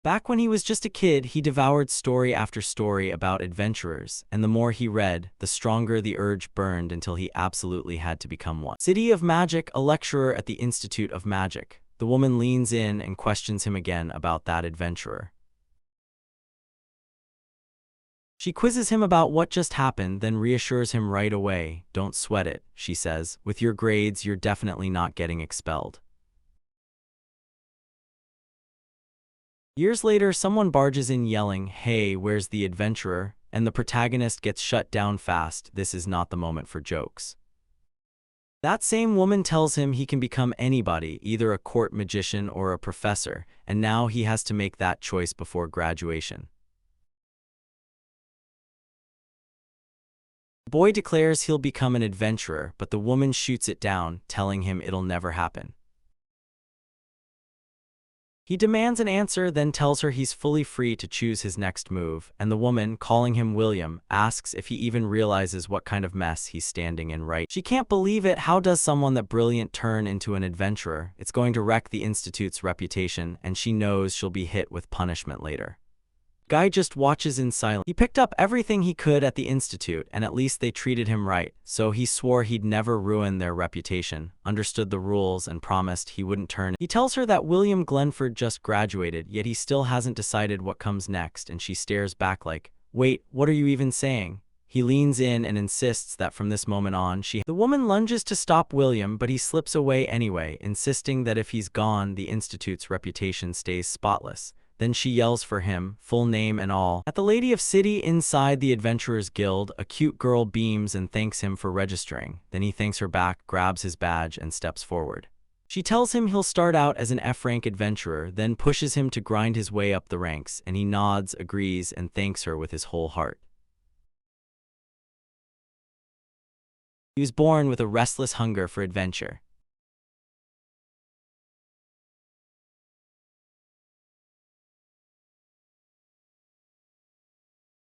Back when he was just a kid, he devoured story after story about adventurers, and the more he read, the stronger the urge burned until he absolutely had to become one. City of Magic, a lecturer at the Institute of Magic. The woman leans in and questions him again about that adventurer. She quizzes him about what just happened, then reassures him right away. Don't sweat it, she says. With your grades, you're definitely not getting expelled. Years later, someone barges in yelling, "Hey, where's the adventurer?" And the protagonist gets shut down fast. This is not the moment for jokes. That same woman tells him he can become anybody, either a court magician or a professor, and now he has to make that choice before graduation. The boy declares he'll become an adventurer, but the woman shoots it down, telling him it'll never happen. He demands an answer, then tells her he's fully free to choose his next move, and the woman, calling him William, asks if he even realizes what kind of mess he's standing in right. She can't believe it. How does someone that brilliant turn into an adventurer? It's going to wreck the institute's reputation, and she knows she'll be hit with punishment later. Guy just watches in silence. He picked up everything he could at the institute, and at least they treated him right, so he swore he'd never ruin their reputation, understood the rules, and promised he wouldn't turn. He tells her that William Glenford just graduated, yet he still hasn't decided what comes next, and she stares back like, "Wait, what are you even saying?" He leans in and insists that from this moment on The woman lunges to stop William, but he slips away anyway, insisting that if he's gone, the institute's reputation stays spotless. Then she yells for him, full name and all. At the Lady of City inside the Adventurers Guild, a cute girl beams and thanks him for registering. Then he thanks her back, grabs his badge, and steps forward. She tells him he'll start out as an F-rank adventurer, then pushes him to grind his way up the ranks, and he nods, agrees, and thanks her with his whole heart. He was born with a restless hunger for adventure.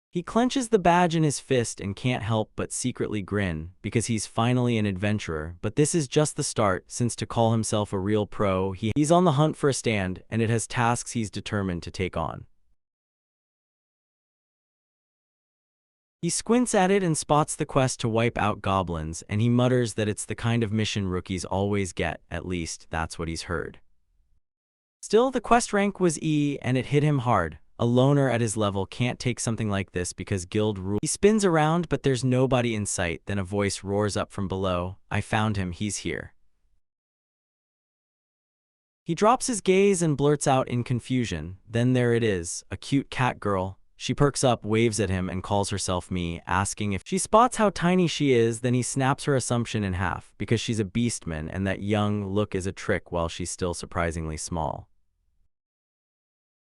He clenches the badge in his fist and can't help but secretly grin, because he's finally an adventurer. But this is just the start, since to call himself a real pro, he's on the hunt for a stand, and it has tasks he's determined to take on. He squints at it and spots the quest to wipe out goblins, and he mutters that it's the kind of mission rookies always get. At least, that's what he's heard. Still, the quest rank was E, and it hit him hard. A loner at his level can't take something like this because guild rules. He spins around, but there's nobody in sight. Then a voice roars up from below, "I found him, he's here." He drops his gaze and blurts out in confusion, "Then there it is, a cute cat girl." She perks up, waves at him, and calls herself Me, asking if she spots how tiny she is. Then he snaps her assumption in half, because she's a beastman and that young look is a trick while she's still surprisingly small.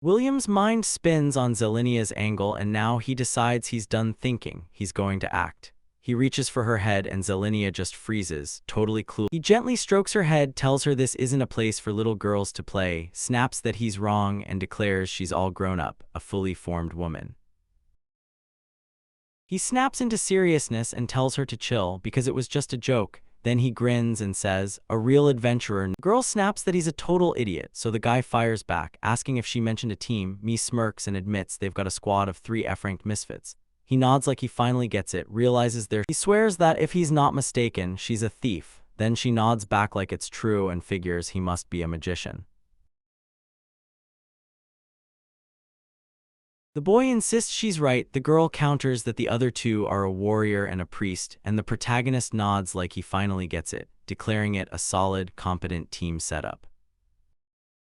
William's mind spins on Zelenia's angle, and now he decides he's done thinking. He's going to act. He reaches for her head and Zelenia just freezes, totally clueless. He gently strokes her head, tells her this isn't a place for little girls to play, snaps that he's wrong, and declares she's all grown up, a fully formed woman. He snaps into seriousness and tells her to chill because it was just a joke. Then he grins and says, "A real adventurer." The girl snaps that he's a total idiot, so the guy fires back, asking if she mentioned a team. Me smirks and admits they've got a squad of 3 F-ranked misfits. He nods like he finally gets it, realizes he swears that if he's not mistaken, she's a thief. Then she nods back like it's true and figures he must be a magician. The boy insists she's right. The girl counters that the other 2 are a warrior and a priest, and the protagonist nods like he finally gets it, declaring it a solid, competent team setup.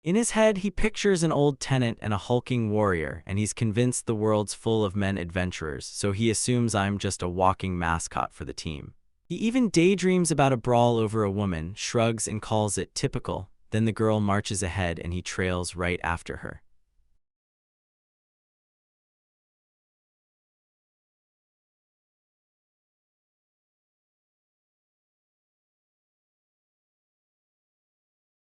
In his head, he pictures an old tenant and a hulking warrior, and he's convinced the world's full of men adventurers, so he assumes I'm just a walking mascot for the team. He even daydreams about a brawl over a woman, shrugs and calls it typical. Then the girl marches ahead and he trails right after her.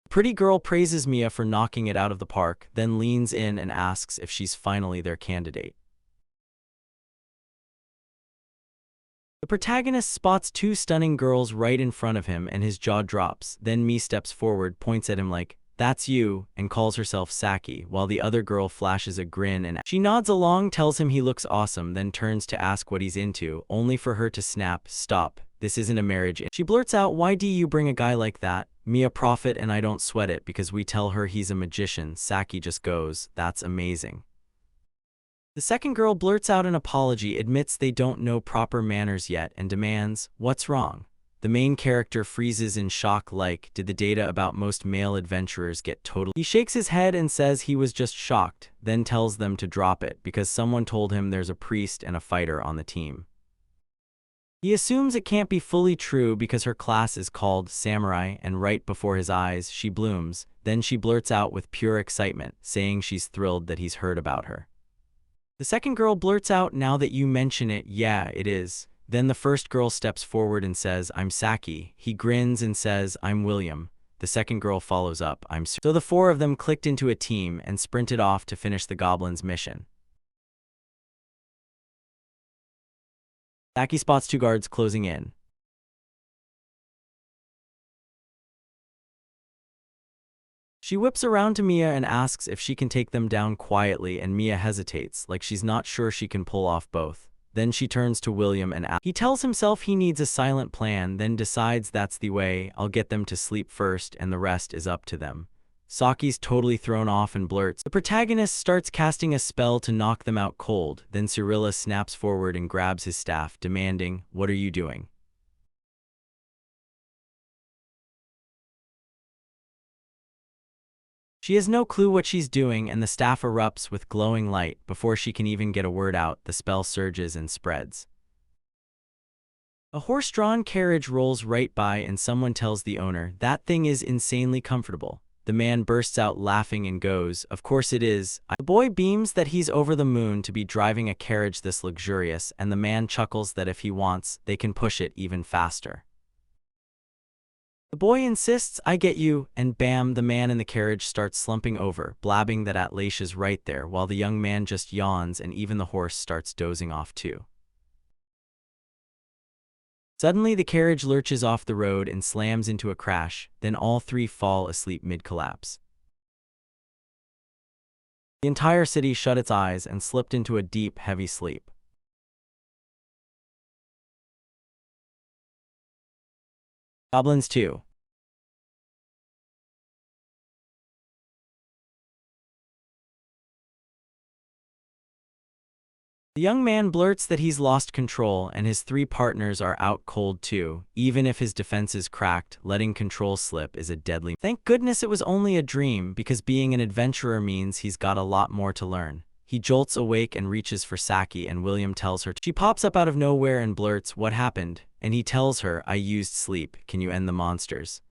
Pretty girl praises Mia for knocking it out of the park, then leans in and asks if she's finally their candidate. The protagonist spots 2 stunning girls right in front of him and his jaw drops. Then Mia steps forward, points at him like, "That's you," and calls herself Saki, while the other girl flashes a grin and she nods along, tells him he looks awesome, then turns to ask what he's into, only for her to snap, "Stop, this isn't a marriage." She blurts out, "Why do you bring a guy like that? Me a prophet and I don't sweat it," because we tell her he's a magician. Saki just goes, "That's amazing." The second girl blurts out an apology, admits they don't know proper manners yet, and demands, "What's wrong?" The main character freezes in shock like, did the data about most male adventurers get totally— He shakes his head and says he was just shocked, then tells them to drop it because someone told him there's a priest and a fighter on the team. He assumes it can't be fully true because her class is called Samurai, and right before his eyes, she blooms. Then she blurts out with pure excitement, saying she's thrilled that he's heard about her. The second girl blurts out, "Now that you mention it, yeah, it is." Then the first girl steps forward and says, "I'm Saki." He grins and says, "I'm William." The second girl follows up, "I'm So the four of them clicked into a team and sprinted off to finish the goblin's mission. Saki spots two guards closing in. She whips around to Mia and asks if she can take them down quietly, and Mia hesitates, like she's not sure she can pull off both. Then she turns to William and asks. He tells himself he needs a silent plan, then decides that's the way, "I'll get them to sleep first and the rest is up to them." Saki's totally thrown off and blurts. The protagonist starts casting a spell to knock them out cold, then Cyrilla snaps forward and grabs his staff, demanding, "What are you doing?" She has no clue what she's doing, and the staff erupts with glowing light. Before she can even get a word out, the spell surges and spreads. A horse-drawn carriage rolls right by and someone tells the owner, "That thing is insanely comfortable." The man bursts out laughing and goes, "Of course it is." The boy beams that he's over the moon to be driving a carriage this luxurious, and the man chuckles that if he wants, they can push it even faster. The boy insists, "I get you," and bam, the man in the carriage starts slumping over, blabbing that Atlacia's right there, while the young man just yawns and even the horse starts dozing off too. Suddenly the carriage lurches off the road and slams into a crash, then all three fall asleep mid-collapse. The entire city shut its eyes and slipped into a deep, heavy sleep. Goblins 2. The young man blurts that he's lost control and his three partners are out cold too. Even if his defense is cracked, letting control slip is a deadly— Thank goodness it was only a dream, because being an adventurer means he's got a lot more to learn. He jolts awake and reaches for Saki, and William tells her. She pops up out of nowhere and blurts, "What happened?" And he tells her, "I used sleep. Can you end the monsters?"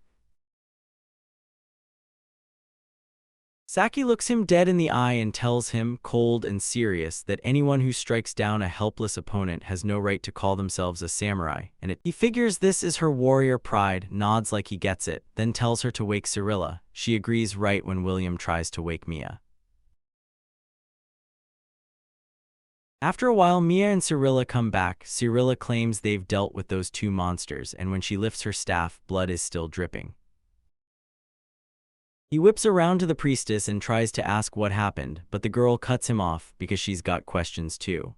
Saki looks him dead in the eye and tells him, cold and serious, that anyone who strikes down a helpless opponent has no right to call themselves a samurai, and he figures this is her warrior pride, nods like he gets it, then tells her to wake Cyrilla. She agrees right when William tries to wake Mia. After a while, Mia and Cyrilla come back. Cyrilla claims they've dealt with those two monsters, and when she lifts her staff, blood is still dripping. He whips around to the priestess and tries to ask what happened, but the girl cuts him off because she's got questions too.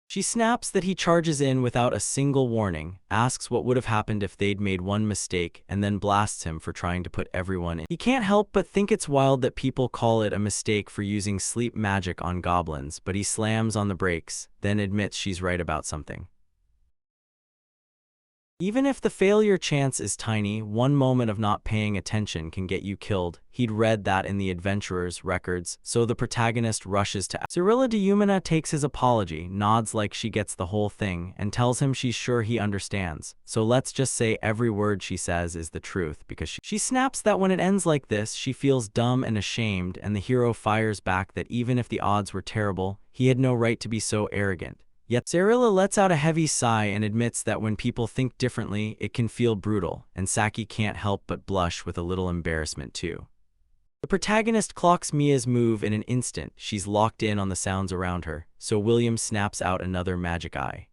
She snaps that he charges in without a single warning, asks what would have happened if they'd made one mistake, and then blasts him for trying to put everyone in. He can't help but think it's wild that people call it a mistake for using sleep magic on goblins, but he slams on the brakes, then admits she's right about something. Even if the failure chance is tiny, one moment of not paying attention can get you killed. He'd read that in the adventurer's records, so the protagonist rushes to Cyrilla Deumina takes his apology, nods like she gets the whole thing, and tells him she's sure he understands. So let's just say every word she says is the truth, because she snaps that when it ends like this, she feels dumb and ashamed, and the hero fires back that even if the odds were terrible, he had no right to be so arrogant. Yet Cyrilla lets out a heavy sigh and admits that when people think differently, it can feel brutal, and Saki can't help but blush with a little embarrassment too. The protagonist clocks Mia's move in an instant. She's locked in on the sounds around her, so William snaps out another magic eye.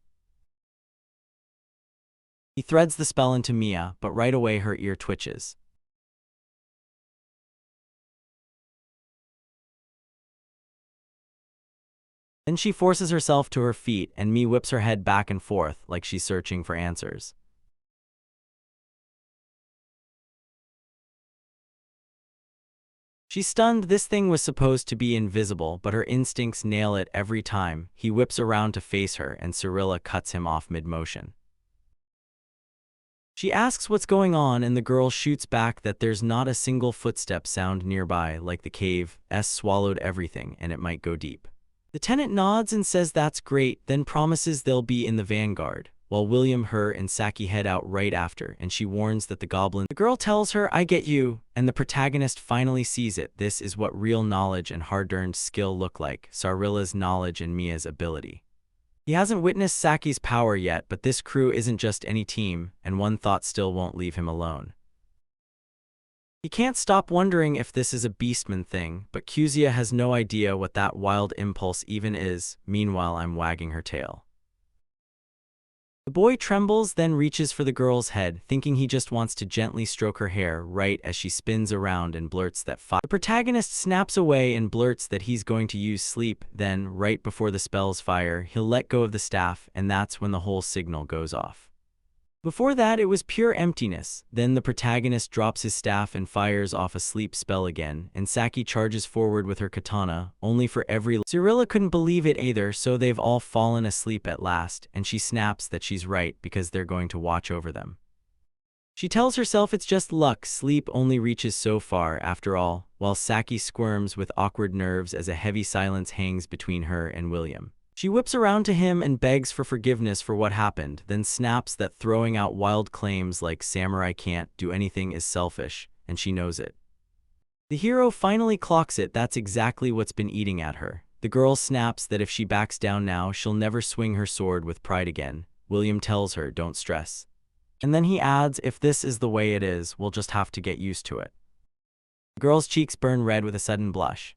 He threads the spell into Mia, but right away her ear twitches. Then she forces herself to her feet and Mia whips her head back and forth like she's searching for answers. She's stunned. This thing was supposed to be invisible, but her instincts nail it every time. He whips around to face her and Cyrilla cuts him off mid-motion. She asks what's going on and the girl shoots back that there's not a single footstep sound nearby, like the cave's swallowed everything and it might go deep. The tenant nods and says that's great, then promises they'll be in the vanguard, while William, her, and Saki head out right after, and she warns that the girl tells her, I get you, and the protagonist finally sees it. This is what real knowledge and hard-earned skill look like, Cyrilla's knowledge and Mia's ability. He hasn't witnessed Saki's power yet, but this crew isn't just any team, and one thought still won't leave him alone. He can't stop wondering if this is a Beastman thing, but Kuzia has no idea what that wild impulse even is. Meanwhile, I'm wagging her tail. The boy trembles, then reaches for the girl's head, thinking he just wants to gently stroke her hair right as she spins around and blurts that fire. The protagonist snaps away and blurts that he's going to use sleep, then, right before the spells fire, he'll let go of the staff, and that's when the whole signal goes off. Before that, it was pure emptiness. Then the protagonist drops his staff and fires off a sleep spell again, and Saki charges forward with her katana, only for every... Cyrilla couldn't believe it either, so they've all fallen asleep at last, and she snaps that she's right because they're going to watch over them. She tells herself it's just luck, sleep only reaches so far after all, while Saki squirms with awkward nerves as a heavy silence hangs between her and William. She whips around to him and begs for forgiveness for what happened, then snaps that throwing out wild claims like samurai can't do anything is selfish, and she knows it. The hero finally clocks it. That's exactly what's been eating at her. The girl snaps that if she backs down now, she'll never swing her sword with pride again. William tells her, don't stress. And then he adds, if this is the way it is, we'll just have to get used to it. The girl's cheeks burn red with a sudden blush.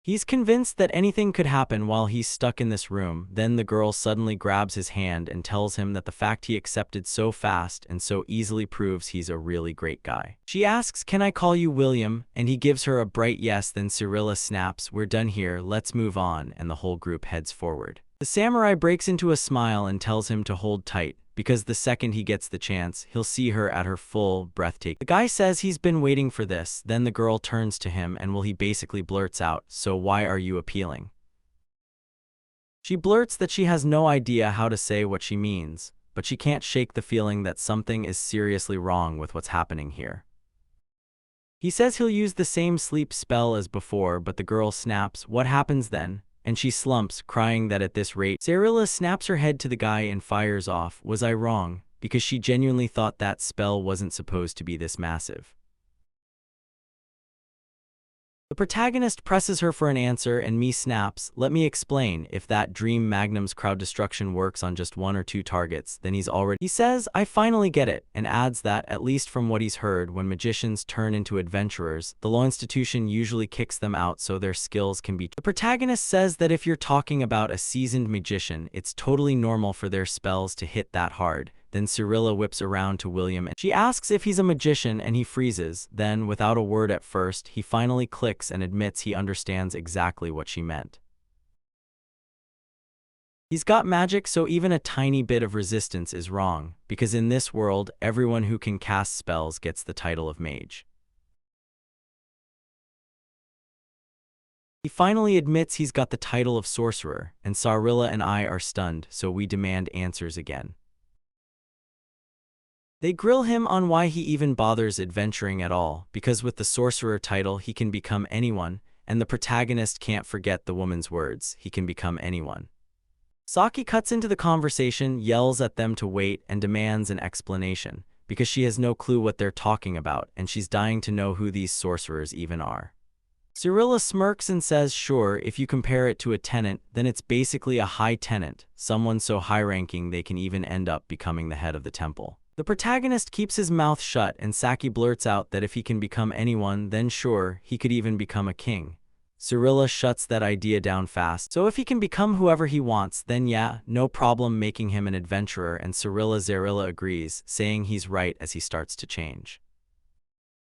He's convinced that anything could happen while he's stuck in this room. Then the girl suddenly grabs his hand and tells him that the fact he accepted so fast and so easily proves he's a really great guy. She asks, can I call you William? And he gives her a bright yes. Then Cyrilla snaps, we're done here, let's move on, and the whole group heads forward. The samurai breaks into a smile and tells him to hold tight, because the second he gets the chance, he'll see her at her full, breathtaking. The guy says he's been waiting for this, then the girl turns to him and he basically blurts out, so why are you appealing? She blurts that she has no idea how to say what she means, but she can't shake the feeling that something is seriously wrong with what's happening here. He says he'll use the same sleep spell as before, but the girl snaps, what happens then? And she slumps, crying that at this rate, Cyrilla snaps her head to the guy and fires off, was I wrong? Because she genuinely thought that spell wasn't supposed to be this massive. The protagonist presses her for an answer and Mia snaps, let me explain, if that Dream Magnum's crowd destruction works on just 1 or 2 targets, then he's already... He says, I finally get it, and adds that, at least from what he's heard, when magicians turn into adventurers, the law institution usually kicks them out so their skills can be... The protagonist says that if you're talking about a seasoned magician, it's totally normal for their spells to hit that hard. Then Cyrilla whips around to William and she asks if he's a magician and he freezes. Then, without a word at first, he finally clicks and admits he understands exactly what she meant. He's got magic, so even a tiny bit of resistance is wrong, because in this world, everyone who can cast spells gets the title of mage. He finally admits he's got the title of sorcerer, and Cyrilla and I are stunned, so we demand answers again. They grill him on why he even bothers adventuring at all, because with the sorcerer title he can become anyone, and the protagonist can't forget the woman's words, he can become anyone. Saki cuts into the conversation, yells at them to wait, and demands an explanation, because she has no clue what they're talking about, and she's dying to know who these sorcerers even are. Cyrilla smirks and says sure, if you compare it to a tenant, then it's basically a high tenant, someone so high-ranking they can even end up becoming the head of the temple. The protagonist keeps his mouth shut and Saki blurts out that if he can become anyone, then sure, he could even become a king. Cyrilla shuts that idea down fast, so if he can become whoever he wants, then yeah, no problem making him an adventurer, and Zarilla agrees, saying he's right as he starts to change.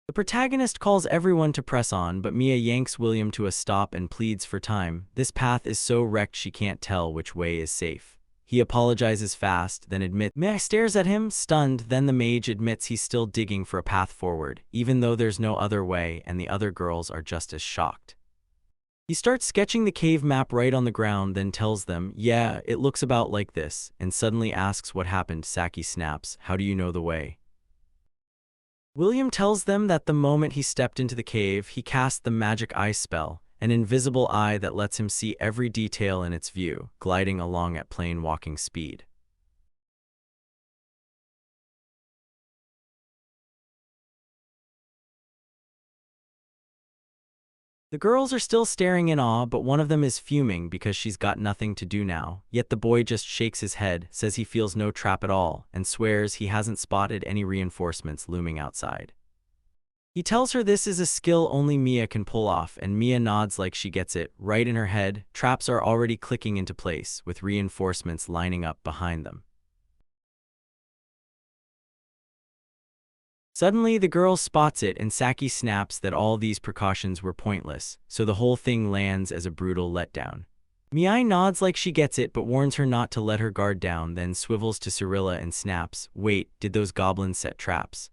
The protagonist calls everyone to press on, but Mia yanks William to a stop and pleads for time. This path is so wrecked she can't tell which way is safe. He apologizes fast, then admits. Mia stares at him, stunned, then the mage admits he's still digging for a path forward, even though there's no other way, and the other girls are just as shocked. He starts sketching the cave map right on the ground, then tells them, yeah, it looks about like this, and suddenly asks what happened. Saki snaps, how do you know the way? William tells them that the moment he stepped into the cave, he cast the magic eye spell, an invisible eye that lets him see every detail in its view, gliding along at plain walking speed. The girls are still staring in awe, but one of them is fuming because she's got nothing to do now. Yet the boy just shakes his head, says he feels no trap at all, and swears he hasn't spotted any reinforcements looming outside. He tells her this is a skill only Mia can pull off, and Mia nods like she gets it. Right in her head, traps are already clicking into place, with reinforcements lining up behind them. Suddenly, the girl spots it and Saki snaps that all these precautions were pointless, so the whole thing lands as a brutal letdown. Mia nods like she gets it but warns her not to let her guard down, then swivels to Cyrilla and snaps, wait, did those goblins set traps?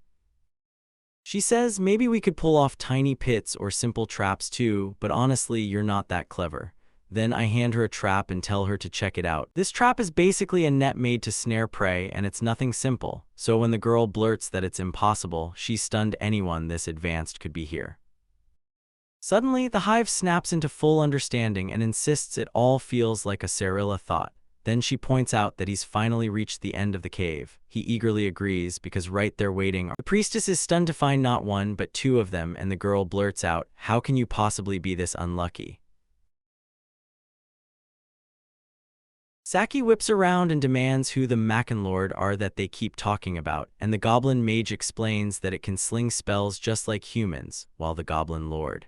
She says maybe we could pull off tiny pits or simple traps too, but honestly you're not that clever. Then I hand her a trap and tell her to check it out. This trap is basically a net made to snare prey, and it's nothing simple, so when the girl blurts that it's impossible, she's stunned anyone this advanced could be here. Suddenly, the hive snaps into full understanding and insists it all feels like a Cyrilla thought. Then she points out that he's finally reached the end of the cave. He eagerly agrees because right there waiting. The priestess is stunned to find not one but two of them, and the girl blurts out, how can you possibly be this unlucky? Saki whips around and demands who the Mackenlord are that they keep talking about, and the goblin mage explains that it can sling spells just like humans, while the goblin lord.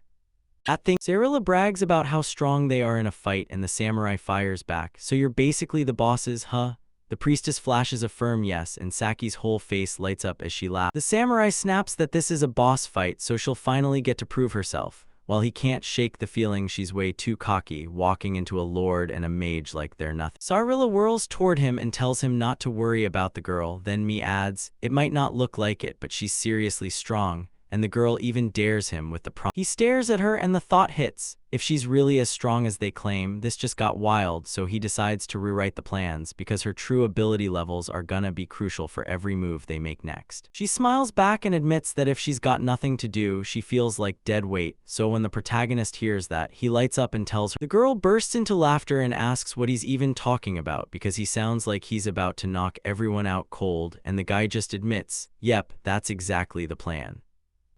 That thing, Cyrilla brags about how strong they are in a fight, and the samurai fires back, so you're basically the bosses, huh? The priestess flashes a firm yes, and Saki's whole face lights up as she laughs. The samurai snaps that this is a boss fight, so she'll finally get to prove herself. While he can't shake the feeling she's way too cocky, walking into a lord and a mage like they're nothing. Cyrilla whirls toward him and tells him not to worry about the girl, then Mia adds, it might not look like it, but she's seriously strong, and the girl even dares him with the prom. He stares at her and the thought hits, if she's really as strong as they claim, this just got wild, so he decides to rewrite the plans because her true ability levels are gonna be crucial for every move they make next. She smiles back and admits that if she's got nothing to do, she feels like dead weight, so when the protagonist hears that, he lights up and tells her. The girl bursts into laughter and asks what he's even talking about because he sounds like he's about to knock everyone out cold, and the guy just admits, yep, that's exactly the plan.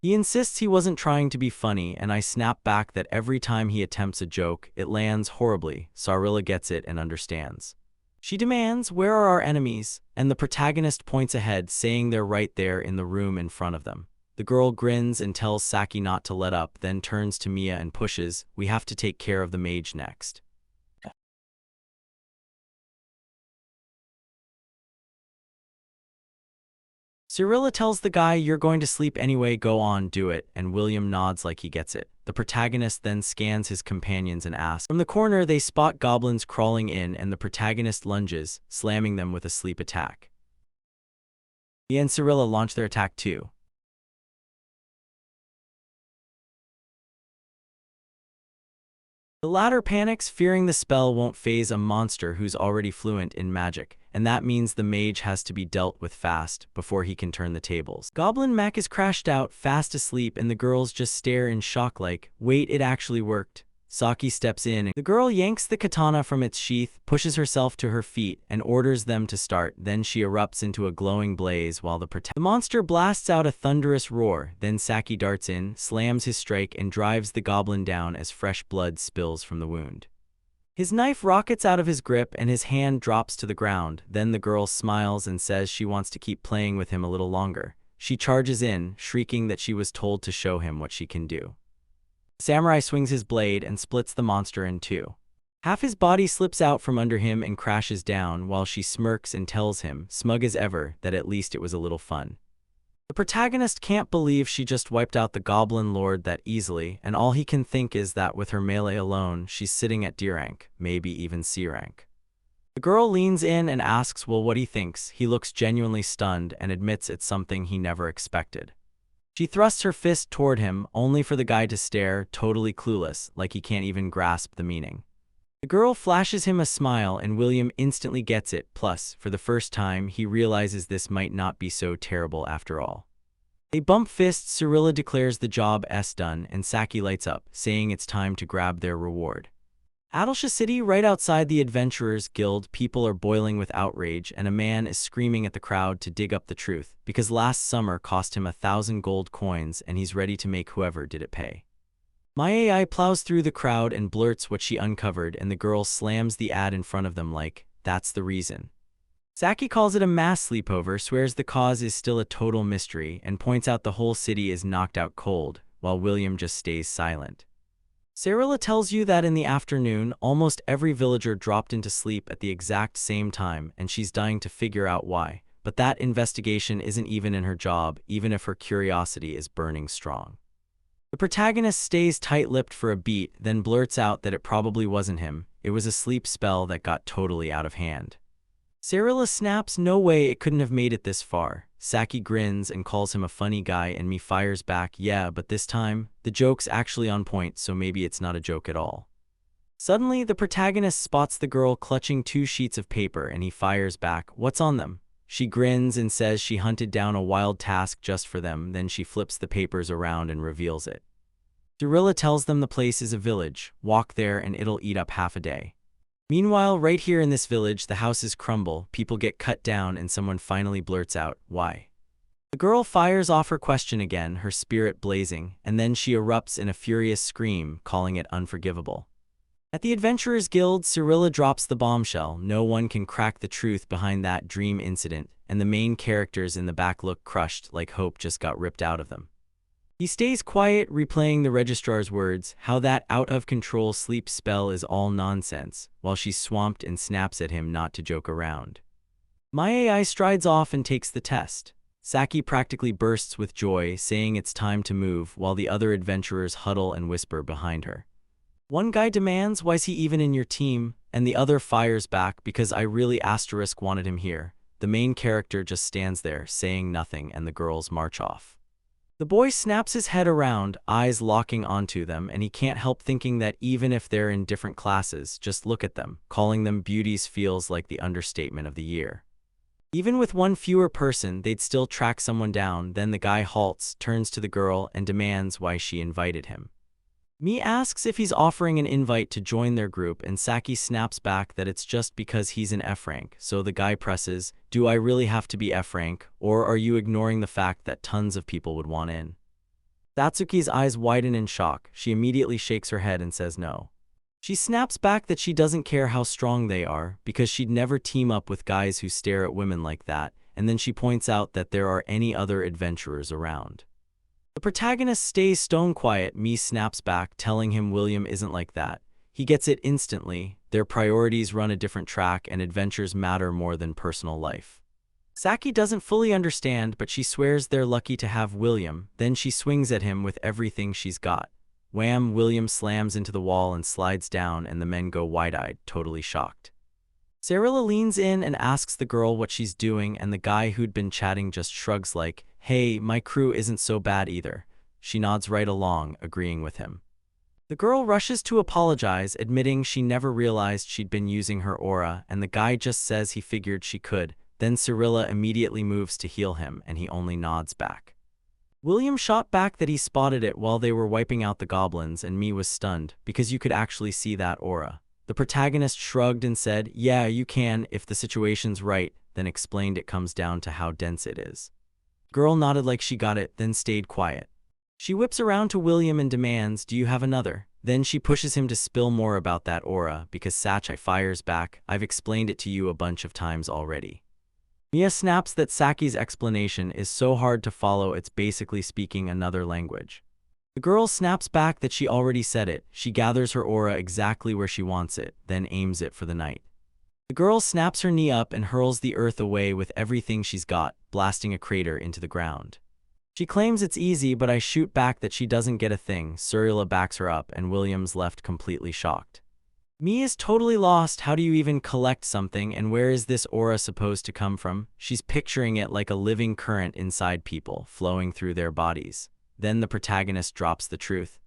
He insists he wasn't trying to be funny, and I snap back that every time he attempts a joke, it lands horribly. Cyrilla gets it and understands. She demands, where are our enemies? And the protagonist points ahead, saying they're right there in the room in front of them. The girl grins and tells Saki not to let up, then turns to Mia and pushes, we have to take care of the mage next. Cyrilla tells the guy, you're going to sleep anyway, go on, do it, and William nods like he gets it. The protagonist then scans his companions and asks. From the corner, they spot goblins crawling in, and the protagonist lunges, slamming them with a sleep attack. He and Cyrilla launch their attack too. The latter panics, fearing the spell won't phase a monster who's already fluent in magic, and that means the mage has to be dealt with fast before he can turn the tables. Goblin Mac is crashed out, fast asleep, and the girls just stare in shock like, wait, it actually worked. Saki steps in. The girl yanks the katana from its sheath, pushes herself to her feet, and orders them to start. Then she erupts into a glowing blaze while the monster blasts out a thunderous roar. Then Saki darts in, slams his strike, and drives the goblin down as fresh blood spills from the wound. His knife rockets out of his grip and his hand drops to the ground. Then the girl smiles and says she wants to keep playing with him a little longer. She charges in, shrieking that she was told to show him what she can do. Samurai swings his blade and splits the monster in two. Half his body slips out from under him and crashes down while she smirks and tells him, smug as ever, that at least it was a little fun. The protagonist can't believe she just wiped out the Goblin Lord that easily, and all he can think is that with her melee alone, she's sitting at D rank, maybe even C rank. The girl leans in and asks what he thinks. He looks genuinely stunned and admits it's something he never expected. She thrusts her fist toward him, only for the guy to stare, totally clueless, like he can't even grasp the meaning. The girl flashes him a smile and William instantly gets it, plus, for the first time, he realizes this might not be so terrible after all. They bump fists. Cirilla declares the job's done, and Saki lights up, saying it's time to grab their reward. Adelsha City, right outside the Adventurers Guild, people are boiling with outrage, and a man is screaming at the crowd to dig up the truth, because last summer cost him 1,000 gold coins and he's ready to make whoever did it pay. My AI plows through the crowd and blurts what she uncovered, and the girl slams the ad in front of them like, that's the reason. Saki calls it a mass sleepover, swears the cause is still a total mystery, and points out the whole city is knocked out cold, while William just stays silent. Cirilla tells you that in the afternoon, almost every villager dropped into sleep at the exact same time, and she's dying to figure out why. But that investigation isn't even in her job, even if her curiosity is burning strong. The protagonist stays tight-lipped for a beat, then blurts out that it probably wasn't him. It was a sleep spell that got totally out of hand. Cirilla snaps, no way, it couldn't have made it this far. Saki grins and calls him a funny guy, and me fires back, yeah, but this time, the joke's actually on point, so maybe it's not a joke at all. Suddenly, the protagonist spots the girl clutching 2 sheets of paper, and he fires back, what's on them? She grins and says she hunted down a wild task just for them, then she flips the papers around and reveals it. Cirilla tells them the place is a village, walk there and it'll eat up half a day. Meanwhile, right here in this village, the houses crumble, people get cut down, and someone finally blurts out, why? The girl fires off her question again, her spirit blazing, and then she erupts in a furious scream, calling it unforgivable. At the Adventurers Guild, Cirilla drops the bombshell. No one can crack the truth behind that dream incident, and the main characters in the back look crushed, like hope just got ripped out of them. He stays quiet, replaying the registrar's words, how that out-of-control sleep spell is all nonsense, while she's swamped and snaps at him not to joke around. My AI strides off and takes the test. Saki practically bursts with joy, saying it's time to move, while the other adventurers huddle and whisper behind her. One guy demands, why's he even in your team? And the other fires back, because I really wanted him here. The main character just stands there, saying nothing, and the girls march off. The boy snaps his head around, eyes locking onto them, and he can't help thinking that even if they're in different classes, just look at them. Calling them beauties feels like the understatement of the year. Even with one fewer person, they'd still track someone down. Then the guy halts, turns to the girl, and demands why she invited him. Mi asks if he's offering an invite to join their group, and Saki snaps back that it's just because he's in F rank. So the guy presses, do I really have to be F rank, or are you ignoring the fact that tons of people would want in? Satsuki's eyes widen in shock. She immediately shakes her head and says no. She snaps back that she doesn't care how strong they are, because she'd never team up with guys who stare at women like that, and then she points out that there are any other adventurers around. The protagonist stays stone quiet. Mi snaps back, telling him William isn't like that. He gets it instantly. Their priorities run a different track, and adventures matter more than personal life. Saki doesn't fully understand, but she swears they're lucky to have William. Then she swings at him with everything she's got. Wham! William slams into the wall and slides down, and the men go wide-eyed, totally shocked. Cirilla leans in and asks the girl what she's doing, and the guy who'd been chatting just shrugs like, hey, my crew isn't so bad either. She nods right along, agreeing with him. The girl rushes to apologize, admitting she never realized she'd been using her aura, and the guy just says he figured she could. Then Cirilla immediately moves to heal him, and he only nods back. William shot back that he spotted it while they were wiping out the goblins, and me was stunned, because you could actually see that aura. The protagonist shrugged and said, "Yeah, you can, if the situation's right," then explained it comes down to how dense it is. Girl nodded like she got it, then stayed quiet. She whips around to William and demands, "Do you have another?" Then she pushes him to spill more about that aura, because Sachi fires back, "I've explained it to you a bunch of times already." Mia snaps that Saki's explanation is so hard to follow it's basically speaking another language. The girl snaps back that she already said it. She gathers her aura exactly where she wants it, then aims it for the night. The girl snaps her knee up and hurls the earth away with everything she's got, blasting a crater into the ground. She claims it's easy, but I shoot back that she doesn't get a thing. Surila backs her up and William's left completely shocked. Me is totally lost. How do you even collect something, and where is this aura supposed to come from? She's picturing it like a living current inside people, flowing through their bodies. Then the protagonist drops the truth.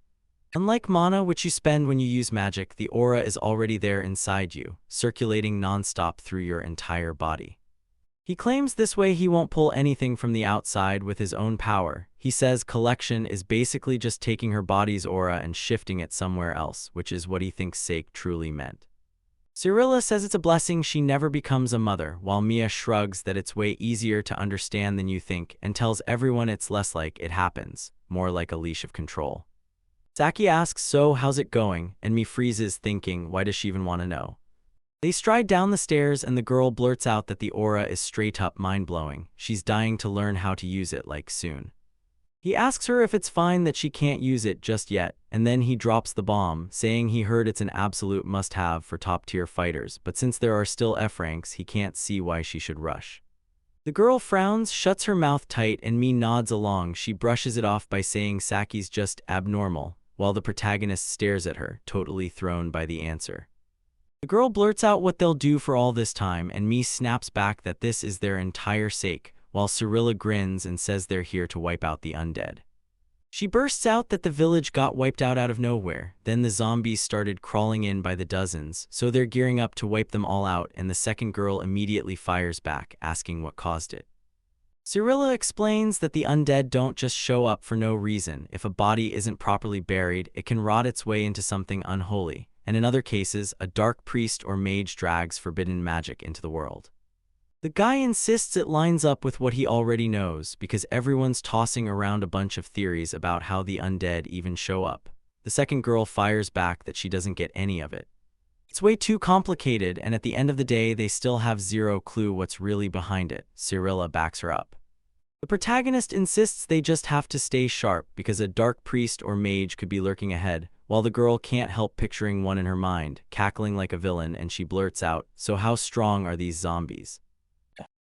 Unlike mana, which you spend when you use magic, the aura is already there inside you, circulating non-stop through your entire body. He claims this way he won't pull anything from the outside with his own power. He says collection is basically just taking her body's aura and shifting it somewhere else, which is what he thinks Sake truly meant. Cyrilla says it's a blessing she never becomes a mother, while Mia shrugs that it's way easier to understand than you think and tells everyone it's less like it happens, more like a leash of control. Saki asks, "So, how's it going?" and me freezes thinking, why does she even want to know? They stride down the stairs and the girl blurts out that the aura is straight up mind-blowing. She's dying to learn how to use it like soon. He asks her if it's fine that she can't use it just yet, and then he drops the bomb, saying he heard it's an absolute must-have for top-tier fighters, but since there are still F ranks, he can't see why she should rush. The girl frowns, shuts her mouth tight, and me nods along. She brushes it off by saying Saki's just abnormal, while the protagonist stares at her, totally thrown by the answer. The girl blurts out what they'll do for all this time, and me snaps back that this is their entire sake, while Cyrilla grins and says they're here to wipe out the undead. She bursts out that the village got wiped out of nowhere, then the zombies started crawling in by the dozens, so they're gearing up to wipe them all out, and the second girl immediately fires back, asking what caused it. Cyrilla explains that the undead don't just show up for no reason. If a body isn't properly buried, it can rot its way into something unholy, and in other cases, a dark priest or mage drags forbidden magic into the world. The guy insists it lines up with what he already knows, because everyone's tossing around a bunch of theories about how the undead even show up. The second girl fires back that she doesn't get any of it. It's way too complicated, and at the end of the day, they still have zero clue what's really behind it. Cyrilla backs her up. The protagonist insists they just have to stay sharp, because a dark priest or mage could be lurking ahead, while the girl can't help picturing one in her mind, cackling like a villain, and she blurts out, "So how strong are these zombies?"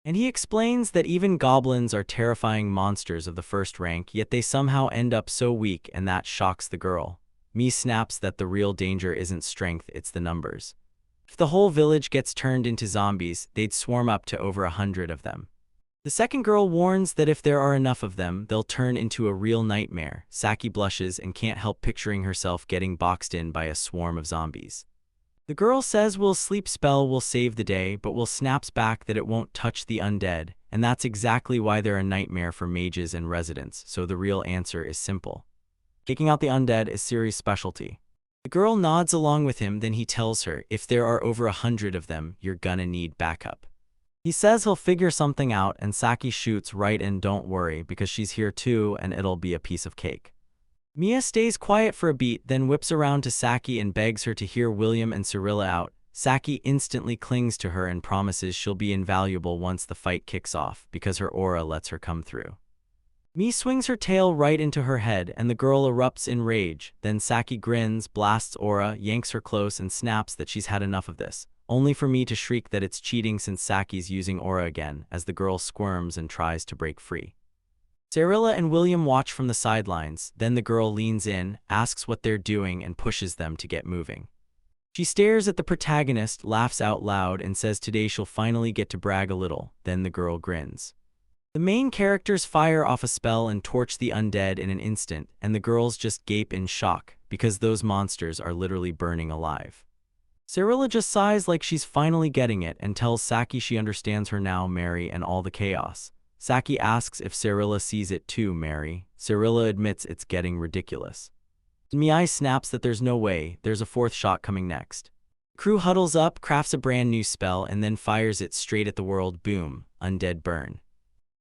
And he explains that even goblins are terrifying monsters of the first rank, yet they somehow end up so weak, and that shocks the girl. Me snaps that the real danger isn't strength, it's the numbers. If the whole village gets turned into zombies, they'd swarm up to over 100 of them. The second girl warns that if there are enough of them, they'll turn into a real nightmare. Saki blushes and can't help picturing herself getting boxed in by a swarm of zombies. The girl says Will's sleep spell will save the day, but Will snaps back that it won't touch the undead, and that's exactly why they're a nightmare for mages and residents, so the real answer is simple. Taking out the undead is Ciri's specialty. The girl nods along with him, then he tells her, if there are over 100 of them, you're gonna need backup. He says he'll figure something out, and Saki shoots right in, "Don't worry, because she's here too, and it'll be a piece of cake." Mia stays quiet for a beat, then whips around to Saki and begs her to hear William and Cyrilla out. Saki instantly clings to her and promises she'll be invaluable once the fight kicks off, because her aura lets her come through. Mi swings her tail right into her head, and the girl erupts in rage. Then Saki grins, blasts aura, yanks her close, and snaps that she's had enough of this, only for me to shriek that it's cheating since Saki's using aura again, as the girl squirms and tries to break free. Cyrilla and William watch from the sidelines, then the girl leans in, asks what they're doing, and pushes them to get moving. She stares at the protagonist, laughs out loud, and says today she'll finally get to brag a little. Then the girl grins. The main characters fire off a spell and torch the undead in an instant, and the girls just gape in shock, because those monsters are literally burning alive. Cyrilla just sighs like she's finally getting it and tells Saki she understands her now, Mary, and all the chaos. Saki asks if Cirilla sees it too, Mary. Cirilla admits it's getting ridiculous. Mii snaps that there's no way, there's a fourth shot coming next. Crew huddles up, crafts a brand new spell, and then fires it straight at the world. Boom, undead burn.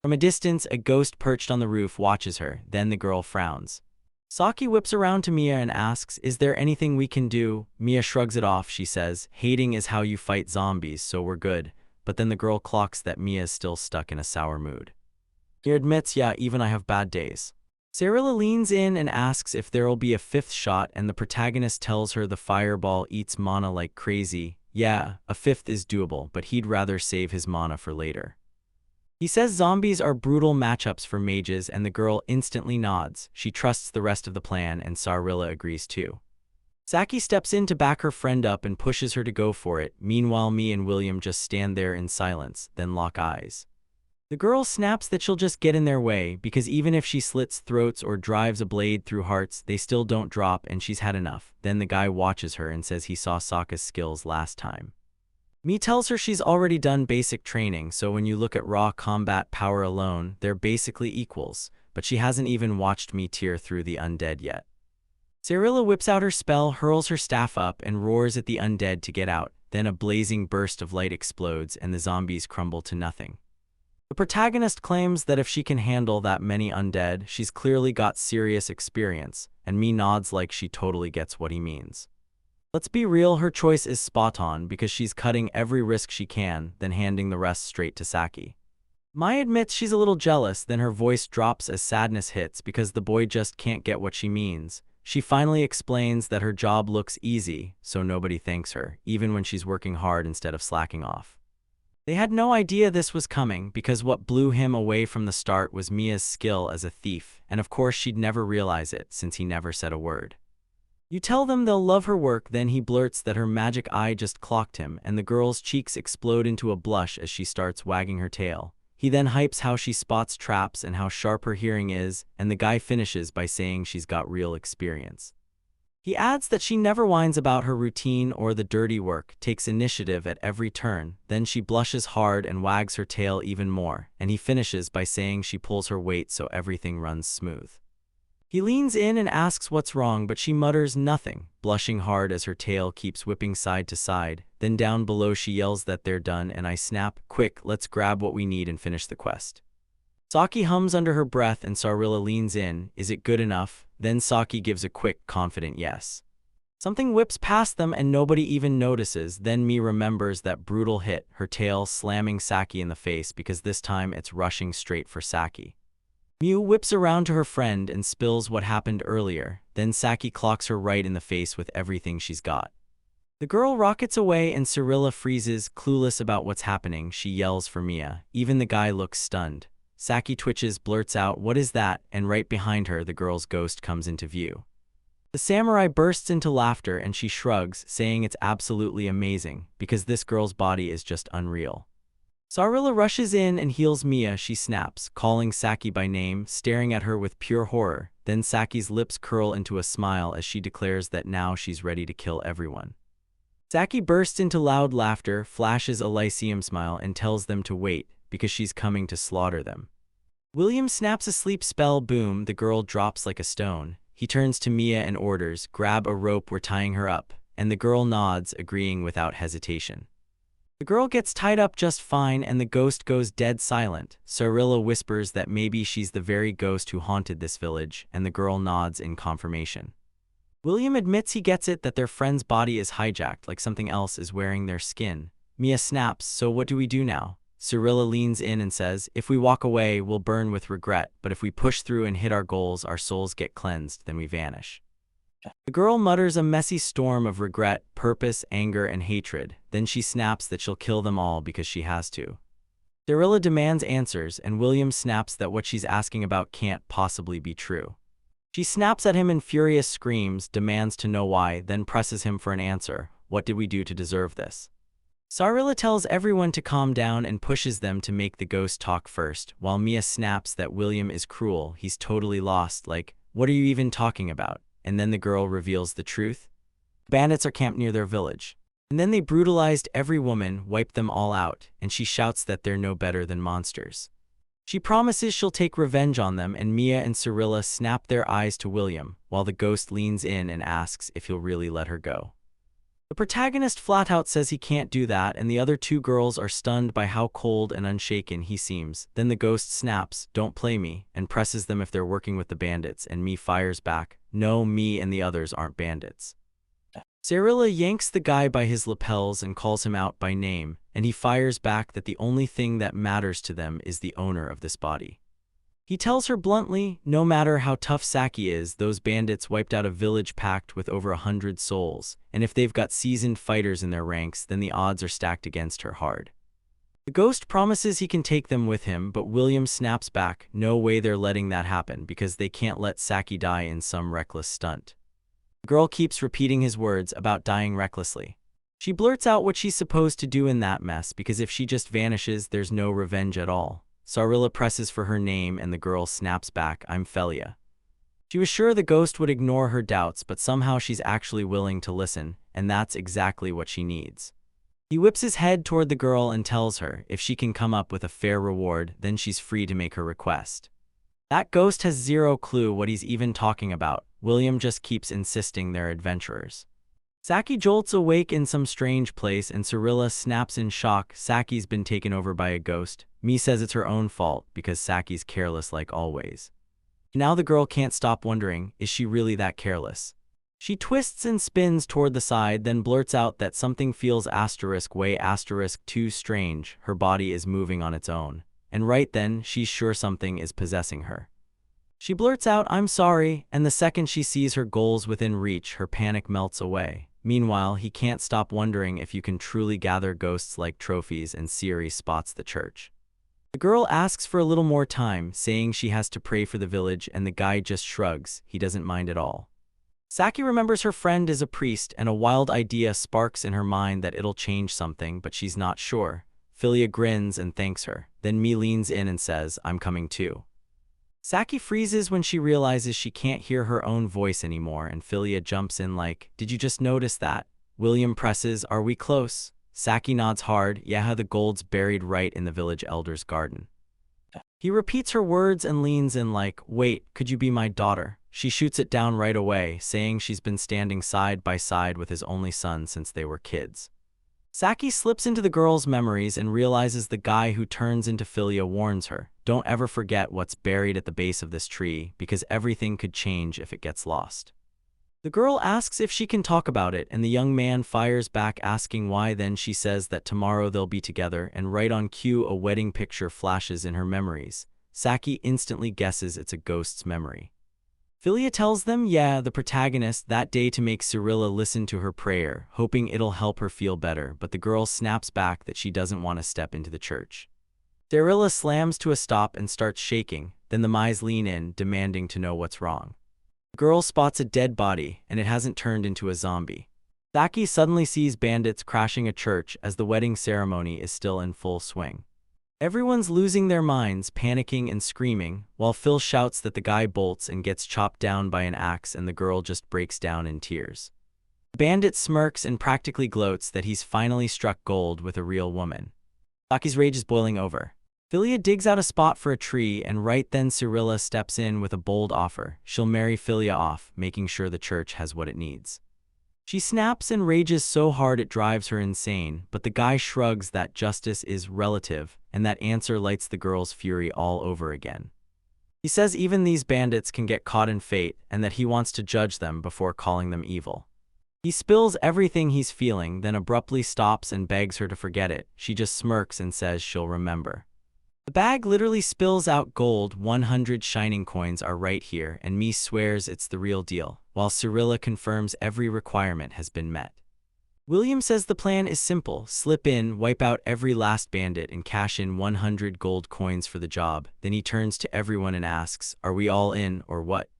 From a distance, a ghost perched on the roof watches her, then the girl frowns. Saki whips around to Mia and asks, is there anything we can do? Mia shrugs it off, she says, hating is how you fight zombies, so we're good. But then the girl clocks that Mia is still stuck in a sour mood. Mia admits, yeah, even I have bad days. Cirilla leans in and asks if there'll be a fifth shot, and the protagonist tells her the fireball eats mana like crazy. Yeah, a fifth is doable, but he'd rather save his mana for later. He says zombies are brutal matchups for mages, and the girl instantly nods. She trusts the rest of the plan, and Cirilla agrees too. Saki steps in to back her friend up and pushes her to go for it. Meanwhile, me and William just stand there in silence, then lock eyes. The girl snaps that she'll just get in their way, because even if she slits throats or drives a blade through hearts, they still don't drop, and she's had enough. Then the guy watches her and says he saw Sokka's skills last time. Mi tells her she's already done basic training, so when you look at raw combat power alone, they're basically equals, but she hasn't even watched me tear through the undead yet. Cirilla whips out her spell, hurls her staff up, and roars at the undead to get out. Then a blazing burst of light explodes and the zombies crumble to nothing. The protagonist claims that if she can handle that many undead, she's clearly got serious experience, and Mi nods like she totally gets what he means. Let's be real, her choice is spot on because she's cutting every risk she can, then handing the rest straight to Saki. Mai admits she's a little jealous, then her voice drops as sadness hits because the boy just can't get what she means. She finally explains that her job looks easy, so nobody thanks her, even when she's working hard instead of slacking off. They had no idea this was coming because what blew him away from the start was Mia's skill as a thief, and of course she'd never realize it since he never said a word. You tell them they'll love her work, then he blurts that her magic eye just clocked him, and the girl's cheeks explode into a blush as she starts wagging her tail. He then hypes how she spots traps and how sharp her hearing is, and the guy finishes by saying she's got real experience. He adds that she never whines about her routine or the dirty work, takes initiative at every turn, then she blushes hard and wags her tail even more, and he finishes by saying she pulls her weight so everything runs smooth. He leans in and asks what's wrong, but she mutters nothing, blushing hard as her tail keeps whipping side to side. Then down below she yells that they're done, and I snap, quick, let's grab what we need and finish the quest. Saki hums under her breath and Cirilla leans in, is it good enough? Then Saki gives a quick, confident yes. Something whips past them and nobody even notices, then Mi remembers that brutal hit, her tail slamming Saki in the face because this time it's rushing straight for Saki. Miu whips around to her friend and spills what happened earlier, then Saki clocks her right in the face with everything she's got. The girl rockets away and Cirilla freezes, clueless about what's happening. She yells for Mia. Even the guy looks stunned. Saki twitches, blurts out, what is that? And right behind her, the girl's ghost comes into view. The samurai bursts into laughter and she shrugs, saying it's absolutely amazing, because this girl's body is just unreal. Cirilla rushes in and heals Mia. She snaps, calling Saki by name, staring at her with pure horror. Then Saki's lips curl into a smile as she declares that now she's ready to kill everyone. Saki bursts into loud laughter, flashes a Lyceum smile, and tells them to wait, because she's coming to slaughter them. William snaps a sleep spell. Boom, the girl drops like a stone. He turns to Mia and orders, grab a rope, we're tying her up, and the girl nods, agreeing without hesitation. The girl gets tied up just fine and the ghost goes dead silent. Cirilla whispers that maybe she's the very ghost who haunted this village, and the girl nods in confirmation. William admits he gets it, that their friend's body is hijacked, like something else is wearing their skin. Mia snaps, so what do we do now? Cirilla leans in and says, if we walk away, we'll burn with regret, but if we push through and hit our goals, our souls get cleansed, then we vanish. The girl mutters a messy storm of regret, purpose, anger, and hatred. Then she snaps that she'll kill them all because she has to. Cirilla demands answers, and William snaps that what she's asking about can't possibly be true. She snaps at him in furious screams, demands to know why, then presses him for an answer. What did we do to deserve this? Cirilla tells everyone to calm down and pushes them to make the ghost talk first, while Mia snaps that William is cruel, he's totally lost, like, what are you even talking about? And then the girl reveals the truth. Bandits are camped near their village. And then they brutalized every woman, wiped them all out, and she shouts that they're no better than monsters. She promises she'll take revenge on them, and Mia and Cyrilla snap their eyes to William, while the ghost leans in and asks if he'll really let her go. The protagonist flat out says he can't do that, and the other two girls are stunned by how cold and unshaken he seems. Then the ghost snaps, "Don't play me," and presses them if they're working with the bandits, and Mia fires back, "No, me and the others aren't bandits." Cyrilla yanks the guy by his lapels and calls him out by name, and he fires back that the only thing that matters to them is the owner of this body. He tells her bluntly, no matter how tough Saki is, those bandits wiped out a village packed with over 100 souls, and if they've got seasoned fighters in their ranks, then the odds are stacked against her hard. The ghost promises he can take them with him, but William snaps back, no way they're letting that happen, because they can't let Saki die in some reckless stunt. The girl keeps repeating his words about dying recklessly. She blurts out what she's supposed to do in that mess, because if she just vanishes, there's no revenge at all. Cyrilla presses for her name, and the girl snaps back, "I'm Felia." She was sure the ghost would ignore her doubts, but somehow she's actually willing to listen, and that's exactly what she needs. He whips his head toward the girl and tells her if she can come up with a fair reward, then she's free to make her request. That ghost has zero clue what he's even talking about. William just keeps insisting they're adventurers. Saki jolts awake in some strange place, and Cyrilla snaps in shock. Saki's been taken over by a ghost. Mia says it's her own fault because Saki's careless like always. Now the girl can't stop wondering, is she really that careless? She twists and spins toward the side, then blurts out that something feels way too strange. Her body is moving on its own. And right then, she's sure something is possessing her. She blurts out, "I'm sorry," and the second she sees her goals within reach, her panic melts away. Meanwhile, he can't stop wondering if you can truly gather ghosts like trophies, and Siri spots the church. The girl asks for a little more time, saying she has to pray for the village, and the guy just shrugs. He doesn't mind at all. Saki remembers her friend is a priest, and a wild idea sparks in her mind that it'll change something, but she's not sure. Felia grins and thanks her. Then Mia leans in and says, "I'm coming too." Saki freezes when she realizes she can't hear her own voice anymore, and Felia jumps in like, "Did you just notice that?" William presses, "Are we close?" Saki nods hard, "Yeah, the gold's buried right in the village elder's garden." He repeats her words and leans in like, "Wait, could you be my daughter?" She shoots it down right away, saying she's been standing side by side with his only son since they were kids. Saki slips into the girl's memories and realizes the guy who turns into Felia warns her, "Don't ever forget what's buried at the base of this tree, because everything could change if it gets lost." The girl asks if she can talk about it, and the young man fires back asking why. Then she says that tomorrow they'll be together, and right on cue a wedding picture flashes in her memories. Saki instantly guesses it's a ghost's memory. Felia tells them, the protagonist, that day to make Cyrilla listen to her prayer, hoping it'll help her feel better, but the girl snaps back that she doesn't want to step into the church. Cyrilla slams to a stop and starts shaking, then the Mize lean in, demanding to know what's wrong. The girl spots a dead body, and it hasn't turned into a zombie. Saki suddenly sees bandits crashing a church as the wedding ceremony is still in full swing. Everyone's losing their minds, panicking and screaming, while Phil shouts that the guy bolts and gets chopped down by an axe, and the girl just breaks down in tears. The bandit smirks and practically gloats that he's finally struck gold with a real woman. Saki's rage is boiling over. Felia digs out a spot for a tree, and right then Cyrilla steps in with a bold offer. She'll marry Felia off, making sure the church has what it needs. She snaps and rages so hard it drives her insane, but the guy shrugs that justice is relative, and that answer lights the girl's fury all over again. He says even these bandits can get caught in fate, and that he wants to judge them before calling them evil. He spills everything he's feeling, then abruptly stops and begs her to forget it. She just smirks and says she'll remember. The bag literally spills out gold. 100 shining coins are right here, and Mia swears it's the real deal, while Cyrilla confirms every requirement has been met. William says the plan is simple: slip in, wipe out every last bandit, and cash in 100 gold coins for the job. Then he turns to everyone and asks, "Are we all in, or what?"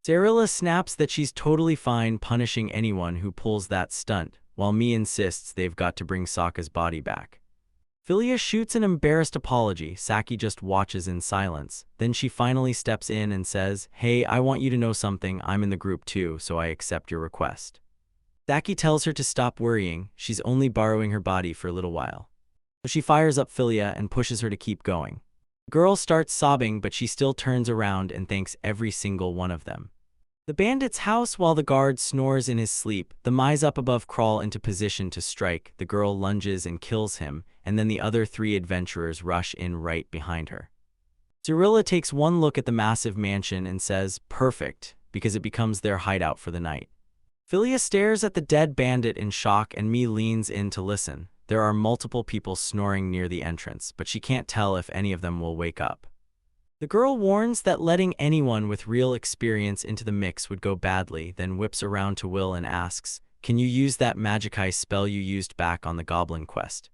Cyrilla snaps that she's totally fine punishing anyone who pulls that stunt, while Mia insists they've got to bring Sokka's body back. Felia shoots an embarrassed apology. Saki just watches in silence. Then she finally steps in and says, "Hey, I want you to know something. I'm in the group too, so I accept your request." Saki tells her to stop worrying. She's only borrowing her body for a little while. So she fires up Felia and pushes her to keep going. The girl starts sobbing, but she still turns around and thanks every single one of them. The bandit's house while the guard snores in his sleep. The mice up above crawl into position to strike. The girl lunges and kills him, and then the other three adventurers rush in right behind her. Cyrilla takes one look at the massive mansion and says, "Perfect," because it becomes their hideout for the night. Philia stares at the dead bandit in shock and Mie leans in to listen. There are multiple people snoring near the entrance, but she can't tell if any of them will wake up. The girl warns that letting anyone with real experience into the mix would go badly, then whips around to Will and asks, "Can you use that magic spell you used back on the goblin quest?"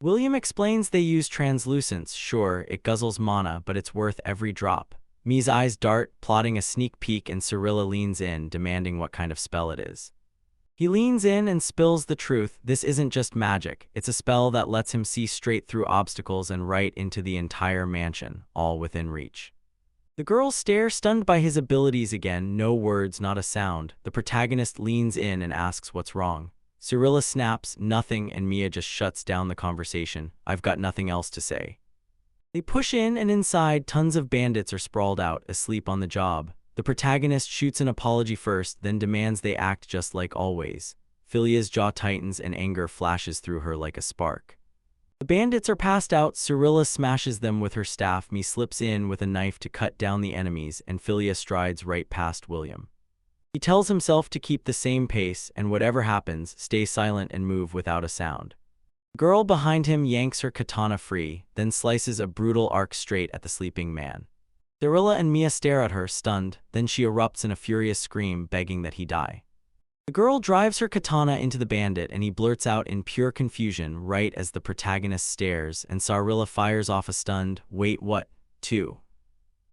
William explains they use translucence. Sure, it guzzles mana, but it's worth every drop. Mie's eyes dart, plotting a sneak peek, and Cyrilla leans in, demanding what kind of spell it is. He leans in and spills the truth. This isn't just magic, it's a spell that lets him see straight through obstacles and right into the entire mansion, all within reach. The girls stare, stunned by his abilities again, no words, not a sound. The protagonist leans in and asks what's wrong. Cyrilla snaps, "Nothing," and Mie just shuts down the conversation. "I've got nothing else to say." They push in, and inside, tons of bandits are sprawled out, asleep on the job. The protagonist shoots an apology first, then demands they act just like always. Philia's jaw tightens and anger flashes through her like a spark. The bandits are passed out. Cyrilla smashes them with her staff. Mie slips in with a knife to cut down the enemies, and Philia strides right past William. He tells himself to keep the same pace, and whatever happens, stay silent and move without a sound. The girl behind him yanks her katana free, then slices a brutal arc straight at the sleeping man. Cyrilla and Mie stare at her, stunned, then she erupts in a furious scream, begging that he die. The girl drives her katana into the bandit, and he blurts out in pure confusion right as the protagonist stares, and Cyrilla fires off a stunned, "Wait, what?" too.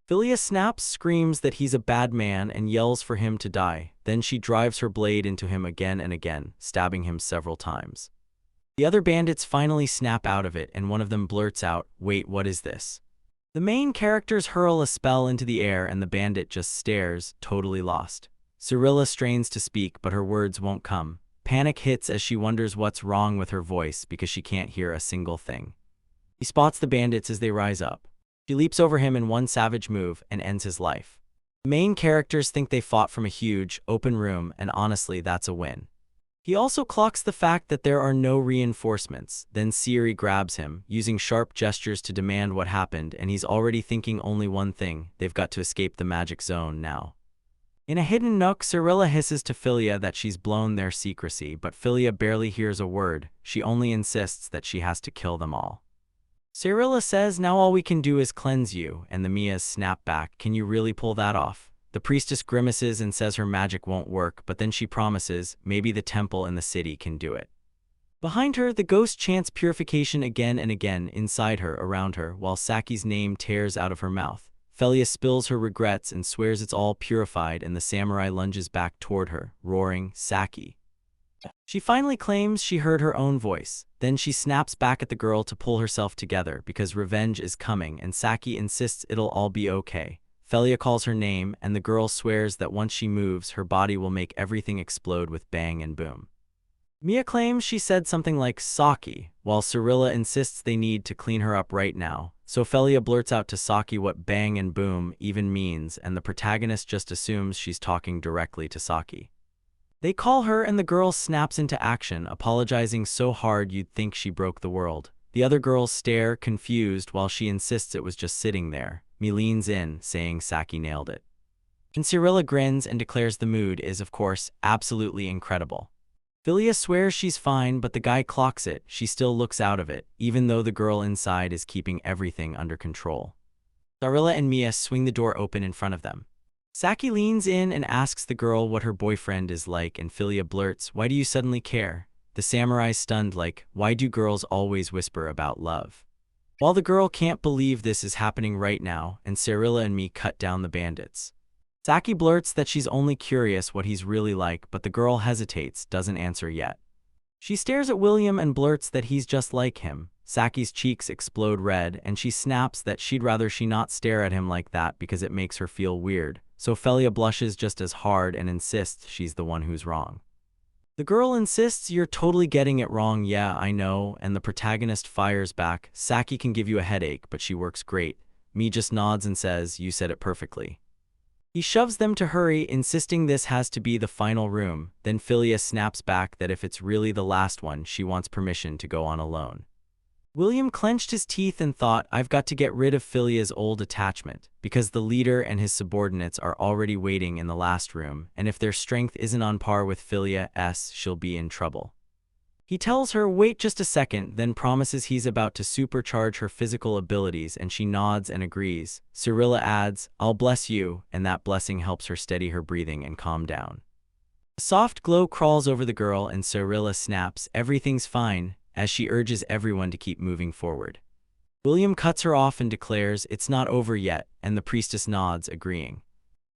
Philia snaps, screams that he's a bad man, and yells for him to die. Then she drives her blade into him again and again, stabbing him several times. The other bandits finally snap out of it, and one of them blurts out, "Wait, what is this?" The main characters hurl a spell into the air, and the bandit just stares, totally lost. Cyrilla strains to speak, but her words won't come. Panic hits as she wonders what's wrong with her voice because she can't hear a single thing. He spots the bandits as they rise up. She leaps over him in one savage move and ends his life. The main characters think they fought from a huge, open room, and honestly, that's a win. He also clocks the fact that there are no reinforcements. Then Siri grabs him, using sharp gestures to demand what happened, and he's already thinking only one thing: they've got to escape the magic zone now. In a hidden nook, Cyrilla hisses to Philia that she's blown their secrecy, but Philia barely hears a word. She only insists that she has to kill them all. Cyrilla says, "Now all we can do is cleanse you," and the Mias snap back, "Can you really pull that off?" The priestess grimaces and says her magic won't work, but then she promises, "Maybe the temple in the city can do it." Behind her, the ghost chants purification again and again, inside her, around her, while Saki's name tears out of her mouth. Philia spills her regrets and swears it's all purified, and the samurai lunges back toward her, roaring, "Saki." She finally claims she heard her own voice. Then she snaps back at the girl to pull herself together because revenge is coming, and Saki insists it'll all be okay. Philia calls her name, and the girl swears that once she moves, her body will make everything explode with bang and boom. Mie claims she said something like Saki, while Cyrilla insists they need to clean her up right now. So Philia blurts out to Saki what bang and boom even means, and the protagonist just assumes she's talking directly to Saki. They call her, and the girl snaps into action, apologizing so hard you'd think she broke the world. The other girls stare, confused, while she insists it was just sitting there. Mie leans in, saying Saki nailed it. And Cyrilla grins and declares the mood is, of course, absolutely incredible. Philia swears she's fine, but the guy clocks it. She still looks out of it, even though the girl inside is keeping everything under control. Cyrilla and Mie swing the door open in front of them. Saki leans in and asks the girl what her boyfriend is like, and Philia blurts, "Why do you suddenly care?" The samurai's stunned, like, "Why do girls always whisper about love?" While the girl can't believe this is happening right now, and Cyrilla and Mie cut down the bandits. Saki blurts that she's only curious what he's really like, but the girl hesitates, doesn't answer yet. She stares at William and blurts that he's just like him. Saki's cheeks explode red, and she snaps that she'd rather she not stare at him like that because it makes her feel weird. So Philia blushes just as hard and insists she's the one who's wrong. The girl insists, "You're totally getting it wrong." "Yeah, I know," and the protagonist fires back, "Saki can give you a headache, but she works great." Me just nods and says, "You said it perfectly." He shoves them to hurry, insisting this has to be the final room. Then Philia snaps back that if it's really the last one, she wants permission to go on alone. William clenched his teeth and thought, I've got to get rid of Philia's old attachment, because the leader and his subordinates are already waiting in the last room, and if their strength isn't on par with Philia's, she'll be in trouble. He tells her, wait just a second, then promises he's about to supercharge her physical abilities, and she nods and agrees. Cyrilla adds, I'll bless you, and that blessing helps her steady her breathing and calm down. A soft glow crawls over the girl and Cyrilla snaps, everything's fine, as she urges everyone to keep moving forward. William cuts her off and declares, it's not over yet, and the priestess nods, agreeing.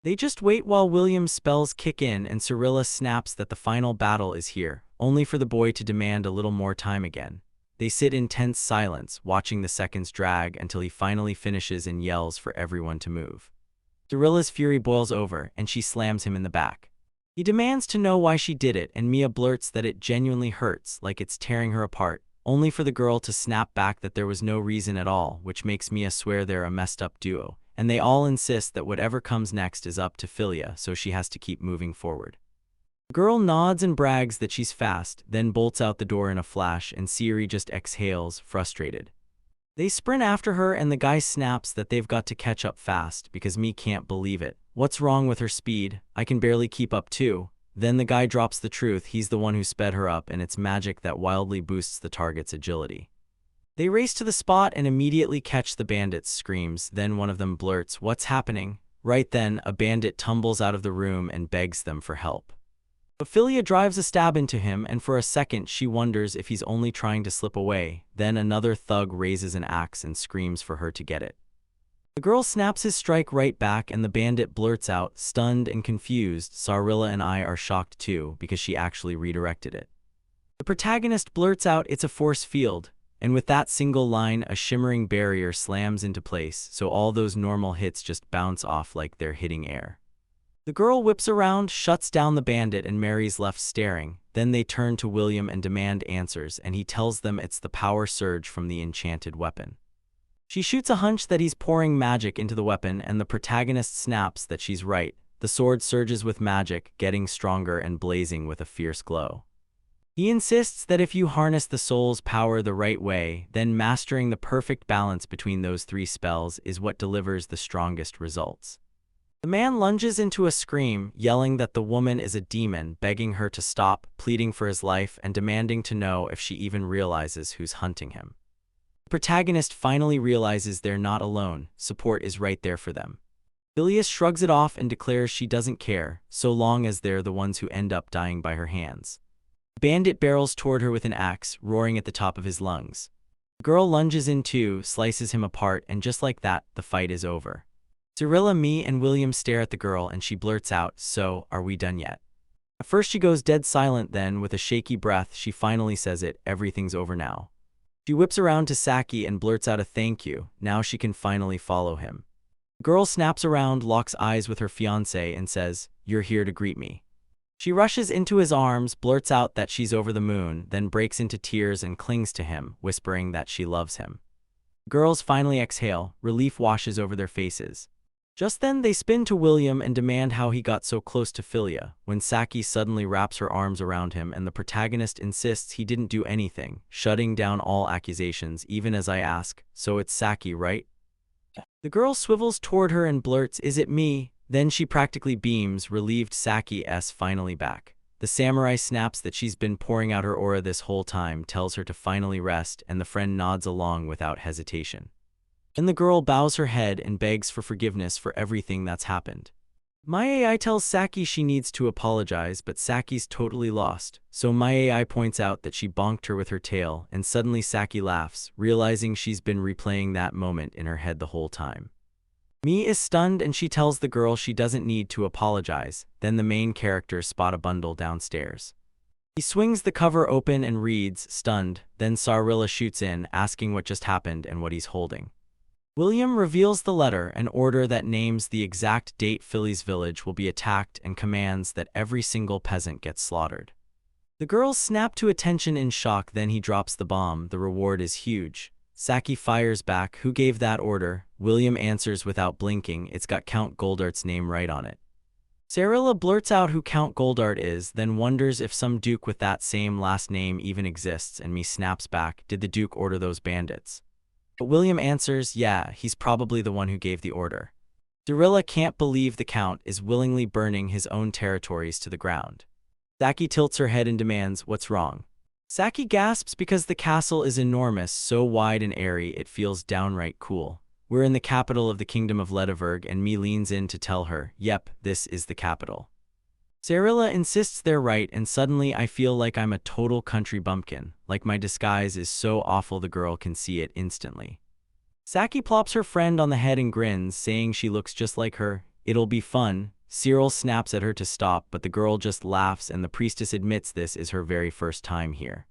They just wait while William's spells kick in and Cyrilla snaps that the final battle is here, only for the boy to demand a little more time again. They sit in tense silence, watching the seconds drag until he finally finishes and yells for everyone to move. Cyrilla's fury boils over, and she slams him in the back. He demands to know why she did it, and Mia blurts that it genuinely hurts, like it's tearing her apart, only for the girl to snap back that there was no reason at all, which makes Mia swear they're a messed-up duo, and they all insist that whatever comes next is up to Philia, so she has to keep moving forward. The girl nods and brags that she's fast, then bolts out the door in a flash, and Siri just exhales, frustrated. They sprint after her, and the guy snaps that they've got to catch up fast, because Me can't believe it. What's wrong with her speed? I can barely keep up too. Then the guy drops the truth, he's the one who sped her up, and it's magic that wildly boosts the target's agility. They race to the spot and immediately catch the bandit's screams, then one of them blurts, what's happening? Right then, a bandit tumbles out of the room and begs them for help. Ophelia drives a stab into him, and for a second she wonders if he's only trying to slip away. Then another thug raises an axe and screams for her to get it. The girl snaps his strike right back, and the bandit blurts out, stunned and confused, Cyrilla and I are shocked too, because she actually redirected it. The protagonist blurts out, it's a force field. And with that single line, a shimmering barrier slams into place, so all those normal hits just bounce off like they're hitting air. The girl whips around, shuts down the bandit, and Mary's left staring. Then they turn to William and demand answers, and he tells them it's the power surge from the enchanted weapon. She shoots a hunch that he's pouring magic into the weapon, and the protagonist snaps that she's right. The sword surges with magic, getting stronger and blazing with a fierce glow. He insists that if you harness the soul's power the right way, then mastering the perfect balance between those three spells is what delivers the strongest results. The man lunges into a scream, yelling that the woman is a demon, begging her to stop, pleading for his life, and demanding to know if she even realizes who's hunting him. The protagonist finally realizes they're not alone, support is right there for them. Philia shrugs it off and declares she doesn't care, so long as they're the ones who end up dying by her hands. Bandit barrels toward her with an axe, roaring at the top of his lungs. The girl lunges in too, slices him apart, and just like that, the fight is over. Cyrilla, Me, and William stare at the girl, and she blurts out, so, are we done yet? At first she goes dead silent, then, with a shaky breath, she finally says it, everything's over now. She whips around to Saki and blurts out a thank you, now she can finally follow him. The girl snaps around, locks eyes with her fiancé, and says, you're here to greet me. She rushes into his arms, blurts out that she's over the moon, then breaks into tears and clings to him, whispering that she loves him. Girls finally exhale, relief washes over their faces. Just then they spin to William and demand how he got so close to Philia, when Saki suddenly wraps her arms around him and the protagonist insists he didn't do anything, shutting down all accusations even as I ask, so it's Saki, right? The girl swivels toward her and blurts, is it me? Then she practically beams, relieved Saki's finally back. The samurai snaps that she's been pouring out her aura this whole time, tells her to finally rest, and the friend nods along without hesitation. Then the girl bows her head and begs for forgiveness for everything that's happened. My AI tells Saki she needs to apologize, but Saki's totally lost, so my AI points out that she bonked her with her tail, and suddenly Saki laughs, realizing she's been replaying that moment in her head the whole time. Me is stunned and she tells the girl she doesn't need to apologize. Then the main characters spot a bundle downstairs. He swings the cover open and reads, stunned, then Cyrilla shoots in, asking what just happened and what he's holding. William reveals the letter, an order that names the exact date Philly's village will be attacked and commands that every single peasant gets slaughtered. The girls snap to attention in shock, then he drops the bomb, the reward is huge. Saki fires back, "Who gave that order?" William answers without blinking, "It's got Count Goldart's name right on it." Cyrilla blurts out who Count Goldart is, then wonders if some duke with that same last name even exists, and me snaps back, "Did the duke order those bandits?" But William answers, "Yeah, he's probably the one who gave the order." Cyrilla can't believe the Count is willingly burning his own territories to the ground. Saki tilts her head and demands, "What's wrong?" Saki gasps because the castle is enormous, so wide and airy it feels downright cool. "We're in the capital of the kingdom of Ledeverg," and me leans in to tell her, "Yep, this is the capital." Cyrilla insists they're right, and suddenly I feel like I'm a total country bumpkin, like my disguise is so awful the girl can see it instantly. Saki plops her friend on the head and grins, saying she looks just like her. "It'll be fun." Cyril snaps at her to stop, but the girl just laughs, and the priestess admits this is her very first time here.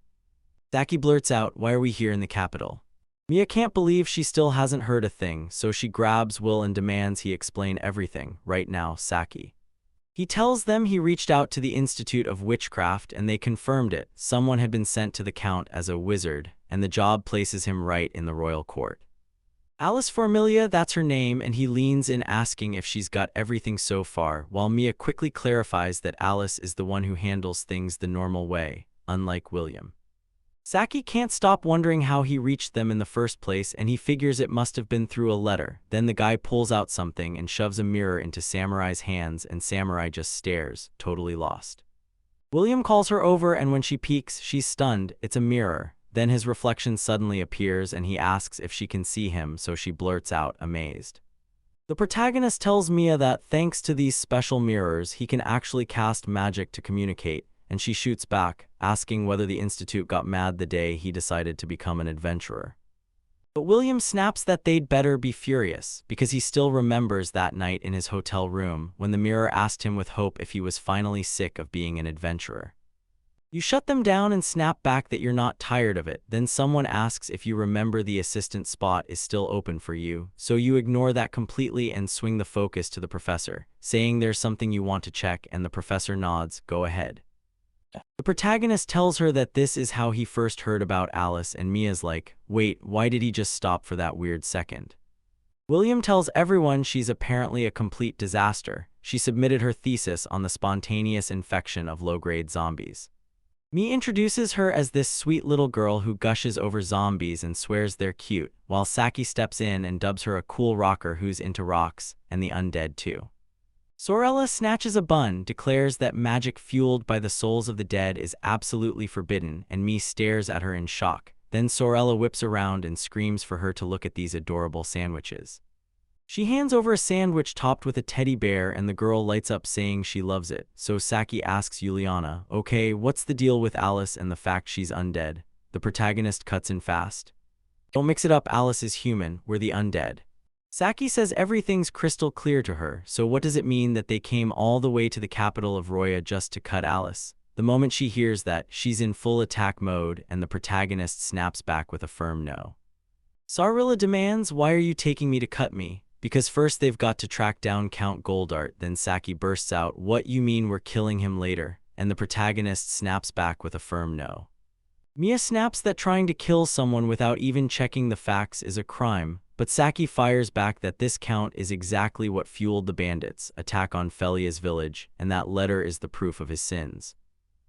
Saki blurts out, "Why are we here in the capital?" Mia can't believe she still hasn't heard a thing, so she grabs Will and demands he explain everything, right now, Saki. He tells them he reached out to the Institute of Witchcraft and they confirmed it. Someone had been sent to the Count as a wizard, and the job places him right in the royal court. Alice Formilia, that's her name, and he leans in asking if she's got everything so far, while Mia quickly clarifies that Alice is the one who handles things the normal way, unlike William. Saki can't stop wondering how he reached them in the first place, and he figures it must have been through a letter. Then the guy pulls out something and shoves a mirror into Samurai's hands, and Samurai just stares, totally lost. William calls her over, and when she peeks, she's stunned. It's a mirror. Then his reflection suddenly appears, and he asks if she can see him, so she blurts out, amazed. The protagonist tells Mia that thanks to these special mirrors, he can actually cast magic to communicate, and she shoots back, asking whether the Institute got mad the day he decided to become an adventurer. But William snaps that they'd better be furious, because he still remembers that night in his hotel room when the mirror asked him with hope if he was finally sick of being an adventurer. You shut them down and snap back that you're not tired of it. Then someone asks if you remember the assistant spot is still open for you, so you ignore that completely and swing the focus to the professor, saying there's something you want to check, and the professor nods, "Go ahead." The protagonist tells her that this is how he first heard about Alice, and Mia's like, "Wait, why did he just stop for that weird second?" William tells everyone she's apparently a complete disaster. She submitted her thesis on the spontaneous infection of low-grade zombies. Mia introduces her as this sweet little girl who gushes over zombies and swears they're cute, while Saki steps in and dubs her a cool rocker who's into rocks, and the undead too. Sorella snatches a bun, declares that magic fueled by the souls of the dead is absolutely forbidden, and Mia stares at her in shock. Then Sorella whips around and screams for her to look at these adorable sandwiches. She hands over a sandwich topped with a teddy bear, and the girl lights up saying she loves it. So Saki asks Juliana, "Okay, what's the deal with Alice and the fact she's undead?" The protagonist cuts in fast. "Don't mix it up, Alice is human, we're the undead." Saki says everything's crystal clear to her, so what does it mean that they came all the way to the capital of Roya just to cut Alice? The moment she hears that, she's in full attack mode, and the protagonist snaps back with a firm no. Sarilla demands, "Why are you taking me to cut me?" Because first they've got to track down Count Goldart. Then Saki bursts out, "What, you mean we're killing him later?" And the protagonist snaps back with a firm no. Mia snaps that trying to kill someone without even checking the facts is a crime, but Saki fires back that this Count is exactly what fueled the bandits' attack on Felia's village, and that letter is the proof of his sins.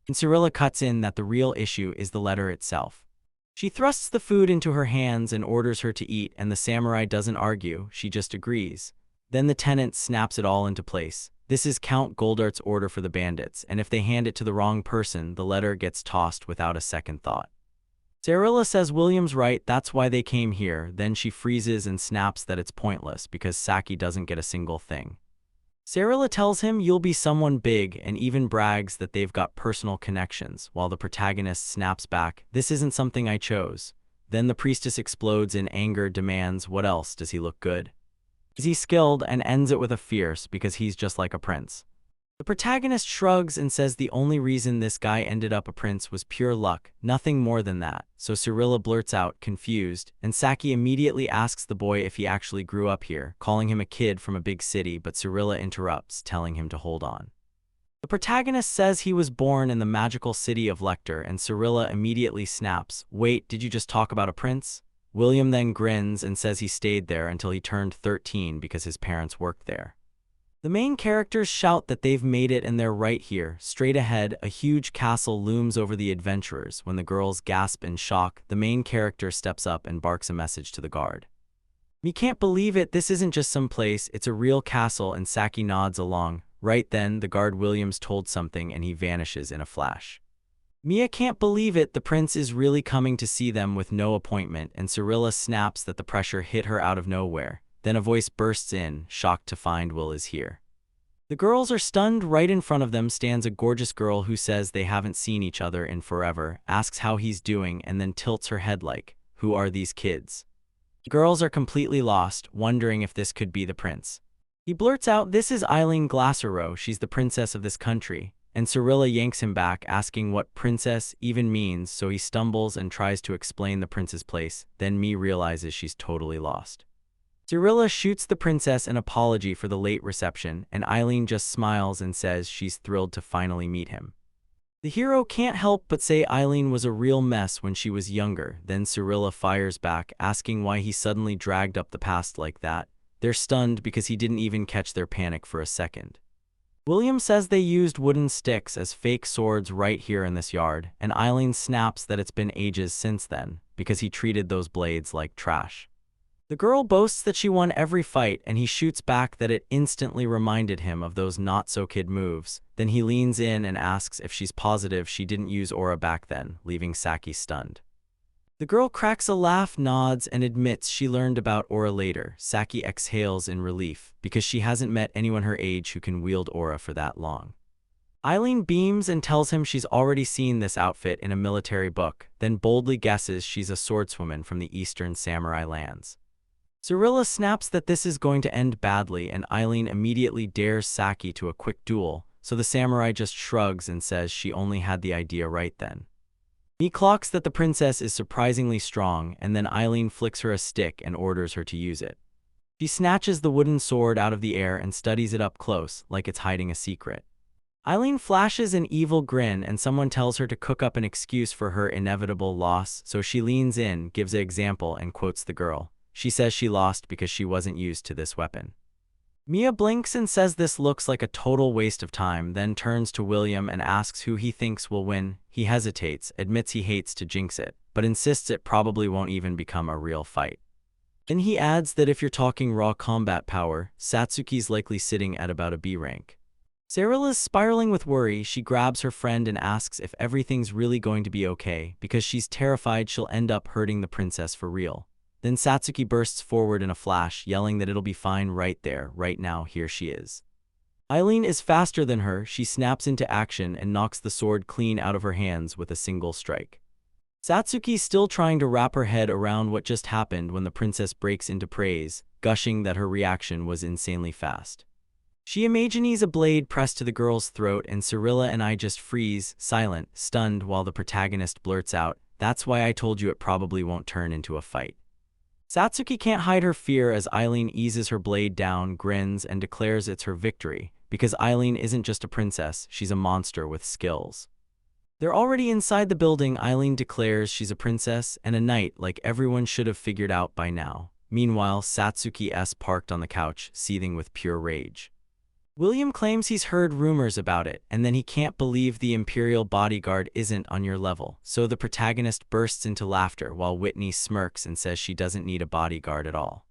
And Cyrilla cuts in that the real issue is the letter itself. She thrusts the food into her hands and orders her to eat, and the samurai doesn't argue, she just agrees. Then the tenant snaps it all into place. This is Count Goldart's order for the bandits, and if they hand it to the wrong person, the letter gets tossed without a second thought. Cyrilla says William's right, that's why they came here. Then she freezes and snaps that it's pointless because Saki doesn't get a single thing. Cyrilla tells him you'll be someone big and even brags that they've got personal connections, while the protagonist snaps back, "This isn't something I chose." Then the priestess explodes in anger, demands, "What else? Does he look good? Is he skilled?" and ends it with a fierce, "Because he's just like a prince." The protagonist shrugs and says the only reason this guy ended up a prince was pure luck, nothing more than that. So Cyrilla blurts out, confused, and Saki immediately asks the boy if he actually grew up here, calling him a kid from a big city, but Cyrilla interrupts, telling him to hold on. The protagonist says he was born in the magical city of Lecter, and Cyrilla immediately snaps, "Wait, did you just talk about a prince?" William then grins and says he stayed there until he turned 13 because his parents worked there. The main characters shout that they've made it and they're right here. Straight ahead, a huge castle looms over the adventurers. When the girls gasp in shock, the main character steps up and barks a message to the guard. "Me can't believe it, this isn't just some place, it's a real castle," and Saki nods along. Right then, the guard Williams told something and he vanishes in a flash. Mia can't believe it, the prince is really coming to see them with no appointment, and Cyrilla snaps that the pressure hit her out of nowhere. Then a voice bursts in, shocked to find Will is here. The girls are stunned. Right in front of them stands a gorgeous girl who says they haven't seen each other in forever, asks how he's doing, and then tilts her head like, "Who are these kids?" The girls are completely lost, wondering if this could be the prince. He blurts out, "This is Eileen Glassero, she's the princess of this country," and Cyrilla yanks him back, asking what princess even means, so he stumbles and tries to explain the prince's place. Then Mia realizes she's totally lost. Cyrilla shoots the princess an apology for the late reception, and Eileen just smiles and says she's thrilled to finally meet him. The hero can't help but say Eileen was a real mess when she was younger. Then Cyrilla fires back, asking why he suddenly dragged up the past like that. They're stunned because he didn't even catch their panic for a second. William says they used wooden sticks as fake swords right here in this yard, and Eileen snaps that it's been ages since then, because he treated those blades like trash. The girl boasts that she won every fight, and he shoots back that it instantly reminded him of those not-so-kid moves. Then he leans in and asks if she's positive she didn't use aura back then, leaving Saki stunned. The girl cracks a laugh, nods, and admits she learned about aura later. Saki exhales in relief, because she hasn't met anyone her age who can wield aura for that long. Eileen beams and tells him she's already seen this outfit in a military book, then boldly guesses she's a swordswoman from the eastern samurai lands. Cyrilla snaps that this is going to end badly, and Eileen immediately dares Saki to a quick duel, so the samurai just shrugs and says she only had the idea right then. He clocks that the princess is surprisingly strong, and then Eileen flicks her a stick and orders her to use it. She snatches the wooden sword out of the air and studies it up close, like it's hiding a secret. Eileen flashes an evil grin, and someone tells her to cook up an excuse for her inevitable loss, so she leans in, gives an example, and quotes the girl. She says she lost because she wasn't used to this weapon. Mia blinks and says this looks like a total waste of time, then turns to William and asks who he thinks will win. He hesitates, admits he hates to jinx it, but insists it probably won't even become a real fight. Then he adds that if you're talking raw combat power, Satsuki's likely sitting at about a B rank. Cyrilla's spiraling with worry. She grabs her friend and asks if everything's really going to be okay, because she's terrified she'll end up hurting the princess for real. Then Satsuki bursts forward in a flash, yelling that it'll be fine right there, right now, here she is. Eileen is faster than her. She snaps into action and knocks the sword clean out of her hands with a single strike. Satsuki's still trying to wrap her head around what just happened when the princess breaks into praise, gushing that her reaction was insanely fast. She imagines a blade pressed to the girl's throat, and Cyrilla and I just freeze, silent, stunned, while the protagonist blurts out, "That's why I told you it probably won't turn into a fight." Satsuki can't hide her fear as Eileen eases her blade down, grins, and declares it's her victory, because Eileen isn't just a princess, she's a monster with skills. They're already inside the building. Eileen declares she's a princess and a knight, like everyone should have figured out by now. Meanwhile, Satsuki is parked on the couch, seething with pure rage. William claims he's heard rumors about it, and then he can't believe the Imperial bodyguard isn't on your level, so the protagonist bursts into laughter while Whitney smirks and says she doesn't need a bodyguard at all.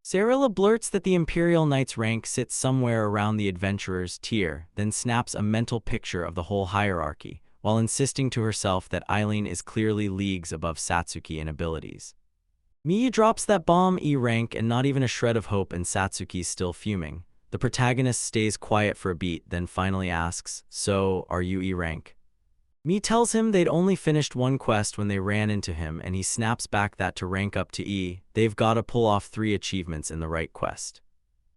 Cyrilla blurts that the Imperial Knight's rank sits somewhere around the adventurer's tier, then snaps a mental picture of the whole hierarchy, while insisting to herself that Eileen is clearly leagues above Satsuki in abilities. Mia drops that bomb E rank and not even a shred of hope, and Satsuki's still fuming. The protagonist stays quiet for a beat, then finally asks, "So, are you E rank?" Mia tells him they'd only finished one quest when they ran into him, and he snaps back that to rank up to E, they've gotta pull off 3 achievements in the right quest.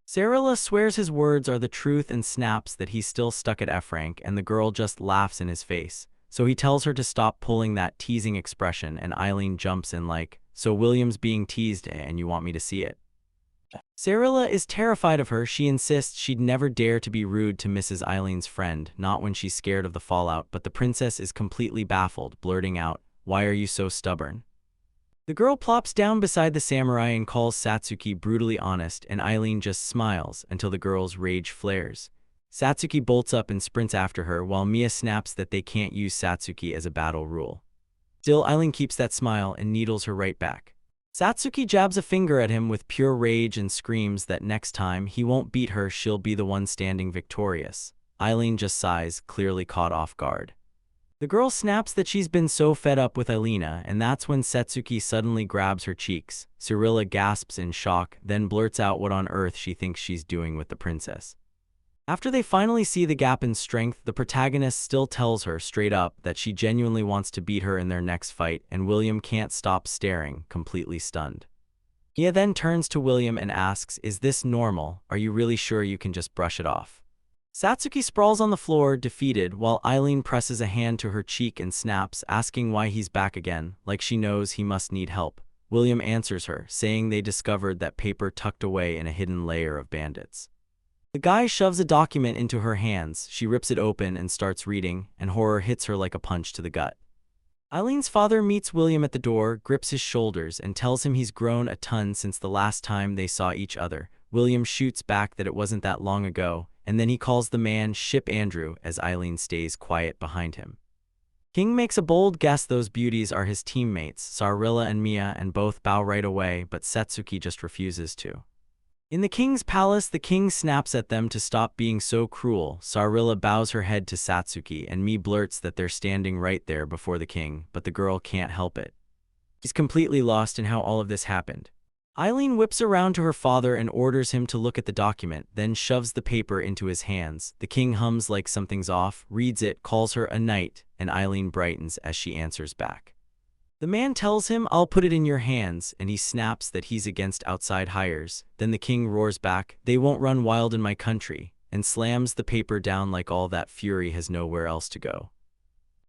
Cyrilla swears his words are the truth and snaps that he's still stuck at F rank, and the girl just laughs in his face, so he tells her to stop pulling that teasing expression, and Eileen jumps in like, "So William's being teased and you want me to see it?" Cyrilla is terrified of her. She insists she'd never dare to be rude to Mrs. Eileen's friend, not when she's scared of the fallout, but the princess is completely baffled, blurting out, "Why are you so stubborn?" The girl plops down beside the samurai and calls Satsuki brutally honest, and Eileen just smiles until the girl's rage flares. Satsuki bolts up and sprints after her, while Mia snaps that they can't use Satsuki as a battle rule. Still, Eileen keeps that smile and needles her right back. Satsuki jabs a finger at him with pure rage and screams that next time he won't beat her, she'll be the one standing victorious. Eileen just sighs, clearly caught off guard. The girl snaps that she's been so fed up with Alina, and that's when Satsuki suddenly grabs her cheeks. Cyrilla gasps in shock, then blurts out what on earth she thinks she's doing with the princess. After they finally see the gap in strength, the protagonist still tells her straight up that she genuinely wants to beat her in their next fight, and William can't stop staring, completely stunned. Mia then turns to William and asks, "Is this normal? Are you really sure you can just brush it off?" Satsuki sprawls on the floor, defeated, while Eileen presses a hand to her cheek and snaps, asking why he's back again, like she knows he must need help. William answers her, saying they discovered that paper tucked away in a hidden layer of bandits. The guy shoves a document into her hands. She rips it open and starts reading, and horror hits her like a punch to the gut. Eileen's father meets William at the door, grips his shoulders, and tells him he's grown a ton since the last time they saw each other. William shoots back that it wasn't that long ago, and then he calls the man Ship Andrew as Eileen stays quiet behind him. King makes a bold guess those beauties are his teammates, Sarilla and Mia, and both bow right away, but Satsuki just refuses to. In the king's palace, the king snaps at them to stop being so cruel. Sarilla bows her head to Satsuki, and Mia blurts that they're standing right there before the king, but the girl can't help it. She's completely lost in how all of this happened. Eileen whips around to her father and orders him to look at the document, then shoves the paper into his hands. The king hums like something's off, reads it, calls her a knight, and Eileen brightens as she answers back. The man tells him, "I'll put it in your hands," and he snaps that he's against outside hires. Then the king roars back, "They won't run wild in my country," and slams the paper down like all that fury has nowhere else to go.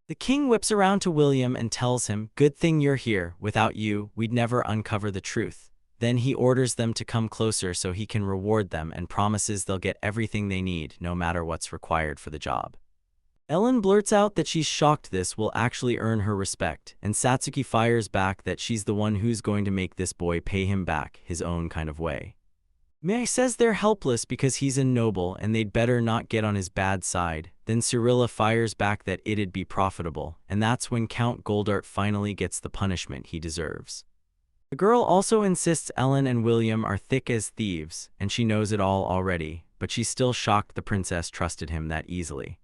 The king whips around to William and tells him, "Good thing you're here. Without you, we'd never uncover the truth." Then he orders them to come closer so he can reward them and promises they'll get everything they need, no matter what's required for the job. Ellen blurts out that she's shocked this will actually earn her respect, and Satsuki fires back that she's the one who's going to make this boy pay him back his own kind of way. Mei says they're helpless because he's a noble and they'd better not get on his bad side. Then Cyrilla fires back that it'd be profitable, and that's when Count Goldart finally gets the punishment he deserves. The girl also insists Ellen and William are thick as thieves, and she knows it all already, but she's still shocked the princess trusted him that easily.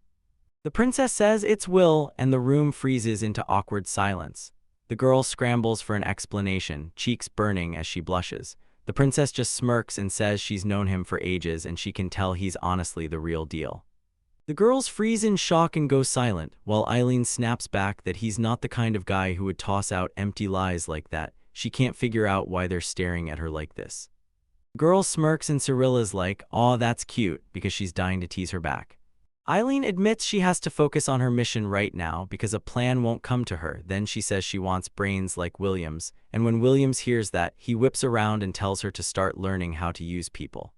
The princess says it's Will, and the room freezes into awkward silence. The girl scrambles for an explanation, cheeks burning as she blushes. The princess just smirks and says she's known him for ages and she can tell he's honestly the real deal. The girls freeze in shock and go silent, while Eileen snaps back that he's not the kind of guy who would toss out empty lies like that. She can't figure out why they're staring at her like this. The girl smirks and Cyrilla's like, "Aw, that's cute," because she's dying to tease her back. Eileen admits she has to focus on her mission right now because a plan won't come to her. Then she says she wants brains like William's, and when Williams hears that, he whips around and tells her to start learning how to use people.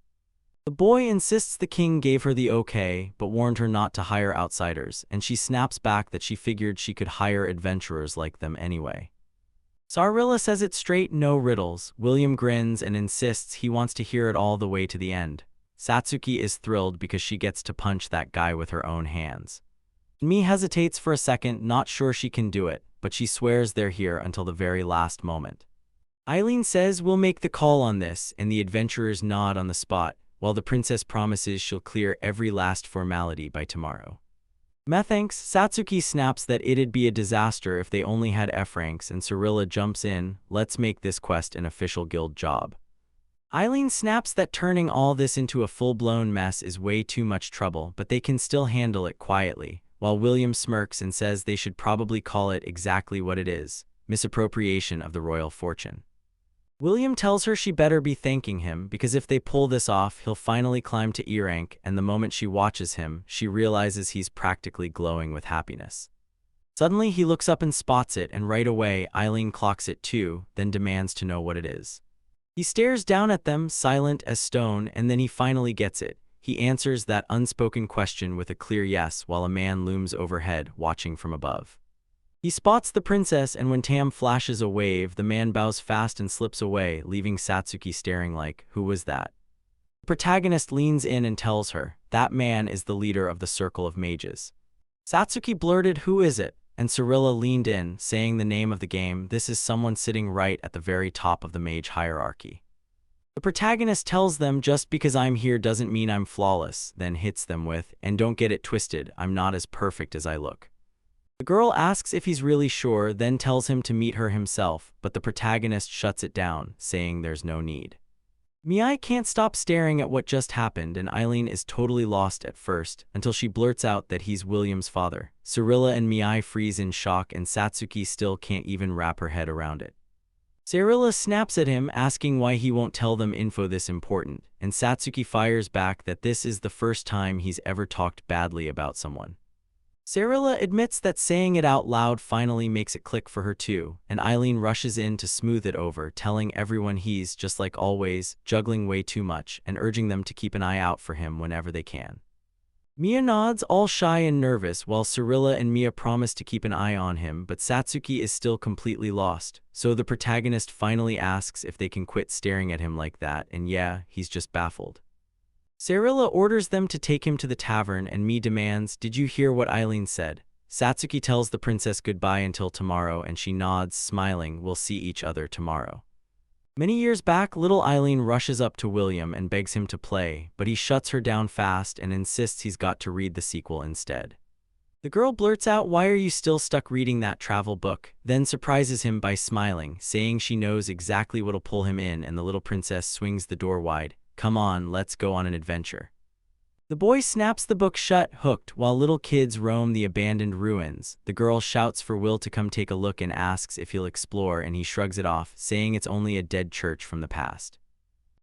The boy insists the king gave her the okay, but warned her not to hire outsiders, and she snaps back that she figured she could hire adventurers like them anyway. Sarilla says it straight, no riddles. William grins and insists he wants to hear it all the way to the end. Satsuki is thrilled because she gets to punch that guy with her own hands. Mie hesitates for a second, not sure she can do it, but she swears they're here until the very last moment. Eileen says we'll make the call on this, and the adventurers nod on the spot, while the princess promises she'll clear every last formality by tomorrow. Methinks, Satsuki snaps that it'd be a disaster if they only had F ranks, and Cyrilla jumps in, "Let's make this quest an official guild job." Eileen snaps that turning all this into a full-blown mess is way too much trouble, but they can still handle it quietly, while William smirks and says they should probably call it exactly what it is, misappropriation of the royal fortune. William tells her she better be thanking him because if they pull this off, he'll finally climb to E rank, and the moment she watches him, she realizes he's practically glowing with happiness. Suddenly, he looks up and spots it, and right away, Eileen clocks it too, then demands to know what it is. He stares down at them, silent as stone, and then he finally gets it. He answers that unspoken question with a clear yes while a man looms overhead, watching from above. He spots the princess, and when Tam flashes a wave, the man bows fast and slips away, leaving Satsuki staring like, who was that? The protagonist leans in and tells her, that man is the leader of the Circle of Mages. Satsuki blurted, who is it? And Cirilla leaned in, saying the name of the game, this is someone sitting right at the very top of the mage hierarchy. The protagonist tells them, just because I'm here doesn't mean I'm flawless, then hits them with, and don't get it twisted, I'm not as perfect as I look. The girl asks if he's really sure, then tells him to meet her himself, but the protagonist shuts it down, saying there's no need. Mei can't stop staring at what just happened, and Eileen is totally lost at first, until she blurts out that he's William's father. Cirilla and Mei freeze in shock, and Satsuki still can't even wrap her head around it. Cirilla snaps at him, asking why he won't tell them info this important, and Satsuki fires back that this is the first time he's ever talked badly about someone. Cirilla admits that saying it out loud finally makes it click for her too, and Eileen rushes in to smooth it over, telling everyone he's, just like always, juggling way too much, and urging them to keep an eye out for him whenever they can. Mia nods, all shy and nervous, while Cirilla and Mia promise to keep an eye on him, but Satsuki is still completely lost, so the protagonist finally asks if they can quit staring at him like that, and yeah, he's just baffled. Cirilla orders them to take him to the tavern, and Mie demands, did you hear what Eileen said? Satsuki tells the princess goodbye until tomorrow, and she nods, smiling, we'll see each other tomorrow. Many years back, little Eileen rushes up to William and begs him to play, but he shuts her down fast and insists he's got to read the sequel instead. The girl blurts out, why are you still stuck reading that travel book? Then surprises him by smiling, saying she knows exactly what'll pull him in, and the little princess swings the door wide. Come on, let's go on an adventure. The boy snaps the book shut, hooked, while little kids roam the abandoned ruins. The girl shouts for Will to come take a look and asks if he'll explore, and he shrugs it off, saying it's only a dead church from the past.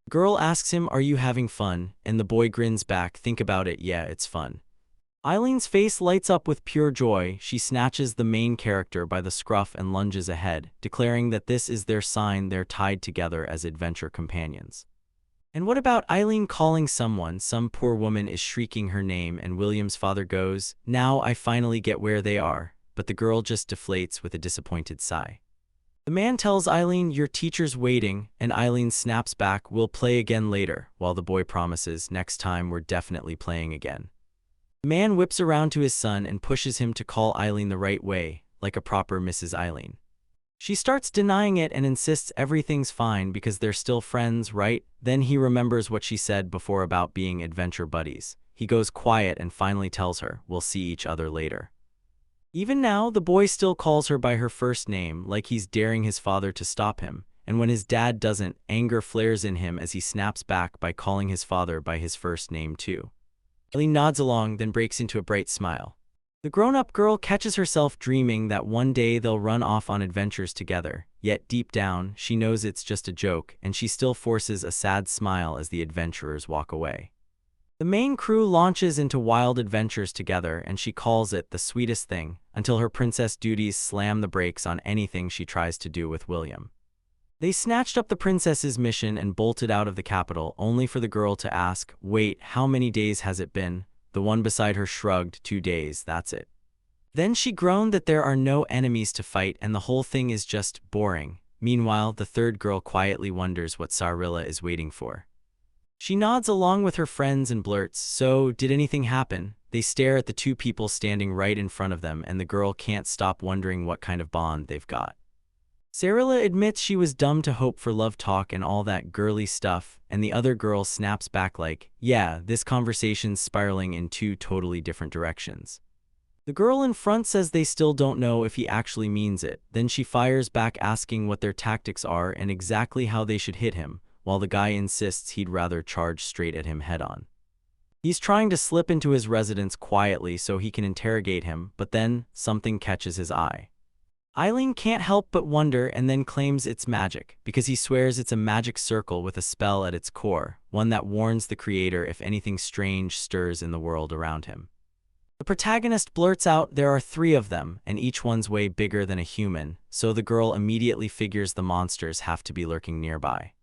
The girl asks him, are you having fun? And the boy grins back, think about it, yeah, it's fun. Eileen's face lights up with pure joy. She snatches the main character by the scruff and lunges ahead, declaring that this is their sign they're tied together as adventure companions. And what about Eileen calling someone? Some poor woman is shrieking her name, and William's father goes, now I finally get where they are, but the girl just deflates with a disappointed sigh. The man tells Eileen, your teacher's waiting, and Eileen snaps back, we'll play again later, while the boy promises, next time we're definitely playing again. The man whips around to his son and pushes him to call Eileen the right way, like a proper Mrs. Eileen. She starts denying it and insists everything's fine because they're still friends, right? Then he remembers what she said before about being adventure buddies. He goes quiet and finally tells her, we'll see each other later. Even now, the boy still calls her by her first name, like he's daring his father to stop him, and when his dad doesn't, anger flares in him as he snaps back by calling his father by his first name too. Eileen nods along, then breaks into a bright smile. The grown-up girl catches herself dreaming that one day they'll run off on adventures together, yet deep down, she knows it's just a joke, and she still forces a sad smile as the adventurers walk away. The main crew launches into wild adventures together, and she calls it the sweetest thing, until her princess duties slam the brakes on anything she tries to do with William. They snatched up the princess's mission and bolted out of the capital, only for the girl to ask, wait, how many days has it been? The one beside her shrugged, 2 days, that's it. Then she groaned that there are no enemies to fight and the whole thing is just boring. Meanwhile, the third girl quietly wonders what Cirilla is waiting for. She nods along with her friends and blurts, so, did anything happen? They stare at the two people standing right in front of them, and the girl can't stop wondering what kind of bond they've got. Cirilla admits she was dumb to hope for love talk and all that girly stuff, and the other girl snaps back like, yeah, this conversation's spiraling in 2 totally different directions. The girl in front says they still don't know if he actually means it, then she fires back asking what their tactics are and exactly how they should hit him, while the guy insists he'd rather charge straight at him head-on. He's trying to slip into his residence quietly so he can interrogate him, but then, something catches his eye. Eileen can't help but wonder and then claims it's magic, because he swears it's a magic circle with a spell at its core, one that warns the creator if anything strange stirs in the world around him. The protagonist blurts out there are 3 of them, and each one's way bigger than a human, so the girl immediately figures the monsters have to be lurking nearby.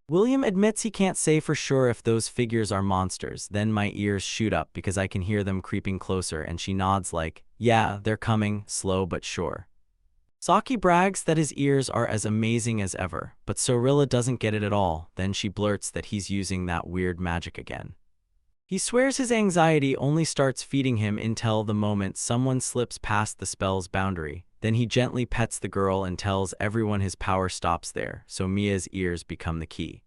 William admits he can't say for sure if those figures are monsters, then my ears shoot up because I can hear them creeping closer, and she nods like, yeah, they're coming, slow but sure. Saki brags that his ears are as amazing as ever, but Sorilla doesn't get it at all. Then she blurts that he's using that weird magic again. He swears his anxiety only starts feeding him until the moment someone slips past the spell's boundary. Then he gently pets the girl and tells everyone his power stops there, so Mia's ears become the key.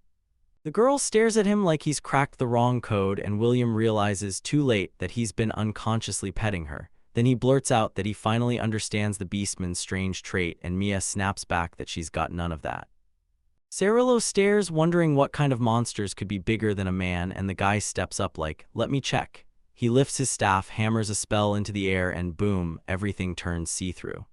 The girl stares at him like he's cracked the wrong code, and William realizes too late that he's been unconsciously petting her. Then he blurts out that he finally understands the beastman's strange trait, and Mia snaps back that she's got none of that. Cirillo stares, wondering what kind of monsters could be bigger than a man, and the guy steps up like, "Let me check." He lifts his staff, hammers a spell into the air, and boom, everything turns see-through.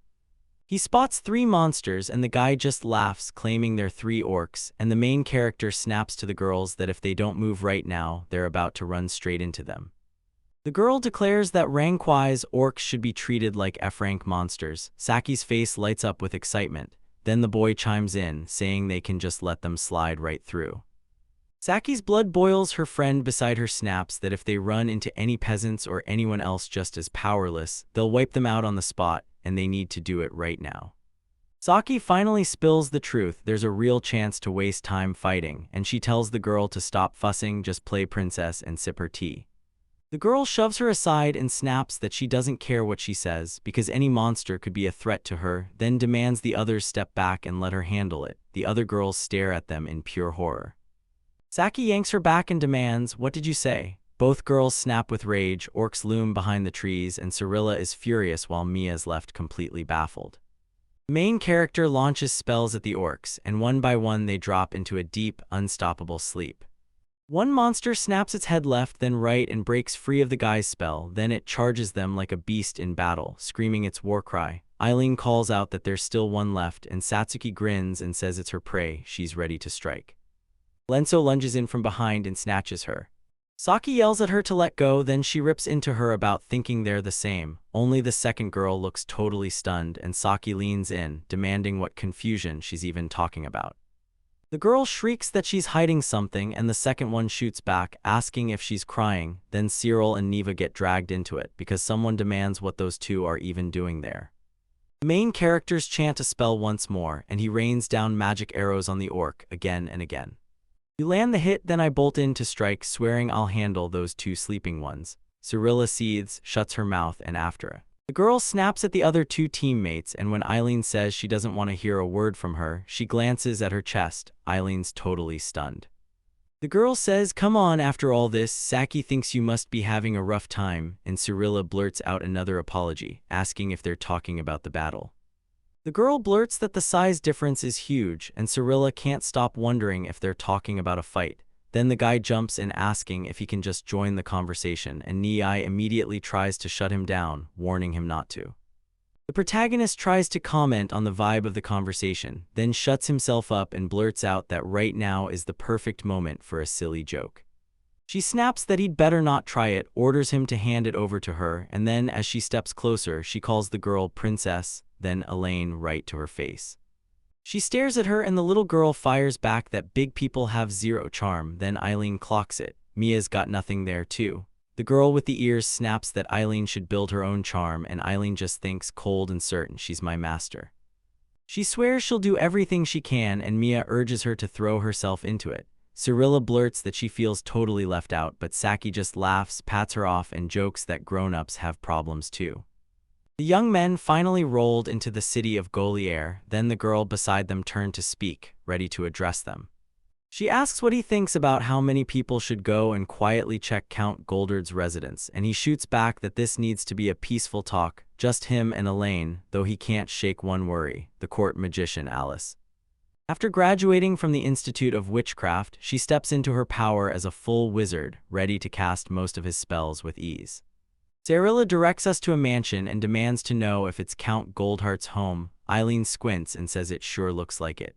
He spots 3 monsters, and the guy just laughs, claiming they're 3 orcs, and the main character snaps to the girls that if they don't move right now, they're about to run straight into them. The girl declares that rank-wise, orcs should be treated like F-rank monsters. Saki's face lights up with excitement. Then the boy chimes in, saying they can just let them slide right through. Saki's blood boils. Her friend beside her snaps that if they run into any peasants or anyone else just as powerless, they'll wipe them out on the spot, and they need to do it right now. Saki finally spills the truth. There's a real chance to waste time fighting, and she tells the girl to stop fussing, just play princess and sip her tea. The girl shoves her aside and snaps that she doesn't care what she says, because any monster could be a threat to her, then demands the others step back and let her handle it. The other girls stare at them in pure horror. Saki yanks her back and demands, "What did you say?" Both girls snap with rage. Orcs loom behind the trees, and Sorilla is furious while Mia's left completely baffled. The main character launches spells at the orcs, and one by one they drop into a deep, unstoppable sleep. One monster snaps its head left then right and breaks free of the guy's spell. Then it charges them like a beast in battle, screaming its war cry. Eileen calls out that there's still one left, and Satsuki grins and says it's her prey. She's ready to strike. Lenso lunges in from behind and snatches her. Saki yells at her to let go, then she rips into her about thinking they're the same. Only the second girl looks totally stunned, and Saki leans in, demanding what confusion she's even talking about. The girl shrieks that she's hiding something, and the second one shoots back, asking if she's crying. Then Cyril and Neva get dragged into it, because someone demands what those two are even doing there. The main characters chant a spell once more, and he rains down magic arrows on the orc, again and again. You land the hit, then I bolt in to strike, swearing I'll handle those 2 sleeping ones. Cyrilla seethes, shuts her mouth, and after it. The girl snaps at the other 2 teammates, and when Eileen says she doesn't want to hear a word from her, she glances at her chest. Eileen's totally stunned. The girl says, "Come on, after all this, Saki thinks you must be having a rough time," and Cyrilla blurts out another apology, asking if they're talking about the battle. The girl blurts that the size difference is huge, and Cyrilla can't stop wondering if they're talking about a fight. Then the guy jumps in asking if he can just join the conversation, and Nii immediately tries to shut him down, warning him not to. The protagonist tries to comment on the vibe of the conversation, then shuts himself up and blurts out that right now is the perfect moment for a silly joke. She snaps that he'd better not try it, orders him to hand it over to her, and then as she steps closer, she calls the girl princess, then Elaine right to her face. She stares at her, and the little girl fires back that big people have 0 charm. Then Eileen clocks it. Mia's got nothing there too. The girl with the ears snaps that Eileen should build her own charm, and Eileen just thinks cold and certain she's my master. She swears she'll do everything she can, and Mia urges her to throw herself into it. Cyrilla blurts that she feels totally left out, but Saki just laughs, pats her off, and jokes that grown-ups have problems too. The young men finally rolled into the city of Goliath. Then the girl beside them turned to speak, ready to address them. She asks what he thinks about how many people should go and quietly check Count Goldard's residence, and he shoots back that this needs to be a peaceful talk, just him and Elaine, though he can't shake one worry, the court magician Alice. After graduating from the Institute of Witchcraft, she steps into her power as a full wizard, ready to cast most of his spells with ease. Cyrilla directs us to a mansion and demands to know if it's Count Goldheart's home. Eileen squints and says it sure looks like it.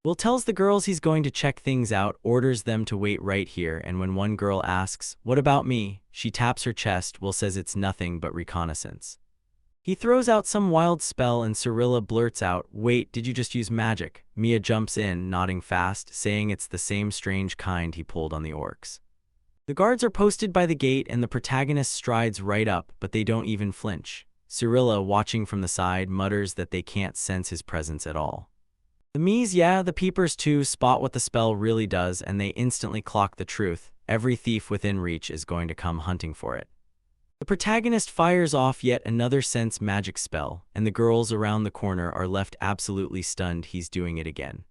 Will tells the girls he's going to check things out, orders them to wait right here, and when one girl asks, "What about me?" she taps her chest. Will says it's nothing but reconnaissance. He throws out some wild spell, and Cyrilla blurts out, "Wait, did you just use magic?" Mia jumps in, nodding fast, saying it's the same strange kind he pulled on the orcs. The guards are posted by the gate, and the protagonist strides right up, but they don't even flinch. Cyrilla, watching from the side, mutters that they can't sense his presence at all. The Mies, yeah, the peepers too, spot what the spell really does, and they instantly clock the truth. Every thief within reach is going to come hunting for it. The protagonist fires off yet another sense magic spell, and the girls around the corner are left absolutely stunned. He's doing it again.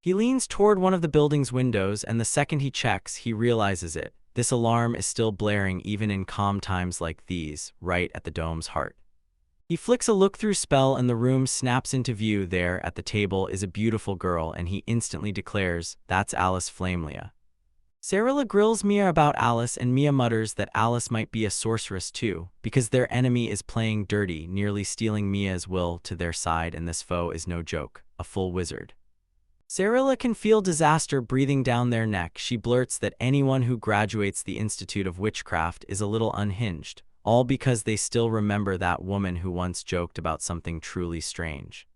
He leans toward one of the building's windows, and the second he checks, he realizes it. This alarm is still blaring even in calm times like these, right at the dome's heart. He flicks a look-through spell and the room snaps into view. There at the table is a beautiful girl, and he instantly declares, "That's Alice Flamelia." Cyrilla grills Mia about Alice, and Mia mutters that Alice might be a sorceress too, because their enemy is playing dirty, nearly stealing Mia's will to their side, and this foe is no joke, a full wizard. Cyrilla can feel disaster breathing down their neck. She blurts that anyone who graduates the Institute of Witchcraft is a little unhinged, all because they still remember that woman who once joked about something truly strange.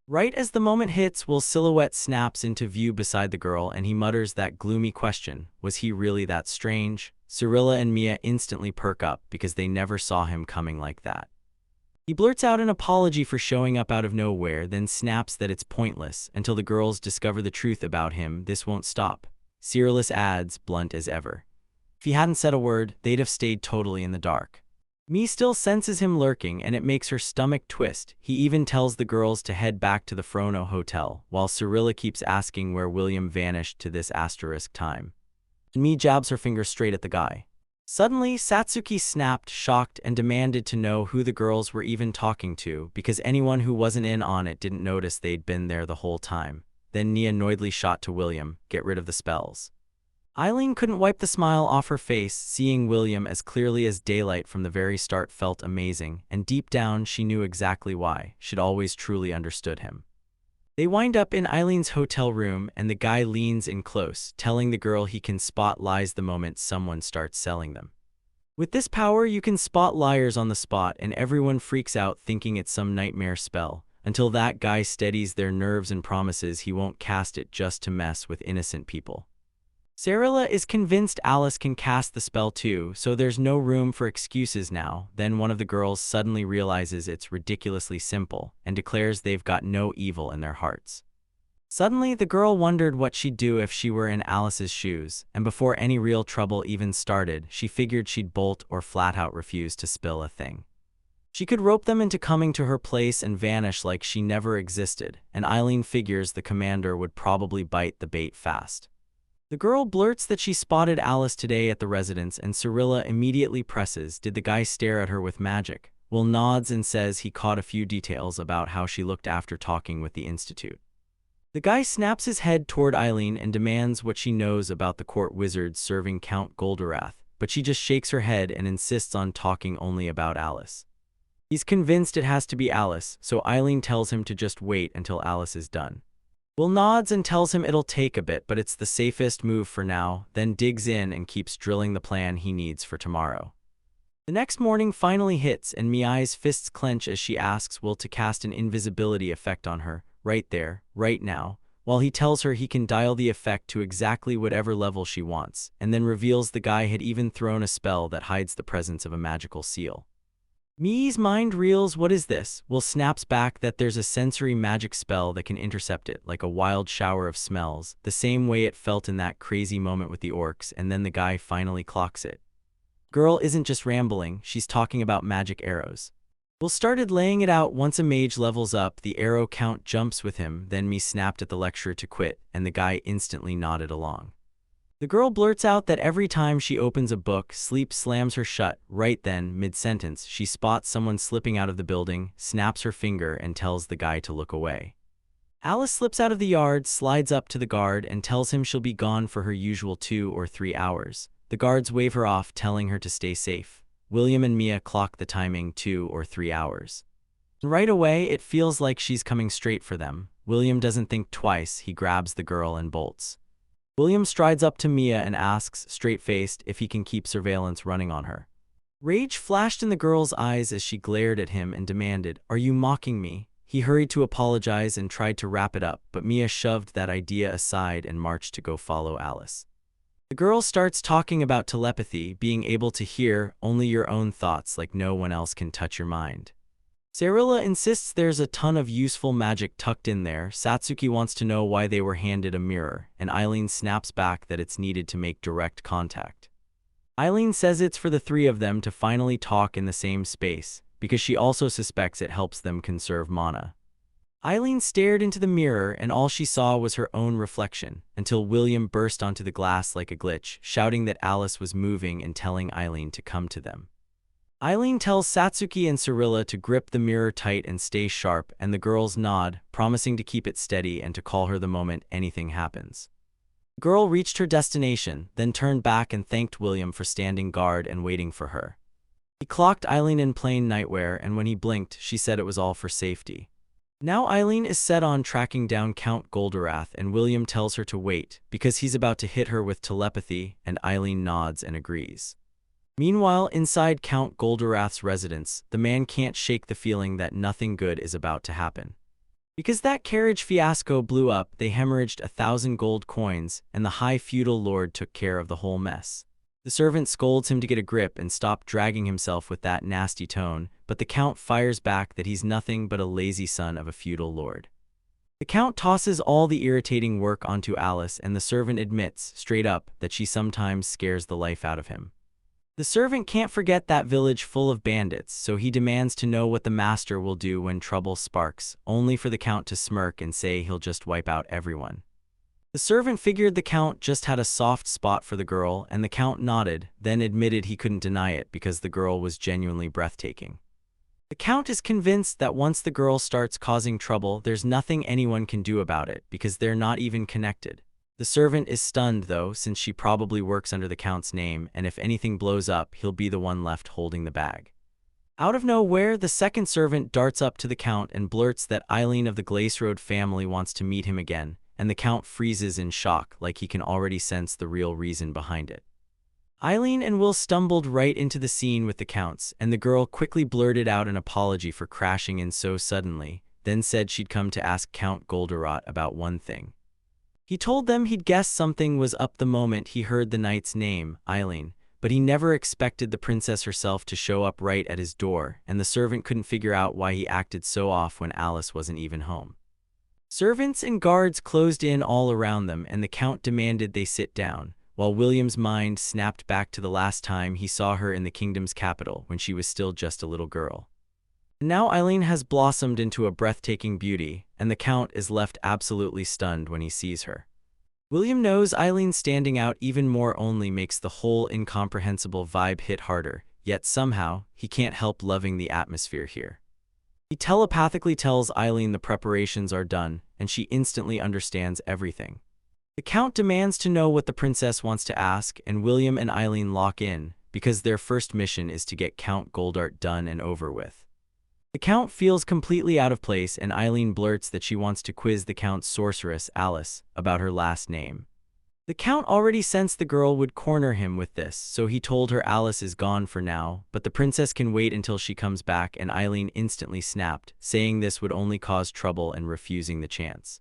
Right as the moment hits, Will's silhouette snaps into view beside the girl, and he mutters that gloomy question, was he really that strange? Cyrilla and Mia instantly perk up because they never saw him coming like that. He blurts out an apology for showing up out of nowhere, then snaps that it's pointless until the girls discover the truth about him. This won't stop. Cyrillus adds, blunt as ever. If he hadn't said a word, they'd have stayed totally in the dark. Mia still senses him lurking, and it makes her stomach twist. He even tells the girls to head back to the Frono Hotel, while Cyrilla keeps asking where William vanished to this asterisk time. Mia jabs her finger straight at the guy. Suddenly, Satsuki snapped, shocked, and demanded to know who the girls were even talking to, because anyone who wasn't in on it didn't notice they'd been there the whole time. Then Nia annoyedly shot to William, "Get rid of the spells." Eileen couldn't wipe the smile off her face. Seeing William as clearly as daylight from the very start felt amazing, and deep down she knew exactly why. She'd always truly understood him. They wind up in Eileen's hotel room, and the guy leans in close, telling the girl he can spot lies the moment someone starts selling them. With this power, you can spot liars on the spot, and everyone freaks out thinking it's some nightmare spell, until that guy steadies their nerves and promises he won't cast it just to mess with innocent people. Cyrilla is convinced Alice can cast the spell too, so there's no room for excuses now. Then one of the girls suddenly realizes it's ridiculously simple, and declares they've got no evil in their hearts. Suddenly, the girl wondered what she'd do if she were in Alice's shoes, and before any real trouble even started, she figured she'd bolt or flat-out refuse to spill a thing. She could rope them into coming to her place and vanish like she never existed, and Eileen figures the commander would probably bite the bait fast. The girl blurts that she spotted Alice today at the residence, and Cyrilla immediately presses, "Did the guy stare at her with magic?" Will nods and says he caught a few details about how she looked after talking with the Institute. The guy snaps his head toward Eileen and demands what she knows about the court wizards serving Count Goldorath, but she just shakes her head and insists on talking only about Alice. He's convinced it has to be Alice, so Eileen tells him to just wait until Alice is done. Will nods and tells him it'll take a bit, but it's the safest move for now, then digs in and keeps drilling the plan he needs for tomorrow. The next morning finally hits, and Miai's fists clench as she asks Will to cast an invisibility effect on her, right there, right now, while he tells her he can dial the effect to exactly whatever level she wants, and then reveals the guy had even thrown a spell that hides the presence of a magical seal. Mii's mind reels. What is this? Will snaps back that there's a sensory magic spell that can intercept it, like a wild shower of smells, the same way it felt in that crazy moment with the orcs, and then the guy finally clocks it. Girl isn't just rambling, she's talking about magic arrows. Will started laying it out. Once a mage levels up, the arrow count jumps with him. Then Mii snapped at the lecturer to quit, and the guy instantly nodded along. The girl blurts out that every time she opens a book, sleep slams her shut. Right then, mid-sentence, she spots someone slipping out of the building, snaps her finger, and tells the guy to look away. Alice slips out of the yard, slides up to the guard, and tells him she'll be gone for her usual 2 or 3 hours. The guards wave her off, telling her to stay safe. William and Mia clock the timing, 2 or 3 hours. Right away, it feels like she's coming straight for them. William doesn't think twice, he grabs the girl and bolts. William strides up to Mia and asks, straight-faced, if he can keep surveillance running on her. Rage flashed in the girl's eyes as she glared at him and demanded, "Are you mocking me?" He hurried to apologize and tried to wrap it up, but Mia shoved that idea aside and marched to go follow Alice. The girl starts talking about telepathy, being able to hear only your own thoughts like no one else can touch your mind. Cyrilla insists there's a ton of useful magic tucked in there. Satsuki wants to know why they were handed a mirror, and Eileen snaps back that it's needed to make direct contact. Eileen says it's for the three of them to finally talk in the same space, because she also suspects it helps them conserve mana. Eileen stared into the mirror and all she saw was her own reflection, until William burst onto the glass like a glitch, shouting that Alice was moving and telling Eileen to come to them. Eileen tells Satsuki and Cyrilla to grip the mirror tight and stay sharp, and the girls nod, promising to keep it steady and to call her the moment anything happens. The girl reached her destination, then turned back and thanked William for standing guard and waiting for her. He clocked Eileen in plain nightwear, and when he blinked, she said it was all for safety. Now Eileen is set on tracking down Count Goldorath, and William tells her to wait, because he's about to hit her with telepathy, and Eileen nods and agrees. Meanwhile, inside Count Goldorath's residence, the man can't shake the feeling that nothing good is about to happen. Because that carriage fiasco blew up, they hemorrhaged 1,000 gold coins, and the high feudal lord took care of the whole mess. The servant scolds him to get a grip and stop dragging himself with that nasty tone, but the count fires back that he's nothing but a lazy son of a feudal lord. The count tosses all the irritating work onto Alice, and the servant admits, straight up, that she sometimes scares the life out of him. The servant can't forget that village full of bandits, so he demands to know what the master will do when trouble sparks, only for the count to smirk and say he'll just wipe out everyone. The servant figured the count just had a soft spot for the girl, and the count nodded, then admitted he couldn't deny it because the girl was genuinely breathtaking. The count is convinced that once the girl starts causing trouble, there's nothing anyone can do about it because they're not even connected. The servant is stunned though, since she probably works under the count's name, and if anything blows up, he'll be the one left holding the bag. Out of nowhere, the second servant darts up to the count and blurts that Eileen of the Glacerode family wants to meet him again, and the count freezes in shock like he can already sense the real reason behind it. Eileen and Will stumbled right into the scene with the counts, and the girl quickly blurted out an apology for crashing in so suddenly, then said she'd come to ask Count Goldorath about one thing. He told them he'd guessed something was up the moment he heard the knight's name, Eileen, but he never expected the princess herself to show up right at his door, and the servant couldn't figure out why he acted so off when Alice wasn't even home. Servants and guards closed in all around them, and the count demanded they sit down, while William's mind snapped back to the last time he saw her in the kingdom's capital when she was still just a little girl. Now Eileen has blossomed into a breathtaking beauty, and the count is left absolutely stunned when he sees her. William knows Eileen standing out even more only makes the whole incomprehensible vibe hit harder, yet somehow, he can't help loving the atmosphere here. He telepathically tells Eileen the preparations are done, and she instantly understands everything. The count demands to know what the princess wants to ask, and William and Eileen lock in, because their first mission is to get Count Goldorath done and over with. The count feels completely out of place, and Eileen blurts that she wants to quiz the count's sorceress, Alice, about her last name. The count already sensed the girl would corner him with this, so he told her Alice is gone for now, but the princess can wait until she comes back, and Eileen instantly snapped, saying this would only cause trouble and refusing the chance.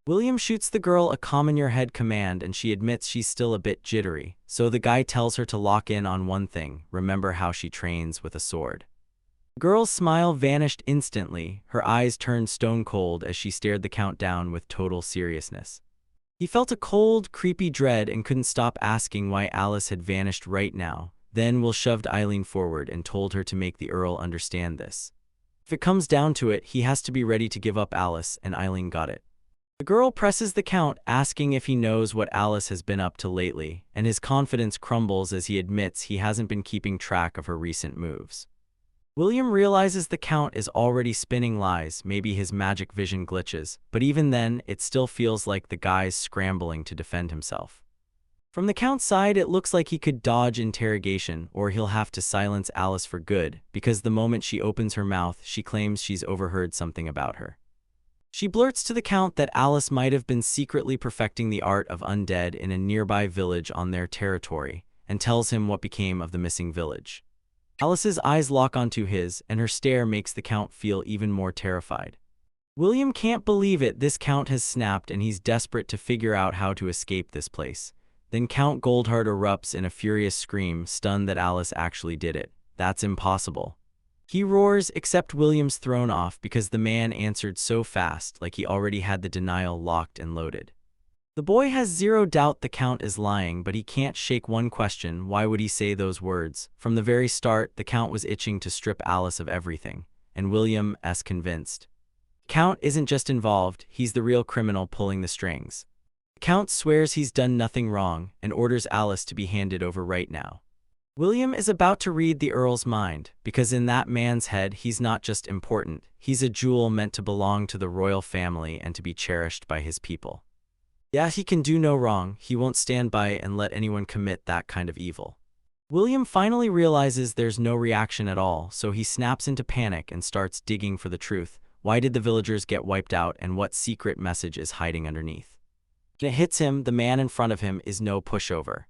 William shoots the girl a calm-in-your-head command, and she admits she's still a bit jittery, so the guy tells her to lock in on one thing: remember how she trains with a sword. The girl's smile vanished instantly, her eyes turned stone-cold as she stared the count down with total seriousness. He felt a cold, creepy dread and couldn't stop asking why Alice had vanished right now. Then Will shoved Eileen forward and told her to make the Earl understand this. If it comes down to it, he has to be ready to give up Alice, and Eileen got it. The girl presses the count, asking if he knows what Alice has been up to lately, and his confidence crumbles as he admits he hasn't been keeping track of her recent moves. William realizes the count is already spinning lies, maybe his magic vision glitches, but even then, it still feels like the guy's scrambling to defend himself. From the count's side, it looks like he could dodge interrogation, or he'll have to silence Alice for good, because the moment she opens her mouth, she claims she's overheard something about her. She blurts to the count that Alice might have been secretly perfecting the art of undead in a nearby village on their territory, and tells him what became of the missing village. Alice's eyes lock onto his, and her stare makes the count feel even more terrified. William can't believe it, this count has snapped and he's desperate to figure out how to escape this place. Then Count Goldheart erupts in a furious scream, stunned that Alice actually did it. That's impossible. He roars, except William's thrown off because the man answered so fast, like he already had the denial locked and loaded. The boy has zero doubt the Count is lying, but he can't shake one question: why would he say those words? From the very start, the Count was itching to strip Alice of everything, and William is convinced. Count isn't just involved, he's the real criminal pulling the strings. Count swears he's done nothing wrong and orders Alice to be handed over right now. William is about to read the Earl's mind, because in that man's head he's not just important, he's a jewel meant to belong to the royal family and to be cherished by his people. Yeah, he can do no wrong, he won't stand by and let anyone commit that kind of evil. William finally realizes there's no reaction at all, so he snaps into panic and starts digging for the truth. Why did the villagers get wiped out, and what secret message is hiding underneath? When it hits him, the man in front of him is no pushover.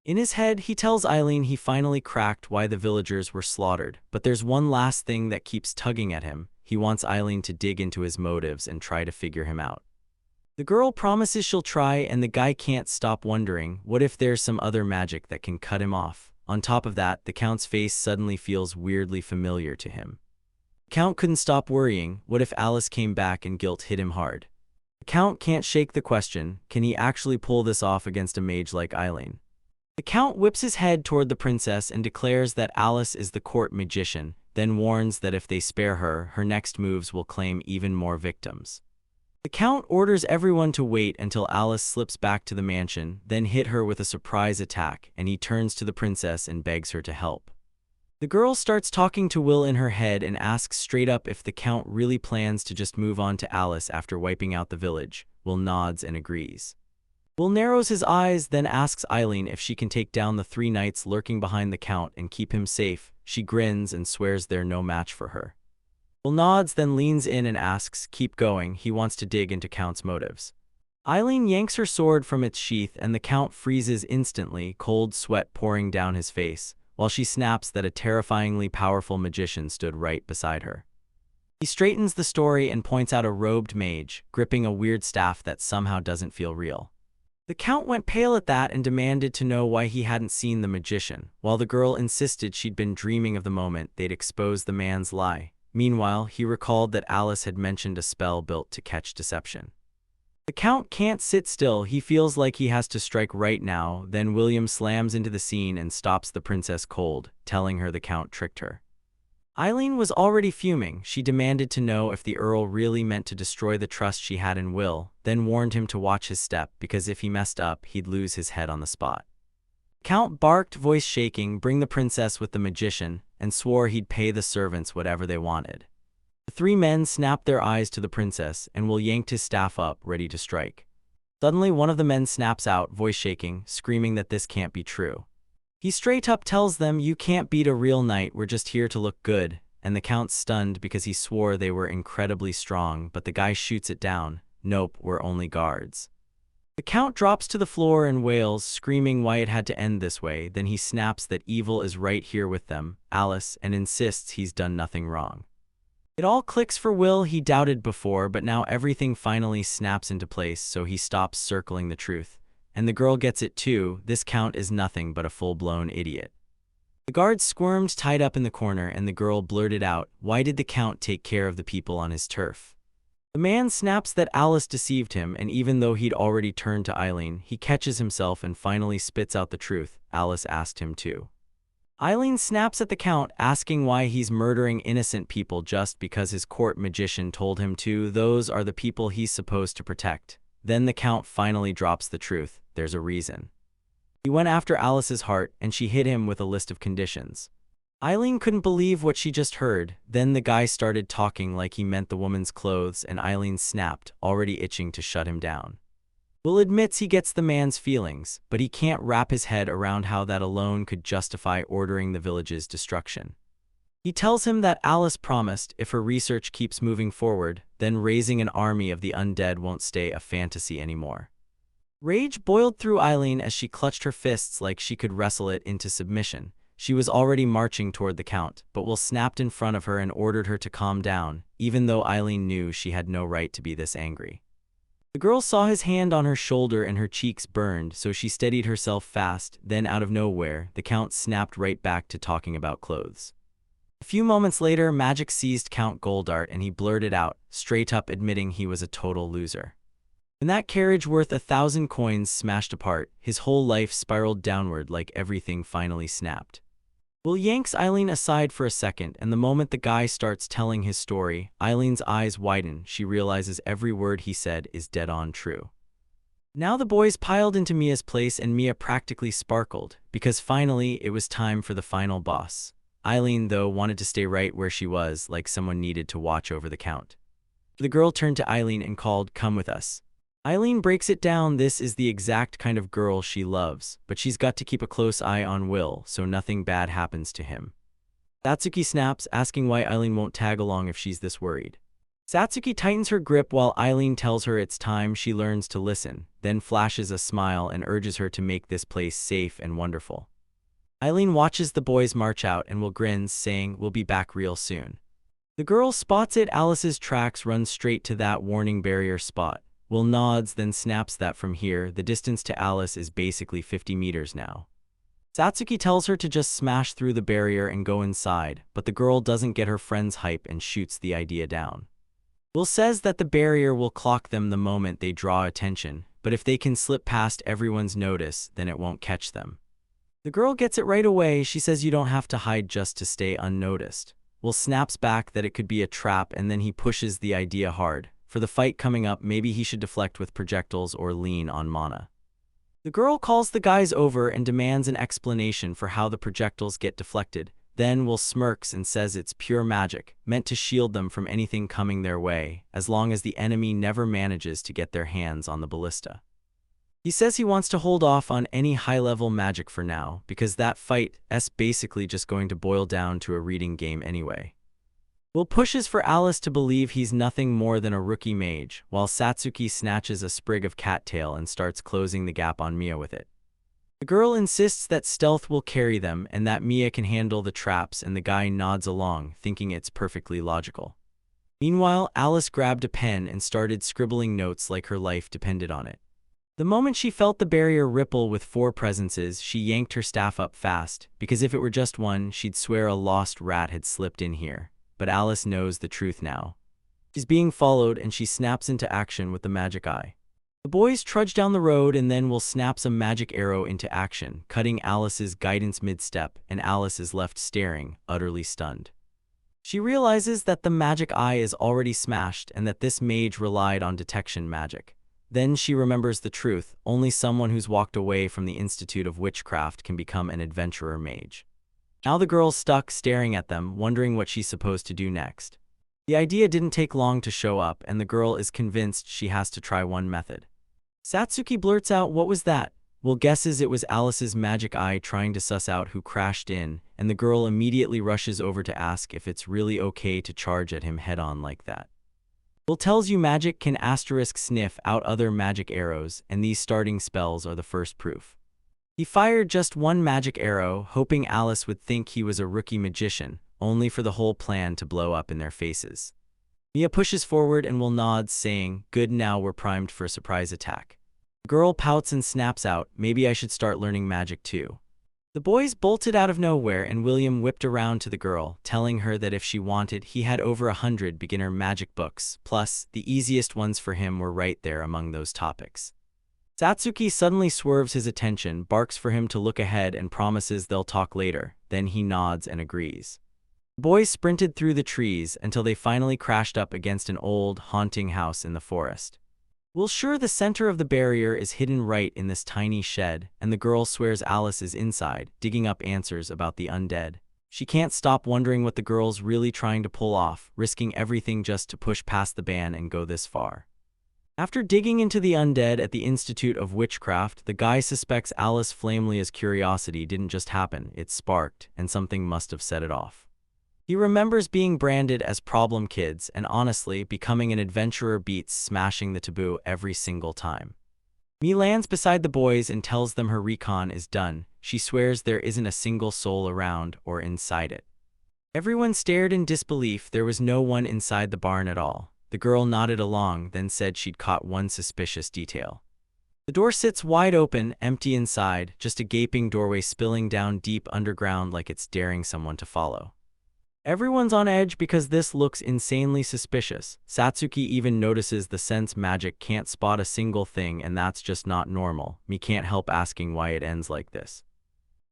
In his head, he tells Eileen he finally cracked why the villagers were slaughtered, but there's one last thing that keeps tugging at him. He wants Eileen to dig into his motives and try to figure him out. The girl promises she'll try, and the guy can't stop wondering, what if there's some other magic that can cut him off? On top of that, the Count's face suddenly feels weirdly familiar to him. The Count couldn't stop worrying, what if Alice came back and guilt hit him hard? The Count can't shake the question, can he actually pull this off against a mage like Eileen? The Count whips his head toward the princess and declares that Alice is the court magician, then warns that if they spare her, her next moves will claim even more victims. The Count orders everyone to wait until Alice slips back to the mansion, then hit her with a surprise attack, and he turns to the princess and begs her to help. The girl starts talking to Will in her head and asks straight up if the Count really plans to just move on to Alice after wiping out the village. Will nods and agrees. Will narrows his eyes, then asks Eileen if she can take down the 3 knights lurking behind the Count and keep him safe. She grins and swears they're no match for her. Will nods, then leans in and asks, keep going, he wants to dig into Count's motives. Eileen yanks her sword from its sheath and the Count freezes instantly, cold sweat pouring down his face, while she snaps that a terrifyingly powerful magician stood right beside her. He straightens the story and points out a robed mage, gripping a weird staff that somehow doesn't feel real. The Count went pale at that and demanded to know why he hadn't seen the magician, while the girl insisted she'd been dreaming of the moment they'd exposed the man's lie. Meanwhile, he recalled that Alice had mentioned a spell built to catch deception. The Count can't sit still, he feels like he has to strike right now. Then William slams into the scene and stops the princess cold, telling her the Count tricked her. Eileen was already fuming. She demanded to know if the Earl really meant to destroy the trust she had in Will, then warned him to watch his step because if he messed up, he'd lose his head on the spot. Count barked, voice shaking, bring the princess with the magician, and swore he'd pay the servants whatever they wanted. The 3 men snapped their eyes to the princess, and Will yanked his staff up, ready to strike. Suddenly, one of the men snaps out, voice shaking, screaming that this can't be true. He straight up tells them, you can't beat a real knight, we're just here to look good, and the Count's stunned because he swore they were incredibly strong, but the guy shoots it down. Nope, we're only guards. The Count drops to the floor and wails, screaming why it had to end this way. Then he snaps that evil is right here with them, Alice, and insists he's done nothing wrong. It all clicks for Will. He doubted before, but now everything finally snaps into place, so he stops circling the truth. And the girl gets it too, this Count is nothing but a full-blown idiot. The guards squirmed, tied up in the corner, and the girl blurted out, why did the Count take care of the people on his turf? The man snaps that Alice deceived him, and even though he'd already turned to Eileen, he catches himself and finally spits out the truth. Alice asked him to. Eileen snaps at the Count, asking why he's murdering innocent people just because his court magician told him to. Those are the people he's supposed to protect. Then the Count finally drops the truth. There's a reason. He went after Alice's heart, and she hit him with a list of conditions. Eileen couldn't believe what she just heard. Then the guy started talking like he meant the woman's clothes, and Eileen snapped, already itching to shut him down. Will admits he gets the man's feelings, but he can't wrap his head around how that alone could justify ordering the village's destruction. He tells him that Alice promised if her research keeps moving forward, then raising an army of the undead won't stay a fantasy anymore. Rage boiled through Eileen as she clutched her fists like she could wrestle it into submission. She was already marching toward the Count, but Will snapped in front of her and ordered her to calm down, even though Eileen knew she had no right to be this angry. The girl saw his hand on her shoulder and her cheeks burned, so she steadied herself fast. Then out of nowhere, the Count snapped right back to talking about clothes. A few moments later, magic seized Count Goldart and he blurted out, straight up admitting he was a total loser. When that carriage worth 1,000 coins smashed apart, his whole life spiraled downward like everything finally snapped. Will yanks Eileen aside for a second, and the moment the guy starts telling his story, Eileen's eyes widen. She realizes every word he said is dead-on true. Now the boys piled into Mia's place and Mia practically sparkled, because finally it was time for the final boss. Eileen, though, wanted to stay right where she was, like someone needed to watch over the Count. The girl turned to Eileen and called, "Come with us." Eileen breaks it down. This is the exact kind of girl she loves, but she's got to keep a close eye on Will so nothing bad happens to him. Satsuki snaps, asking why Eileen won't tag along if she's this worried. Satsuki tightens her grip while Eileen tells her it's time she learns to listen, then flashes a smile and urges her to make this place safe and wonderful. Eileen watches the boys march out and Will grins, saying, "We'll be back real soon." The girl spots it. Alice's tracks run straight to that warning barrier spot. Will nods, then snaps that from here, the distance to Alice is basically 50 meters now. Satsuki tells her to just smash through the barrier and go inside, but the girl doesn't get her friend's hype and shoots the idea down. Will says that the barrier will clock them the moment they draw attention, but if they can slip past everyone's notice, then it won't catch them. The girl gets it right away. She says you don't have to hide just to stay unnoticed. Will snaps back that it could be a trap, and then he pushes the idea hard. For the fight coming up, maybe he should deflect with projectiles or lean on mana. The girl calls the guys over and demands an explanation for how the projectiles get deflected. Then Will smirks and says it's pure magic, meant to shield them from anything coming their way, as long as the enemy never manages to get their hands on the ballista. He says he wants to hold off on any high-level magic for now, because that fight's basically just going to boil down to a reading game anyway. Will pushes for Alice to believe he's nothing more than a rookie mage, while Satsuki snatches a sprig of cattail and starts closing the gap on Mia with it. The girl insists that stealth will carry them and that Mia can handle the traps, and the guy nods along, thinking it's perfectly logical. Meanwhile, Alice grabbed a pen and started scribbling notes like her life depended on it. The moment she felt the barrier ripple with 4 presences, she yanked her staff up fast, because if it were just one, she'd swear a lost rat had slipped in here. But Alice knows the truth now. She's being followed and she snaps into action with the magic eye. The boys trudge down the road and then Will snaps a magic arrow into action, cutting Alice's guidance mid-step, and Alice is left staring, utterly stunned. She realizes that the magic eye is already smashed and that this mage relied on detection magic. Then she remembers the truth: only someone who's walked away from the Institute of Witchcraft can become an adventurer mage. Now the girl's stuck staring at them, wondering what she's supposed to do next. The idea didn't take long to show up, and the girl is convinced she has to try one method. Satsuki blurts out, "What was that?" Will guesses it was Alice's magic eye trying to suss out who crashed in, and the girl immediately rushes over to ask if it's really okay to charge at him head-on like that. Will tells you magic can sniff out other magic arrows, and these starting spells are the first proof. He fired just one magic arrow, hoping Alice would think he was a rookie magician, only for the whole plan to blow up in their faces. Mia pushes forward and Will nods, saying, "Good, now we're primed for a surprise attack." The girl pouts and snaps out, "Maybe I should start learning magic too." The boys bolted out of nowhere and William whipped around to the girl, telling her that if she wanted, he had over 100 beginner magic books, plus, the easiest ones for him were right there among those topics. Satsuki suddenly swerves his attention, barks for him to look ahead and promises they'll talk later, then he nods and agrees. The boys sprinted through the trees until they finally crashed up against an old, haunting house in the forest. Well, sure, the center of the barrier is hidden right in this tiny shed, and the girl swears Alice is inside, digging up answers about the undead. She can't stop wondering what the girl's really trying to pull off, risking everything just to push past the ban and go this far. After digging into the undead at the Institute of Witchcraft, the guy suspects Alice Flamelia's curiosity didn't just happen, it sparked, and something must have set it off. He remembers being branded as problem kids, and honestly, becoming an adventurer beats smashing the taboo every single time. Mi lands beside the boys and tells them her recon is done. She swears there isn't a single soul around or inside it. Everyone stared in disbelief. There was no one inside the barn at all. The girl nodded along, then said she'd caught one suspicious detail. The door sits wide open, empty inside, just a gaping doorway spilling down deep underground like it's daring someone to follow. Everyone's on edge because this looks insanely suspicious. Satsuki even notices the sense magic can't spot a single thing, and that's just not normal. Me can't help asking why it ends like this.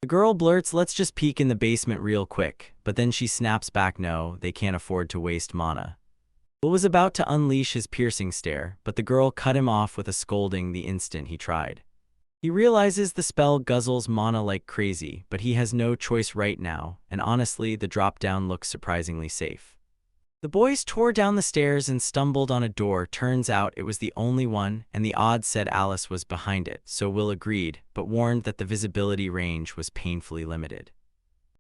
The girl blurts, "Let's just peek in the basement real quick," but then she snaps back, "No, they can't afford to waste mana." Will was about to unleash his piercing stare, but the girl cut him off with a scolding the instant he tried. He realizes the spell guzzles mana like crazy, but he has no choice right now, and honestly, the drop-down looks surprisingly safe. The boys tore down the stairs and stumbled on a door. Turns out it was the only one, and the odds said Alice was behind it, so Will agreed, but warned that the visibility range was painfully limited.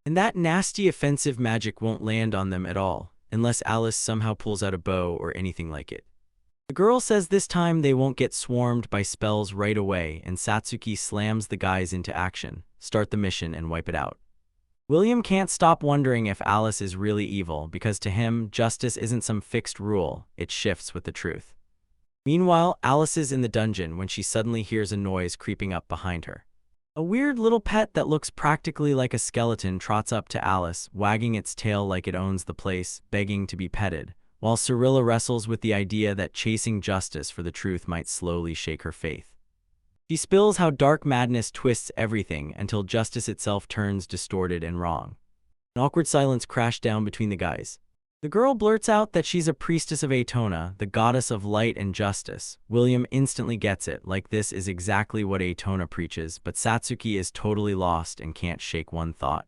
And that nasty offensive magic won't land on them at all, unless Alice somehow pulls out a bow or anything like it. The girl says this time they won't get swarmed by spells right away, and Satsuki slams the guys into action, start the mission and wipe it out. William can't stop wondering if Alice is really evil, because to him, justice isn't some fixed rule, it shifts with the truth. Meanwhile, Alice is in the dungeon when she suddenly hears a noise creeping up behind her. A weird little pet that looks practically like a skeleton trots up to Alice, wagging its tail like it owns the place, begging to be petted, while Cyrilla wrestles with the idea that chasing justice for the truth might slowly shake her faith. She spills how dark madness twists everything until justice itself turns distorted and wrong. An awkward silence crashed down between the guys. The girl blurts out that she's a priestess of Aetona, the goddess of light and justice. William instantly gets it, like this is exactly what Aetona preaches, but Satsuki is totally lost and can't shake one thought.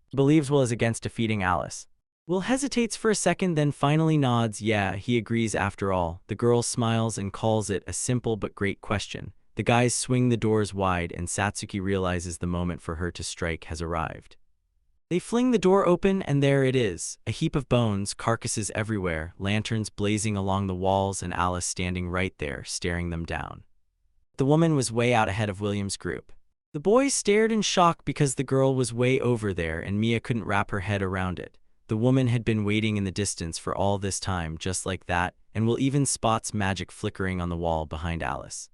He believes Will is against defeating Alice. Will hesitates for a second, then finally nods. Yeah, he agrees after all. The girl smiles and calls it a simple but great question. The guys swing the doors wide, and Satsuki realizes the moment for her to strike has arrived. They fling the door open, and there it is, a heap of bones, carcasses everywhere, lanterns blazing along the walls, and Alice standing right there, staring them down. The woman was way out ahead of William's group. The boys stared in shock because the girl was way over there, and Mia couldn't wrap her head around it. The woman had been waiting in the distance for all this time, just like that, and Will even spots magic flickering on the wall behind Alice.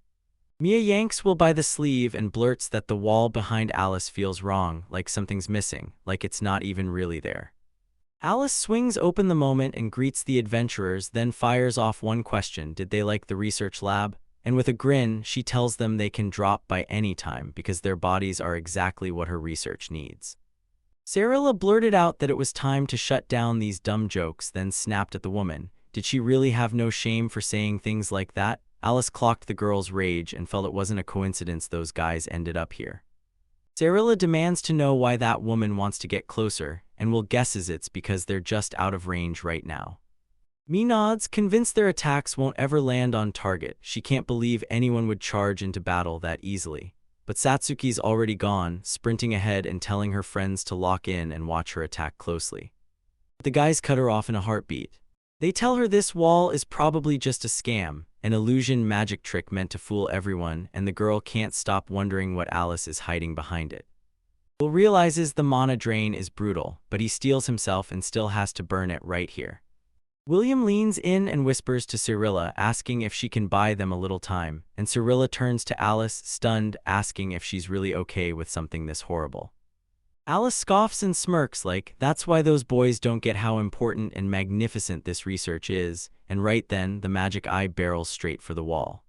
Mia yanks Will by the sleeve and blurts that the wall behind Alice feels wrong, like something's missing, like it's not even really there. Alice swings open the moment and greets the adventurers, then fires off one question: did they like the research lab? And with a grin, she tells them they can drop by any time because their bodies are exactly what her research needs. Cyrilla blurted out that it was time to shut down these dumb jokes, then snapped at the woman. Did she really have no shame for saying things like that? Alice clocked the girl's rage and felt it wasn't a coincidence those guys ended up here. Cyrilla demands to know why that woman wants to get closer, and Will guesses it's because they're just out of range right now. Mia nods, convinced their attacks won't ever land on target. She can't believe anyone would charge into battle that easily. But Satsuki's already gone, sprinting ahead and telling her friends to lock in and watch her attack closely. The guys cut her off in a heartbeat. They tell her this wall is probably just a scam, an illusion magic trick meant to fool everyone, and the girl can't stop wondering what Alice is hiding behind it. Will realizes the mana drain is brutal, but he steels himself and still has to burn it right here. William leans in and whispers to Cyrilla, asking if she can buy them a little time, and Cyrilla turns to Alice, stunned, asking if she's really okay with something this horrible. Alice scoffs and smirks like, that's why those boys don't get how important and magnificent this research is, and right then, the magic eye barrels straight for the wall.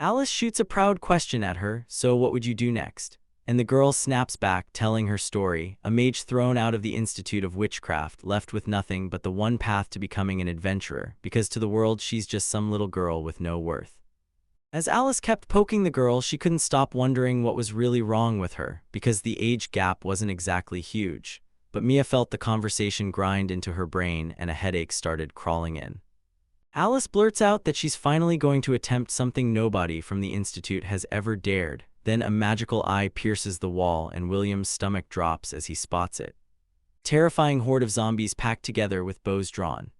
Alice shoots a proud question at her, so what would you do next? And the girl snaps back, telling her story, a mage thrown out of the Institute of Witchcraft, left with nothing but the one path to becoming an adventurer, because to the world she's just some little girl with no worth. As Alice kept poking the girl, she couldn't stop wondering what was really wrong with her, because the age gap wasn't exactly huge. But Mia felt the conversation grind into her brain and a headache started crawling in. Alice blurts out that she's finally going to attempt something nobody from the Institute has ever dared. Then a magical eye pierces the wall and William's stomach drops as he spots it. Terrifying horde of zombies packed together with bows drawn.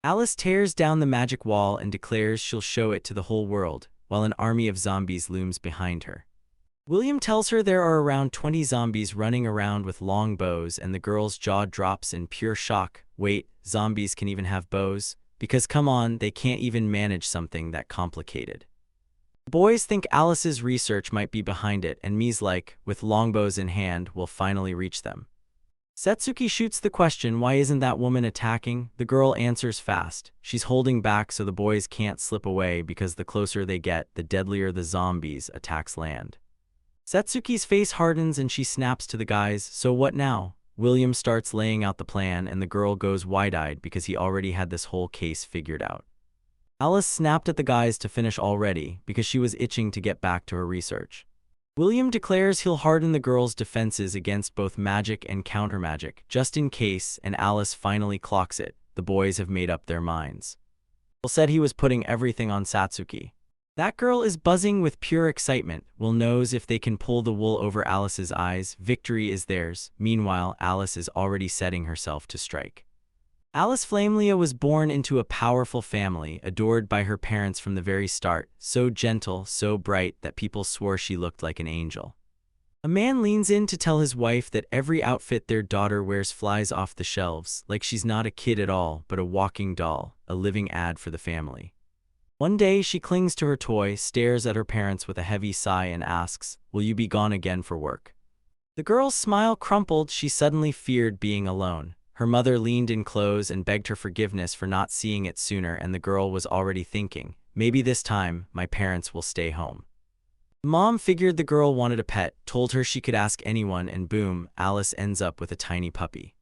Alice tears down the magic wall and declares she'll show it to the whole world, while an army of zombies looms behind her. William tells her there are around 20 zombies running around with long bows, and the girl's jaw drops in pure shock. Wait, zombies can even have bows? because come on, they can't even manage something that complicated. The boys think Alice's research might be behind it, and Mi's like, with longbows in hand, will finally reach them. Setsuki shoots the question, why isn't that woman attacking? The girl answers fast. She's holding back so the boys can't slip away because the closer they get, the deadlier the zombies attacks land. Setsuki's face hardens and she snaps to the guys, so what now? William starts laying out the plan and the girl goes wide-eyed because he already had this whole case figured out. Alice snapped at the guys to finish already because she was itching to get back to her research. William declares he'll harden the girls' defenses against both magic and countermagic, just in case, and Alice finally clocks it. The boys have made up their minds. Will said he was putting everything on Satsuki. That girl is buzzing with pure excitement. Will knows if they can pull the wool over Alice's eyes, victory is theirs. Meanwhile, Alice is already setting herself to strike. Alice Flamelia was born into a powerful family, adored by her parents from the very start, so gentle, so bright that people swore she looked like an angel. A man leans in to tell his wife that every outfit their daughter wears flies off the shelves, like she's not a kid at all, but a walking doll, a living ad for the family. One day she clings to her toy, stares at her parents with a heavy sigh and asks, "Will you be gone again for work?" The girl's smile crumpled. She suddenly feared being alone. Her mother leaned in close and begged her forgiveness for not seeing it sooner, and the girl was already thinking, maybe this time, my parents will stay home. Mom figured the girl wanted a pet, told her she could ask anyone, and boom, Alice ends up with a tiny puppy.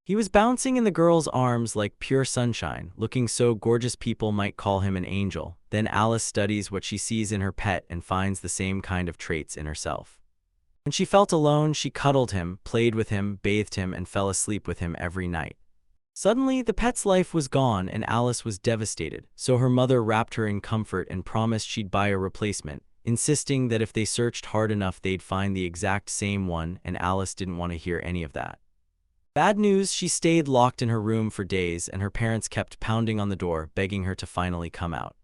He was bouncing in the girl's arms like pure sunshine, looking so gorgeous people might call him an angel. Then Alice studies what she sees in her pet and finds the same kind of traits in herself. When she felt alone, she cuddled him, played with him, bathed him, and fell asleep with him every night. Suddenly, the pet's life was gone and Alice was devastated, so her mother wrapped her in comfort and promised she'd buy a replacement, insisting that if they searched hard enough they'd find the exact same one, and Alice didn't want to hear any of that. Bad news, she stayed locked in her room for days and her parents kept pounding on the door, begging her to finally come out.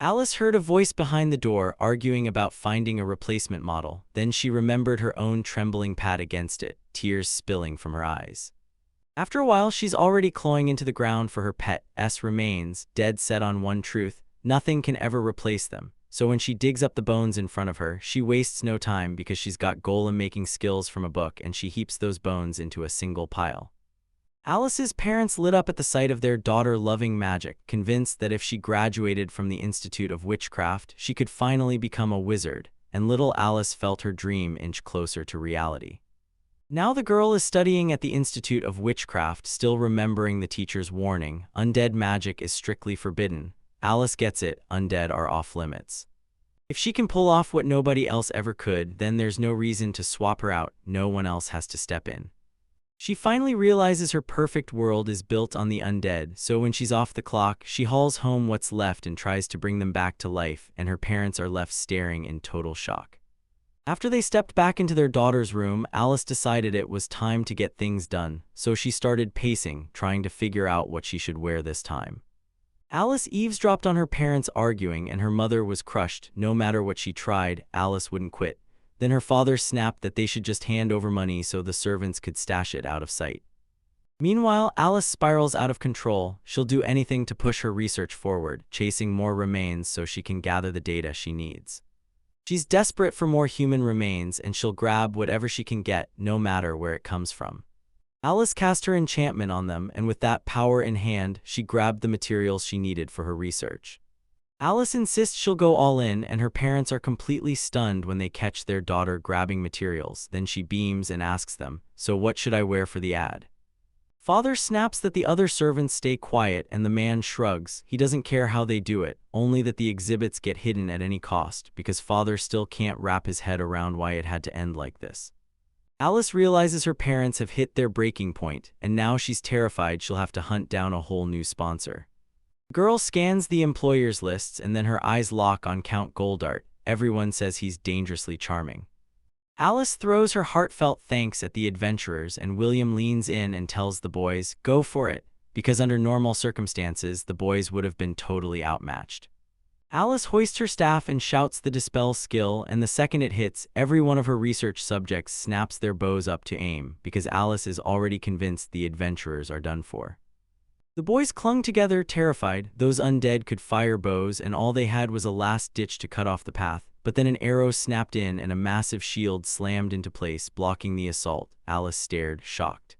Alice heard a voice behind the door arguing about finding a replacement model. Then she remembered her own trembling pad against it, tears spilling from her eyes. After a while, she's already clawing into the ground for her pet's remains, dead set on one truth: nothing can ever replace them. So when she digs up the bones in front of her, she wastes no time because she's got golem-making skills from a book, and she heaps those bones into a single pile. Alice's parents lit up at the sight of their daughter loving magic, convinced that if she graduated from the Institute of Witchcraft, she could finally become a wizard, and little Alice felt her dream inch closer to reality. Now the girl is studying at the Institute of Witchcraft, still remembering the teacher's warning: undead magic is strictly forbidden. Alice gets it, undead are off limits. If she can pull off what nobody else ever could, then there's no reason to swap her out, no one else has to step in. She finally realizes her perfect world is built on the undead, so when she's off the clock, she hauls home what's left and tries to bring them back to life, and her parents are left staring in total shock. After they stepped back into their daughter's room, Alice decided it was time to get things done, so she started pacing, trying to figure out what she should wear this time. Alice eavesdropped on her parents arguing, and her mother was crushed. No matter what she tried, Alice wouldn't quit. Then her father snapped that they should just hand over money so the servants could stash it out of sight. Meanwhile, Alice spirals out of control. She'll do anything to push her research forward, chasing more remains so she can gather the data she needs. She's desperate for more human remains, and she'll grab whatever she can get, no matter where it comes from. Alice cast her enchantment on them, and with that power in hand, she grabbed the materials she needed for her research. Alice insists she'll go all in, and her parents are completely stunned when they catch their daughter grabbing materials. Then she beams and asks them, "So what should I wear for the ad?" Father snaps that the other servants stay quiet, and the man shrugs. He doesn't care how they do it, only that the exhibits get hidden at any cost, because Father still can't wrap his head around why it had to end like this. Alice realizes her parents have hit their breaking point, and now she's terrified she'll have to hunt down a whole new sponsor. The girl scans the employers' lists, and then her eyes lock on Count Goldart. Everyone says he's dangerously charming. Alice throws her heartfelt thanks at the adventurers, and William leans in and tells the boys, "Go for it," because under normal circumstances, the boys would have been totally outmatched. Alice hoists her staff and shouts the dispel skill, and the second it hits, every one of her research subjects snaps their bows up to aim, because Alice is already convinced the adventurers are done for. The boys clung together, terrified. Those undead could fire bows, and all they had was a last ditch to cut off the path. But then an arrow snapped in and a massive shield slammed into place, blocking the assault. Alice stared, shocked.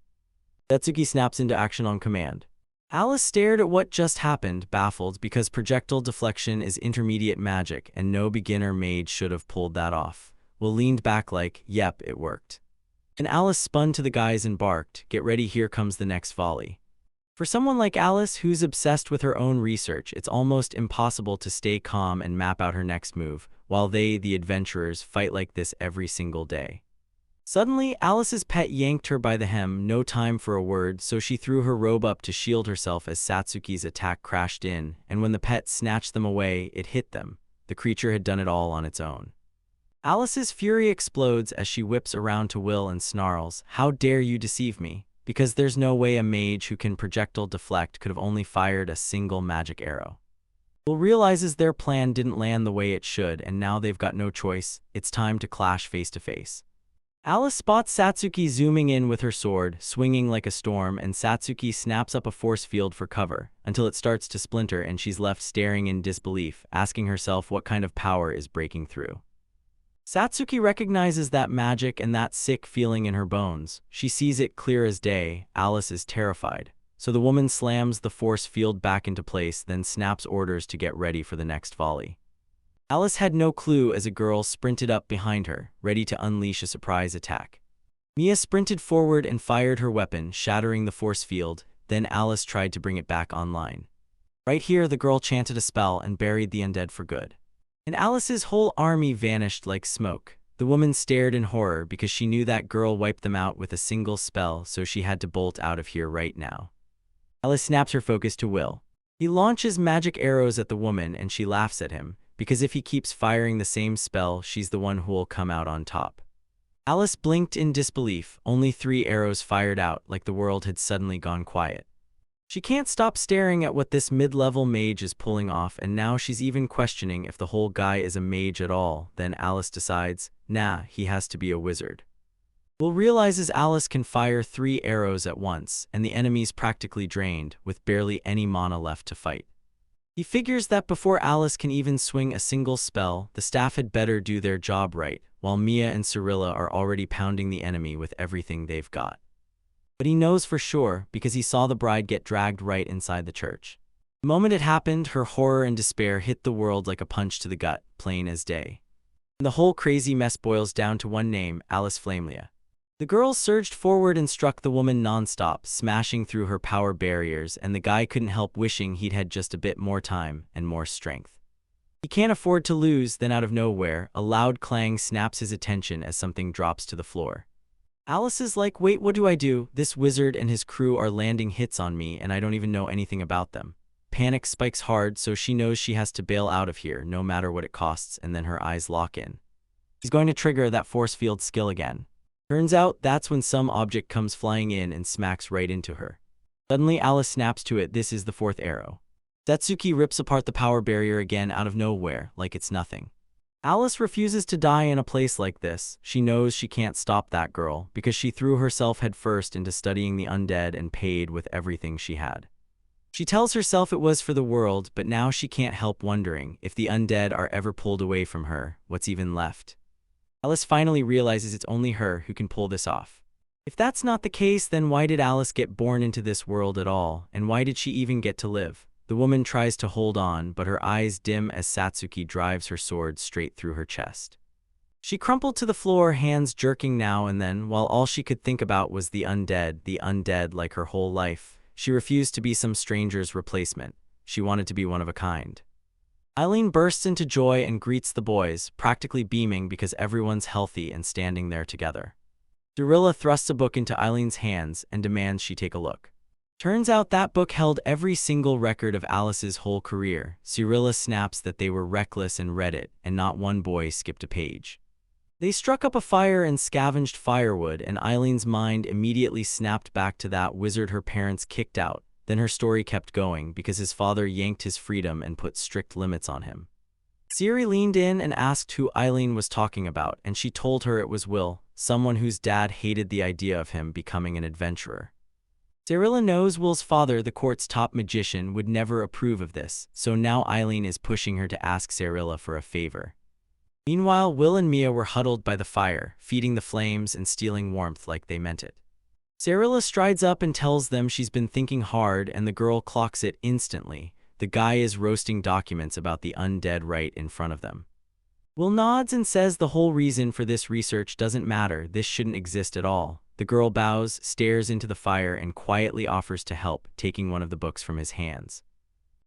Satsuki snaps into action on command. Alice stared at what just happened, baffled, because projectile deflection is intermediate magic and no beginner mage should have pulled that off. Will leaned back like, yep, it worked. And Alice spun to the guys and barked, get ready, here comes the next volley. For someone like Alice, who's obsessed with her own research, it's almost impossible to stay calm and map out her next move, while they, the adventurers, fight like this every single day. Suddenly, Alice's pet yanked her by the hem, no time for a word, so she threw her robe up to shield herself as Satsuki's attack crashed in, and when the pet snatched them away, it hit them. The creature had done it all on its own. Alice's fury explodes as she whips around to Will and snarls, "How dare you deceive me?" Because there's no way a mage who can projectile deflect could have only fired a single magic arrow. Will realizes their plan didn't land the way it should, and now they've got no choice. It's time to clash face to face. Alice spots Satsuki zooming in with her sword, swinging like a storm, and Satsuki snaps up a force field for cover, until it starts to splinter and she's left staring in disbelief, asking herself what kind of power is breaking through. Satsuki recognizes that magic and that sick feeling in her bones. She sees it clear as day. Alice is terrified. So the woman slams the force field back into place, then snaps orders to get ready for the next volley. Alice had no clue as a girl sprinted up behind her, ready to unleash a surprise attack. Mia sprinted forward and fired her weapon, shattering the force field. Then Alice tried to bring it back online. Right here, the girl chanted a spell and buried the undead for good. And Alice's whole army vanished like smoke. The woman stared in horror because she knew that girl wiped them out with a single spell, so she had to bolt out of here right now. Alice snaps her focus to Will. He launches magic arrows at the woman and she laughs at him, because if he keeps firing the same spell, she's the one who'll come out on top. Alice blinked in disbelief, only 3 arrows fired out, like the world had suddenly gone quiet. She can't stop staring at what this mid-level mage is pulling off, and now she's even questioning if the whole guy is a mage at all. Then Alice decides, nah, he has to be a wizard. Will realizes Alice can fire 3 arrows at once, and the enemy's practically drained, with barely any mana left to fight. He figures that before Alice can even swing a single spell, the staff had better do their job right, while Mia and Cyrilla are already pounding the enemy with everything they've got. But he knows for sure, because he saw the bride get dragged right inside the church. The moment it happened, her horror and despair hit the world like a punch to the gut, plain as day. And the whole crazy mess boils down to one name, Alice Flamelia. The girl surged forward and struck the woman non-stop, smashing through her power barriers, and the guy couldn't help wishing he'd had just a bit more time and more strength. He can't afford to lose. Then out of nowhere, a loud clang snaps his attention as something drops to the floor. Alice is like, wait, what do I do? This wizard and his crew are landing hits on me and I don't even know anything about them. Panic spikes hard, so she knows she has to bail out of here no matter what it costs, and then her eyes lock in. He's going to trigger that force field skill again. Turns out that's when some object comes flying in and smacks right into her. Suddenly Alice snaps to it. This is the 4th arrow. Satsuki rips apart the power barrier again out of nowhere, like it's nothing. Alice refuses to die in a place like this. She knows she can't stop that girl, because she threw herself headfirst into studying the undead and paid with everything she had. She tells herself it was for the world, but now she can't help wondering, if the undead are ever pulled away from her, what's even left? Alice finally realizes it's only her who can pull this off. If that's not the case, then why did Alice get born into this world at all, and why did she even get to live? The woman tries to hold on, but her eyes dim as Satsuki drives her sword straight through her chest. She crumpled to the floor, hands jerking now and then, while all she could think about was the undead like her whole life. She refused to be some stranger's replacement. She wanted to be one of a kind. Eileen bursts into joy and greets the boys, practically beaming because everyone's healthy and standing there together. Cyrilla thrusts a book into Eileen's hands and demands she take a look. Turns out that book held every single record of Alice's whole career. Cyrilla snaps that they were reckless and read it, and not one boy skipped a page. They struck up a fire and scavenged firewood, and Eileen's mind immediately snapped back to that wizard her parents kicked out. Then her story kept going because his father yanked his freedom and put strict limits on him. Siri leaned in and asked who Eileen was talking about, and she told her it was Will, someone whose dad hated the idea of him becoming an adventurer. Cyrilla knows Will's father, the court's top magician, would never approve of this, so now Eileen is pushing her to ask Cyrilla for a favor. Meanwhile, Will and Mia were huddled by the fire, feeding the flames and stealing warmth like they meant it. Cyrilla strides up and tells them she's been thinking hard, and the girl clocks it instantly. The guy is roasting documents about the undead right in front of them. Will nods and says the whole reason for this research doesn't matter, this shouldn't exist at all. The girl bows, stares into the fire, and quietly offers to help, taking one of the books from his hands.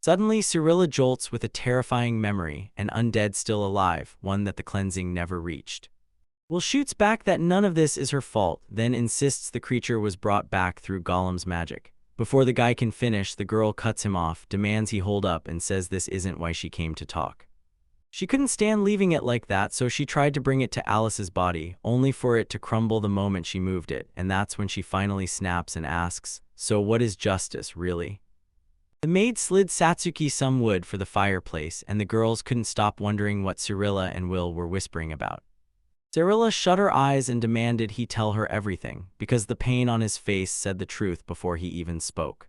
Suddenly, Cyrilla jolts with a terrifying memory, an undead still alive, one that the cleansing never reached. Will shoots back that none of this is her fault, then insists the creature was brought back through Golem's magic. Before the guy can finish, the girl cuts him off, demands he hold up, and says this isn't why she came to talk. She couldn't stand leaving it like that, so she tried to bring it to Alice's body, only for it to crumble the moment she moved it, and that's when she finally snaps and asks, "So what is justice, really?" The maid slid Satsuki some wood for the fireplace, and the girls couldn't stop wondering what Cyrilla and Will were whispering about. Cyrilla shut her eyes and demanded he tell her everything, because the pain on his face said the truth before he even spoke.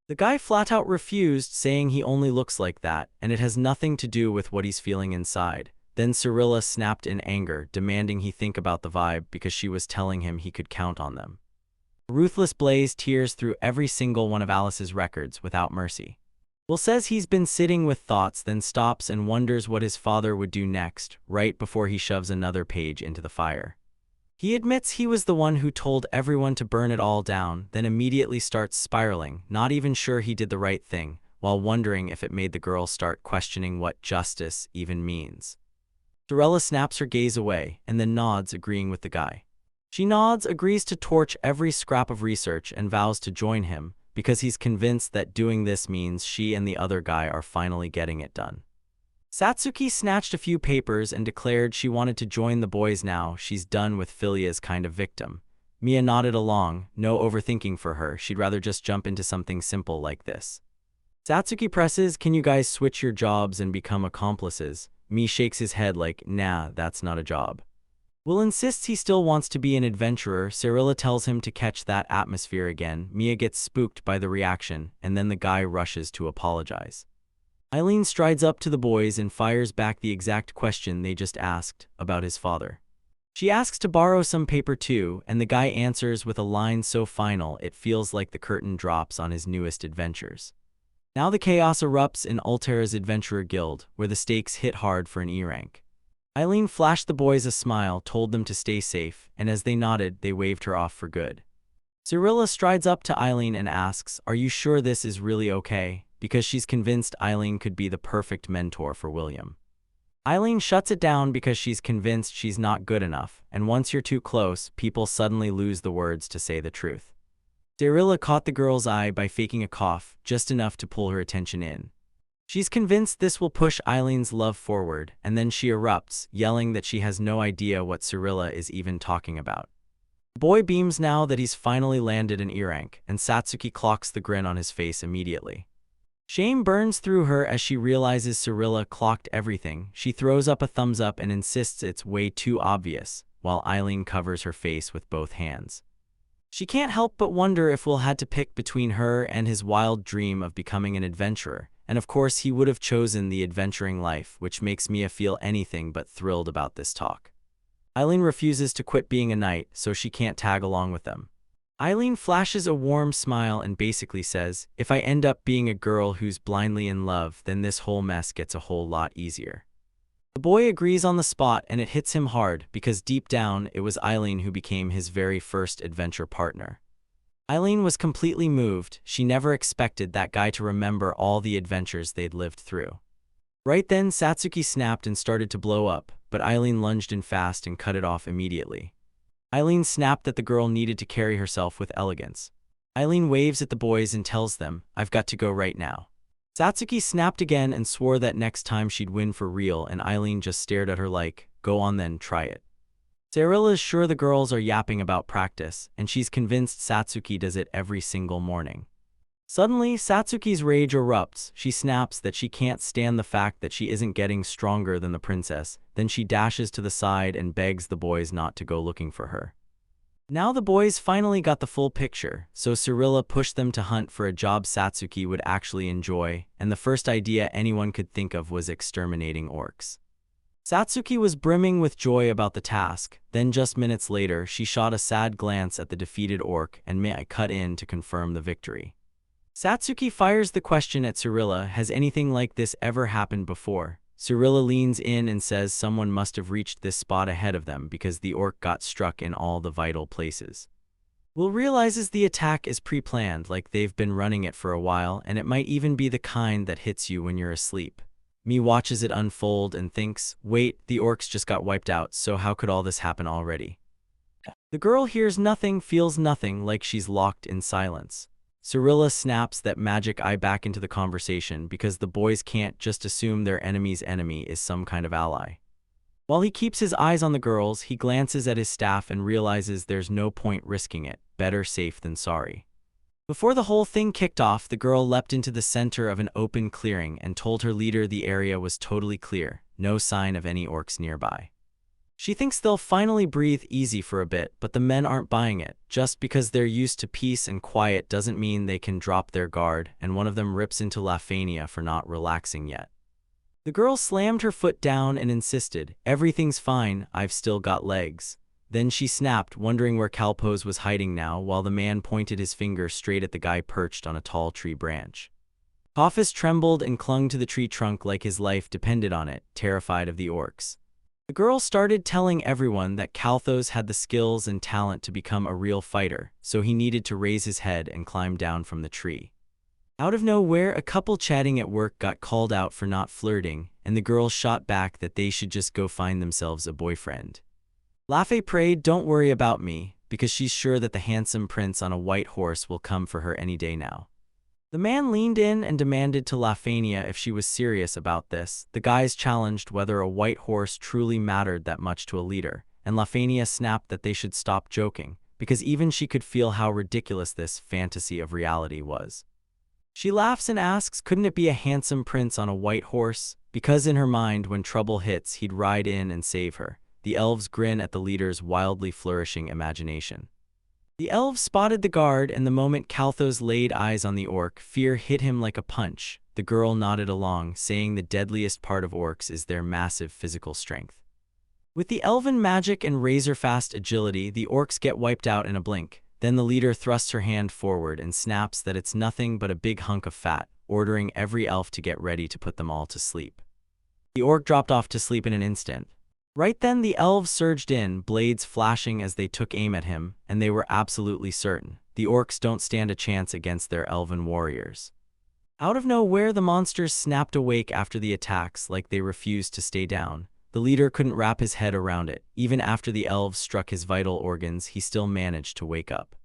The guy flat out refused, saying he only looks like that, and it has nothing to do with what he's feeling inside. Then Cyrilla snapped in anger, demanding he think about the vibe because she was telling him he could count on them. A ruthless blaze tears through every single one of Alice's records without mercy. Will says he's been sitting with thoughts, then stops and wonders what his father would do next, right before he shoves another page into the fire. He admits he was the one who told everyone to burn it all down, then immediately starts spiraling, not even sure he did the right thing, while wondering if it made the girl start questioning what justice even means. Cyrilla snaps her gaze away, and then nods, agreeing with the guy. She nods, agrees to torch every scrap of research, and vows to join him, because he's convinced that doing this means she and the other guy are finally getting it done. Satsuki snatched a few papers and declared she wanted to join the boys now she's done with Philia's kind of victim. Mia nodded along, no overthinking for her, she'd rather just jump into something simple like this. Satsuki presses, "Can you guys switch your jobs and become accomplices?" Mia shakes his head like, "Nah, that's not a job." Will insists he still wants to be an adventurer. Cyrilla tells him to catch that atmosphere again. Mia gets spooked by the reaction, and then the guy rushes to apologize. Eileen strides up to the boys and fires back the exact question they just asked, about his father. She asks to borrow some paper too, and the guy answers with a line so final it feels like the curtain drops on his newest adventures. Now the chaos erupts in Altera's Adventurer Guild, where the stakes hit hard for an E rank. Eileen flashed the boys a smile, told them to stay safe, and as they nodded, they waved her off for good. Cyrilla strides up to Eileen and asks, "Are you sure this is really okay?" because she's convinced Eileen could be the perfect mentor for William. Eileen shuts it down because she's convinced she's not good enough, and once you're too close, people suddenly lose the words to say the truth. Cyrilla caught the girl's eye by faking a cough, just enough to pull her attention in. She's convinced this will push Eileen's love forward, and then she erupts, yelling that she has no idea what Cyrilla is even talking about. The boy beams now that he's finally landed an E rank, and Satsuki clocks the grin on his face immediately. Shame burns through her as she realizes Cyrilla clocked everything. She throws up a thumbs up and insists it's way too obvious, while Eileen covers her face with both hands. She can't help but wonder if Will had to pick between her and his wild dream of becoming an adventurer, and of course he would have chosen the adventuring life, which makes Mia feel anything but thrilled about this talk. Eileen refuses to quit being a knight, so she can't tag along with them. Eileen flashes a warm smile and basically says, "If I end up being a girl who's blindly in love, then this whole mess gets a whole lot easier." The boy agrees on the spot, and it hits him hard because deep down it was Eileen who became his very first adventure partner. Eileen was completely moved. She never expected that guy to remember all the adventures they'd lived through. Right then, Satsuki snapped and started to blow up, but Eileen lunged in fast and cut it off immediately. Eileen snapped that the girl needed to carry herself with elegance. Eileen waves at the boys and tells them, "I've got to go right now." Satsuki snapped again and swore that next time she'd win for real, and Eileen just stared at her like, "Go on then, try it." Cyrilla is sure the girls are yapping about practice, and she's convinced Satsuki does it every single morning. Suddenly, Satsuki's rage erupts. She snaps that she can't stand the fact that she isn't getting stronger than the princess. Then she dashes to the side and begs the boys not to go looking for her. Now the boys finally got the full picture, so Cirilla pushed them to hunt for a job Satsuki would actually enjoy, and the first idea anyone could think of was exterminating orcs. Satsuki was brimming with joy about the task, then just minutes later she shot a sad glance at the defeated orc and may I cut in to confirm the victory. Satsuki fires the question at Cirilla, has anything like this ever happened before? Cirilla leans in and says someone must have reached this spot ahead of them because the orc got struck in all the vital places. Will realizes the attack is pre-planned, like they've been running it for a while, and it might even be the kind that hits you when you're asleep. Mi watches it unfold and thinks, wait, the orcs just got wiped out, so how could all this happen already? The girl hears nothing, feels nothing, like she's locked in silence. Cirilla snaps that magic eye back into the conversation because the boys can't just assume their enemy's enemy is some kind of ally. While he keeps his eyes on the girls, he glances at his staff and realizes there's no point risking it, better safe than sorry. Before the whole thing kicked off, the girl leapt into the center of an open clearing and told her leader the area was totally clear, no sign of any orcs nearby. She thinks they'll finally breathe easy for a bit, but the men aren't buying it. Just because they're used to peace and quiet doesn't mean they can drop their guard, and one of them rips into Lafania for not relaxing yet. The girl slammed her foot down and insisted, everything's fine, I've still got legs. Then she snapped, wondering where Kalpos was hiding now, while the man pointed his finger straight at the guy perched on a tall tree branch. Kalpos trembled and clung to the tree trunk like his life depended on it, terrified of the orcs. The girl started telling everyone that Kalthos had the skills and talent to become a real fighter, so he needed to raise his head and climb down from the tree. Out of nowhere, a couple chatting at work got called out for not flirting, and the girl shot back that they should just go find themselves a boyfriend. Lafe prayed, don't worry about me, because she's sure that the handsome prince on a white horse will come for her any day now. The man leaned in and demanded to Lafania if she was serious about this. The guys challenged whether a white horse truly mattered that much to a leader, and Lafania snapped that they should stop joking, because even she could feel how ridiculous this fantasy of reality was. She laughs and asks, couldn't it be a handsome prince on a white horse? Because in her mind, when trouble hits, he'd ride in and save her. The elves grin at the leader's wildly flourishing imagination. The elves spotted the guard, and the moment Kalthos laid eyes on the orc, fear hit him like a punch. The girl nodded along, saying the deadliest part of orcs is their massive physical strength. With the elven magic and razor-fast agility, the orcs get wiped out in a blink. Then the leader thrusts her hand forward and snaps that it's nothing but a big hunk of fat, ordering every elf to get ready to put them all to sleep. The orc dropped off to sleep in an instant. Right then the elves surged in, blades flashing as they took aim at him, and they were absolutely certain. The orcs don't stand a chance against their elven warriors. Out of nowhere, the monsters snapped awake after the attacks like they refused to stay down. The leader couldn't wrap his head around it. Even after the elves struck his vital organs, he still managed to wake up.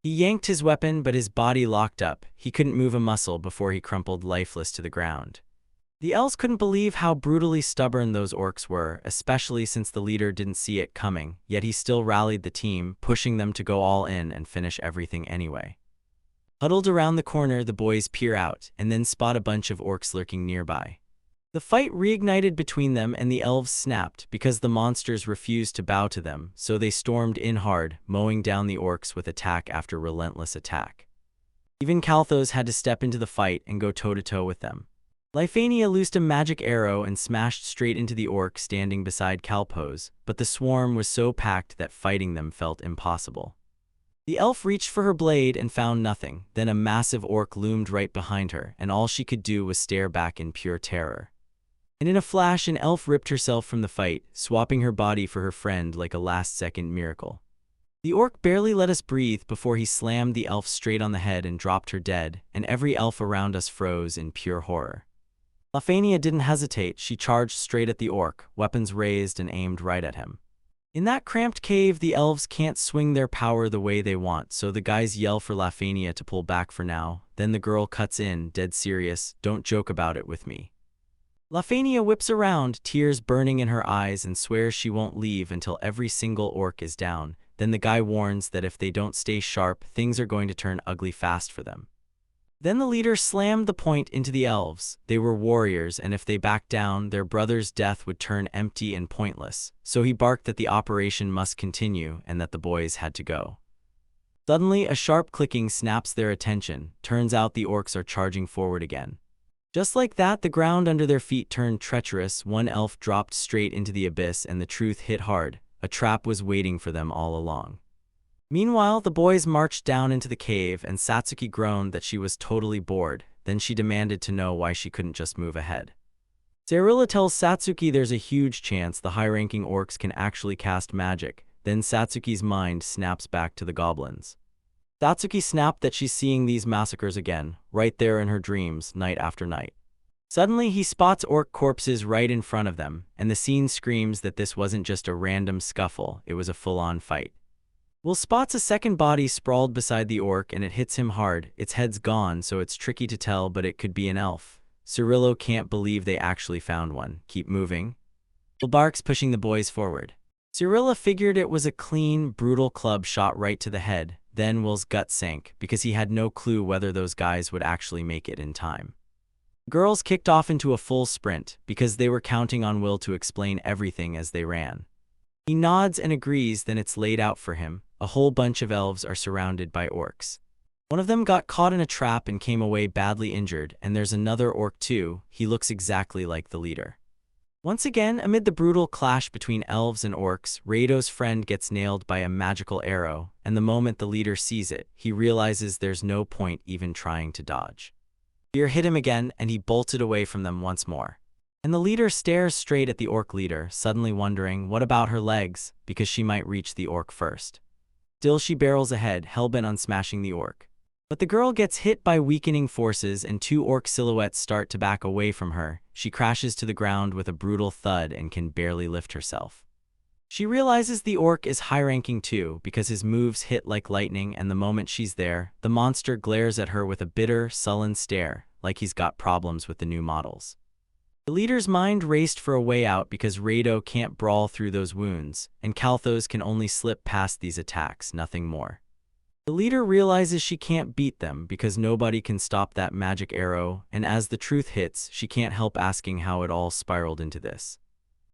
He yanked his weapon, but his body locked up. He couldn't move a muscle before he crumpled lifeless to the ground. The elves couldn't believe how brutally stubborn those orcs were, especially since the leader didn't see it coming, yet he still rallied the team, pushing them to go all in and finish everything anyway. Huddled around the corner, the boys peer out, and then spot a bunch of orcs lurking nearby. The fight reignited between them, and the elves snapped because the monsters refused to bow to them, so they stormed in hard, mowing down the orcs with attack after relentless attack. Even Kalthos had to step into the fight and go toe-to-toe with them. Lifania loosed a magic arrow and smashed straight into the orc standing beside Kalpos, but the swarm was so packed that fighting them felt impossible. The elf reached for her blade and found nothing. Then a massive orc loomed right behind her, and all she could do was stare back in pure terror. And in a flash, an elf ripped herself from the fight, swapping her body for her friend like a last-second miracle. The orc barely let us breathe before he slammed the elf straight on the head and dropped her dead, and every elf around us froze in pure horror. Lafania didn't hesitate. She charged straight at the orc, weapons raised and aimed right at him. In that cramped cave, the elves can't swing their power the way they want, so the guys yell for Lafania to pull back for now. Then the girl cuts in, dead serious, "Don't joke about it with me." Lafania whips around, tears burning in her eyes, and swears she won't leave until every single orc is down. Then the guy warns that if they don't stay sharp, things are going to turn ugly fast for them. Then the leader slammed the point into the elves. They were warriors, and if they backed down, their brother's death would turn empty and pointless. So he barked that the operation must continue and that the boys had to go. Suddenly, a sharp clicking snaps their attention. Turns out the orcs are charging forward again. Just like that, the ground under their feet turned treacherous. One elf dropped straight into the abyss, and the truth hit hard. A trap was waiting for them all along. Meanwhile, the boys marched down into the cave, and Satsuki groaned that she was totally bored. Then she demanded to know why she couldn't just move ahead. Sarilla tells Satsuki there's a huge chance the high-ranking orcs can actually cast magic. Then Satsuki's mind snaps back to the goblins. Satsuki snapped that she's seeing these massacres again, right there in her dreams, night after night. Suddenly, he spots orc corpses right in front of them, and the scene screams that this wasn't just a random scuffle, it was a full-on fight. Will spots a second body sprawled beside the orc, and it hits him hard. Its head's gone, so it's tricky to tell, but it could be an elf. Cirillo can't believe they actually found one. Keep moving. Will barks, pushing the boys forward. Cirilla figured it was a clean, brutal club shot right to the head. Then Will's gut sank, because he had no clue whether those guys would actually make it in time. Girls kicked off into a full sprint, because they were counting on Will to explain everything as they ran. He nods and agrees, then it's laid out for him. A whole bunch of elves are surrounded by orcs. One of them got caught in a trap and came away badly injured, and there's another orc too. He looks exactly like the leader. Once again, amid the brutal clash between elves and orcs, Rado's friend gets nailed by a magical arrow, and the moment the leader sees it, he realizes there's no point even trying to dodge. Fear hit him again, and he bolted away from them once more. And the leader stares straight at the orc leader, suddenly wondering what about her legs, because she might reach the orc first. Still, she barrels ahead, hellbent on smashing the orc. But the girl gets hit by weakening forces, and two orc silhouettes start to back away from her. She crashes to the ground with a brutal thud and can barely lift herself. She realizes the orc is high-ranking too, because his moves hit like lightning, and the moment she's there, the monster glares at her with a bitter, sullen stare, like he's got problems with the new models. The leader's mind raced for a way out because Rado can't brawl through those wounds, and Kalthos can only slip past these attacks, nothing more. The leader realizes she can't beat them because nobody can stop that magic arrow, and as the truth hits, she can't help asking how it all spiraled into this.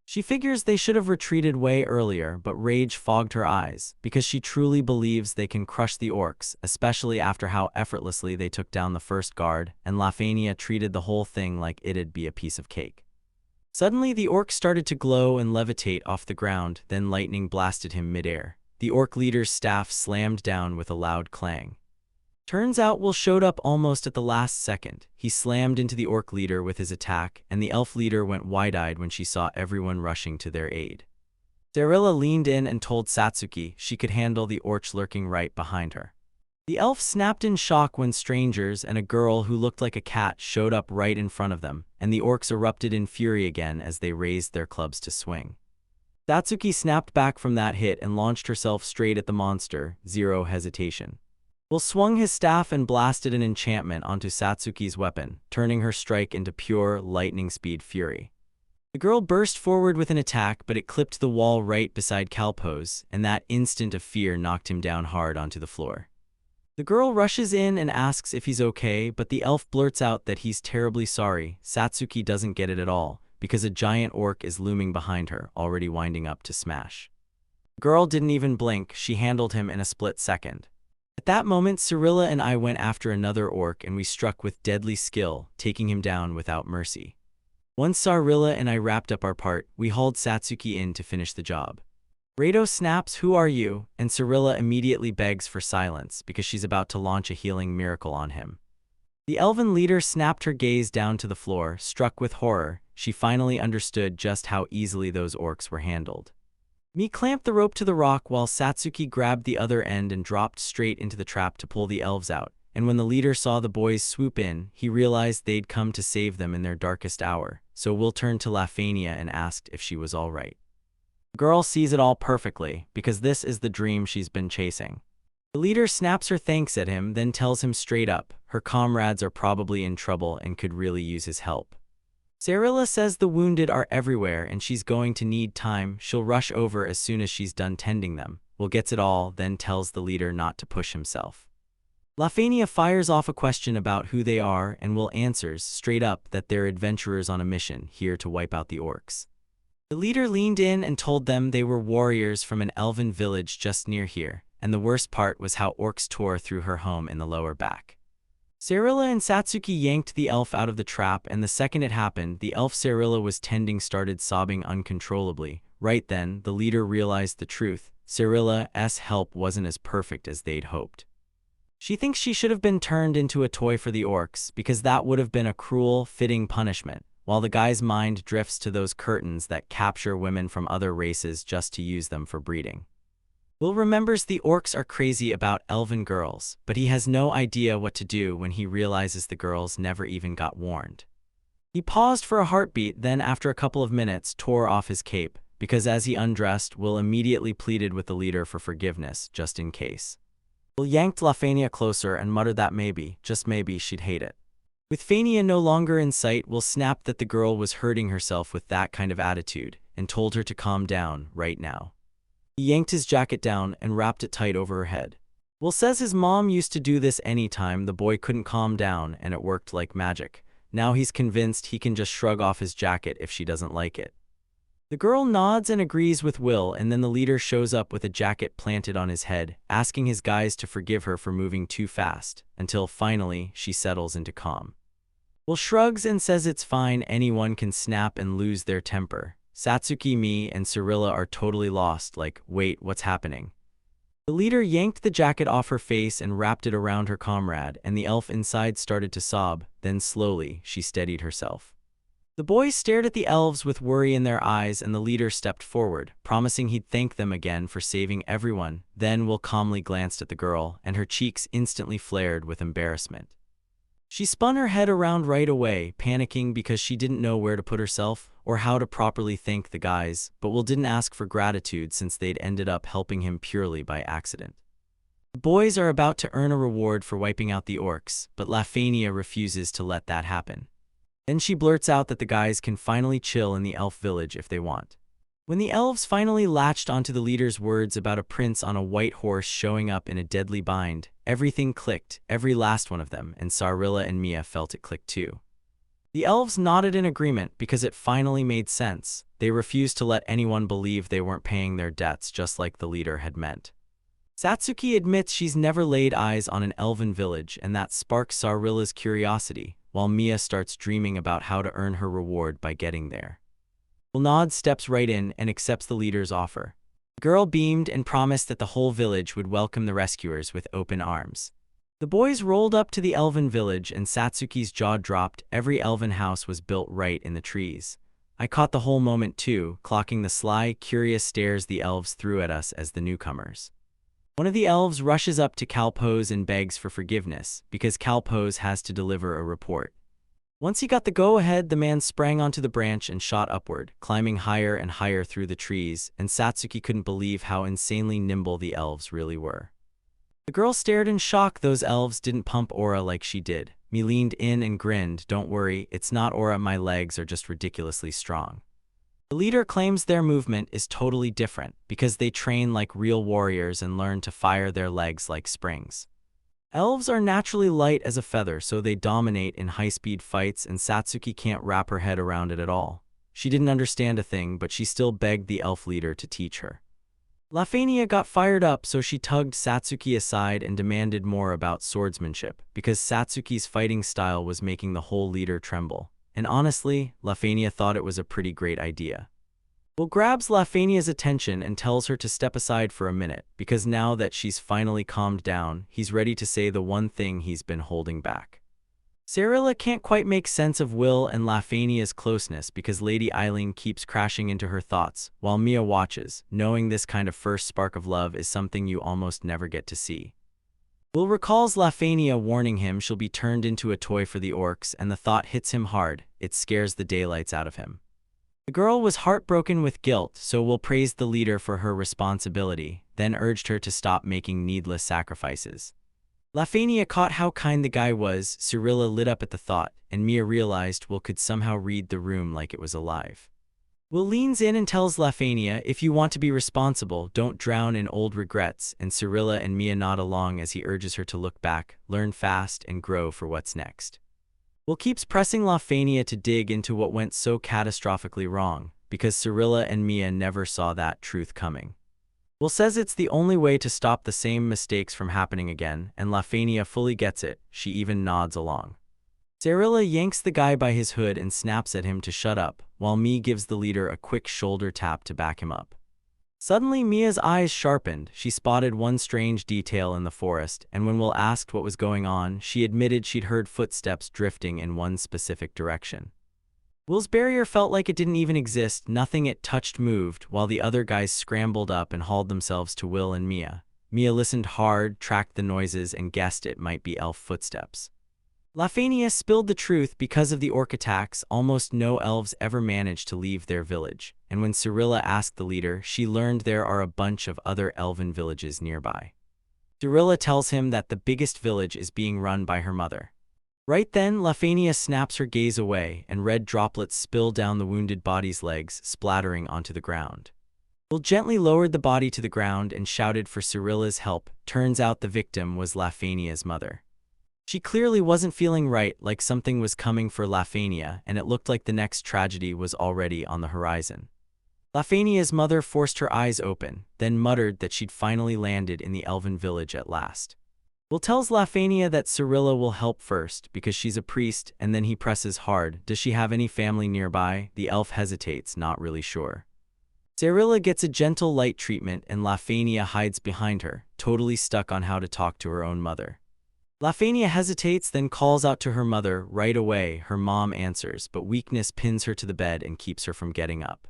She figures they should have retreated way earlier, but rage fogged her eyes, because she truly believes they can crush the orcs, especially after how effortlessly they took down the first guard, and Lafania treated the whole thing like it'd be a piece of cake. Suddenly, the orc started to glow and levitate off the ground, then lightning blasted him midair. The orc leader's staff slammed down with a loud clang. Turns out Will showed up almost at the last second. He slammed into the orc leader with his attack, and the elf leader went wide-eyed when she saw everyone rushing to their aid. Sarilla leaned in and told Satsuki she could handle the orc lurking right behind her. The elf snapped in shock when strangers and a girl who looked like a cat showed up right in front of them, and the orcs erupted in fury again as they raised their clubs to swing. Satsuki snapped back from that hit and launched herself straight at the monster, zero hesitation. Will swung his staff and blasted an enchantment onto Satsuki's weapon, turning her strike into pure, lightning-speed fury. The girl burst forward with an attack, but it clipped the wall right beside Kalpos, and that instant of fear knocked him down hard onto the floor. The girl rushes in and asks if he's okay, but the elf blurts out that he's terribly sorry. Satsuki doesn't get it at all, because a giant orc is looming behind her, already winding up to smash. The girl didn't even blink, she handled him in a split second. At that moment, Cirilla and I went after another orc and we struck with deadly skill, taking him down without mercy. Once Cirilla and I wrapped up our part, we hauled Satsuki in to finish the job. Rado snaps, "Who are you?" and Cirilla immediately begs for silence because she's about to launch a healing miracle on him. The elven leader snapped her gaze down to the floor, struck with horror. She finally understood just how easily those orcs were handled. Mi clamped the rope to the rock while Satsuki grabbed the other end and dropped straight into the trap to pull the elves out, and when the leader saw the boys swoop in, he realized they'd come to save them in their darkest hour, so Will turned to Lafania and asked if she was all right. The girl sees it all perfectly, because this is the dream she's been chasing. The leader snaps her thanks at him, then tells him straight up, her comrades are probably in trouble and could really use his help. Cirilla says the wounded are everywhere and she's going to need time. She'll rush over as soon as she's done tending them. Will gets it all, then tells the leader not to push himself. Lafania fires off a question about who they are, and Will answers straight up that they're adventurers on a mission here to wipe out the orcs. The leader leaned in and told them they were warriors from an elven village just near here, and the worst part was how orcs tore through her home in the lower back. Cyrilla and Satsuki yanked the elf out of the trap, and the second it happened, the elf Cyrilla was tending started sobbing uncontrollably. Right then, the leader realized the truth. Cyrilla's help wasn't as perfect as they'd hoped. She thinks she should have been turned into a toy for the orcs, because that would have been a cruel, fitting punishment, while the guy's mind drifts to those curtains that capture women from other races just to use them for breeding. Will remembers the orcs are crazy about elven girls, but he has no idea what to do when he realizes the girls never even got warned. He paused for a heartbeat, then after a couple of minutes tore off his cape, because as he undressed, Will immediately pleaded with the leader for forgiveness, just in case. Will yanked Lafania closer and muttered that maybe, just maybe, she'd hate it. With Fania no longer in sight, Will snapped that the girl was hurting herself with that kind of attitude, and told her to calm down right now. He yanked his jacket down and wrapped it tight over her head. Will says his mom used to do this anytime the boy couldn't calm down, and it worked like magic. Now he's convinced he can just shrug off his jacket if she doesn't like it. The girl nods and agrees with Will, and then the leader shows up with a jacket planted on his head, asking his guys to forgive her for moving too fast, until finally she settles into calm. Will shrugs and says it's fine, anyone can snap and lose their temper. Satsuki, me, and Cyrilla are totally lost, like, wait, what's happening? The leader yanked the jacket off her face and wrapped it around her comrade, and the elf inside started to sob, then slowly she steadied herself. The boys stared at the elves with worry in their eyes, and the leader stepped forward, promising he'd thank them again for saving everyone. Then Will calmly glanced at the girl, and her cheeks instantly flared with embarrassment. She spun her head around right away, panicking because she didn't know where to put herself or how to properly thank the guys, but Will didn't ask for gratitude since they'd ended up helping him purely by accident. The boys are about to earn a reward for wiping out the orcs, but Lafania refuses to let that happen. Then she blurts out that the guys can finally chill in the elf village if they want. When the elves finally latched onto the leader's words about a prince on a white horse showing up in a deadly bind, everything clicked, every last one of them, and Cyrilla and Mia felt it click too. The elves nodded in agreement because it finally made sense. They refused to let anyone believe they weren't paying their debts, just like the leader had meant. Satsuki admits she's never laid eyes on an elven village, and that sparks Cyrilla's curiosity, while Mia starts dreaming about how to earn her reward by getting there. Nod steps right in and accepts the leader's offer. The girl beamed and promised that the whole village would welcome the rescuers with open arms. The boys rolled up to the elven village, and Satsuki's jaw dropped. Every elven house was built right in the trees. I caught the whole moment too, clocking the sly, curious stares the elves threw at us as the newcomers. One of the elves rushes up to Kalpose and begs for forgiveness, because Kalpose has to deliver a report. Once he got the go-ahead, the man sprang onto the branch and shot upward, climbing higher and higher through the trees, and Satsuki couldn't believe how insanely nimble the elves really were. The girl stared in shock. Those elves didn't pump aura like she did. Me leaned in and grinned. Don't worry, it's not aura, my legs are just ridiculously strong. The leader claims their movement is totally different, because they train like real warriors and learn to fire their legs like springs. Elves are naturally light as a feather, so they dominate in high-speed fights, and Satsuki can't wrap her head around it at all. She didn't understand a thing, but she still begged the elf leader to teach her. Lafania got fired up, so she tugged Satsuki aside and demanded more about swordsmanship, because Satsuki's fighting style was making the whole leader tremble. And honestly, Lafania thought it was a pretty great idea. Will grabs Lafania's attention and tells her to step aside for a minute, because now that she's finally calmed down, he's ready to say the one thing he's been holding back. Cyrilla can't quite make sense of Will and Lafania's closeness because Lady Eileen keeps crashing into her thoughts, while Mia watches, knowing this kind of first spark of love is something you almost never get to see. Will recalls Lafania warning him she'll be turned into a toy for the orcs, and the thought hits him hard. It scares the daylights out of him. The girl was heartbroken with guilt, so Will praised the leader for her responsibility, then urged her to stop making needless sacrifices. Lafania caught how kind the guy was. Cyrilla lit up at the thought, and Mia realized Will could somehow read the room like it was alive. Will leans in and tells Lafania, if you want to be responsible, don't drown in old regrets, and Cyrilla and Mia nod along as he urges her to look back, learn fast, and grow for what's next. Will keeps pressing Lafania to dig into what went so catastrophically wrong, because Cyrilla and Mia never saw that truth coming. Will says it's the only way to stop the same mistakes from happening again, and Lafania fully gets it, she even nods along. Cyrilla yanks the guy by his hood and snaps at him to shut up, while Mia gives the leader a quick shoulder tap to back him up. Suddenly Mia's eyes sharpened, she spotted one strange detail in the forest, and when Will asked what was going on, she admitted she'd heard footsteps drifting in one specific direction. Will's barrier felt like it didn't even exist, nothing it touched moved, while the other guys scrambled up and hauled themselves to Will and Mia. Mia listened hard, tracked the noises, and guessed it might be elf footsteps. Lafania spilled the truth. Because of the orc attacks, almost no elves ever managed to leave their village, and when Cyrilla asked the leader, she learned there are a bunch of other elven villages nearby. Cyrilla tells him that the biggest village is being run by her mother. Right then, Lafania snaps her gaze away, and red droplets spill down the wounded body's legs, splattering onto the ground. Will gently lowered the body to the ground and shouted for Cyrilla's help. Turns out the victim was Lafania's mother. She clearly wasn't feeling right, like something was coming for Lafania, and it looked like the next tragedy was already on the horizon. Lafania's mother forced her eyes open, then muttered that she'd finally landed in the elven village at last. Will tells Lafania that Cyrilla will help first, because she's a priest, and then he presses hard. Does she have any family nearby? The elf hesitates, not really sure. Cyrilla gets a gentle light treatment, and Lafania hides behind her, totally stuck on how to talk to her own mother. Lafania hesitates, then calls out to her mother. Right away, her mom answers, but weakness pins her to the bed and keeps her from getting up.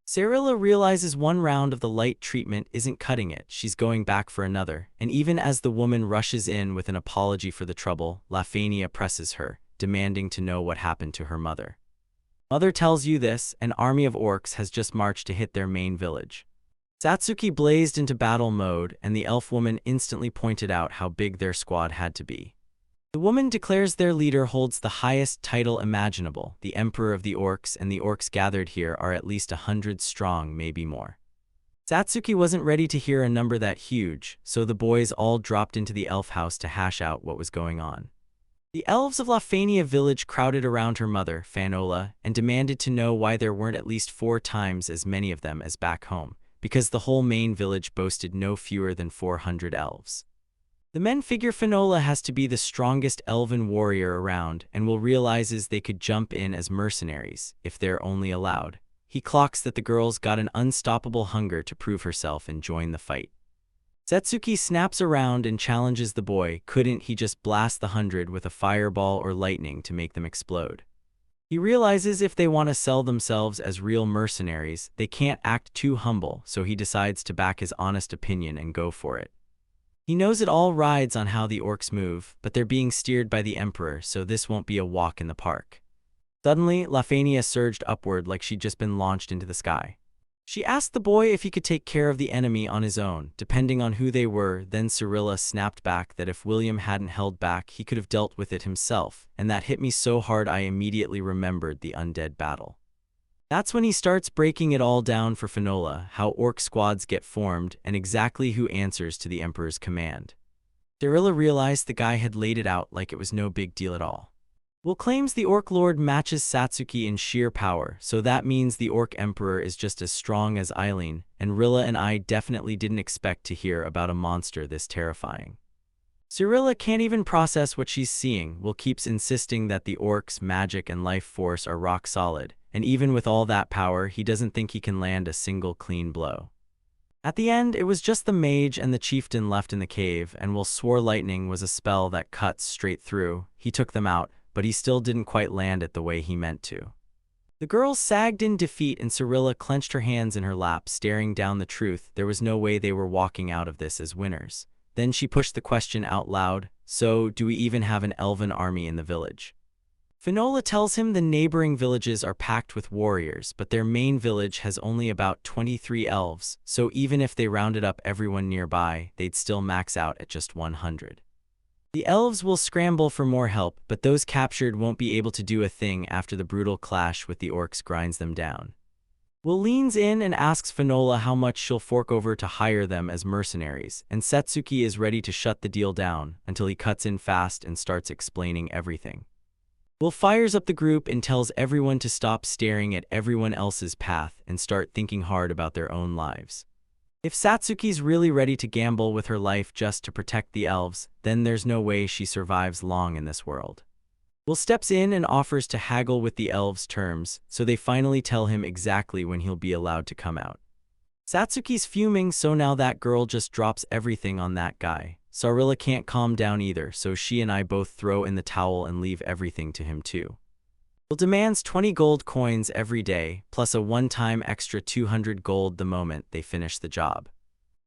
Cyrilla realizes one round of the light treatment isn't cutting it, she's going back for another, and even as the woman rushes in with an apology for the trouble, Lafania presses her, demanding to know what happened to her mother. Mother tells you this, an army of orcs has just marched to hit their main village. Satsuki blazed into battle mode, and the elf woman instantly pointed out how big their squad had to be. The woman declares their leader holds the highest title imaginable, the Emperor of the Orcs, and the orcs gathered here are at least 100 strong, maybe more. Satsuki wasn't ready to hear a number that huge, so the boys all dropped into the elf house to hash out what was going on. The elves of Lafania village crowded around her mother, Fanola, and demanded to know why there weren't at least 4 times as many of them as back home, because the whole main village boasted no fewer than 400 elves. The men figure Fanola has to be the strongest elven warrior around, and Will realizes they could jump in as mercenaries, if they're only allowed. He clocks that the girl's got an unstoppable hunger to prove herself and join the fight. Satsuki snaps around and challenges the boy. Couldn't he just blast the 100 with a fireball or lightning to make them explode? He realizes if they want to sell themselves as real mercenaries, they can't act too humble, so he decides to back his honest opinion and go for it. He knows it all rides on how the orcs move, but they're being steered by the Emperor, so this won't be a walk in the park. Suddenly, Lafania surged upward like she'd just been launched into the sky. She asked the boy if he could take care of the enemy on his own, depending on who they were. Then Cyrilla snapped back that if William hadn't held back, he could have dealt with it himself, and that hit me so hard I immediately remembered the undead battle. That's when he starts breaking it all down for Fanola, how orc squads get formed, and exactly who answers to the Emperor's command. Cyrilla realized the guy had laid it out like it was no big deal at all. Will claims the Orc Lord matches Satsuki in sheer power, so that means the Orc Emperor is just as strong as Eileen, and Rilla and I definitely didn't expect to hear about a monster this terrifying. Cyrilla can't even process what she's seeing. Will keeps insisting that the Orc's magic and life force are rock solid, and even with all that power, he doesn't think he can land a single clean blow. At the end, it was just the mage and the chieftain left in the cave, and Will swore lightning was a spell that cuts straight through. He took them out, but he still didn't quite land it the way he meant to. The girls sagged in defeat, and Cyrilla clenched her hands in her lap, staring down the truth. There was no way they were walking out of this as winners. Then she pushed the question out loud, so, do we even have an elven army in the village? Fanola tells him the neighboring villages are packed with warriors, but their main village has only about 23 elves, so even if they rounded up everyone nearby, they'd still max out at just 100. The elves will scramble for more help, but those captured won't be able to do a thing after the brutal clash with the orcs grinds them down. Will leans in and asks Finola how much she'll fork over to hire them as mercenaries, and Satsuki is ready to shut the deal down until he cuts in fast and starts explaining everything. Will fires up the group and tells everyone to stop staring at everyone else's path and start thinking hard about their own lives. If Satsuki's really ready to gamble with her life just to protect the elves, then there's no way she survives long in this world. Will steps in and offers to haggle with the elves' terms, so they finally tell him exactly when he'll be allowed to come out. Satsuki's fuming, so now that girl just drops everything on that guy. Sarilla can't calm down either, so she and I both throw in the towel and leave everything to him too. Will demands 20 gold coins every day, plus a one-time extra 200 gold the moment they finish the job.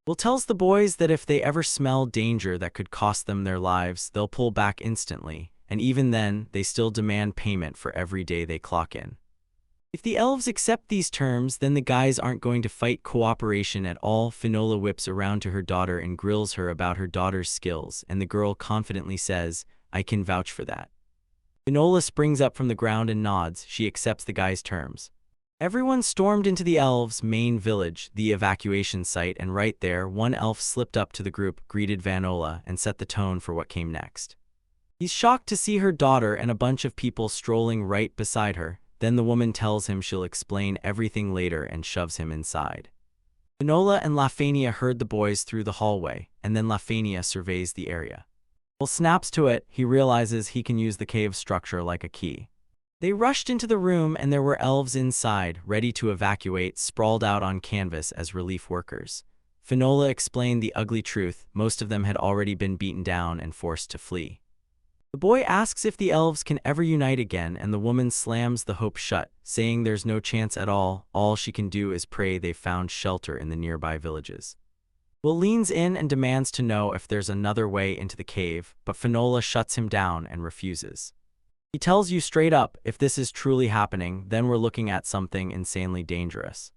Will tells the boys that if they ever smell danger that could cost them their lives, they'll pull back instantly, and even then, they still demand payment for every day they clock in. If the elves accept these terms, then the guys aren't going to fight cooperation at all. Finola whips around to her daughter and grills her about her daughter's skills, and the girl confidently says, "I can vouch for that." Finola springs up from the ground and nods. She accepts the guys' terms. Everyone stormed into the elves' main village, the evacuation site, and right there, one elf slipped up to the group, greeted Vanola, and set the tone for what came next. He's shocked to see her daughter and a bunch of people strolling right beside her. Then the woman tells him she'll explain everything later and shoves him inside. Finola and Lafania herd the boys through the hallway, and then Lafania surveys the area. Will snaps to it. He realizes he can use the cave structure like a key. They rushed into the room and there were elves inside, ready to evacuate, sprawled out on canvas as relief workers. Finola explained the ugly truth. Most of them had already been beaten down and forced to flee. The boy asks if the elves can ever unite again, and the woman slams the hope shut, saying there's no chance at all. All she can do is pray they've found shelter in the nearby villages. Will leans in and demands to know if there's another way into the cave, but Finola shuts him down and refuses. He tells you straight up, if this is truly happening, then we're looking at something insanely dangerous.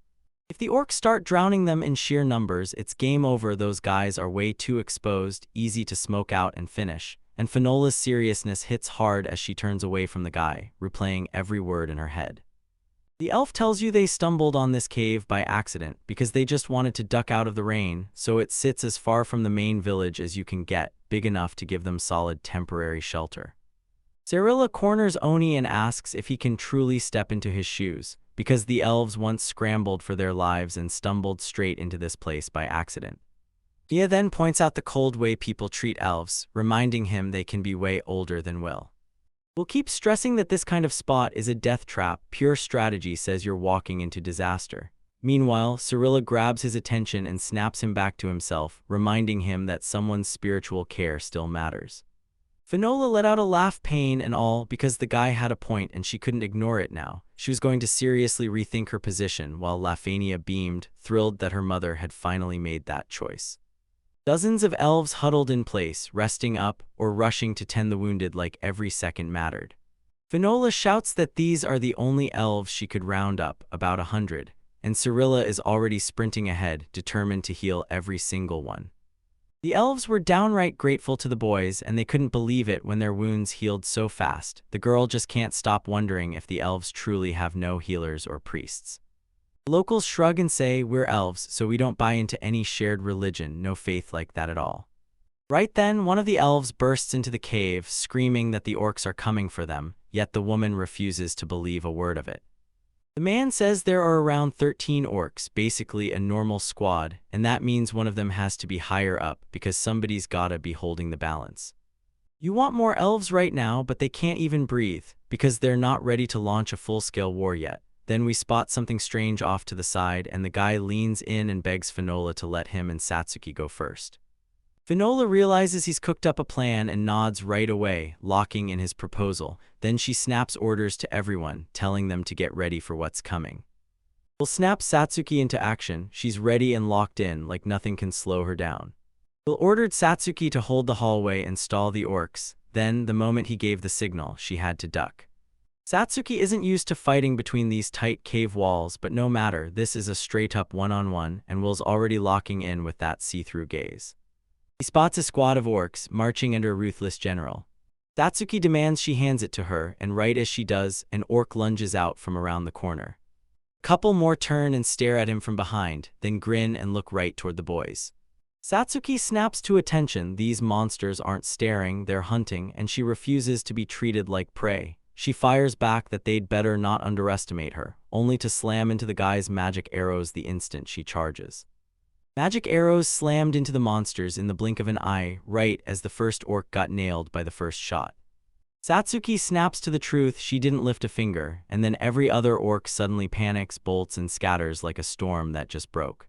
If the orcs start drowning them in sheer numbers, it's game over. Those guys are way too exposed, easy to smoke out and finish. And Finola's seriousness hits hard as she turns away from the guy, replaying every word in her head. The elf tells you they stumbled on this cave by accident because they just wanted to duck out of the rain, so it sits as far from the main village as you can get, big enough to give them solid temporary shelter. Sarilla corners Oni and asks if he can truly step into his shoes, because the elves once scrambled for their lives and stumbled straight into this place by accident. Mia then points out the cold way people treat elves, reminding him they can be way older than Will. Will keeps stressing that this kind of spot is a death trap. Pure strategy says you're walking into disaster. Meanwhile, Sarilla grabs his attention and snaps him back to himself, reminding him that someone's spiritual care still matters. Finola let out a laugh, pain and all, because the guy had a point and she couldn't ignore it now. She was going to seriously rethink her position, while Lafania beamed, thrilled that her mother had finally made that choice. Dozens of elves huddled in place, resting up or rushing to tend the wounded like every second mattered. Finola shouts that these are the only elves she could round up, about 100, and Sarilla is already sprinting ahead, determined to heal every single one. The elves were downright grateful to the boys, and they couldn't believe it when their wounds healed so fast. The girl just can't stop wondering if the elves truly have no healers or priests. Locals shrug and say, "We're elves, so we don't buy into any shared religion, no faith like that at all." Right then, one of the elves bursts into the cave, screaming that the orcs are coming for them, yet the woman refuses to believe a word of it. The man says there are around 13 orcs, basically a normal squad, and that means one of them has to be higher up because somebody's gotta be holding the balance. You want more elves right now, but they can't even breathe, because they're not ready to launch a full-scale war yet. Then we spot something strange off to the side, and the guy leans in and begs Finola to let him and Satsuki go first. Finola realizes he's cooked up a plan and nods right away, locking in his proposal. Then she snaps orders to everyone, telling them to get ready for what's coming. Will snaps Satsuki into action. She's ready and locked in, like nothing can slow her down. Will ordered Satsuki to hold the hallway and stall the orcs. Then, the moment he gave the signal, she had to duck. Satsuki isn't used to fighting between these tight cave walls, but no matter, this is a straight-up one-on-one, and Will's already locking in with that see-through gaze. He spots a squad of orcs, marching under a ruthless general. Satsuki demands she hands it to her, and right as she does, an orc lunges out from around the corner. Couple more turn and stare at him from behind, then grin and look right toward the boys. Satsuki snaps to attention. These monsters aren't staring, they're hunting, and she refuses to be treated like prey. She fires back that they'd better not underestimate her, only to slam into the guy's magic arrows the instant she charges. Magic arrows slammed into the monsters in the blink of an eye, right as the first orc got nailed by the first shot. Satsuki snaps to the truth. She didn't lift a finger, and then every other orc suddenly panics, bolts, and scatters like a storm that just broke.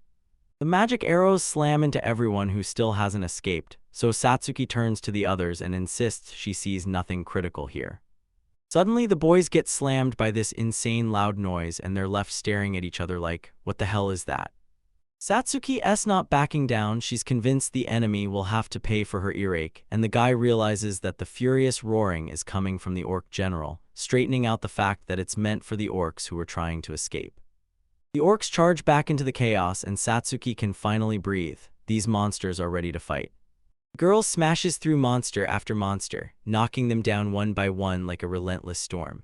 The magic arrows slam into everyone who still hasn't escaped, so Satsuki turns to the others and insists she sees nothing critical here. Suddenly, the boys get slammed by this insane loud noise and they're left staring at each other like, what the hell is that? Satsuki's not backing down. She's convinced the enemy will have to pay for her earache, and the guy realizes that the furious roaring is coming from the orc general, straightening out the fact that it's meant for the orcs who are trying to escape. The orcs charge back into the chaos and Satsuki can finally breathe. These monsters are ready to fight. The girl smashes through monster after monster, knocking them down one by one like a relentless storm.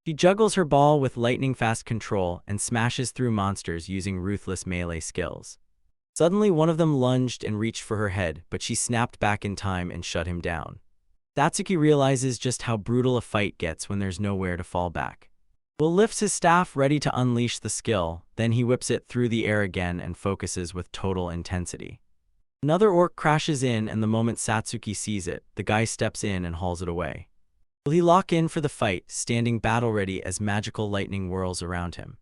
She juggles her ball with lightning-fast control and smashes through monsters using ruthless melee skills. Suddenly, one of them lunged and reached for her head, but she snapped back in time and shut him down. Satsuki realizes just how brutal a fight gets when there's nowhere to fall back. Will lifts his staff ready to unleash the skill, then he whips it through the air again and focuses with total intensity. Another orc crashes in, and the moment Satsuki sees it, the guy steps in and hauls it away. Will he lock in for the fight, standing battle-ready as magical lightning whirls around him?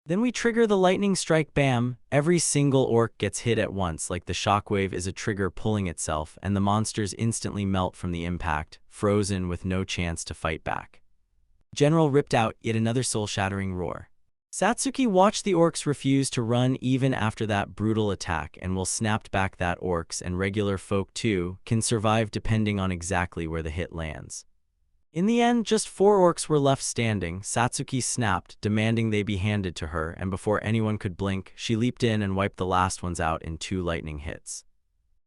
Then we trigger the lightning strike. Bam! Every single orc gets hit at once like the shockwave is a trigger pulling itself, and the monsters instantly melt from the impact, frozen with no chance to fight back. General ripped out yet another soul-shattering roar. Satsuki watched the orcs refuse to run even after that brutal attack and will snapped back that orcs and regular folk too can survive depending on exactly where the hit lands. In the end, just 4 orcs were left standing. Satsuki snapped, demanding they be handed to her, and before anyone could blink, she leaped in and wiped the last ones out in 2 lightning hits.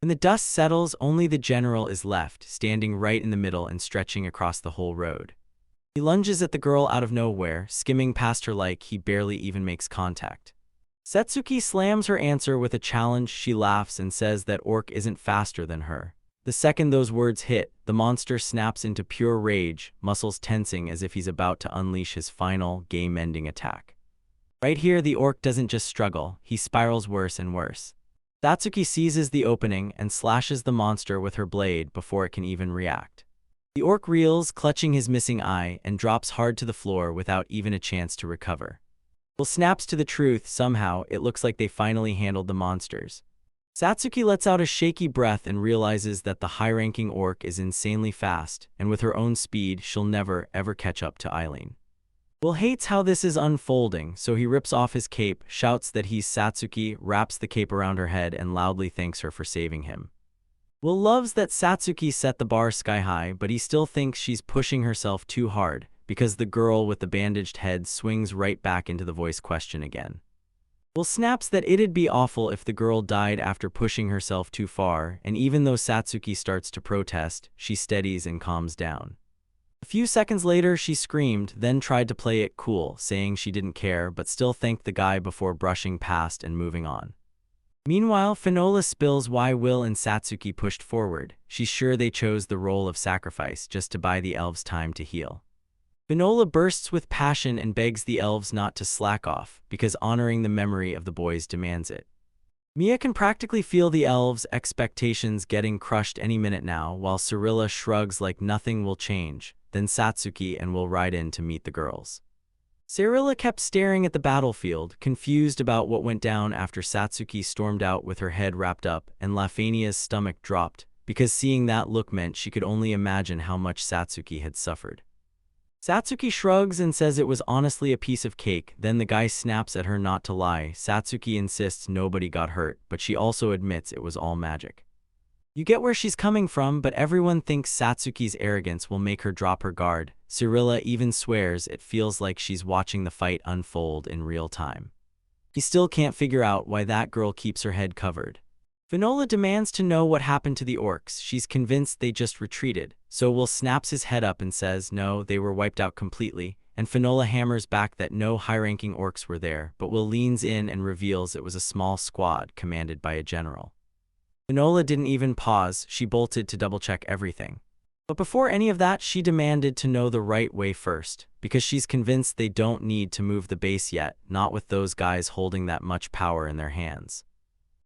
When the dust settles, only the general is left, standing right in the middle and stretching across the whole road. He lunges at the girl out of nowhere, skimming past her like he barely even makes contact. Satsuki slams her answer with a challenge. She laughs and says that orc isn't faster than her. The second those words hit, the monster snaps into pure rage, muscles tensing as if he's about to unleash his final, game-ending attack. Right here, the orc doesn't just struggle, he spirals worse and worse. Satsuki seizes the opening and slashes the monster with her blade before it can even react. The orc reels, clutching his missing eye, and drops hard to the floor without even a chance to recover. Will snaps to the truth. Somehow, it looks like they finally handled the monsters. Satsuki lets out a shaky breath and realizes that the high-ranking orc is insanely fast, and with her own speed, she'll never, ever catch up to Eileen. Will hates how this is unfolding, so he rips off his cape, shouts that he's Satsuki, wraps the cape around her head, and loudly thanks her for saving him. Will loves that Satsuki set the bar sky high, but he still thinks she's pushing herself too hard, because the girl with the bandaged head swings right back into the voice question again. Will snaps that it'd be awful if the girl died after pushing herself too far, and even though Satsuki starts to protest, she steadies and calms down. A few seconds later, she screamed, then tried to play it cool, saying she didn't care but still thanked the guy before brushing past and moving on. Meanwhile, Finola spills why Will and Satsuki pushed forward. She's sure they chose the role of sacrifice just to buy the elves time to heal. Finola bursts with passion and begs the elves not to slack off, because honoring the memory of the boys demands it. Mia can practically feel the elves' expectations getting crushed any minute now, while Cirilla shrugs like nothing will change. Then Satsuki and Will ride in to meet the girls. Cirilla kept staring at the battlefield, confused about what went down after Satsuki stormed out with her head wrapped up, and Lafania's stomach dropped, because seeing that look meant she could only imagine how much Satsuki had suffered. Satsuki shrugs and says it was honestly a piece of cake, then the guy snaps at her not to lie. Satsuki insists nobody got hurt, but she also admits it was all magic. You get where she's coming from, but everyone thinks Satsuki's arrogance will make her drop her guard. Cirilla even swears it feels like she's watching the fight unfold in real time. He still can't figure out why that girl keeps her head covered. Finola demands to know what happened to the orcs. She's convinced they just retreated, so Will snaps his head up and says no, they were wiped out completely, and Finola hammers back that no high-ranking orcs were there, but Will leans in and reveals it was a small squad commanded by a general. Finola didn't even pause, she bolted to double-check everything. But before any of that, she demanded to know the right way first, because she's convinced they don't need to move the base yet, not with those guys holding that much power in their hands.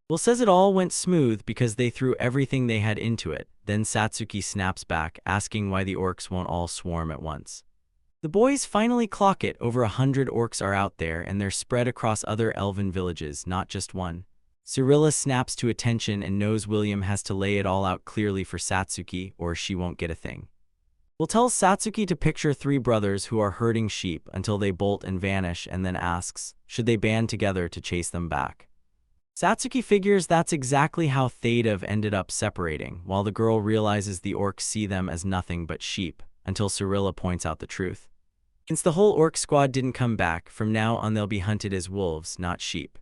Will says it all went smooth because they threw everything they had into it. Then Satsuki snaps back, asking why the orcs won't all swarm at once. The boys finally clock it, over 100 orcs are out there and they're spread across other elven villages, not just one. Cyrilla snaps to attention and knows William has to lay it all out clearly for Satsuki or she won't get a thing. Will tells Satsuki to picture 3 brothers who are herding sheep until they bolt and vanish, and then asks, should they band together to chase them back? Satsuki figures that's exactly how Thadav ended up separating, while the girl realizes the orcs see them as nothing but sheep, until Cyrilla points out the truth. Since the whole orc squad didn't come back, from now on they'll be hunted as wolves, not sheep.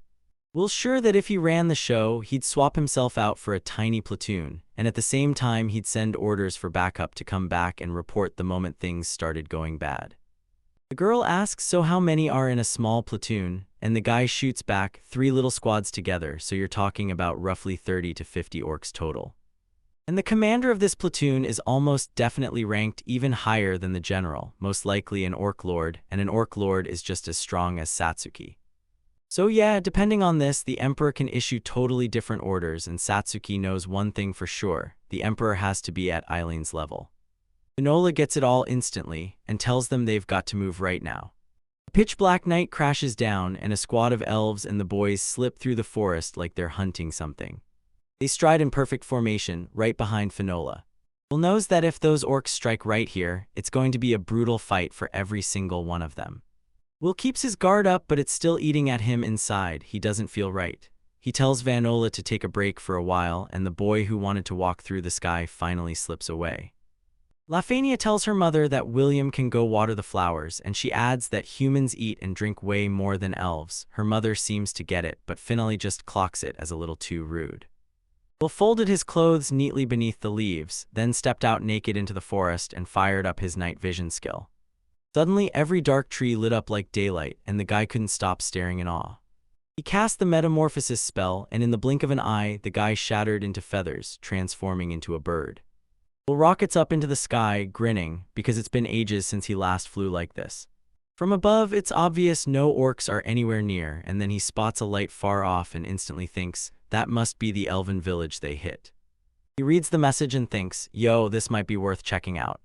Will's sure that if he ran the show, he'd swap himself out for a tiny platoon, and at the same time he'd send orders for backup to come back and report the moment things started going bad. The girl asks, so how many are in a small platoon? And the guy shoots back, 3 little squads together, so you're talking about roughly 30 to 50 orcs total. And the commander of this platoon is almost definitely ranked even higher than the general, most likely an orc lord, and an orc lord is just as strong as Satsuki. So yeah, depending on this, the Emperor can issue totally different orders, and Satsuki knows one thing for sure, the Emperor has to be at Eileen's level. Finola gets it all instantly, and tells them they've got to move right now. A pitch-black night crashes down, and a squad of elves and the boys slip through the forest like they're hunting something. They stride in perfect formation, right behind Finola. Will knows that if those orcs strike right here, it's going to be a brutal fight for every single one of them. Will keeps his guard up, but it's still eating at him inside. He doesn't feel right. He tells Vanola to take a break for a while, and the boy who wanted to walk through the sky finally slips away. Lafania tells her mother that William can go water the flowers, and she adds that humans eat and drink way more than elves. Her mother seems to get it, but Finale just clocks it as a little too rude. Will folded his clothes neatly beneath the leaves, then stepped out naked into the forest and fired up his night vision skill. Suddenly, every dark tree lit up like daylight, and the guy couldn't stop staring in awe. He cast the metamorphosis spell, and in the blink of an eye, the guy shattered into feathers, transforming into a bird. Will rockets up into the sky, grinning, because it's been ages since he last flew like this. From above, it's obvious no orcs are anywhere near, and then he spots a light far off and instantly thinks, that must be the elven village they hit. He reads the message and thinks, yo, this might be worth checking out.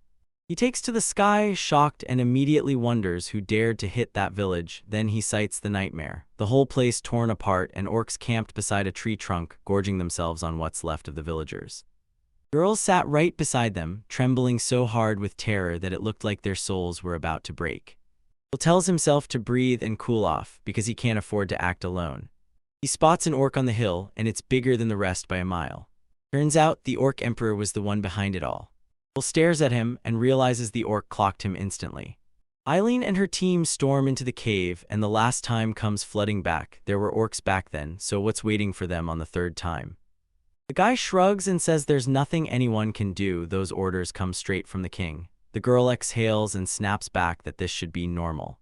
He takes to the sky, shocked, and immediately wonders who dared to hit that village. Then he sights the nightmare. The whole place torn apart and orcs camped beside a tree trunk, gorging themselves on what's left of the villagers. Girls sat right beside them, trembling so hard with terror that it looked like their souls were about to break. Will tells himself to breathe and cool off, because he can't afford to act alone. He spots an orc on the hill, and it's bigger than the rest by a mile. Turns out the orc emperor was the one behind it all. Will stares at him and realizes the orc clocked him instantly. Eileen and her team storm into the cave, and the last time comes flooding back. There were orcs back then, so what's waiting for them on the 3rd time? The guy shrugs and says there's nothing anyone can do, those orders come straight from the king. The girl exhales and snaps back that this should be normal.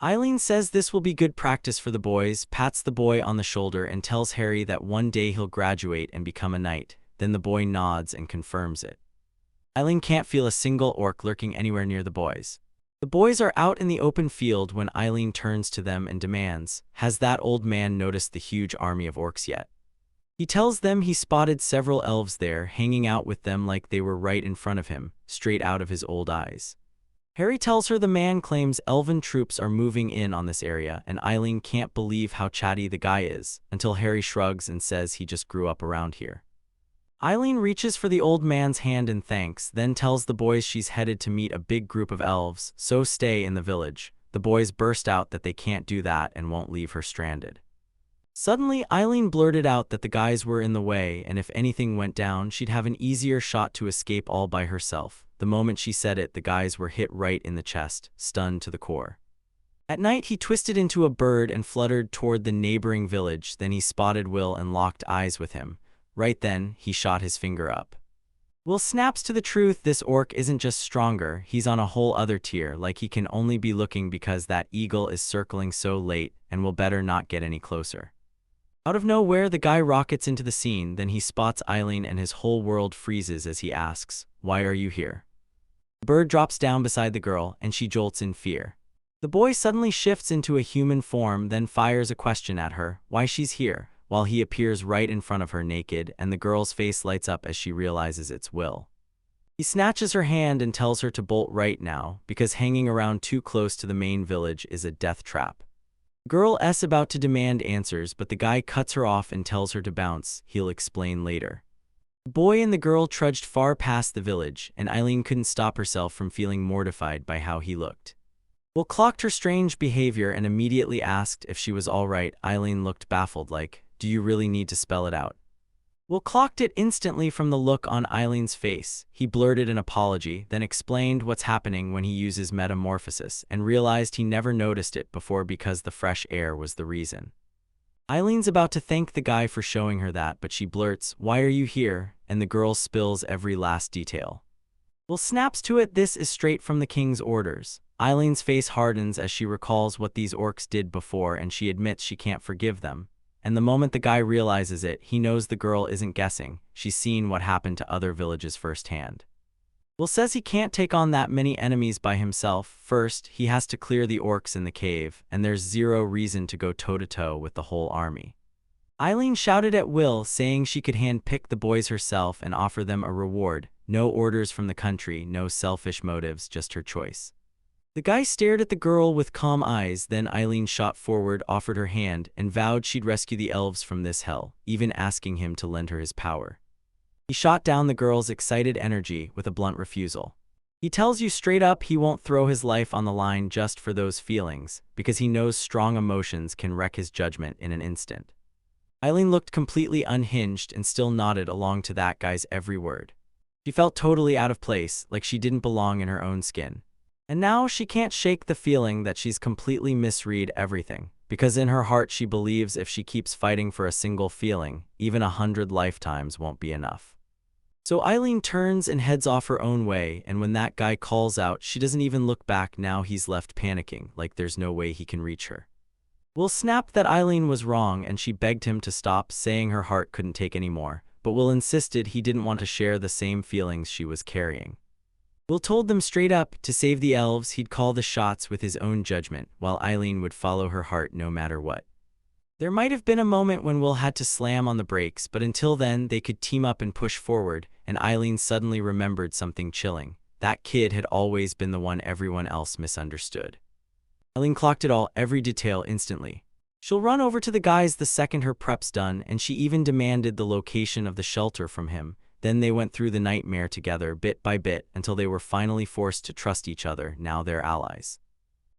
Eileen says this will be good practice for the boys, pats the boy on the shoulder and tells Harry that one day he'll graduate and become a knight. Then the boy nods and confirms it. Eileen can't feel a single orc lurking anywhere near the boys. The boys are out in the open field when Eileen turns to them and demands, has that old man noticed the huge army of orcs yet? He tells them he spotted several elves there, hanging out with them like they were right in front of him, straight out of his old eyes. Harry tells her the man claims elven troops are moving in on this area, and Eileen can't believe how chatty the guy is, until Harry shrugs and says he just grew up around here. Eileen reaches for the old man's hand in thanks, then tells the boys she's headed to meet a big group of elves, so stay in the village. The boys burst out that they can't do that and won't leave her stranded. Suddenly, Eileen blurted out that the guys were in the way, and if anything went down, she'd have an easier shot to escape all by herself. The moment she said it, the guys were hit right in the chest, stunned to the core. At night, he twisted into a bird and fluttered toward the neighboring village. Then he spotted Will and locked eyes with him. Right then, he shot his finger up. Will snaps to the truth. This orc isn't just stronger, he's on a whole other tier, like he can only be looking because that eagle is circling so late and will better not get any closer. Out of nowhere, the guy rockets into the scene, then he spots Eileen and his whole world freezes as he asks, "Why are you here?" The bird drops down beside the girl and she jolts in fear. The boy suddenly shifts into a human form, then fires a question at her, why she's here, while he appears right in front of her naked, and the girl's face lights up as she realizes it's Will. He snatches her hand and tells her to bolt right now, because hanging around too close to the main village is a death trap. The girl is about to demand answers, but the guy cuts her off and tells her to bounce, he'll explain later. The boy and the girl trudged far past the village, and Eileen couldn't stop herself from feeling mortified by how he looked. Will clocked her strange behavior and immediately asked if she was all right. Eileen looked baffled, like, "Do you really need to spell it out?" Will clocked it instantly from the look on Eileen's face. He blurted an apology, then explained what's happening when he uses metamorphosis, and realized he never noticed it before because the fresh air was the reason. Eileen's about to thank the guy for showing her that, but she blurts, "Why are you here?" and the girl spills every last detail. Will snaps to it, "This is straight from the king's orders." Eileen's face hardens as she recalls what these orcs did before, and she admits she can't forgive them. And the moment the guy realizes it, he knows the girl isn't guessing. She's seen what happened to other villages firsthand. Will says he can't take on that many enemies by himself. First, he has to clear the orcs in the cave, and there's zero reason to go toe-to-toe with the whole army. Eileen shouted at Will, saying she could hand-pick the boys herself and offer them a reward. No orders from the country, no selfish motives, just her choice. The guy stared at the girl with calm eyes, then Eileen shot forward, offered her hand, and vowed she'd rescue the elves from this hell, even asking him to lend her his power. He shot down the girl's excited energy with a blunt refusal. He tells you straight up he won't throw his life on the line just for those feelings, because he knows strong emotions can wreck his judgment in an instant. Eileen looked completely unhinged and still nodded along to that guy's every word. She felt totally out of place, like she didn't belong in her own skin. And now she can't shake the feeling that she's completely misread everything, because in her heart she believes if she keeps fighting for a single feeling, even 100 lifetimes won't be enough. So Eileen turns and heads off her own way, and when that guy calls out, she doesn't even look back. Now he's left panicking, like there's no way he can reach her. Will snapped that Eileen was wrong, and she begged him to stop, saying her heart couldn't take any more, but Will insisted he didn't want to share the same feelings she was carrying. Will told them straight up, to save the elves, he'd call the shots with his own judgment, while Eileen would follow her heart no matter what. There might have been a moment when Will had to slam on the brakes, but until then they could team up and push forward, and Eileen suddenly remembered something chilling. That kid had always been the one everyone else misunderstood. Eileen clocked it all, every detail, instantly. She'll run over to the guys the second her prep's done, and she even demanded the location of the shelter from him. Then they went through the nightmare together, bit by bit, until they were finally forced to trust each other. Now they're allies.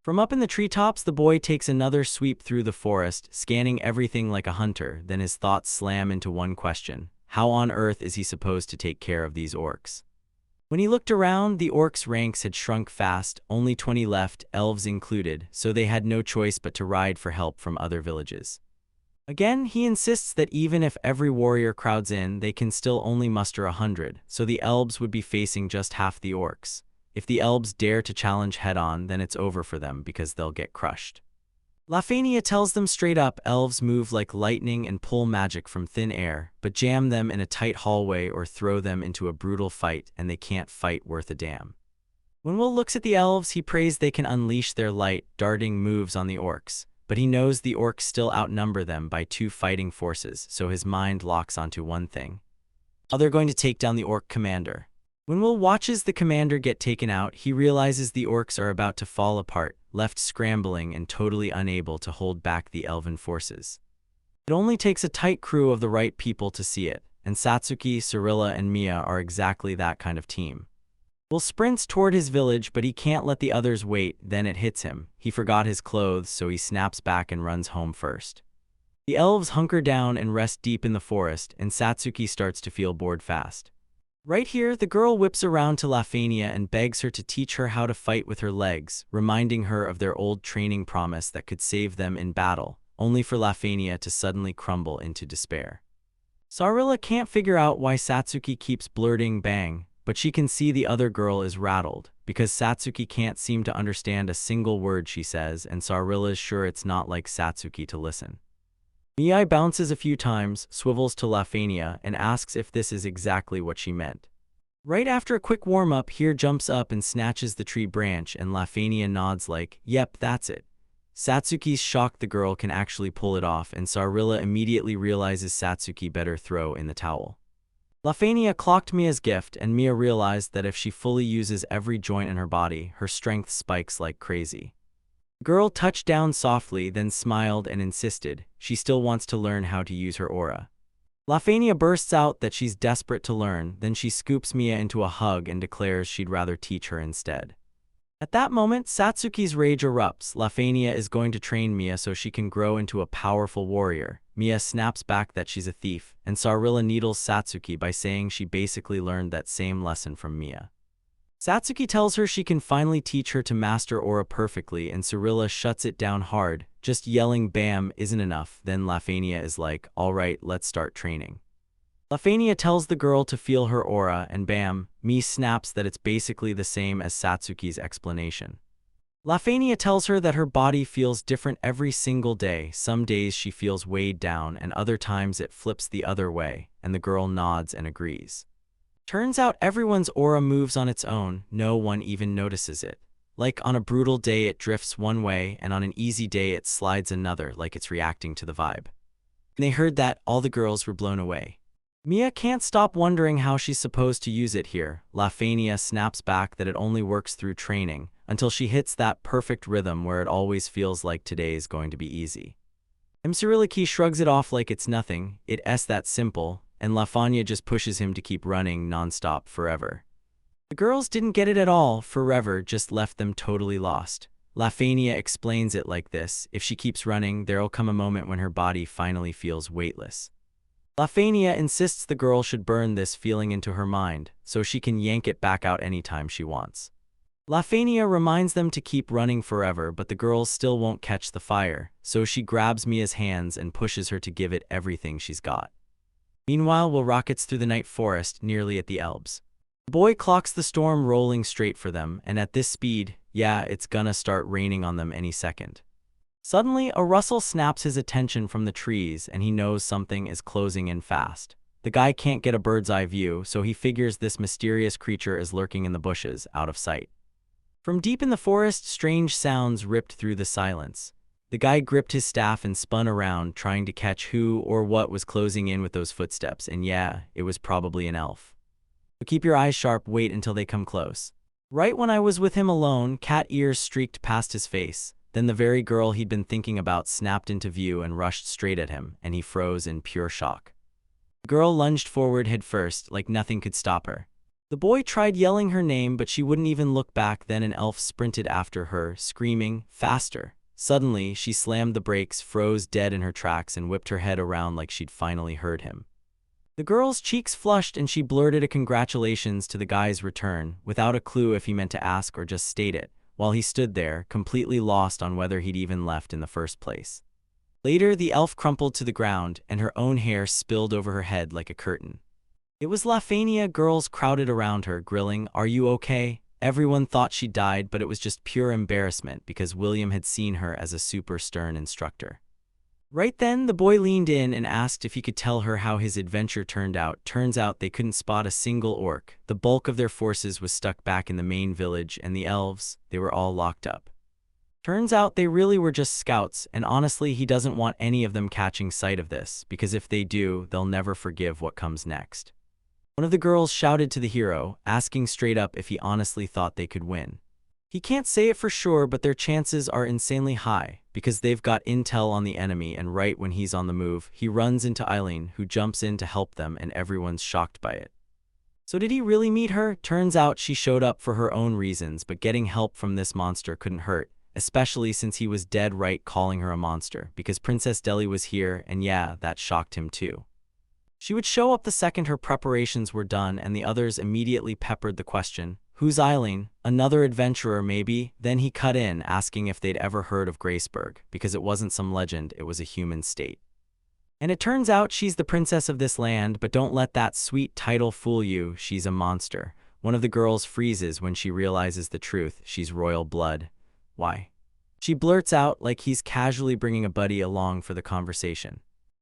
From up in the treetops, the boy takes another sweep through the forest, scanning everything like a hunter. Then his thoughts slam into one question: how on earth is he supposed to take care of these orcs? When he looked around, the orcs' ranks had shrunk fast, only 20 left, elves included, so they had no choice but to ride for help from other villages. Again, he insists that even if every warrior crowds in, they can still only muster 100, so the elves would be facing just half the orcs. If the elves dare to challenge head-on, then it's over for them because they'll get crushed. Lafania tells them straight up, elves move like lightning and pull magic from thin air, but jam them in a tight hallway or throw them into a brutal fight and they can't fight worth a damn. When Will looks at the elves, he prays they can unleash their light, darting moves on the orcs. But he knows the orcs still outnumber them by 2 fighting forces, so his mind locks onto one thing. How they're going to take down the orc commander. When Will watches the commander get taken out, he realizes the orcs are about to fall apart, left scrambling and totally unable to hold back the elven forces. It only takes a tight crew of the right people to see it, and Satsuki, Cirilla, and Mia are exactly that kind of team. Will sprints toward his village, but he can't let the others wait. Then it hits him. He forgot his clothes, so he snaps back and runs home first. The elves hunker down and rest deep in the forest, and Satsuki starts to feel bored fast. Right here, the girl whips around to Lafania and begs her to teach her how to fight with her legs, reminding her of their old training promise that could save them in battle, only for Lafania to suddenly crumble into despair. Sarilla can't figure out why Satsuki keeps blurting bang, but she can see the other girl is rattled, because Satsuki can't seem to understand a single word she says, and Sarilla's sure it's not like Satsuki to listen. Mii bounces a few times, swivels to Lafania, and asks if this is exactly what she meant. Right after a quick warm-up, Here jumps up and snatches the tree branch, and Lafania nods like, yep, that's it. Satsuki's shocked the girl can actually pull it off, and Sarilla immediately realizes Satsuki better throw in the towel. Lafania clocked Mia's gift, and Mia realized that if she fully uses every joint in her body, her strength spikes like crazy. The girl touched down softly, then smiled and insisted she still wants to learn how to use her aura. Lafania bursts out that she's desperate to learn, then she scoops Mia into a hug and declares she'd rather teach her instead. At that moment, Satsuki's rage erupts. Lafania is going to train Mia so she can grow into a powerful warrior. Mia snaps back that she's a thief, and Sarilla needles Satsuki by saying she basically learned that same lesson from Mia. Satsuki tells her she can finally teach her to master aura perfectly, and Sarilla shuts it down hard. Just yelling bam isn't enough. Then Lafania is like, alright, let's start training. Lafania tells the girl to feel her aura, and bam, Mii snaps that it's basically the same as Satsuki's explanation. Lafania tells her that her body feels different every single day. Some days she feels weighed down, and other times it flips the other way, and the girl nods and agrees. Turns out everyone's aura moves on its own, no one even notices it. Like on a brutal day it drifts one way, and on an easy day it slides another, like it's reacting to the vibe. When they heard that, all the girls were blown away. Mia can't stop wondering how she's supposed to use it here. Lafania snaps back that it only works through training, until she hits that perfect rhythm where it always feels like today is going to be easy. Mtsuriliki shrugs it off like it's nothing, it's that simple, and Lafania just pushes him to keep running non-stop forever. The girls didn't get it at all. Forever just left them totally lost. Lafania explains it like this: if she keeps running, there'll come a moment when her body finally feels weightless. Lafania insists the girl should burn this feeling into her mind, so she can yank it back out anytime she wants. Lafania reminds them to keep running forever, but the girls still won't catch the fire, so she grabs Mia's hands and pushes her to give it everything she's got. Meanwhile, Will rockets through the night forest, nearly at the Elbs. The boy clocks the storm rolling straight for them, and at this speed, yeah, it's gonna start raining on them any second. Suddenly, a rustle snaps his attention from the trees, and he knows something is closing in fast. The guy can't get a bird's eye view, so he figures this mysterious creature is lurking in the bushes, out of sight. From deep in the forest, strange sounds ripped through the silence. The guy gripped his staff and spun around, trying to catch who or what was closing in with those footsteps, and yeah, it was probably an elf. So keep your eyes sharp, wait until they come close. Right when I was with him alone, cat ears streaked past his face. Then the very girl he'd been thinking about snapped into view and rushed straight at him, and he froze in pure shock. The girl lunged forward headfirst, like nothing could stop her. The boy tried yelling her name, but she wouldn't even look back. Then an elf sprinted after her, screaming, faster. Suddenly, she slammed the brakes, froze dead in her tracks, and whipped her head around like she'd finally heard him. The girl's cheeks flushed, and she blurted a congratulations to the guy's return, without a clue if he meant to ask or just state it, while he stood there, completely lost on whether he'd even left in the first place. Later, the elf crumpled to the ground, and her own hair spilled over her head like a curtain. It was Lafania. Girls crowded around her, grilling, "Are you okay?" Everyone thought she died, but it was just pure embarrassment because William had seen her as a super stern instructor. Right then, the boy leaned in and asked if he could tell her how his adventure turned out. Turns out they couldn't spot a single orc. The bulk of their forces was stuck back in the main village, and the elves, they were all locked up. Turns out they really were just scouts, and honestly, he doesn't want any of them catching sight of this, because if they do, they'll never forgive what comes next. One of the girls shouted to the hero, asking straight up if he honestly thought they could win. He can't say it for sure, but their chances are insanely high, because they've got intel on the enemy, and right when he's on the move, he runs into Eileen, who jumps in to help them, and everyone's shocked by it. So did he really meet her? Turns out she showed up for her own reasons, but getting help from this monster couldn't hurt, especially since he was dead right calling her a monster, because Princess Deli was here, and yeah, that shocked him too. She would show up the second her preparations were done, and the others immediately peppered the question, "Who's Eileen? Another adventurer, maybe?" Then he cut in, asking if they'd ever heard of Graceburg, because it wasn't some legend, it was a human state. And it turns out she's the princess of this land, but don't let that sweet title fool you, she's a monster. One of the girls freezes when she realizes the truth, she's royal blood. Why? She blurts out like he's casually bringing a buddy along for the conversation.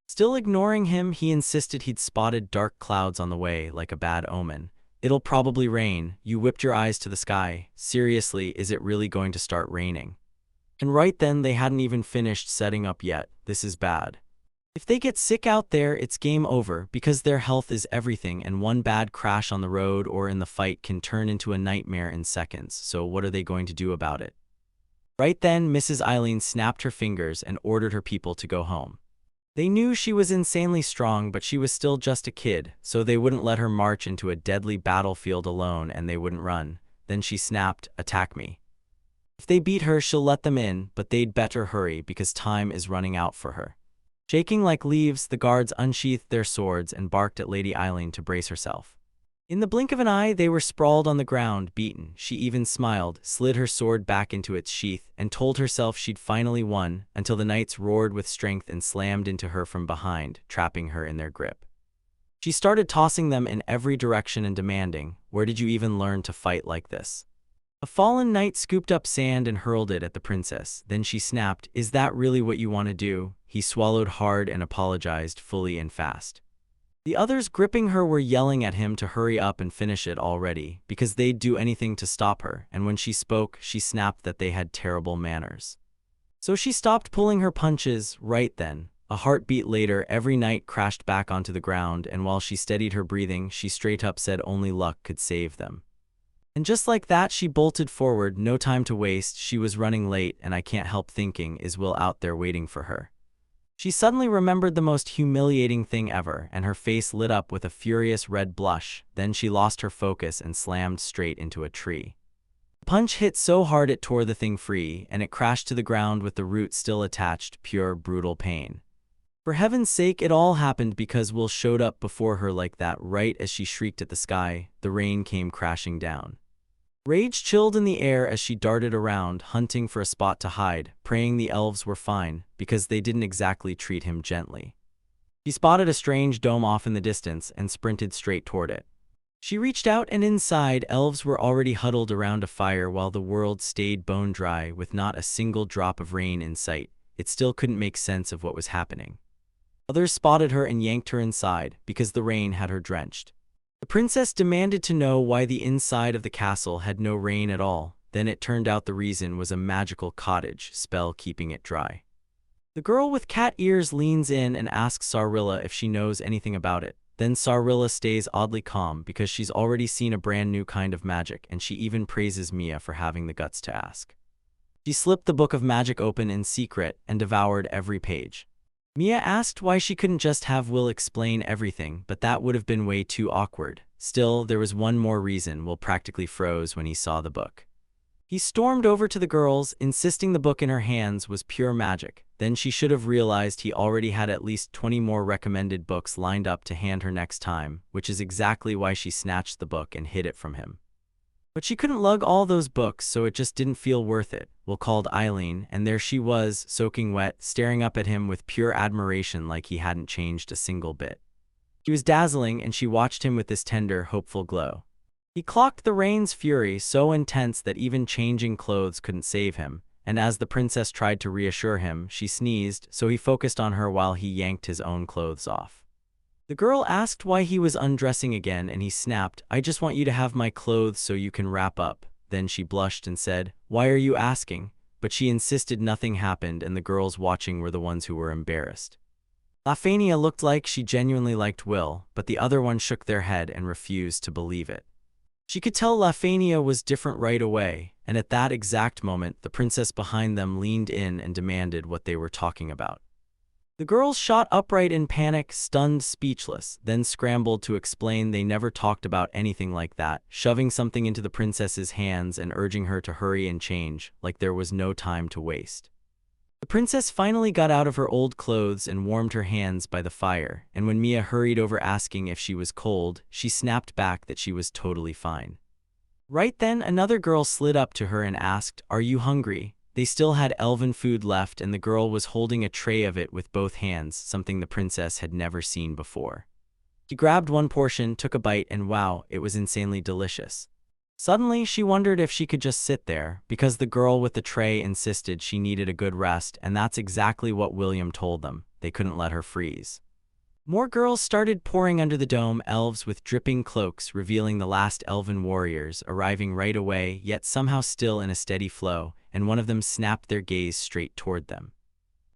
Still ignoring him, he insisted he'd spotted dark clouds on the way, like a bad omen. It'll probably rain. You whipped your eyes to the sky. Seriously, is it really going to start raining? And right then, they hadn't even finished setting up yet. This is bad. If they get sick out there, it's game over, because their health is everything, and one bad crash on the road or in the fight can turn into a nightmare in seconds. So what are they going to do about it? Right then, Mrs. Eileen snapped her fingers and ordered her people to go home. They knew she was insanely strong, but she was still just a kid, so they wouldn't let her march into a deadly battlefield alone, and they wouldn't run. Then she snapped, "Attack me. If they beat her, she'll let them in, but they'd better hurry because time is running out for her." Shaking like leaves, the guards unsheathed their swords and barked at Lady Eileen to brace herself. In the blink of an eye, they were sprawled on the ground, beaten. She even smiled, slid her sword back into its sheath, and told herself she'd finally won, until the knights roared with strength and slammed into her from behind, trapping her in their grip. She started tossing them in every direction and demanding, "Where did you even learn to fight like this?" A fallen knight scooped up sand and hurled it at the princess. Then she snapped, "Is that really what you want to do?" He swallowed hard and apologized fully and fast. The others gripping her were yelling at him to hurry up and finish it already, because they'd do anything to stop her, and when she spoke, she snapped that they had terrible manners. So she stopped pulling her punches right then. A heartbeat later, every knight crashed back onto the ground, and while she steadied her breathing, she straight up said only luck could save them. And just like that, she bolted forward, no time to waste. She was running late, and I can't help thinking, is Will out there waiting for her? She suddenly remembered the most humiliating thing ever, and her face lit up with a furious red blush. Then she lost her focus and slammed straight into a tree. The punch hit so hard it tore the thing free, and it crashed to the ground with the root still attached, pure, brutal pain. For heaven's sake, it all happened because Will showed up before her like that. Right as she shrieked at the sky, the rain came crashing down. Rage chilled in the air as she darted around, hunting for a spot to hide, praying the elves were fine, because they didn't exactly treat him gently. She spotted a strange dome off in the distance and sprinted straight toward it. She reached out, and inside, elves were already huddled around a fire while the world stayed bone dry with not a single drop of rain in sight. It still couldn't make sense of what was happening. Others spotted her and yanked her inside, because the rain had her drenched. The princess demanded to know why the inside of the castle had no rain at all. Then it turned out the reason was a magical cottage spell keeping it dry. The girl with cat ears leans in and asks Sarilla if she knows anything about it. Then Sarilla stays oddly calm because she's already seen a brand new kind of magic, and she even praises Mia for having the guts to ask. She slipped the book of magic open in secret and devoured every page. Mia asked why she couldn't just have Will explain everything, but that would have been way too awkward. Still, there was one more reason. Will practically froze when he saw the book. He stormed over to the girls, insisting the book in her hands was pure magic. Then she should have realized he already had at least 20 more recommended books lined up to hand her next time, which is exactly why she snatched the book and hid it from him. But she couldn't lug all those books, so it just didn't feel worth it. Will called Eileen, and there she was, soaking wet, staring up at him with pure admiration like he hadn't changed a single bit. He was dazzling, and she watched him with this tender, hopeful glow. He clocked the rain's fury so intense that even changing clothes couldn't save him, and as the princess tried to reassure him, she sneezed, so he focused on her while he yanked his own clothes off. The girl asked why he was undressing again, and he snapped, "I just want you to have my clothes so you can wrap up." Then she blushed and said, "Why are you asking?" But she insisted nothing happened, and the girls watching were the ones who were embarrassed. Lafania looked like she genuinely liked Will, but the other one shook their head and refused to believe it. She could tell Lafania was different right away, and at that exact moment, the princess behind them leaned in and demanded what they were talking about. The girls shot upright in panic, stunned, speechless, then scrambled to explain they never talked about anything like that, shoving something into the princess's hands and urging her to hurry and change, like there was no time to waste. The princess finally got out of her old clothes and warmed her hands by the fire, and when Mia hurried over asking if she was cold, she snapped back that she was totally fine. Right then, another girl slid up to her and asked, "Are you hungry?" They still had elven food left, and the girl was holding a tray of it with both hands, something the princess had never seen before. She grabbed one portion, took a bite, and wow, it was insanely delicious. Suddenly, she wondered if she could just sit there, because the girl with the tray insisted she needed a good rest, and that's exactly what William told them. They couldn't let her freeze. More girls started pouring under the dome, elves with dripping cloaks, revealing the last elven warriors, arriving right away, yet somehow still in a steady flow, and one of them snapped their gaze straight toward them.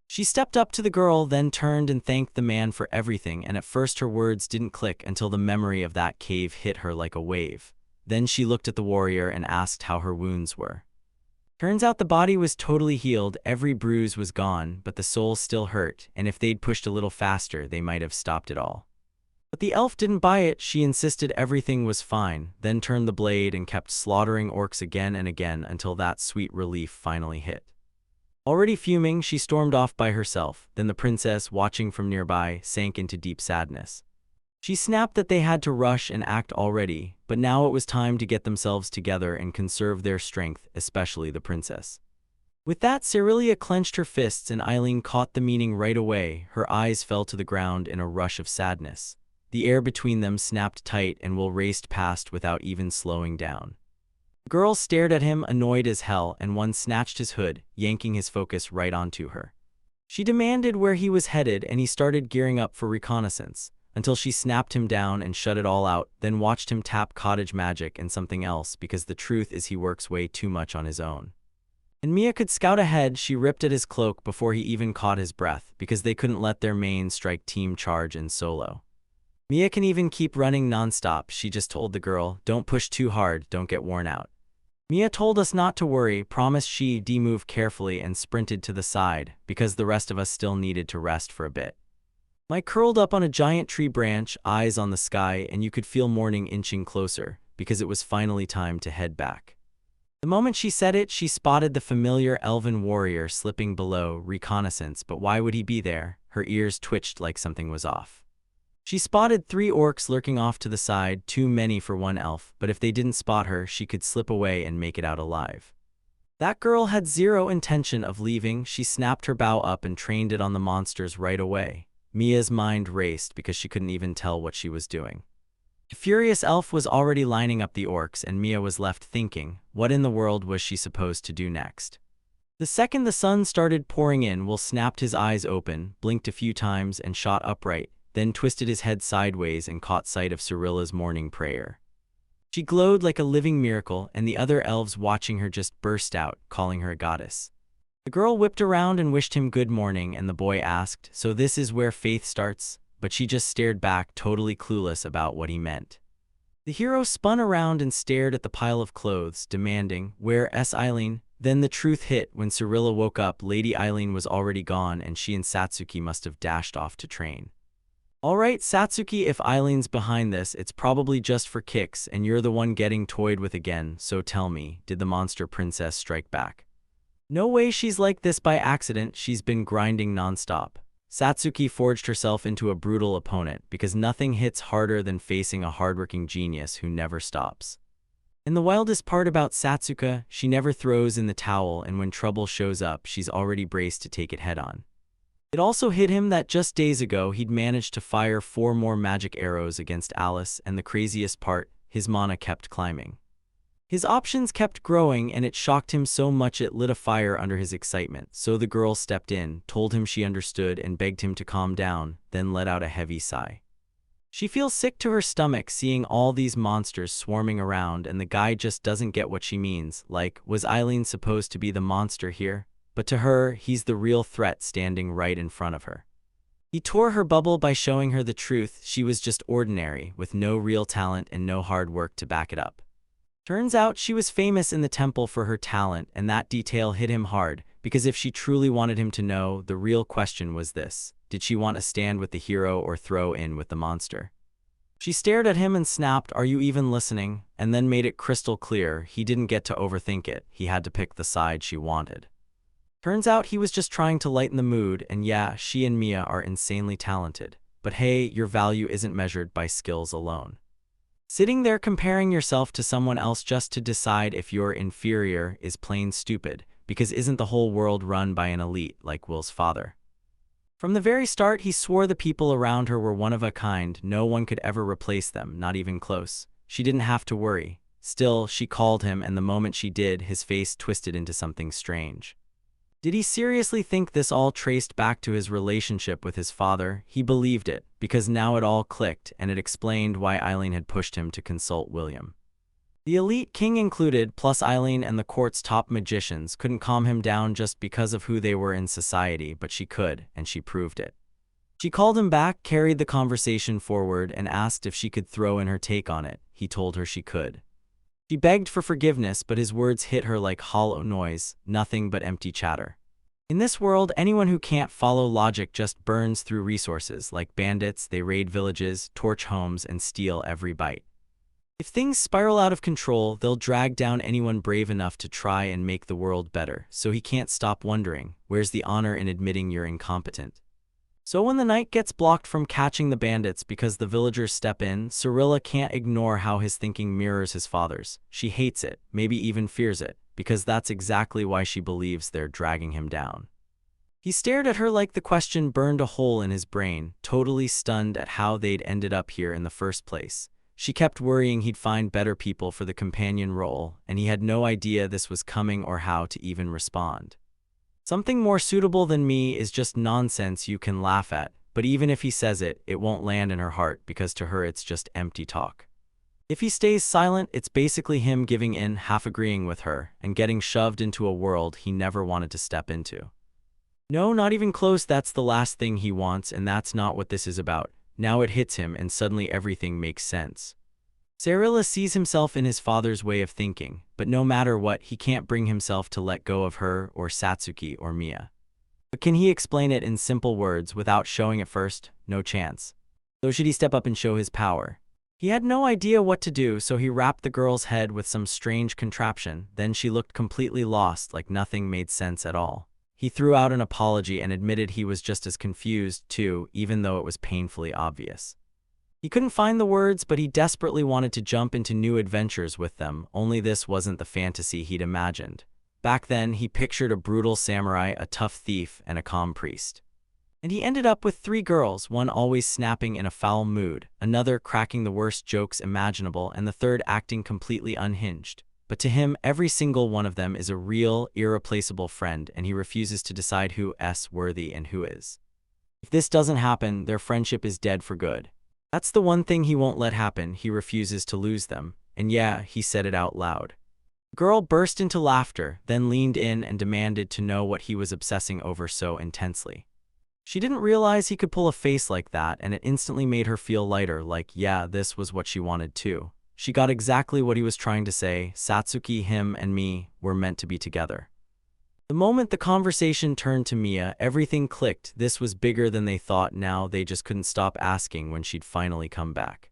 She stepped up to the girl, then turned and thanked the man for everything, and at first her words didn't click until the memory of that cave hit her like a wave. Then she looked at the warrior and asked how her wounds were. Turns out the body was totally healed, every bruise was gone, but the soul still hurt, and if they'd pushed a little faster, they might have stopped it all. But the elf didn't buy it. She insisted everything was fine, then turned the blade and kept slaughtering orcs again and again until that sweet relief finally hit. Already fuming, she stormed off by herself. Then the princess, watching from nearby, sank into deep sadness. She snapped that they had to rush and act already, but now it was time to get themselves together and conserve their strength, especially the princess. With that, Cerelia clenched her fists and Eileen caught the meaning right away. Her eyes fell to the ground in a rush of sadness. The air between them snapped tight and Will raced past without even slowing down. The girl stared at him, annoyed as hell, and one snatched his hood, yanking his focus right onto her. She demanded where he was headed and he started gearing up for reconnaissance, until she snapped him down and shut it all out, then watched him tap cottage magic and something else, because the truth is he works way too much on his own. And Mia could scout ahead. She ripped at his cloak before he even caught his breath, because they couldn't let their main strike team charge in solo. Mia can even keep running nonstop. She just told the girl, don't push too hard, don't get worn out. Mia told us not to worry, promised she'd move carefully, and sprinted to the side, because the rest of us still needed to rest for a bit. Mike curled up on a giant tree branch, eyes on the sky, and you could feel morning inching closer, because it was finally time to head back. The moment she said it, she spotted the familiar elven warrior slipping below. Reconnaissance, but why would he be there? Her ears twitched like something was off. She spotted 3 orcs lurking off to the side, too many for one elf, but if they didn't spot her, she could slip away and make it out alive. That girl had zero intention of leaving. She snapped her bow up and trained it on the monsters right away. Mia's mind raced because she couldn't even tell what she was doing. The furious elf was already lining up the orcs, and Mia was left thinking, what in the world was she supposed to do next? The second the sun started pouring in, Will snapped his eyes open, blinked a few times, and shot upright, then twisted his head sideways and caught sight of Cirilla's morning prayer. She glowed like a living miracle, and the other elves watching her just burst out, calling her a goddess. The girl whipped around and wished him good morning, and the boy asked, so this is where faith starts? But she just stared back, totally clueless about what he meant. The hero spun around and stared at the pile of clothes, demanding, where's Eileen? Then the truth hit. When Cirilla woke up, Lady Eileen was already gone, and she and Satsuki must have dashed off to train. Alright, Satsuki, if Eileen's behind this, it's probably just for kicks, and you're the one getting toyed with again, so tell me, did the monster princess strike back? No way she's like this by accident. She's been grinding nonstop. Satsuki forged herself into a brutal opponent, because nothing hits harder than facing a hardworking genius who never stops. And the wildest part about Satsuka, she never throws in the towel, and when trouble shows up, she's already braced to take it head-on. It also hit him that just days ago he'd managed to fire 4 more magic arrows against Alice, and the craziest part, his mana kept climbing. His options kept growing, and it shocked him so much it lit a fire under his excitement, so the girl stepped in, told him she understood, and begged him to calm down, then let out a heavy sigh. She feels sick to her stomach seeing all these monsters swarming around, and the guy just doesn't get what she means. Like, was Eileen supposed to be the monster here? But to her, he's the real threat standing right in front of her. He tore her bubble by showing her the truth. She was just ordinary, with no real talent and no hard work to back it up. Turns out she was famous in the temple for her talent, and that detail hit him hard, because if she truly wanted him to know, the real question was this: did she want to stand with the hero or throw in with the monster? She stared at him and snapped, "Are you even listening?" and then made it crystal clear he didn't get to overthink it. He had to pick the side she wanted. Turns out he was just trying to lighten the mood, and yeah, she and Mia are insanely talented. But hey, your value isn't measured by skills alone. Sitting there comparing yourself to someone else just to decide if you're inferior is plain stupid, because isn't the whole world run by an elite like Will's father? From the very start, he swore the people around her were one of a kind, no one could ever replace them, not even close. She didn't have to worry. Still, she called him, and the moment she did, his face twisted into something strange. Did he seriously think this all traced back to his relationship with his father? He believed it, because now it all clicked, and it explained why Eileen had pushed him to consult William. The elite king included, plus Eileen and the court's top magicians, couldn't calm him down just because of who they were in society, but she could, and she proved it. She called him back, carried the conversation forward, and asked if she could throw in her take on it. He told her she could. She begged for forgiveness, but his words hit her like hollow noise, nothing but empty chatter. In this world, anyone who can't follow logic just burns through resources. Like bandits, they raid villages, torch homes, and steal every bite. If things spiral out of control, they'll drag down anyone brave enough to try and make the world better, so he can't stop wondering, where's the honor in admitting you're incompetent? So when the knight gets blocked from catching the bandits because the villagers step in, Cirilla can't ignore how his thinking mirrors his father's. She hates it, maybe even fears it, because that's exactly why she believes they're dragging him down. He stared at her like the question burned a hole in his brain, totally stunned at how they'd ended up here in the first place. She kept worrying he'd find better people for the companion role, and he had no idea this was coming or how to even respond. Something more suitable than me is just nonsense you can laugh at, but even if he says it, it won't land in her heart because to her it's just empty talk. If he stays silent, it's basically him giving in, half agreeing with her, and getting shoved into a world he never wanted to step into. No, not even close. That's the last thing he wants, and that's not what this is about. Now it hits him, and suddenly everything makes sense. Cirilla sees himself in his father's way of thinking, but no matter what, he can't bring himself to let go of her, or Satsuki, or Mia. But can he explain it in simple words without showing it first? No chance. So should he step up and show his power? He had no idea what to do, so he wrapped the girl's head with some strange contraption. Then she looked completely lost, like nothing made sense at all. He threw out an apology and admitted he was just as confused, too, even though it was painfully obvious. He couldn't find the words, but he desperately wanted to jump into new adventures with them, only this wasn't the fantasy he'd imagined. Back then, he pictured a brutal samurai, a tough thief, and a calm priest. And he ended up with 3 girls, one always snapping in a foul mood, another cracking the worst jokes imaginable, and the third acting completely unhinged. But to him, every single one of them is a real, irreplaceable friend, and he refuses to decide who is worthy and who is. If this doesn't happen, their friendship is dead for good. That's the one thing he won't let happen. He refuses to lose them. And yeah, he said it out loud. The girl burst into laughter, then leaned in and demanded to know what he was obsessing over so intensely. She didn't realize he could pull a face like that, and it instantly made her feel lighter, like, yeah, this was what she wanted too. She got exactly what he was trying to say. Satsuki, him, and me were meant to be together. The moment the conversation turned to Mia, everything clicked. This was bigger than they thought. Now they just couldn't stop asking when she'd finally come back.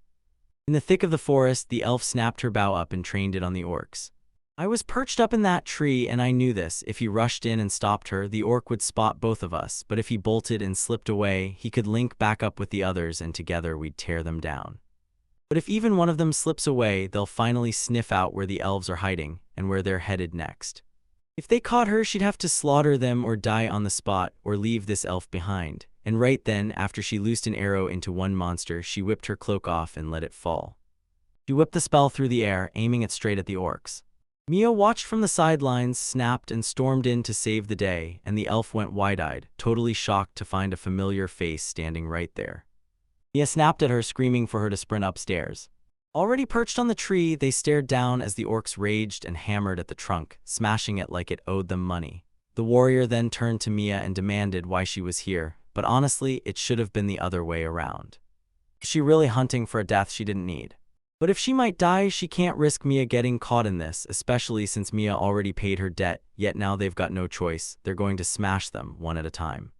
In the thick of the forest, the elf snapped her bow up and trained it on the orcs. I was perched up in that tree, and I knew this. If he rushed in and stopped her, the orc would spot both of us, but if he bolted and slipped away, he could link back up with the others, and together we'd tear them down. But if even one of them slips away, they'll finally sniff out where the elves are hiding, and where they're headed next. If they caught her, she'd have to slaughter them or die on the spot, or leave this elf behind. And right then, after she loosed an arrow into one monster, she whipped her cloak off and let it fall. She whipped the spell through the air, aiming it straight at the orcs. Mia watched from the sidelines, snapped, and stormed in to save the day, and the elf went wide-eyed, totally shocked to find a familiar face standing right there. Mia snapped at her, screaming for her to sprint upstairs. Already perched on the tree, they stared down as the orcs raged and hammered at the trunk, smashing it like it owed them money. The warrior then turned to Mia and demanded why she was here, but honestly, it should have been the other way around. Is she really hunting for a death she didn't need? But if she might die, she can't risk Mia getting caught in this, especially since Mia already paid her debt, yet now they've got no choice. They're going to smash them, one at a time.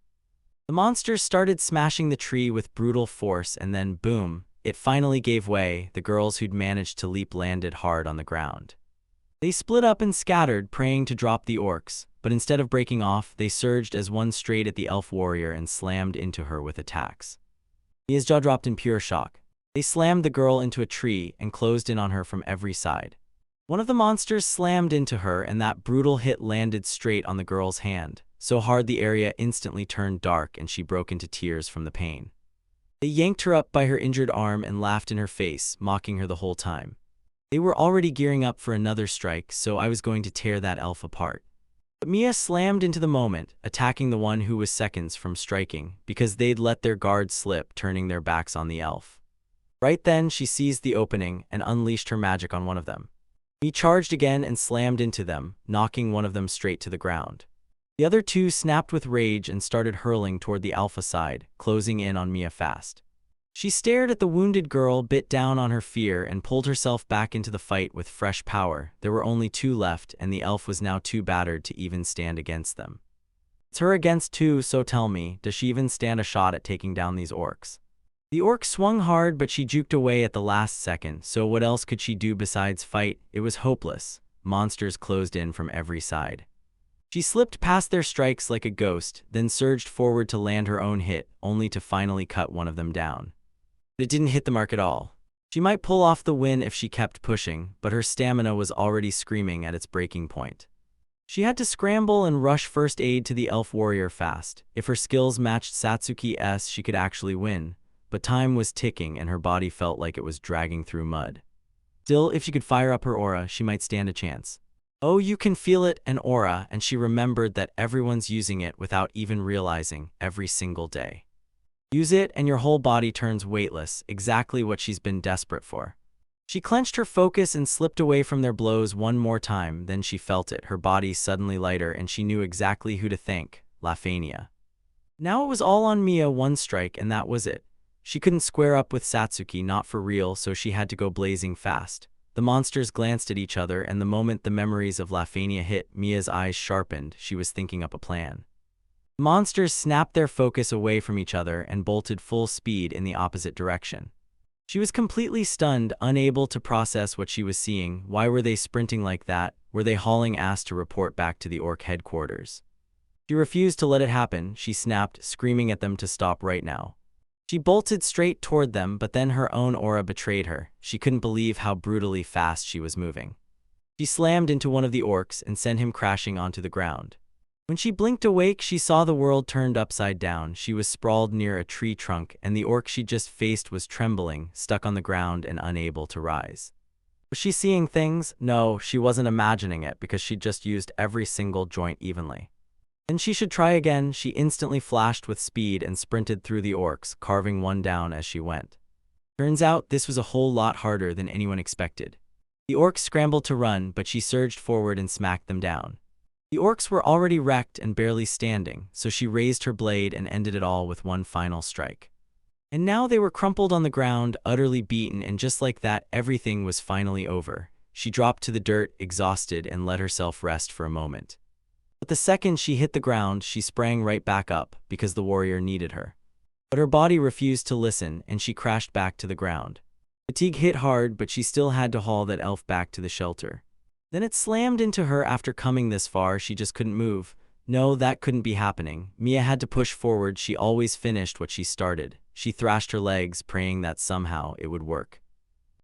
The monsters started smashing the tree with brutal force, and then boom, it finally gave way. The girls who'd managed to leap landed hard on the ground. They split up and scattered, praying to drop the orcs, but instead of breaking off, they surged as one straight at the elf warrior and slammed into her with attacks. Mia's jaw dropped in pure shock. They slammed the girl into a tree and closed in on her from every side. One of the monsters slammed into her, and that brutal hit landed straight on the girl's hand, so hard the area instantly turned dark and she broke into tears from the pain. They yanked her up by her injured arm and laughed in her face, mocking her the whole time. They were already gearing up for another strike, so I was going to tear that elf apart. But Mia slammed into the moment, attacking the one who was seconds from striking, because they'd let their guard slip, turning their backs on the elf. Right then, she seized the opening and unleashed her magic on one of them. Mia charged again and slammed into them, knocking one of them straight to the ground. The other two snapped with rage and started hurling toward the alpha side, closing in on Mia fast. She stared at the wounded girl, bit down on her fear, and pulled herself back into the fight with fresh power. There were only two left, and the elf was now too battered to even stand against them. It's her against two, so tell me, does she even stand a shot at taking down these orcs? The orc swung hard, but she juked away at the last second, so what else could she do besides fight? It was hopeless. Monsters closed in from every side. She slipped past their strikes like a ghost, then surged forward to land her own hit, only to finally cut one of them down. It didn't hit the mark at all. She might pull off the win if she kept pushing, but her stamina was already screaming at its breaking point. She had to scramble and rush first aid to the elf warrior fast. If her skills matched Satsuki's, she could actually win, but time was ticking and her body felt like it was dragging through mud. Still, if she could fire up her aura, she might stand a chance. Oh, you can feel it, an aura, and she remembered that everyone's using it without even realizing every single day. Use it and your whole body turns weightless, exactly what she's been desperate for. She clenched her focus and slipped away from their blows one more time, then she felt it, her body suddenly lighter, and she knew exactly who to thank, Lafania. Now it was all on Mia, one strike, and that was it. She couldn't square up with Satsuki, not for real, so she had to go blazing fast. The monsters glanced at each other, and the moment the memories of Lafania hit, Mia's eyes sharpened. She was thinking up a plan. Monsters snapped their focus away from each other and bolted full speed in the opposite direction. She was completely stunned, unable to process what she was seeing. Why were they sprinting like that? Were they hauling ass to report back to the orc headquarters? She refused to let it happen. She snapped, screaming at them to stop right now. She bolted straight toward them, but then her own aura betrayed her. She couldn't believe how brutally fast she was moving. She slammed into one of the orcs and sent him crashing onto the ground. When she blinked awake, she saw the world turned upside down. She was sprawled near a tree trunk, and the orc she just faced was trembling, stuck on the ground and unable to rise. Was she seeing things? No, she wasn't imagining it because she'd just used every single joint evenly. Then she should try again. She instantly flashed with speed and sprinted through the orcs, carving one down as she went. Turns out this was a whole lot harder than anyone expected. The orcs scrambled to run, but she surged forward and smacked them down. The orcs were already wrecked and barely standing, so she raised her blade and ended it all with one final strike. And now they were crumpled on the ground, utterly beaten, and just like that, everything was finally over. She dropped to the dirt, exhausted, and let herself rest for a moment. But the second she hit the ground, she sprang right back up, because the warrior needed her. But her body refused to listen, and she crashed back to the ground. Fatigue hit hard, but she still had to haul that elf back to the shelter. Then it slammed into her. After coming this far, she just couldn't move. No, that couldn't be happening. Mia had to push forward. She always finished what she started. She thrashed her legs, praying that somehow it would work.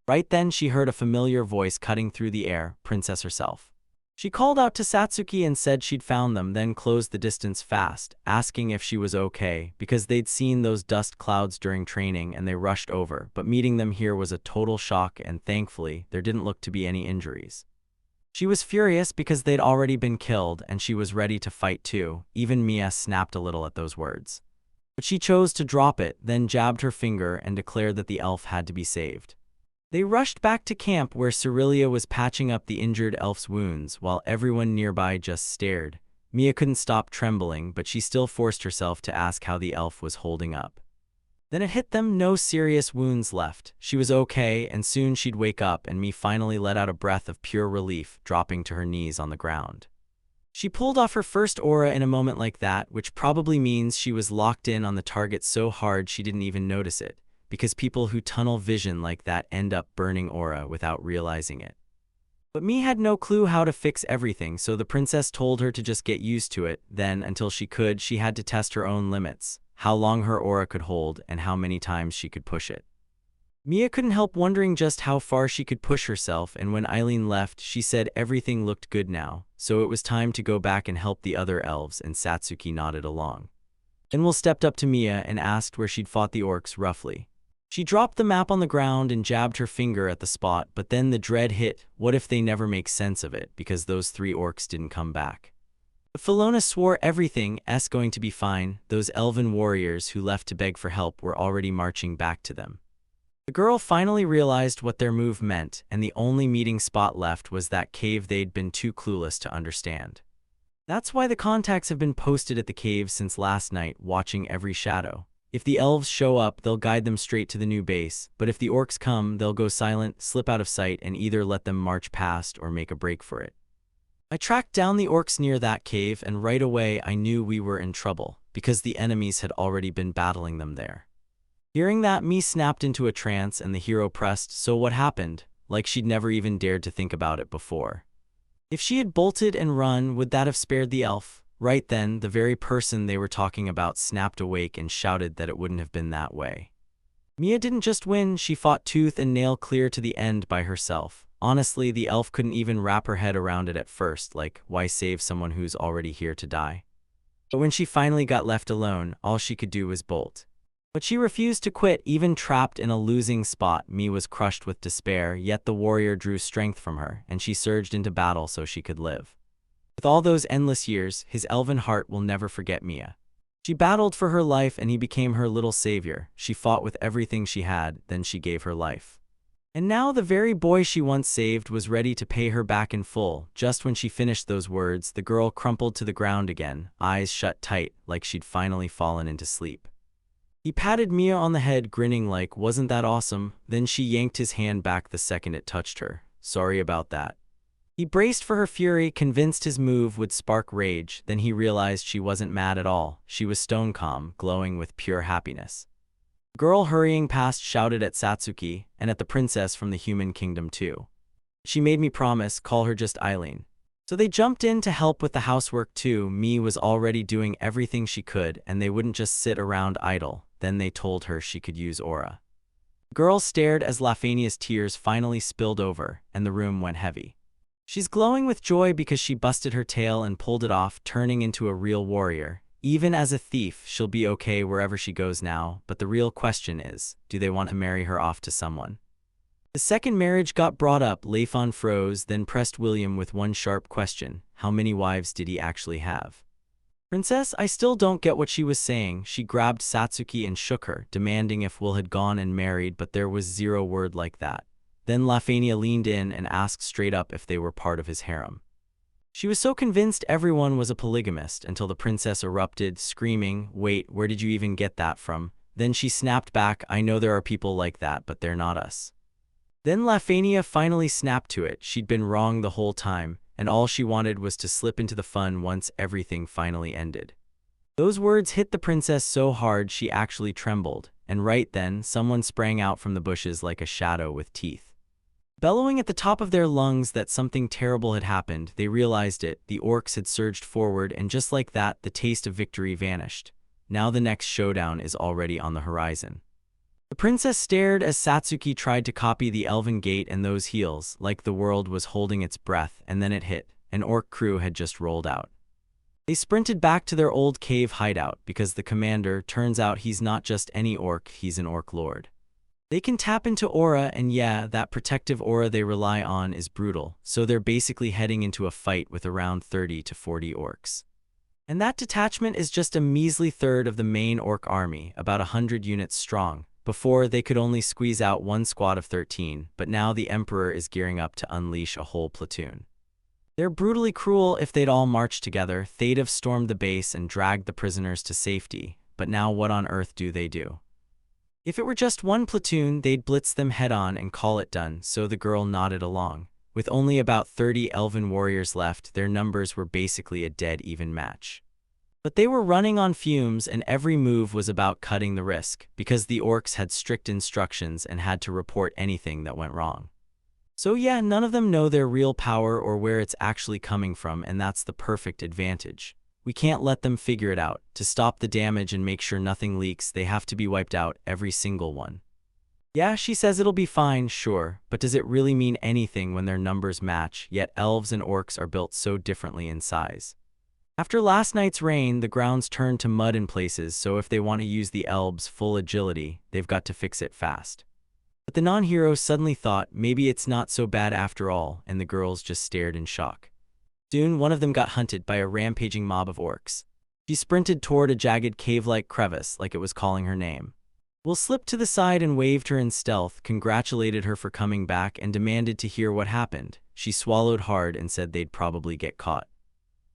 Right then she heard a familiar voice cutting through the air, Princess herself. She called out to Satsuki and said she'd found them, then closed the distance fast, asking if she was okay, because they'd seen those dust clouds during training and they rushed over, but meeting them here was a total shock, and thankfully, there didn't look to be any injuries. She was furious because they'd already been killed, and she was ready to fight too. Even Mia snapped a little at those words. But she chose to drop it, then jabbed her finger and declared that the elf had to be saved. They rushed back to camp where Cerelia was patching up the injured elf's wounds while everyone nearby just stared. Mia couldn't stop trembling, but she still forced herself to ask how the elf was holding up. Then it hit them, no serious wounds left. She was okay, and soon she'd wake up, and Mia finally let out a breath of pure relief, dropping to her knees on the ground. She pulled off her first aura in a moment like that, which probably means she was locked in on the target so hard she didn't even notice it, because people who tunnel vision like that end up burning aura without realizing it. But Mia had no clue how to fix everything, so the princess told her to just get used to it. Then, until she could, she had to test her own limits, how long her aura could hold and how many times she could push it. Mia couldn't help wondering just how far she could push herself, and when Eileen left, she said everything looked good now, so it was time to go back and help the other elves, and Satsuki nodded along. Then Will stepped up to Mia and asked where she'd fought the orcs roughly. She dropped the map on the ground and jabbed her finger at the spot, but then the dread hit. What if they never make sense of it, because those 3 orcs didn't come back? But Philona swore everything's going to be fine. Those elven warriors who left to beg for help were already marching back to them. The girl finally realized what their move meant, and the only meeting spot left was that cave they'd been too clueless to understand. That's why the contacts have been posted at the cave since last night, watching every shadow. If the elves show up, they'll guide them straight to the new base, but if the orcs come, they'll go silent, slip out of sight, and either let them march past or make a break for it. I tracked down the orcs near that cave, and right away I knew we were in trouble, because the enemies had already been battling them there. Hearing that, me snapped into a trance, and the hero pressed, "So what happened?" like she'd never even dared to think about it before. If she had bolted and run, would that have spared the elf? Right then, the very person they were talking about snapped awake and shouted that it wouldn't have been that way. Mia didn't just win, she fought tooth and nail clear to the end by herself. Honestly, the elf couldn't even wrap her head around it at first, like, why save someone who's already here to die? But when she finally got left alone, all she could do was bolt. But she refused to quit, even trapped in a losing spot. Mia was crushed with despair, yet the warrior drew strength from her, and she surged into battle so she could live. With all those endless years, his elven heart will never forget Mia. She battled for her life and he became her little savior. She fought with everything she had, then she gave her life. And now the very boy she once saved was ready to pay her back in full. Just when she finished those words, the girl crumpled to the ground again, eyes shut tight, like she'd finally fallen into sleep. He patted Mia on the head, grinning like, "Wasn't that awesome?" Then she yanked his hand back the second it touched her. "Sorry about that." He braced for her fury, convinced his move would spark rage. Then he realized she wasn't mad at all. She was stone calm, glowing with pure happiness. The girl hurrying past shouted at Satsuki, and at the princess from the human kingdom too. "She made me promise, call her just Eileen." So they jumped in to help with the housework too. Mia was already doing everything she could, and they wouldn't just sit around idle. Then they told her she could use aura. The girl stared as Lafania's tears finally spilled over, and the room went heavy. She's glowing with joy because she busted her tail and pulled it off, turning into a real warrior. Even as a thief, she'll be okay wherever she goes now, but the real question is, do they want to marry her off to someone? The second marriage got brought up. Lafon froze, then pressed William with one sharp question. How many wives did he actually have? "Princess, I still don't get what she was saying." She grabbed Satsuki and shook her, demanding if Will had gone and married, but there was zero word like that. Then Lafania leaned in and asked straight up if they were part of his harem. She was so convinced everyone was a polygamist until the princess erupted, screaming, "Wait, where did you even get that from?" Then she snapped back, "I know there are people like that, but they're not us." Then Lafania finally snapped to it. She'd been wrong the whole time, and all she wanted was to slip into the fun once everything finally ended. Those words hit the princess so hard she actually trembled, and right then, someone sprang out from the bushes like a shadow with teeth. Bellowing at the top of their lungs that something terrible had happened, they realized it. The orcs had surged forward, and just like that, the taste of victory vanished. Now the next showdown is already on the horizon. The princess stared as Satsuki tried to copy the elven gait and those heels, like the world was holding its breath, and then it hit. An orc crew had just rolled out. They sprinted back to their old cave hideout, because the commander, turns out he's not just any orc, he's an orc lord. They can tap into aura, and yeah, that protective aura they rely on is brutal, so they're basically heading into a fight with around 30 to 40 orcs. And that detachment is just a measly third of the main orc army, about 100 units strong. Before, they could only squeeze out one squad of 13, but now the Emperor is gearing up to unleash a whole platoon. They're brutally cruel. If they'd all marched together, they'd have stormed the base and dragged the prisoners to safety, but now what on earth do they do? If it were just one platoon, they'd blitz them head-on and call it done, so the girl nodded along. With only about 30 elven warriors left, their numbers were basically a dead-even match. But they were running on fumes, and every move was about cutting the risk, because the orcs had strict instructions and had to report anything that went wrong. So yeah, none of them know their real power or where it's actually coming from, and that's the perfect advantage. We can't let them figure it out. To stop the damage and make sure nothing leaks, they have to be wiped out, every single one. Yeah, she says it'll be fine, sure, but does it really mean anything when their numbers match, yet elves and orcs are built so differently in size? After last night's rain, the grounds turned to mud in places, so if they want to use the elves' full agility, they've got to fix it fast. But the non-heroes suddenly thought maybe it's not so bad after all, and the girls just stared in shock. Soon, one of them got hunted by a rampaging mob of orcs. She sprinted toward a jagged cave-like crevice like it was calling her name. Will slipped to the side and waved her in stealth, congratulated her for coming back, and demanded to hear what happened. She swallowed hard and said they'd probably get caught.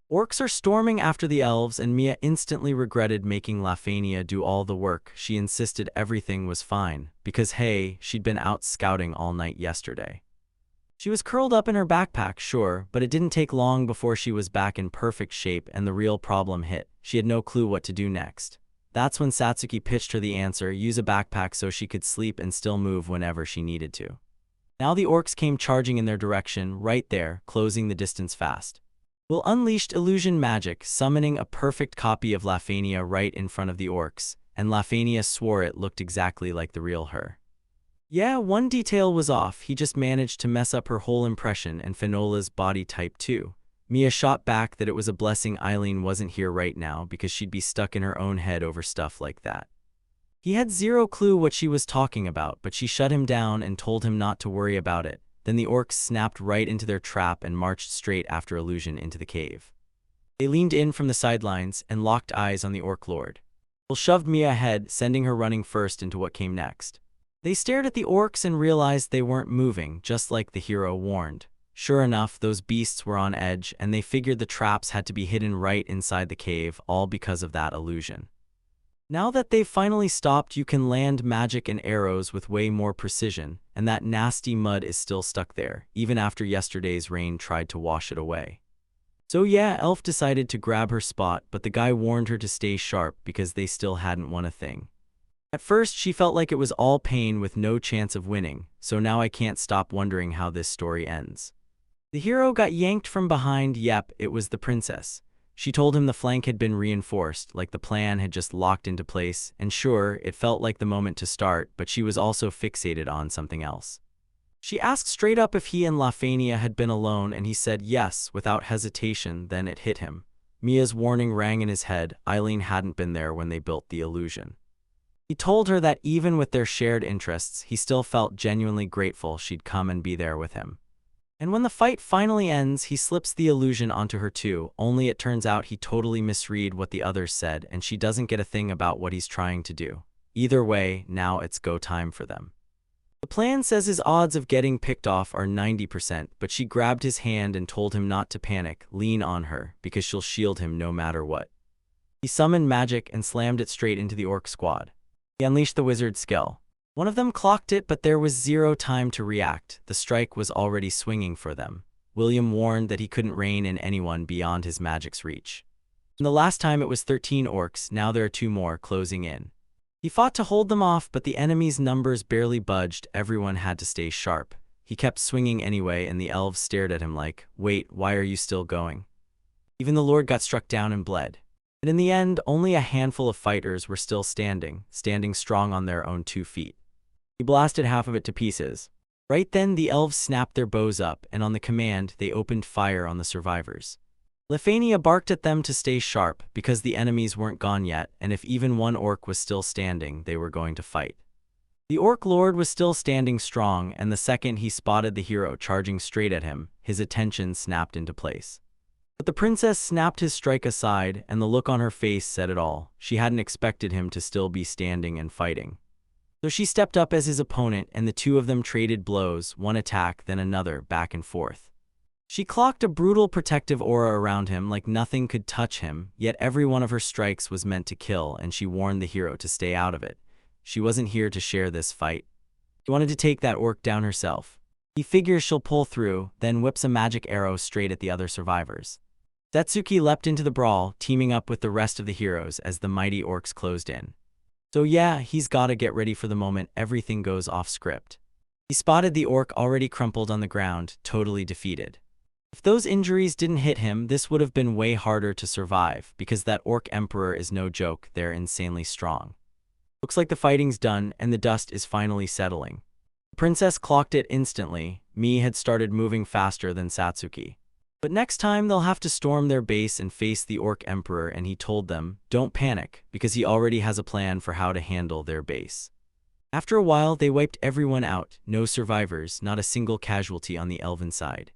Orcs are storming after the elves, and Mia instantly regretted making Lafania do all the work. She insisted everything was fine, because hey, she'd been out scouting all night yesterday. She was curled up in her backpack, sure, but it didn't take long before she was back in perfect shape and the real problem hit. She had no clue what to do next. That's when Satsuki pitched her the answer: use a backpack so she could sleep and still move whenever she needed to. Now the orcs came charging in their direction, right there, closing the distance fast. Will unleashed illusion magic, summoning a perfect copy of Lafania right in front of the orcs, and Lafania swore it looked exactly like the real her. Yeah, one detail was off. He just managed to mess up her whole impression and Finola's body type too. Mia shot back that it was a blessing Eileen wasn't here right now because she'd be stuck in her own head over stuff like that. He had zero clue what she was talking about, but she shut him down and told him not to worry about it. Then the orcs snapped right into their trap and marched straight after Illusion into the cave. They leaned in from the sidelines and locked eyes on the orc lord. Will shoved Mia ahead, sending her running first into what came next. They stared at the orcs and realized they weren't moving, just like the hero warned. Sure enough, those beasts were on edge, and they figured the traps had to be hidden right inside the cave, all because of that illusion. Now that they've finally stopped, you can land magic and arrows with way more precision, and that nasty mud is still stuck there, even after yesterday's rain tried to wash it away. So yeah, Elf decided to grab her spot, but the guy warned her to stay sharp because they still hadn't won a thing. At first, she felt like it was all pain with no chance of winning, so now I can't stop wondering how this story ends. The hero got yanked from behind. Yep, it was the princess. She told him the flank had been reinforced, like the plan had just locked into place, and sure, it felt like the moment to start, but she was also fixated on something else. She asked straight up if he and Lafania had been alone, and he said yes, without hesitation. Then it hit him. Mia's warning rang in his head. Eileen hadn't been there when they built the illusion. He told her that even with their shared interests, he still felt genuinely grateful she'd come and be there with him. And when the fight finally ends, he slips the illusion onto her too, only it turns out he totally misread what the others said, and she doesn't get a thing about what he's trying to do. Either way, now it's go time for them. The plan says his odds of getting picked off are 90%, but she grabbed his hand and told him not to panic, lean on her, because she'll shield him no matter what. He summoned magic and slammed it straight into the orc squad. He unleashed the wizard's skill. One of them clocked it, but there was zero time to react. The strike was already swinging for them. William warned that he couldn't rein in anyone beyond his magic's reach. And the last time it was 13 orcs, now there are 2 more closing in. He fought to hold them off, but the enemy's numbers barely budged. Everyone had to stay sharp. He kept swinging anyway, and the elves stared at him like, wait, why are you still going? Even the lord got struck down and bled. And in the end, only a handful of fighters were still standing strong on their own 2 feet. He blasted half of it to pieces. Right then, the elves snapped their bows up, and on the command, they opened fire on the survivors. Lafania barked at them to stay sharp, because the enemies weren't gone yet, and if even one orc was still standing, they were going to fight. The orc lord was still standing strong, and the second he spotted the hero charging straight at him, his attention snapped into place. But the princess snapped his strike aside, and the look on her face said it all. She hadn't expected him to still be standing and fighting. So she stepped up as his opponent, and the 2 of them traded blows, one attack, then another, back and forth. She clocked a brutal protective aura around him like nothing could touch him, yet every one of her strikes was meant to kill, and she warned the hero to stay out of it. She wasn't here to share this fight. She wanted to take that orc down herself. He figures she'll pull through, then whips a magic arrow straight at the other survivors. Satsuki leapt into the brawl, teaming up with the rest of the heroes as the mighty orcs closed in. So yeah, he's gotta get ready for the moment everything goes off script. He spotted the orc already crumpled on the ground, totally defeated. If those injuries didn't hit him, this would have been way harder to survive, because that orc emperor is no joke, they're insanely strong. Looks like the fighting's done and the dust is finally settling. The princess clocked it instantly. Mi had started moving faster than Satsuki. But next time they'll have to storm their base and face the Orc Emperor, and he told them, don't panic, because he already has a plan for how to handle their base. After a while, they wiped everyone out. No survivors, not a single casualty on the elven side.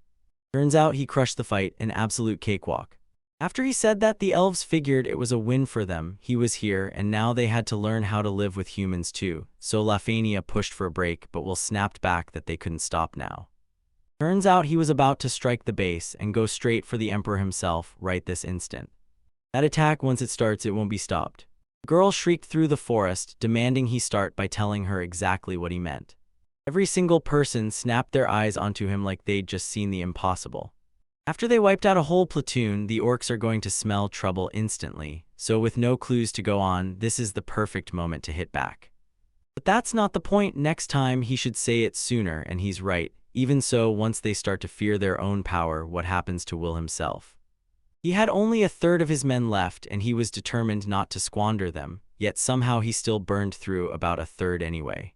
Turns out he crushed the fight, an absolute cakewalk. After he said that, the elves figured it was a win for them. He was here, and now they had to learn how to live with humans too. So Lafania pushed for a break, but Will snapped back that they couldn't stop now. Turns out he was about to strike the base and go straight for the Emperor himself right this instant. That attack, once it starts, it won't be stopped. The girl shrieked through the forest, demanding he start by telling her exactly what he meant. Every single person snapped their eyes onto him like they'd just seen the impossible. After they wiped out a whole platoon, the orcs are going to smell trouble instantly, so with no clues to go on, this is the perfect moment to hit back. But that's not the point. Next time he should say it sooner, and he's right. Even so, once they start to fear their own power, what happens to Will himself? He had only a third of his men left, and he was determined not to squander them, yet somehow he still burned through about a third anyway.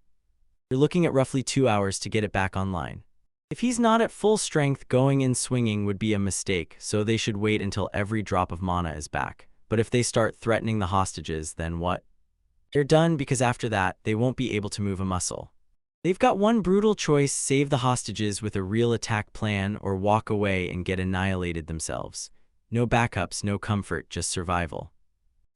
You're looking at roughly 2 hours to get it back online. If he's not at full strength, going in swinging would be a mistake, so they should wait until every drop of mana is back. But if they start threatening the hostages, then what? They're done, because after that, they won't be able to move a muscle. They've got one brutal choice: save the hostages with a real attack plan, or walk away and get annihilated themselves. No backups, no comfort, just survival.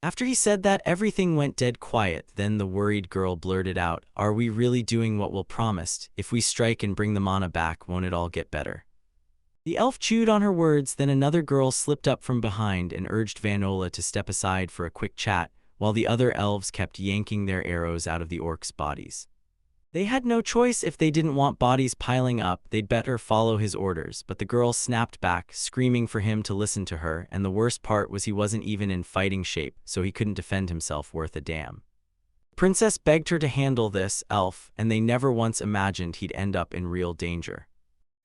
After he said that, everything went dead quiet. Then the worried girl blurted out, "Are we really doing what Will promised? If we strike and bring the mana back, won't it all get better?" The elf chewed on her words. Then another girl slipped up from behind and urged Vanola to step aside for a quick chat, while the other elves kept yanking their arrows out of the orcs' bodies. They had no choice. If they didn't want bodies piling up, they'd better follow his orders, but the girl snapped back, screaming for him to listen to her, and the worst part was he wasn't even in fighting shape, so he couldn't defend himself worth a damn. The princess begged her to handle this elf, and they never once imagined he'd end up in real danger.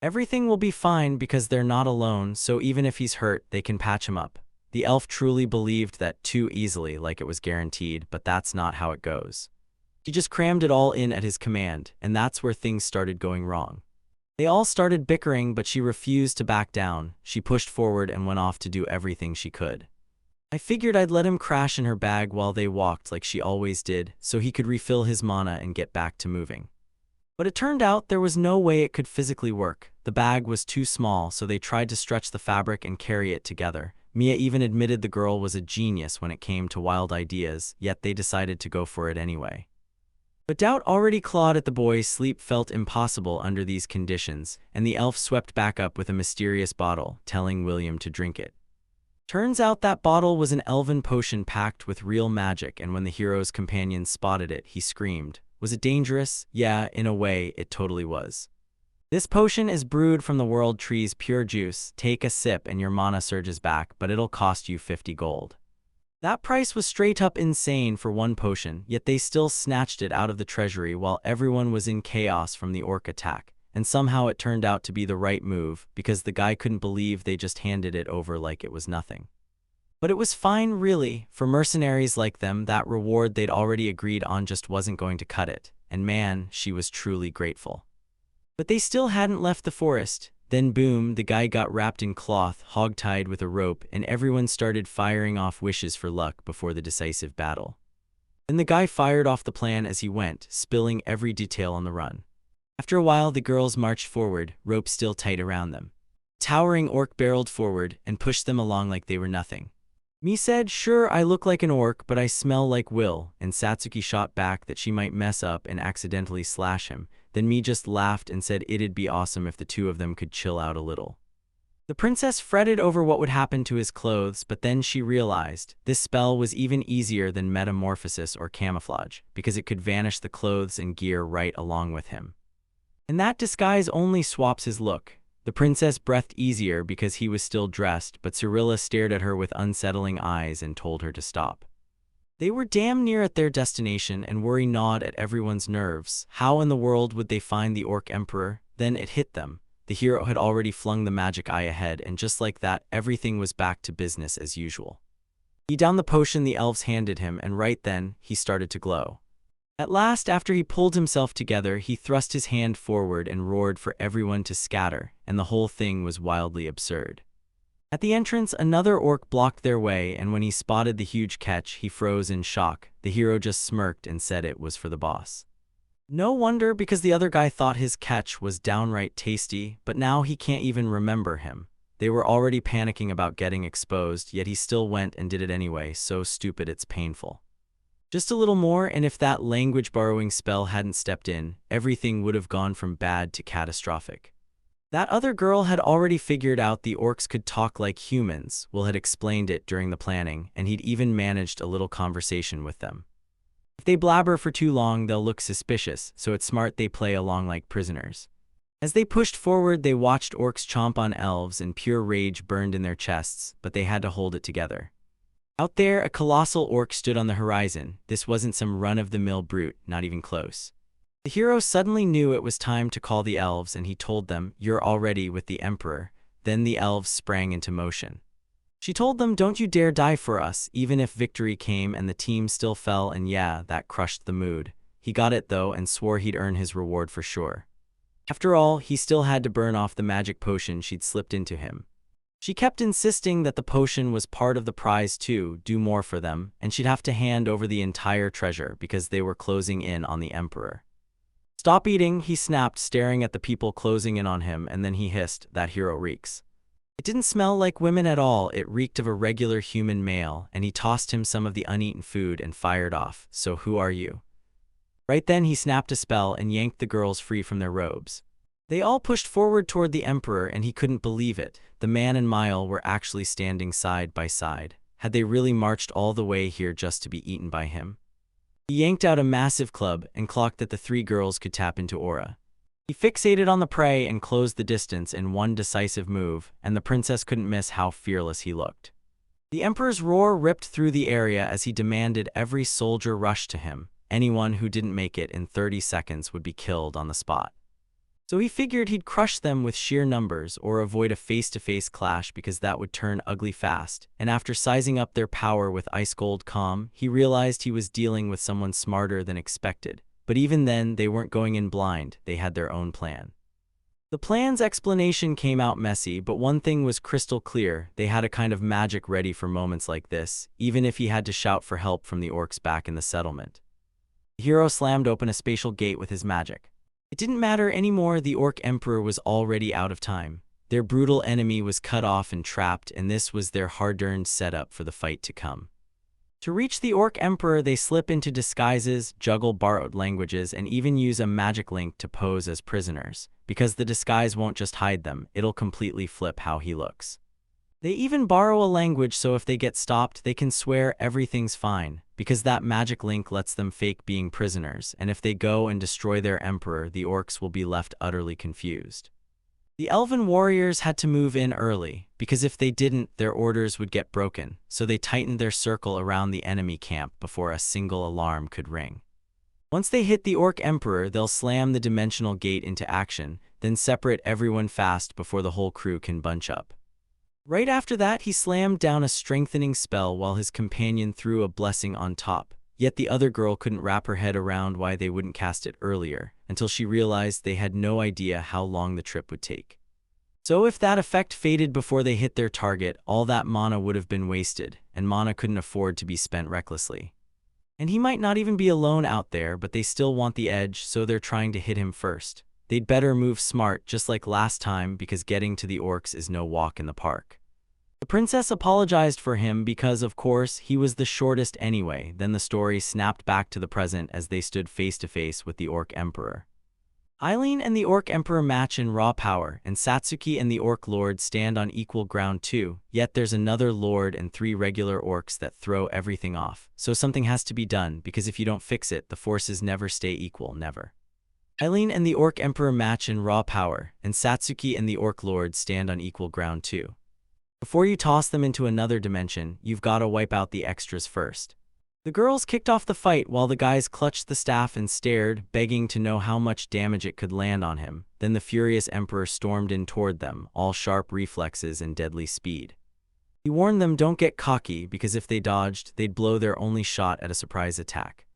Everything will be fine because they're not alone, so even if he's hurt, they can patch him up. The elf truly believed that too easily, like it was guaranteed, but that's not how it goes. He just crammed it all in at his command, and that's where things started going wrong. They all started bickering, but she refused to back down. She pushed forward and went off to do everything she could. I figured I'd let him crash in her bag while they walked like she always did, so he could refill his mana and get back to moving. But it turned out there was no way it could physically work. The bag was too small, so they tried to stretch the fabric and carry it together. Mia even admitted the girl was a genius when it came to wild ideas, yet they decided to go for it anyway. But doubt already clawed at the boy. Sleep felt impossible under these conditions, and the elf swept back up with a mysterious bottle, telling William to drink it. Turns out that bottle was an elven potion packed with real magic, and when the hero's companion spotted it, he screamed. Was it dangerous? Yeah, in a way, it totally was. This potion is brewed from the world tree's pure juice. Take a sip and your mana surges back, but it'll cost you 50 gold. That price was straight up insane for one potion, yet they still snatched it out of the treasury while everyone was in chaos from the orc attack, and somehow it turned out to be the right move because the guy couldn't believe they just handed it over like it was nothing. But it was fine, really. For mercenaries like them, that reward they'd already agreed on just wasn't going to cut it, and man, she was truly grateful. But they still hadn't left the forest. Then boom, the guy got wrapped in cloth, hog-tied with a rope, and everyone started firing off wishes for luck before the decisive battle. Then the guy fired off the plan as he went, spilling every detail on the run. After a while, the girls marched forward, rope still tight around them. Towering orc barreled forward and pushed them along like they were nothing. Mi said, "Sure, I look like an orc, but I smell like Will," and Satsuki shot back that she might mess up and accidentally slash him. Then Mi just laughed and said it'd be awesome if the two of them could chill out a little. The princess fretted over what would happen to his clothes, but then she realized this spell was even easier than metamorphosis or camouflage, because it could vanish the clothes and gear right along with him. And that disguise only swaps his look. The princess breathed easier because he was still dressed, but Cyrilla stared at her with unsettling eyes and told her to stop. They were damn near at their destination, and worry gnawed at everyone's nerves. How in the world would they find the Orc Emperor? Then it hit them. The hero had already flung the magic eye ahead, and just like that, everything was back to business as usual. He downed the potion the elves handed him, and right then, he started to glow. At last, after he pulled himself together, he thrust his hand forward and roared for everyone to scatter, and the whole thing was wildly absurd. At the entrance, another orc blocked their way, and when he spotted the huge catch, he froze in shock. The hero just smirked and said it was for the boss. No wonder, because the other guy thought his catch was downright tasty, but now he can't even remember him. They were already panicking about getting exposed, yet he still went and did it anyway, so stupid it's painful. Just a little more, and if that language-borrowing spell hadn't stepped in, everything would have gone from bad to catastrophic. That other girl had already figured out the orcs could talk like humans. Will had explained it during the planning, and he'd even managed a little conversation with them. If they blabber for too long, they'll look suspicious, so it's smart they play along like prisoners. As they pushed forward, they watched orcs chomp on elves, and pure rage burned in their chests, but they had to hold it together. Out there, a colossal orc stood on the horizon. This wasn't some run-of-the-mill brute, not even close. The hero suddenly knew it was time to call the elves, and he told them, "You're already with the Emperor." Then the elves sprang into motion. She told them, "Don't you dare die for us," even if victory came and the team still fell, and yeah, that crushed the mood. He got it though and swore he'd earn his reward for sure. After all, he still had to burn off the magic potion she'd slipped into him. She kept insisting that the potion was part of the prize too, do more for them, and she'd have to hand over the entire treasure because they were closing in on the Emperor. "Stop eating," he snapped, staring at the people closing in on him, and then he hissed, "That hero reeks." It didn't smell like women at all, it reeked of a regular human male, and he tossed him some of the uneaten food and fired off, "So who are you?" Right then he snapped a spell and yanked the girls free from their robes. They all pushed forward toward the Emperor, and he couldn't believe it. The man and Mile were actually standing side by side. Had they really marched all the way here just to be eaten by him? He yanked out a massive club and clocked that the three girls could tap into aura. He fixated on the prey and closed the distance in one decisive move, and the princess couldn't miss how fearless he looked. The Emperor's roar ripped through the area as he demanded every soldier rush to him. Anyone who didn't make it in 30 seconds would be killed on the spot. So he figured he'd crush them with sheer numbers or avoid a face-to-face clash because that would turn ugly fast, and after sizing up their power with ice-cold calm, he realized he was dealing with someone smarter than expected. But even then, they weren't going in blind, they had their own plan. The plan's explanation came out messy, but one thing was crystal clear: they had a kind of magic ready for moments like this, even if he had to shout for help from the orcs back in the settlement. The hero slammed open a spatial gate with his magic. It didn't matter anymore, the Orc Emperor was already out of time. Their brutal enemy was cut off and trapped, and this was their hard-earned setup for the fight to come. To reach the Orc Emperor, they slip into disguises, juggle borrowed languages, and even use a magic link to pose as prisoners. Because the disguise won't just hide them, it'll completely flip how he looks. They even borrow a language so if they get stopped, they can swear everything's fine, because that magic link lets them fake being prisoners, and if they go and destroy their emperor, the orcs will be left utterly confused. The elven warriors had to move in early, because if they didn't, their orders would get broken, so they tightened their circle around the enemy camp before a single alarm could ring. Once they hit the Orc Emperor, they'll slam the dimensional gate into action, then separate everyone fast before the whole crew can bunch up. Right after that, he slammed down a strengthening spell while his companion threw a blessing on top, yet the other girl couldn't wrap her head around why they wouldn't cast it earlier, until she realized they had no idea how long the trip would take. So if that effect faded before they hit their target, all that mana would have been wasted, and mana couldn't afford to be spent recklessly. And he might not even be alone out there, but they still want the edge, so they're trying to hit him first. They'd better move smart, just like last time, because getting to the orcs is no walk in the park. The princess apologized for him because, of course, he was the shortest anyway. Then the story snapped back to the present as they stood face to face with the Orc Emperor. Eileen and the Orc Emperor match in raw power, and Satsuki and the Orc Lord stand on equal ground too, yet there's another Lord and 3 regular orcs that throw everything off. So something has to be done, because if you don't fix it, the forces never stay equal, never. Eileen and the Orc Emperor match in raw power, and Satsuki and the Orc Lord stand on equal ground too. Before you toss them into another dimension, you've got to wipe out the extras first. The girls kicked off the fight while the guys clutched the staff and stared, begging to know how much damage it could land on him. Then the furious Emperor stormed in toward them, all sharp reflexes and deadly speed. He warned them don't get cocky, because if they dodged, they'd blow their only shot at a surprise attack.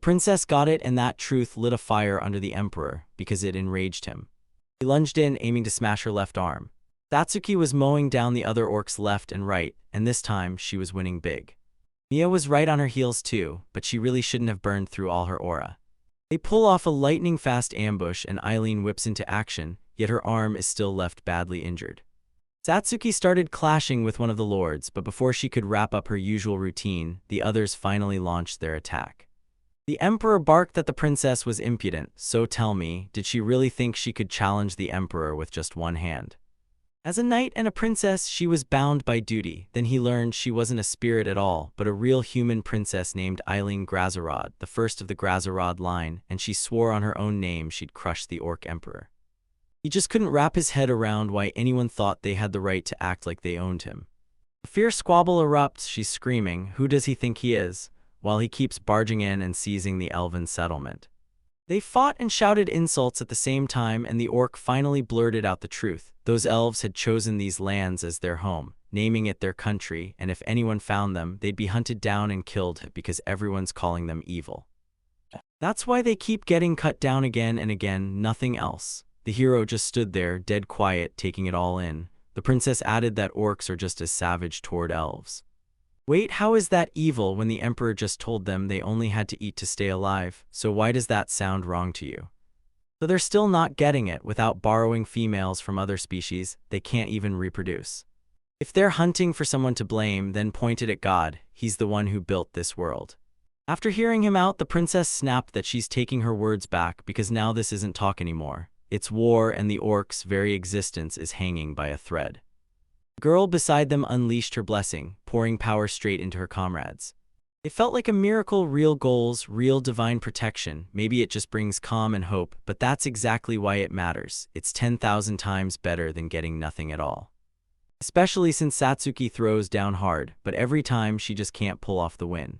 The princess got it, and that truth lit a fire under the emperor because it enraged him. He lunged in, aiming to smash her left arm. Satsuki was mowing down the other orcs left and right, and this time she was winning big. Mia was right on her heels too, but she really shouldn't have burned through all her aura. They pull off a lightning-fast ambush and Eileen whips into action, yet her arm is still left badly injured. Satsuki started clashing with one of the lords, but before she could wrap up her usual routine, the others finally launched their attack. The emperor barked that the princess was impudent, so tell me, did she really think she could challenge the emperor with just one hand? As a knight and a princess, she was bound by duty. Then he learned she wasn't a spirit at all, but a real human princess named Eileen Grazarod, the first of the Grazarod line, and she swore on her own name she'd crush the orc emperor. He just couldn't wrap his head around why anyone thought they had the right to act like they owned him. A fierce squabble erupts, she's screaming, "Who does he think he is?" while he keeps barging in and seizing the elven settlement. They fought and shouted insults at the same time, and the orc finally blurted out the truth. Those elves had chosen these lands as their home, naming it their country, and if anyone found them, they'd be hunted down and killed because everyone's calling them evil. That's why they keep getting cut down again and again, nothing else. The hero just stood there, dead quiet, taking it all in. The princess added that orcs are just as savage toward elves. Wait, how is that evil when the emperor just told them they only had to eat to stay alive? So why does that sound wrong to you? So they're still not getting it. Without borrowing females from other species, they can't even reproduce. If they're hunting for someone to blame, then point it at God. He's the one who built this world. After hearing him out, the princess snapped that she's taking her words back because now this isn't talk anymore. It's war, and the orc's very existence is hanging by a thread. The girl beside them unleashed her blessing, pouring power straight into her comrades. It felt like a miracle, real goals, real divine protection. Maybe it just brings calm and hope, but that's exactly why it matters. It's 10,000 times better than getting nothing at all. Especially since Satsuki throws down hard, but every time she just can't pull off the win.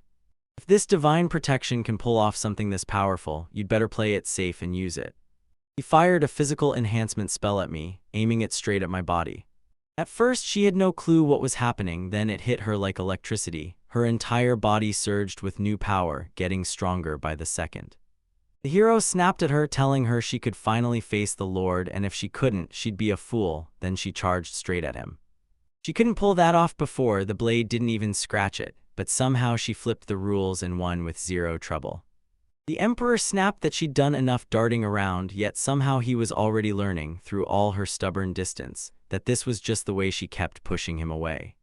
If this divine protection can pull off something this powerful, you'd better play it safe and use it. He fired a physical enhancement spell at me, aiming it straight at my body. At first, she had no clue what was happening, then it hit her like electricity. Her entire body surged with new power, getting stronger by the second. The hero snapped at her, telling her she could finally face the Lord, and if she couldn't, she'd be a fool. Then she charged straight at him. She couldn't pull that off before, the blade didn't even scratch it, but somehow she flipped the rules and won with zero trouble. The emperor snapped that she'd done enough darting around, yet somehow he was already learning, through all her stubborn distance, that this was just the way she kept pushing him away.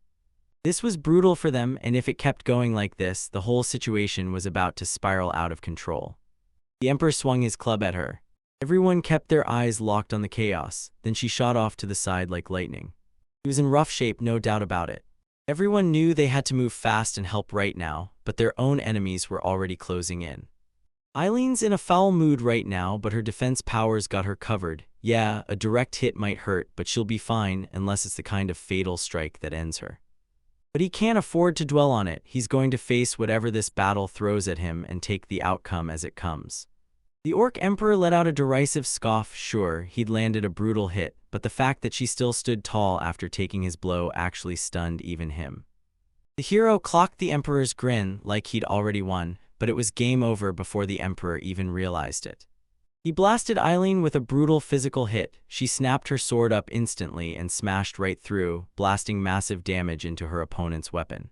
This was brutal for them, and if it kept going like this, the whole situation was about to spiral out of control. The emperor swung his club at her. Everyone kept their eyes locked on the chaos, then she shot off to the side like lightning. He was in rough shape, no doubt about it. Everyone knew they had to move fast and help right now, but their own enemies were already closing in. Eileen's in a foul mood right now, but her defense powers got her covered. Yeah, a direct hit might hurt, but she'll be fine unless it's the kind of fatal strike that ends her. But he can't afford to dwell on it. He's going to face whatever this battle throws at him and take the outcome as it comes. The Orc Emperor let out a derisive scoff. Sure, he'd landed a brutal hit, but the fact that she still stood tall after taking his blow actually stunned even him. The hero clocked the Emperor's grin like he'd already won, but it was game over before the Emperor even realized it. He blasted Eileen with a brutal physical hit. She snapped her sword up instantly and smashed right through, blasting massive damage into her opponent's weapon.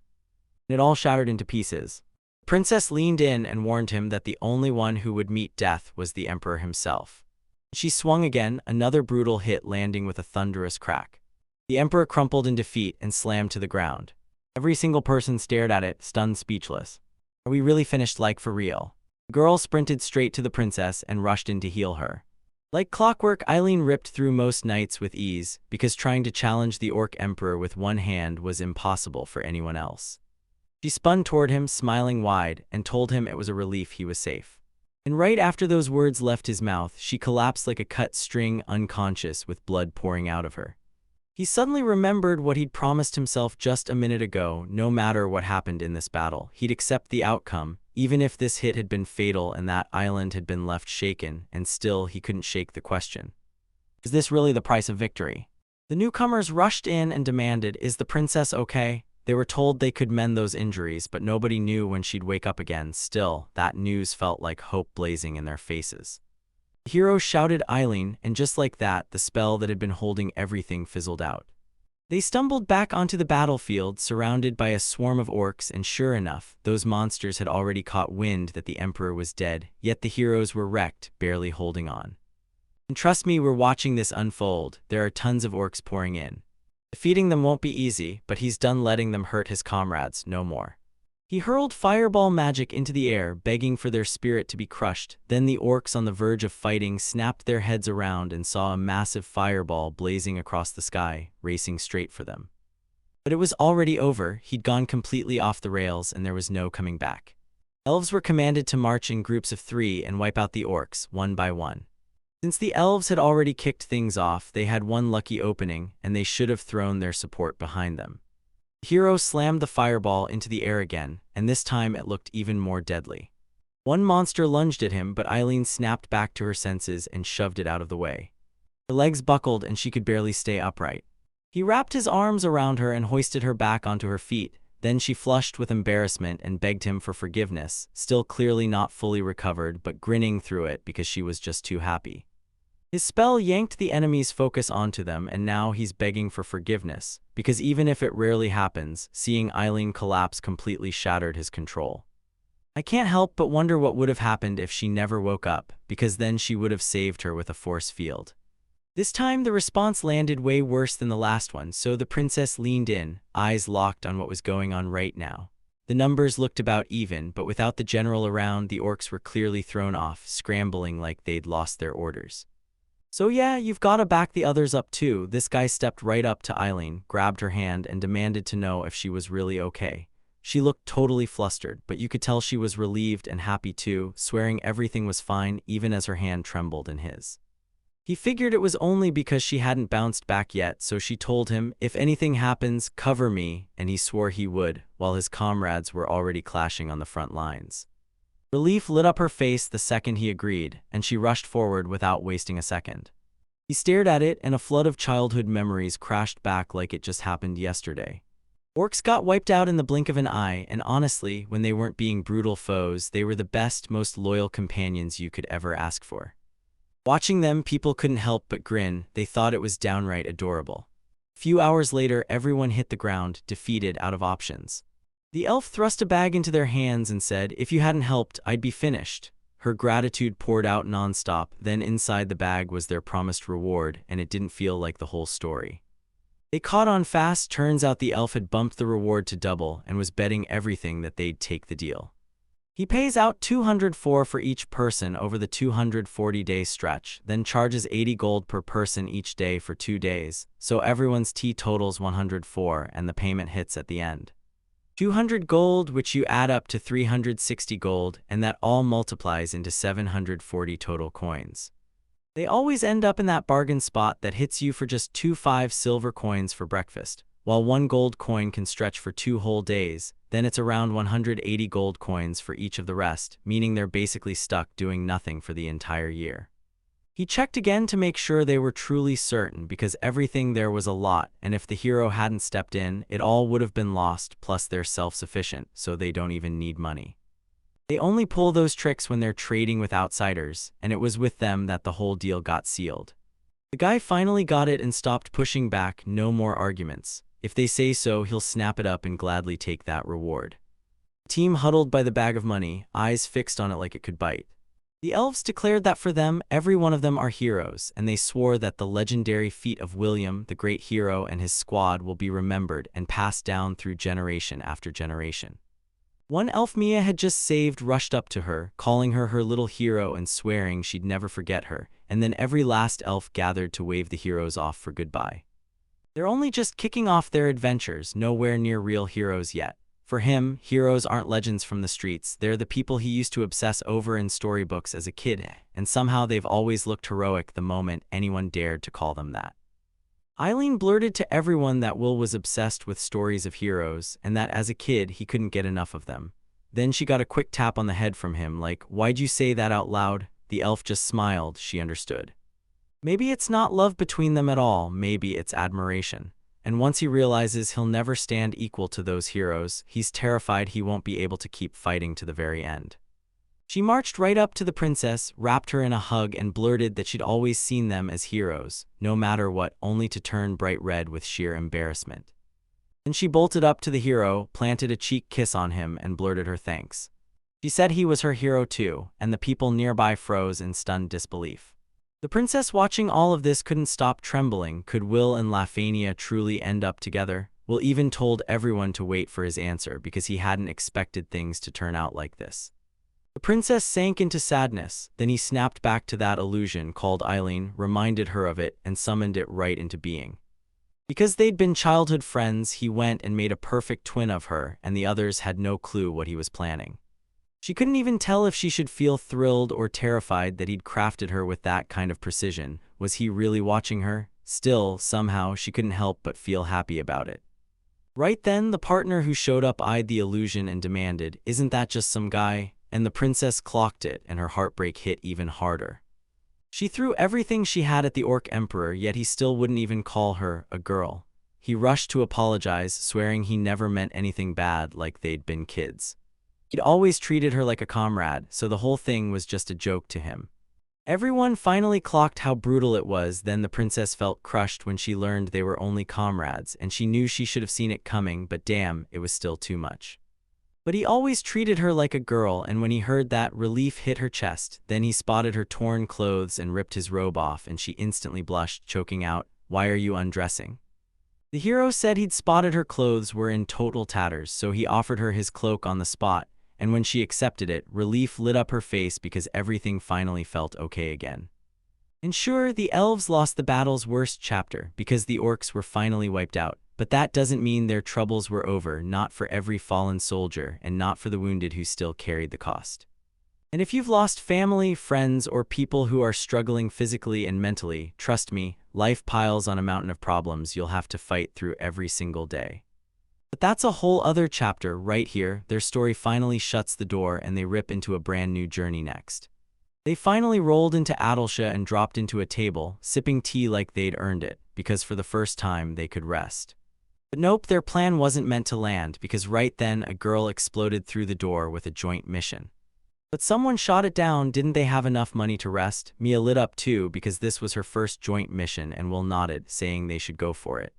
It all shattered into pieces. The princess leaned in and warned him that the only one who would meet death was the Emperor himself. She swung again, another brutal hit landing with a thunderous crack. The Emperor crumpled in defeat and slammed to the ground. Every single person stared at it, stunned, speechless. Are we really finished, like for real? The girl sprinted straight to the princess and rushed in to heal her. Like clockwork, Eileen ripped through most knights with ease, because trying to challenge the Orc Emperor with one hand was impossible for anyone else. She spun toward him, smiling wide, and told him it was a relief he was safe. And right after those words left his mouth, she collapsed like a cut string, unconscious, with blood pouring out of her. He suddenly remembered what he'd promised himself just a minute ago. No matter what happened in this battle, he'd accept the outcome, even if this hit had been fatal and that island had been left shaken, and still he couldn't shake the question. Is this really the price of victory? The newcomers rushed in and demanded, "Is the princess okay?" They were told they could mend those injuries, but nobody knew when she'd wake up again. Still, that news felt like hope blazing in their faces. The hero shouted Eileen, and just like that, the spell that had been holding everything fizzled out. They stumbled back onto the battlefield, surrounded by a swarm of orcs, and sure enough, those monsters had already caught wind that the Emperor was dead, yet the heroes were wrecked, barely holding on. And trust me, we're watching this unfold. There are tons of orcs pouring in. Defeating them won't be easy, but he's done letting them hurt his comrades no more. He hurled fireball magic into the air, begging for their spirit to be crushed. Then the orcs on the verge of fighting snapped their heads around and saw a massive fireball blazing across the sky, racing straight for them. But it was already over. He'd gone completely off the rails, and there was no coming back. Elves were commanded to march in groups of 3 and wipe out the orcs, one by one. Since the elves had already kicked things off, they had one lucky opening, and they should have thrown their support behind them. The hero slammed the fireball into the air again, and this time it looked even more deadly. One monster lunged at him, but Eileen snapped back to her senses and shoved it out of the way. Her legs buckled and she could barely stay upright. He wrapped his arms around her and hoisted her back onto her feet. Then she flushed with embarrassment and begged him for forgiveness, still clearly not fully recovered but grinning through it because she was just too happy. His spell yanked the enemy's focus onto them, and now he's begging for forgiveness, because even if it rarely happens, seeing Eileen collapse completely shattered his control. I can't help but wonder what would have happened if she never woke up, because then she would have saved her with a force field. This time the response landed way worse than the last one, so the princess leaned in, eyes locked on what was going on right now. The numbers looked about even, but without the general around, the orcs were clearly thrown off, scrambling like they'd lost their orders. So yeah, you've gotta back the others up too. This guy stepped right up to Eileen, grabbed her hand, and demanded to know if she was really okay. She looked totally flustered, but you could tell she was relieved and happy too, swearing everything was fine even as her hand trembled in his. He figured it was only because she hadn't bounced back yet, so she told him, "If anything happens, cover me," and he swore he would, while his comrades were already clashing on the front lines. Relief lit up her face the second he agreed, and she rushed forward without wasting a second. He stared at it, and a flood of childhood memories crashed back like it just happened yesterday. Orcs got wiped out in the blink of an eye, and honestly, when they weren't being brutal foes, they were the best, most loyal companions you could ever ask for. Watching them, people couldn't help but grin. They thought it was downright adorable. A few hours later, everyone hit the ground, defeated, out of options. The elf thrust a bag into their hands and said, "If you hadn't helped, I'd be finished." Her gratitude poured out nonstop. Then inside the bag was their promised reward, and it didn't feel like the whole story. They caught on fast. Turns out the elf had bumped the reward to double and was betting everything that they'd take the deal. He pays out 204 for each person over the 240-day stretch, then charges 80 gold per person each day for 2 days, so everyone's tea totals 104 and the payment hits at the end. 200 gold, which you add up to 360 gold, and that all multiplies into 740 total coins. They always end up in that bargain spot that hits you for just 25 silver coins for breakfast, while 1 gold coin can stretch for 2 whole days. Then it's around 180 gold coins for each of the rest, meaning they're basically stuck doing nothing for the entire year. He checked again to make sure they were truly certain, because everything there was a lot, and if the hero hadn't stepped in, it all would have been lost, plus they're self-sufficient, so they don't even need money. They only pull those tricks when they're trading with outsiders, and it was with them that the whole deal got sealed. The guy finally got it and stopped pushing back. No more arguments. If they say so, he'll snap it up and gladly take that reward. The team huddled by the bag of money, eyes fixed on it like it could bite. The elves declared that for them, every one of them are heroes, and they swore that the legendary feat of William, the great hero, and his squad will be remembered and passed down through generation after generation. One elf Mia had just saved rushed up to her, calling her her little hero and swearing she'd never forget her, and then every last elf gathered to wave the heroes off for goodbye. They're only just kicking off their adventures, nowhere near real heroes yet. For him, heroes aren't legends from the streets, they're the people he used to obsess over in storybooks as a kid, and somehow they've always looked heroic the moment anyone dared to call them that. Eileen blurted to everyone that Will was obsessed with stories of heroes, and that as a kid he couldn't get enough of them. Then she got a quick tap on the head from him, like, "Why'd you say that out loud?" The elf just smiled. She understood. Maybe it's not love between them at all, maybe it's admiration. and once he realizes he'll never stand equal to those heroes, he's terrified he won't be able to keep fighting to the very end. She marched right up to the princess, wrapped her in a hug, and blurted that she'd always seen them as heroes, no matter what, only to turn bright red with sheer embarrassment. Then she bolted up to the hero, planted a cheek kiss on him, and blurted her thanks. She said he was her hero too, and the people nearby froze in stunned disbelief. The princess, watching all of this, couldn't stop trembling. Could Will and Lafania truly end up together? Will even told everyone to wait for his answer because he hadn't expected things to turn out like this. The princess sank into sadness, then he snapped back to that illusion called Eileen, reminded her of it, and summoned it right into being. Because they'd been childhood friends, he went and made a perfect twin of her, and the others had no clue what he was planning. She couldn't even tell if she should feel thrilled or terrified that he'd crafted her with that kind of precision. Was he really watching her? Still, somehow, she couldn't help but feel happy about it. Right then, the partner who showed up eyed the illusion and demanded, "Isn't that just some guy?" And the princess clocked it, and her heartbreak hit even harder. She threw everything she had at the Orc Emperor, yet he still wouldn't even call her a girl. He rushed to apologize, swearing he never meant anything bad, like they'd been kids. He'd always treated her like a comrade, so the whole thing was just a joke to him. Everyone finally clocked how brutal it was. Then the princess felt crushed when she learned they were only comrades, and she knew she should have seen it coming, but damn, it was still too much. But he always treated her like a girl, and when he heard that, relief hit her chest. Then he spotted her torn clothes and ripped his robe off, and she instantly blushed, choking out, "Why are you undressing?" The hero said he'd spotted her clothes were in total tatters, so he offered her his cloak on the spot, and when she accepted it, relief lit up her face because everything finally felt okay again. And sure, the elves lost the battle's worst chapter because the orcs were finally wiped out. But that doesn't mean their troubles were over, not for every fallen soldier and not for the wounded who still carried the cost. And if you've lost family, friends, or people who are struggling physically and mentally, trust me, life piles on a mountain of problems you'll have to fight through every single day. But that's a whole other chapter. Right here, their story finally shuts the door and they rip into a brand new journey next. They finally rolled into Adelsha and dropped into a table, sipping tea like they'd earned it, because for the first time they could rest. But nope, their plan wasn't meant to land, because right then a girl exploded through the door with a joint mission. But someone shot it down. Didn't they have enough money to rest? Mia lit up too, because this was her first joint mission, and Will nodded, saying they should go for it.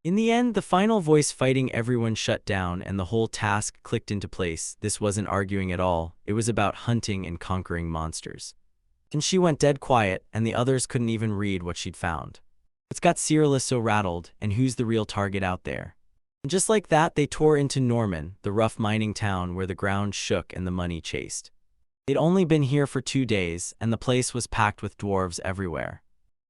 In the end, the final voice fighting everyone shut down and the whole task clicked into place. This wasn't arguing at all, it was about hunting and conquering monsters. And she went dead quiet, and the others couldn't even read what she'd found. What's got Cyrillus so rattled, and who's the real target out there? And just like that, they tore into Norman, the rough mining town where the ground shook and the money chased. They'd only been here for 2 days, and the place was packed with dwarves everywhere.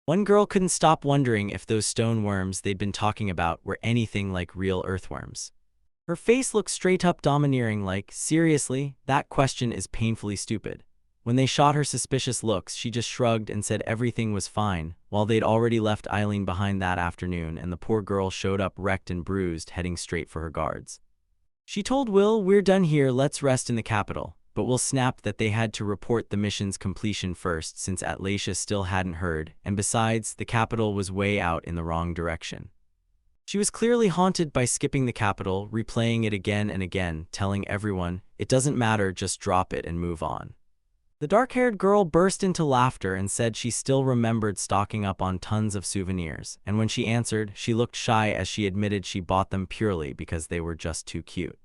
One girl couldn't stop wondering if those stone worms they'd been talking about were anything like real earthworms. Her face looked straight up domineering, like, seriously, that question is painfully stupid. When they shot her suspicious looks, she just shrugged and said everything was fine, while they'd already left Eileen behind that afternoon, and the poor girl showed up wrecked and bruised, heading straight for her guards. She told Will, "We're done here, let's rest in the capital." But Will snapped that they had to report the mission's completion first, since Atlasia still hadn't heard, and besides, the capital was way out in the wrong direction. She was clearly haunted by skipping the capital, replaying it again and again, telling everyone, "It doesn't matter, just drop it and move on." The dark-haired girl burst into laughter and said she still remembered stocking up on tons of souvenirs, and when she answered, she looked shy as she admitted she bought them purely because they were just too cute.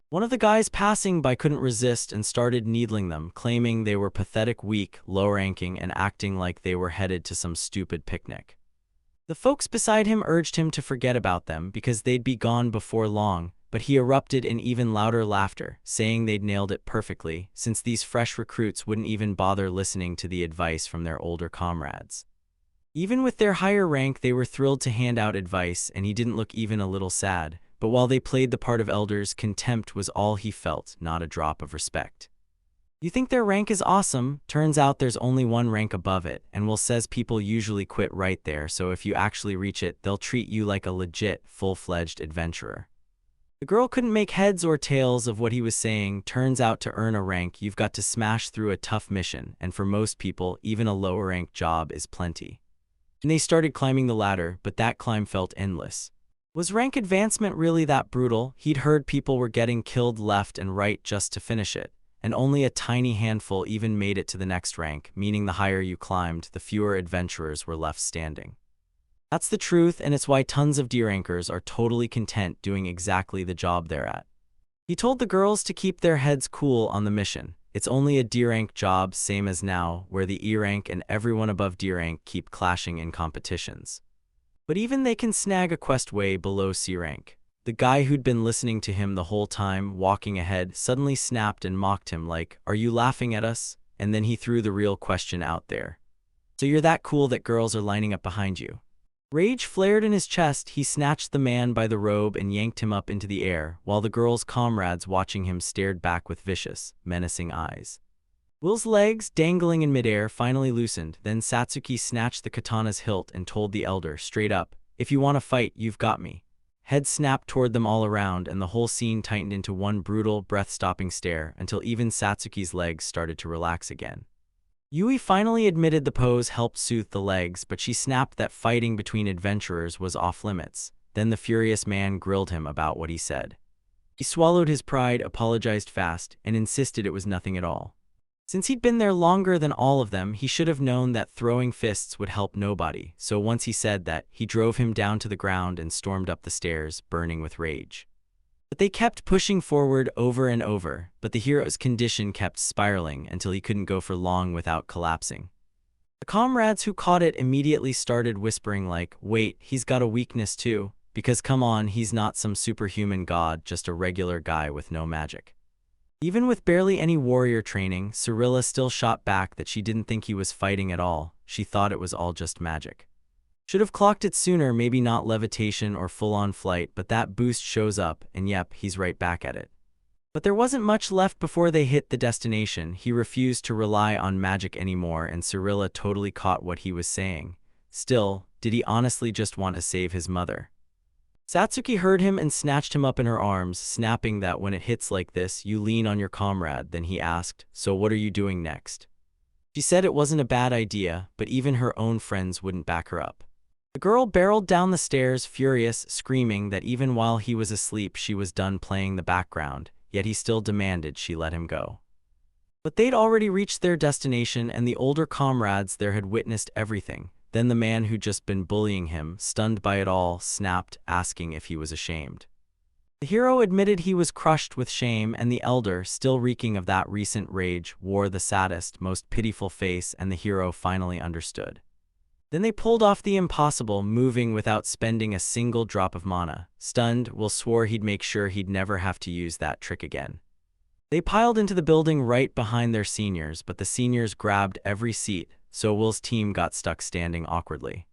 One of the guys passing by couldn't resist and started needling them, claiming they were pathetic, weak, low-ranking, and acting like they were headed to some stupid picnic. The folks beside him urged him to forget about them because they'd be gone before long, but he erupted in even louder laughter, saying they'd nailed it perfectly, since these fresh recruits wouldn't even bother listening to the advice from their older comrades. Even with their higher rank, they were thrilled to hand out advice, and he didn't look even a little sad. But while they played the part of elders, contempt was all he felt, not a drop of respect. You think their rank is awesome? Turns out there's only one rank above it, and Will says people usually quit right there, so if you actually reach it, they'll treat you like a legit, full-fledged adventurer. The girl couldn't make heads or tails of what he was saying. Turns out to earn a rank, you've got to smash through a tough mission, and for most people, even a lower-ranked job is plenty. And they started climbing the ladder, but that climb felt endless. Was rank advancement really that brutal? He'd heard people were getting killed left and right just to finish it, and only a tiny handful even made it to the next rank, meaning the higher you climbed, the fewer adventurers were left standing. That's the truth, and it's why tons of D-rankers are totally content doing exactly the job they're at. He told the girls to keep their heads cool on the mission. It's only a D-rank job, same as now, where the E-rank and everyone above D-rank keep clashing in competitions. But even they can snag a quest way below C-rank. The guy who'd been listening to him the whole time, walking ahead, suddenly snapped and mocked him like, "Are you laughing at us?" And then he threw the real question out there. "So you're that cool that girls are lining up behind you?" Rage flared in his chest. He snatched the man by the robe and yanked him up into the air, while the girl's comrades watching him stared back with vicious, menacing eyes. Will's legs, dangling in midair, finally loosened. Then Satsuki snatched the katana's hilt and told the elder, straight up, "If you want to fight, you've got me." Heads snapped toward them all around, and the whole scene tightened into one brutal, breath-stopping stare until even Satsuki's legs started to relax again. Yui finally admitted the pose helped soothe the legs, but she snapped that fighting between adventurers was off-limits. Then the furious man grilled him about what he said. He swallowed his pride, apologized fast, and insisted it was nothing at all. Since he'd been there longer than all of them, he should have known that throwing fists would help nobody, so once he said that, he drove him down to the ground and stormed up the stairs, burning with rage. But they kept pushing forward over and over, but the hero's condition kept spiraling until he couldn't go for long without collapsing. The comrades who caught it immediately started whispering like, "Wait, he's got a weakness too, because come on, he's not some superhuman god, just a regular guy with no magic." Even with barely any warrior training, Cirilla still shot back that she didn't think he was fighting at all. She thought it was all just magic. Should have clocked it sooner, maybe not levitation or full-on flight, but that boost shows up, and yep, he's right back at it. But there wasn't much left before they hit the destination. He refused to rely on magic anymore, and Cirilla totally caught what he was saying. Still, did he honestly just want to save his mother? Satsuki heard him and snatched him up in her arms, snapping that when it hits like this, you lean on your comrade. Then he asked, "So what are you doing next?" She said it wasn't a bad idea, but even her own friends wouldn't back her up. The girl barreled down the stairs, furious, screaming that even while he was asleep she was done playing the background, yet he still demanded she let him go. But they'd already reached their destination, and the older comrades there had witnessed everything. Then the man who'd just been bullying him, stunned by it all, snapped, asking if he was ashamed. The hero admitted he was crushed with shame, and the elder, still reeking of that recent rage, wore the saddest, most pitiful face, and the hero finally understood. Then they pulled off the impossible, moving without spending a single drop of mana. Stunned, Will swore he'd make sure he'd never have to use that trick again. They piled into the building right behind their seniors, but the seniors grabbed every seat, so Will's team got stuck standing awkwardly.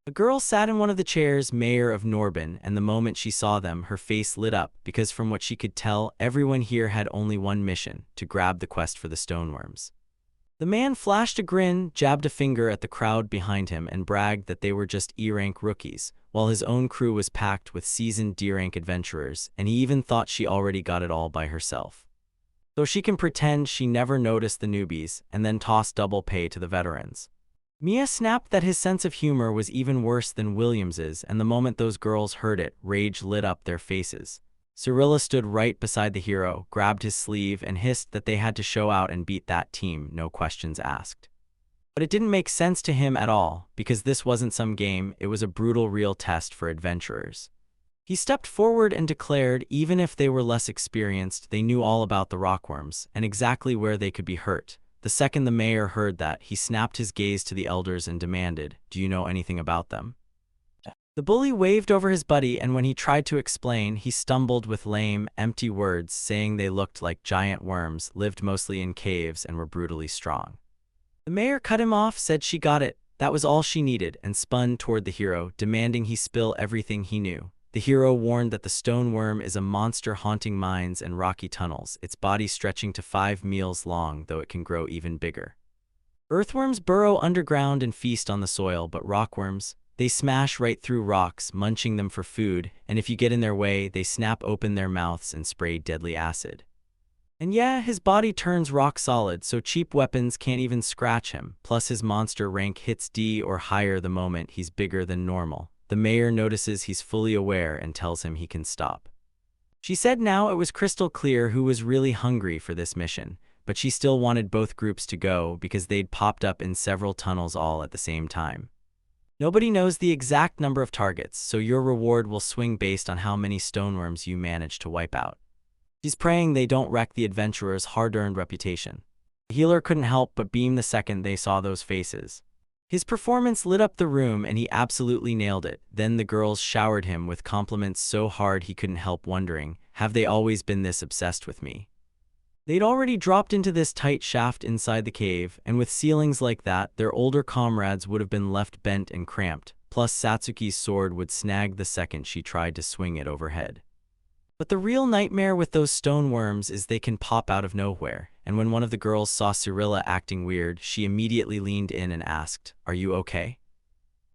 A girl sat in one of the chairs, Mayor of Norbin, and the moment she saw them, her face lit up, because from what she could tell, everyone here had only one mission, to grab the quest for the stoneworms. The man flashed a grin, jabbed a finger at the crowd behind him, and bragged that they were just E-rank rookies, while his own crew was packed with seasoned D-rank adventurers, and he even thought she already got it all by herself. So she can pretend she never noticed the newbies, and then toss double pay to the veterans. Mia snapped that his sense of humor was even worse than Williams's, and the moment those girls heard it, rage lit up their faces. Cirilla stood right beside the hero, grabbed his sleeve, and hissed that they had to show out and beat that team, no questions asked. But it didn't make sense to him at all, because this wasn't some game, it was a brutal real test for adventurers. He stepped forward and declared even if they were less experienced, they knew all about the rockworms, and exactly where they could be hurt. The second the mayor heard that, he snapped his gaze to the elders and demanded, "Do you know anything about them?" The bully waved over his buddy, and when he tried to explain, he stumbled with lame, empty words, saying they looked like giant worms, lived mostly in caves, and were brutally strong. The mayor cut him off, said she got it, that was all she needed, and spun toward the hero, demanding he spill everything he knew. The hero warned that the stone worm is a monster haunting mines and rocky tunnels, its body stretching to 5 miles long, though it can grow even bigger. Earthworms burrow underground and feast on the soil, but rockworms, they smash right through rocks, munching them for food, and if you get in their way, they snap open their mouths and spray deadly acid. And yeah, his body turns rock solid, so cheap weapons can't even scratch him, plus his monster rank hits D or higher the moment he's bigger than normal. the mayor notices he's fully aware and tells him he can stop. She said now it was crystal clear who was really hungry for this mission, but she still wanted both groups to go because they'd popped up in several tunnels all at the same time. Nobody knows the exact number of targets, so your reward will swing based on how many stoneworms you manage to wipe out. She's praying they don't wreck the adventurer's hard-earned reputation. The healer couldn't help but beam the second they saw those faces. His performance lit up the room and he absolutely nailed it. Then the girls showered him with compliments so hard he couldn't help wondering, have they always been this obsessed with me? They'd already dropped into this tight shaft inside the cave, and with ceilings like that, their older comrades would have been left bent and cramped, plus Satsuki's sword would snag the second she tried to swing it overhead. But the real nightmare with those stone worms is they can pop out of nowhere, and when one of the girls saw Cyrilla acting weird, she immediately leaned in and asked, "Are you okay?"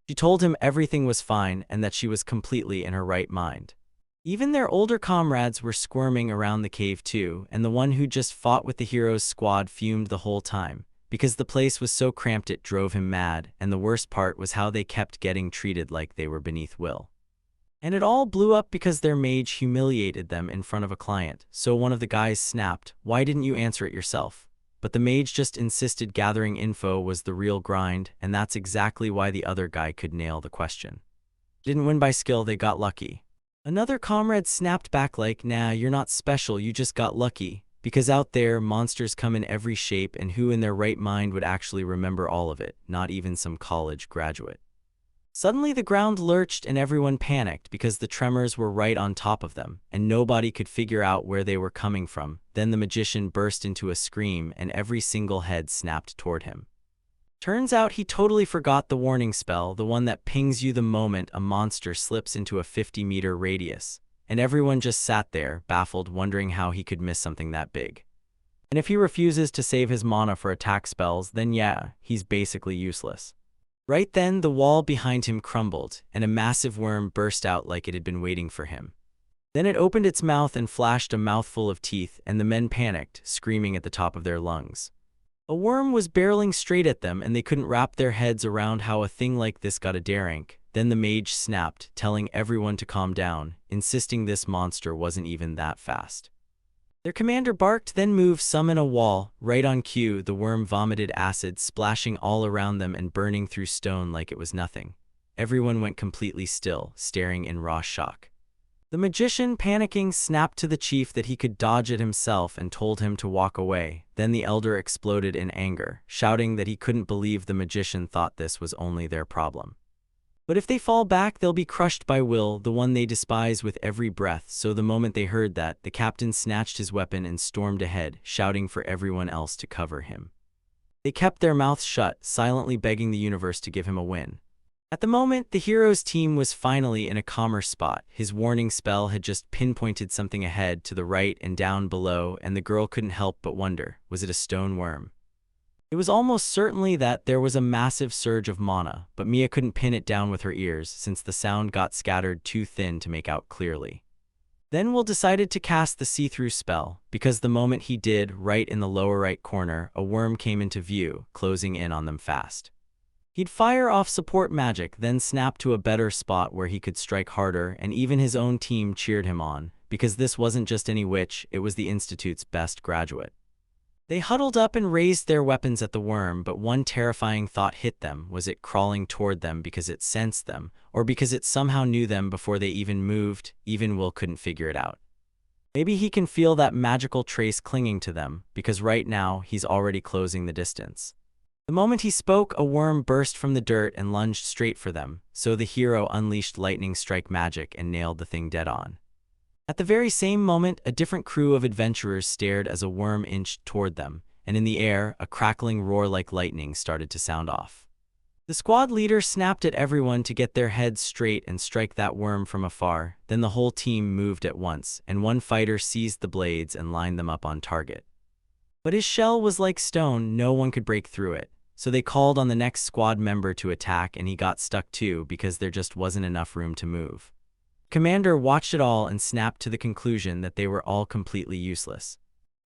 She told him everything was fine and that she was completely in her right mind. Even their older comrades were squirming around the cave too, and the one who just fought with the hero's squad fumed the whole time, because the place was so cramped it drove him mad, and the worst part was how they kept getting treated like they were beneath will. And it all blew up because their mage humiliated them in front of a client, so one of the guys snapped, "Why didn't you answer it yourself?" But the mage just insisted gathering info was the real grind, and that's exactly why the other guy could nail the question. Didn't win by skill, they got lucky. Another comrade snapped back like, "Nah, you're not special, you just got lucky, because out there, monsters come in every shape and who in their right mind would actually remember all of it, not even some college graduate." Suddenly the ground lurched and everyone panicked because the tremors were right on top of them, and nobody could figure out where they were coming from. Then the magician burst into a scream and every single head snapped toward him. Turns out he totally forgot the warning spell, the one that pings you the moment a monster slips into a 50-meter radius, and everyone just sat there, baffled, wondering how he could miss something that big. And if he refuses to save his mana for attack spells, then yeah, he's basically useless. Right then, the wall behind him crumbled, and a massive worm burst out like it had been waiting for him. Then it opened its mouth and flashed a mouthful of teeth, and the men panicked, screaming at the top of their lungs. A worm was barreling straight at them, and they couldn't wrap their heads around how a thing like this got a daring. Then the mage snapped, telling everyone to calm down, insisting this monster wasn't even that fast. Their commander barked, then moved summon a wall. Right on cue, the worm vomited acid, splashing all around them and burning through stone like it was nothing. Everyone went completely still, staring in raw shock. The magician, panicking, snapped to the chief that he could dodge it himself and told him to walk away. Then the elder exploded in anger, shouting that he couldn't believe the magician thought this was only their problem. But if they fall back, they'll be crushed by Will, the one they despise with every breath. So the moment they heard that, the captain snatched his weapon and stormed ahead, shouting for everyone else to cover him. They kept their mouths shut, silently begging the universe to give him a win. At the moment, the hero's team was finally in a calmer spot. His warning spell had just pinpointed something ahead, to the right and down below, and the girl couldn't help but wonder, was it a stone worm? It was almost certainly that. There was a massive surge of mana, but Mia couldn't pin it down with her ears since the sound got scattered too thin to make out clearly. Then Will decided to cast the see-through spell, because the moment he did, right in the lower right corner, a worm came into view, closing in on them fast. He'd fire off support magic, then snap to a better spot where he could strike harder, and even his own team cheered him on, because this wasn't just any witch, it was the Institute's best graduate. They huddled up and raised their weapons at the worm, but one terrifying thought hit them. Was it crawling toward them because it sensed them, or because it somehow knew them before they even moved? Even Will couldn't figure it out. Maybe he can feel that magical trace clinging to them, because right now he's already closing the distance. The moment he spoke, a worm burst from the dirt and lunged straight for them, so the hero unleashed lightning strike magic and nailed the thing dead on. At the very same moment, a different crew of adventurers stared as a worm inched toward them, and in the air, a crackling roar like lightning started to sound off. The squad leader snapped at everyone to get their heads straight and strike that worm from afar. Then the whole team moved at once, and one fighter seized the blades and lined them up on target. But his shell was like stone, no one could break through it. So they called on the next squad member to attack, and he got stuck too because there just wasn't enough room to move. Commander watched it all and snapped to the conclusion that they were all completely useless.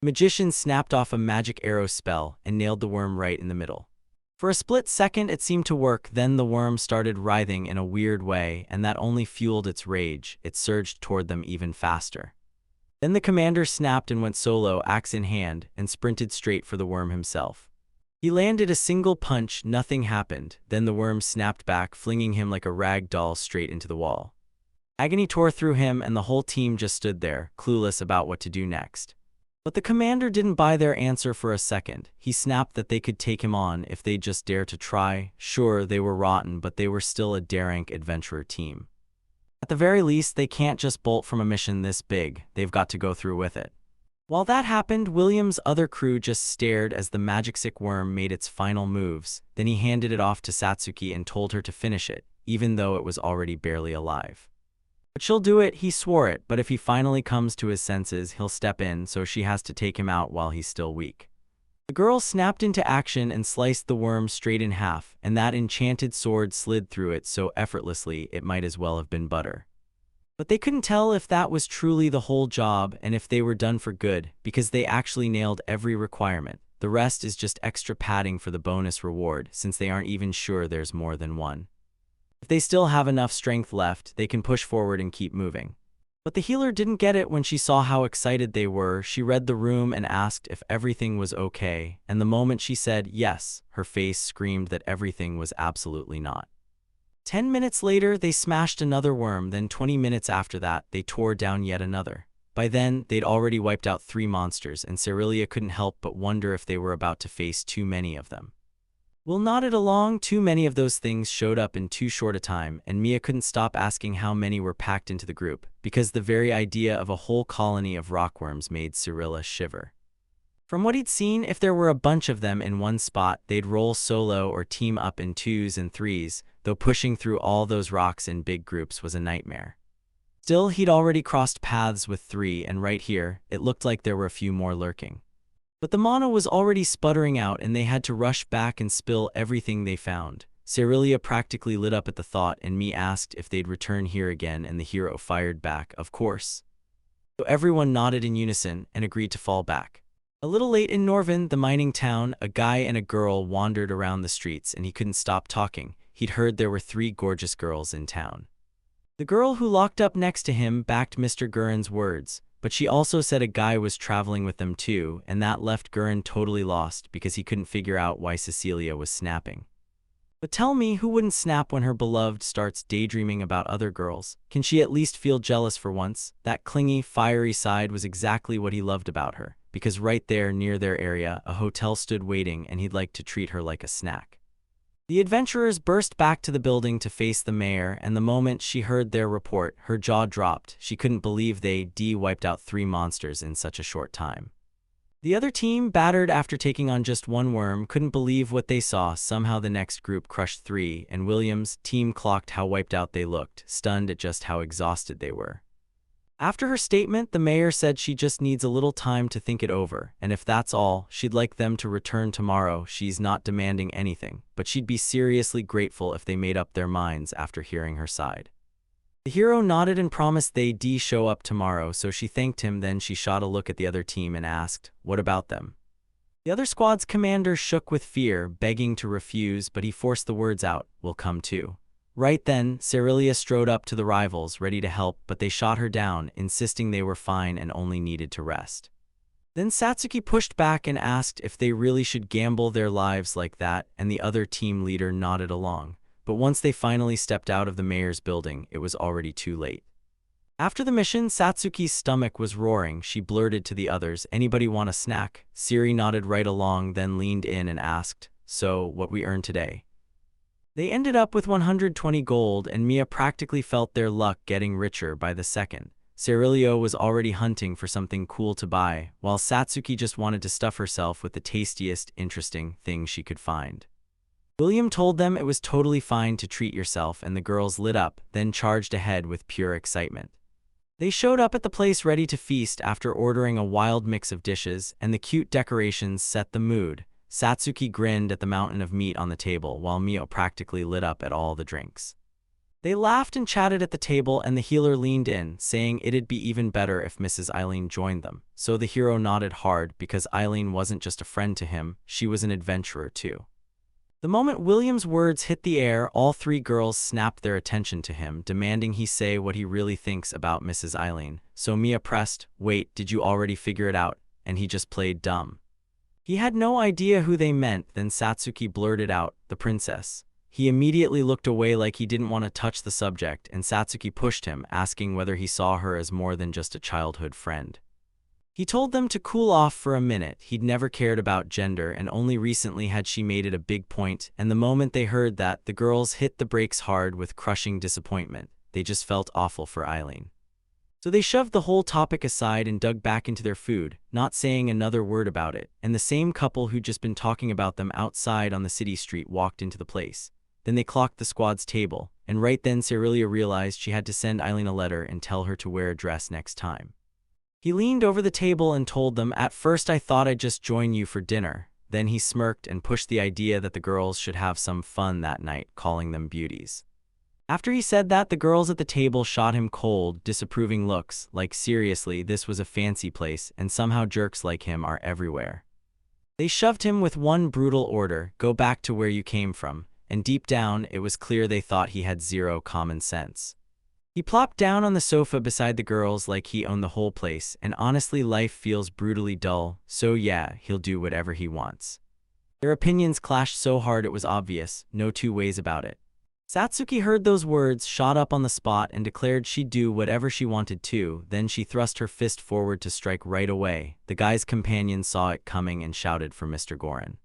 The magician snapped off a magic arrow spell and nailed the worm right in the middle. For a split second it seemed to work, then the worm started writhing in a weird way, and that only fueled its rage. It surged toward them even faster. Then the commander snapped and went solo, axe in hand, and sprinted straight for the worm himself. He landed a single punch, nothing happened, then the worm snapped back, flinging him like a rag doll straight into the wall. Agony tore through him, and the whole team just stood there, clueless about what to do next. But the commander didn't buy their answer for a second. He snapped that they could take him on if they'd just dare to try. Sure, they were rotten, but they were still a daring adventurer team. At the very least, they can't just bolt from a mission this big, they've got to go through with it. While that happened, William's other crew just stared as the magic-sick worm made its final moves. Then he handed it off to Satsuki and told her to finish it, even though it was already barely alive. But she'll do it, he swore it, but if he finally comes to his senses, he'll step in, so she has to take him out while he's still weak. The girl snapped into action and sliced the worm straight in half, and that enchanted sword slid through it so effortlessly it might as well have been butter. But they couldn't tell if that was truly the whole job and if they were done for good, because they actually nailed every requirement. The rest is just extra padding for the bonus reward, since they aren't even sure there's more than one. If they still have enough strength left, they can push forward and keep moving. But the healer didn't get it when she saw how excited they were. She read the room and asked if everything was okay, and the moment she said yes, her face screamed that everything was absolutely not. 10 minutes later, they smashed another worm, then 20 minutes after that, they tore down yet another. By then, they'd already wiped out 3 monsters, and Cerelia couldn't help but wonder if they were about to face too many of them. Will nodded along. Too many of those things showed up in too short a time, and Mia couldn't stop asking how many were packed into the group, because the very idea of a whole colony of rockworms made Cirilla shiver. From what he'd seen, if there were a bunch of them in one spot, they'd roll solo or team up in 2s and 3s, though pushing through all those rocks in big groups was a nightmare. Still, he'd already crossed paths with 3, and right here, it looked like there were a few more lurking. But the mana was already sputtering out, and they had to rush back and spill everything they found. Cerelia practically lit up at the thought, and Mia asked if they'd return here again, and the hero fired back, of course. So everyone nodded in unison and agreed to fall back. A little late in Norvin, the mining town, a guy and a girl wandered around the streets, and he couldn't stop talking. He'd heard there were 3 gorgeous girls in town. The girl who locked up next to him backed Mr. Gurin's words, but she also said a guy was traveling with them too, and that left Gurin totally lost because he couldn't figure out why Cecilia was snapping. But tell me, who wouldn't snap when her beloved starts daydreaming about other girls? Can she at least feel jealous for once? That clingy, fiery side was exactly what he loved about her, because right there near their area, a hotel stood waiting, and he'd like to treat her like a snack. The adventurers burst back to the building to face the mayor, and the moment she heard their report, her jaw dropped. She couldn't believe they'd wiped out 3 monsters in such a short time. The other team, battered after taking on just 1 worm, couldn't believe what they saw. Somehow the next group crushed 3, and William's team clocked how wiped out they looked, stunned at just how exhausted they were. After her statement, the mayor said she just needs a little time to think it over, and if that's all, she'd like them to return tomorrow. She's not demanding anything, but she'd be seriously grateful if they made up their minds after hearing her side. The hero nodded and promised they'd show up tomorrow, so she thanked him. Then she shot a look at the other team and asked, "What about them?" The other squad's commander shook with fear, begging to refuse, but he forced the words out, "We'll come too." Right then, Cerelia strode up to the rivals, ready to help, but they shot her down, insisting they were fine and only needed to rest. Then Satsuki pushed back and asked if they really should gamble their lives like that, and the other team leader nodded along. But once they finally stepped out of the mayor's building, it was already too late. After the mission, Satsuki's stomach was roaring. She blurted to the others, "Anybody want a snack?" Siri nodded right along, then leaned in and asked, "So, what we earned today?" They ended up with 120 gold, and Mia practically felt their luck getting richer by the second. Cerelia was already hunting for something cool to buy, while Satsuki just wanted to stuff herself with the tastiest, interesting thing she could find. William told them it was totally fine to treat yourself, and the girls lit up, then charged ahead with pure excitement. They showed up at the place ready to feast after ordering a wild mix of dishes, and the cute decorations set the mood. Satsuki grinned at the mountain of meat on the table, while Mio practically lit up at all the drinks. They laughed and chatted at the table, and the healer leaned in, saying it'd be even better if Mrs. Eileen joined them. So the hero nodded hard, because Eileen wasn't just a friend to him, she was an adventurer too. The moment William's words hit the air, all three girls snapped their attention to him, demanding he say what he really thinks about Mrs. Eileen. So Mia pressed, "Wait, did you already figure it out?" And he just played dumb. He had no idea who they meant. Then Satsuki blurted out, "The princess." He immediately looked away like he didn't want to touch the subject, and Satsuki pushed him, asking whether he saw her as more than just a childhood friend. He told them to cool off for a minute. He'd never cared about gender, and only recently had she made it a big point, and the moment they heard that, the girls hit the brakes hard with crushing disappointment. They just felt awful for Eileen. So they shoved the whole topic aside and dug back into their food, not saying another word about it, and the same couple who'd just been talking about them outside on the city street walked into the place. Then they clocked the squad's table, and right then Cerelia realized she had to send Eileen a letter and tell her to wear a dress next time. He leaned over the table and told them, "At first I thought I'd just join you for dinner." Then he smirked and pushed the idea that the girls should have some fun that night, calling them beauties. After he said that, the girls at the table shot him cold, disapproving looks, like seriously, this was a fancy place, and somehow jerks like him are everywhere. They shoved him with one brutal order, "Go back to where you came from," and deep down, it was clear they thought he had zero common sense. He plopped down on the sofa beside the girls like he owned the whole place, and honestly life feels brutally dull, so yeah, he'll do whatever he wants. Their opinions clashed so hard it was obvious, no two ways about it. Satsuki heard those words, shot up on the spot, and declared she'd do whatever she wanted to. Then she thrust her fist forward to strike right away. The guy's companion saw it coming and shouted for Mr. Gorin.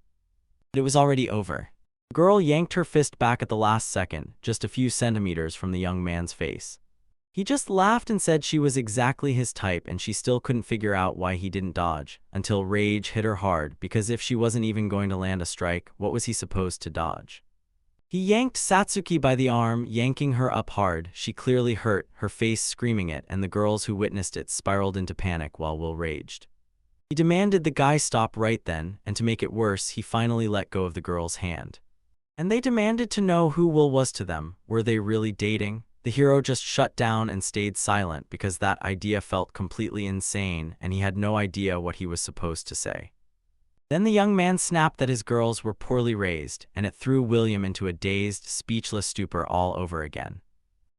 But it was already over. The girl yanked her fist back at the last second, just a few centimeters from the young man's face. He just laughed and said she was exactly his type, and she still couldn't figure out why he didn't dodge, until rage hit her hard, because if she wasn't even going to land a strike, what was he supposed to dodge? He yanked Satsuki by the arm, yanking her up hard. She clearly hurt, her face screaming it, and the girls who witnessed it spiraled into panic while Will raged. He demanded the guy stop right then, and to make it worse, he finally let go of the girl's hand. And they demanded to know who Will was to them. Were they really dating? The hero just shut down and stayed silent because that idea felt completely insane, and he had no idea what he was supposed to say. Then the young man snapped that his girls were poorly raised, and it threw William into a dazed, speechless stupor all over again.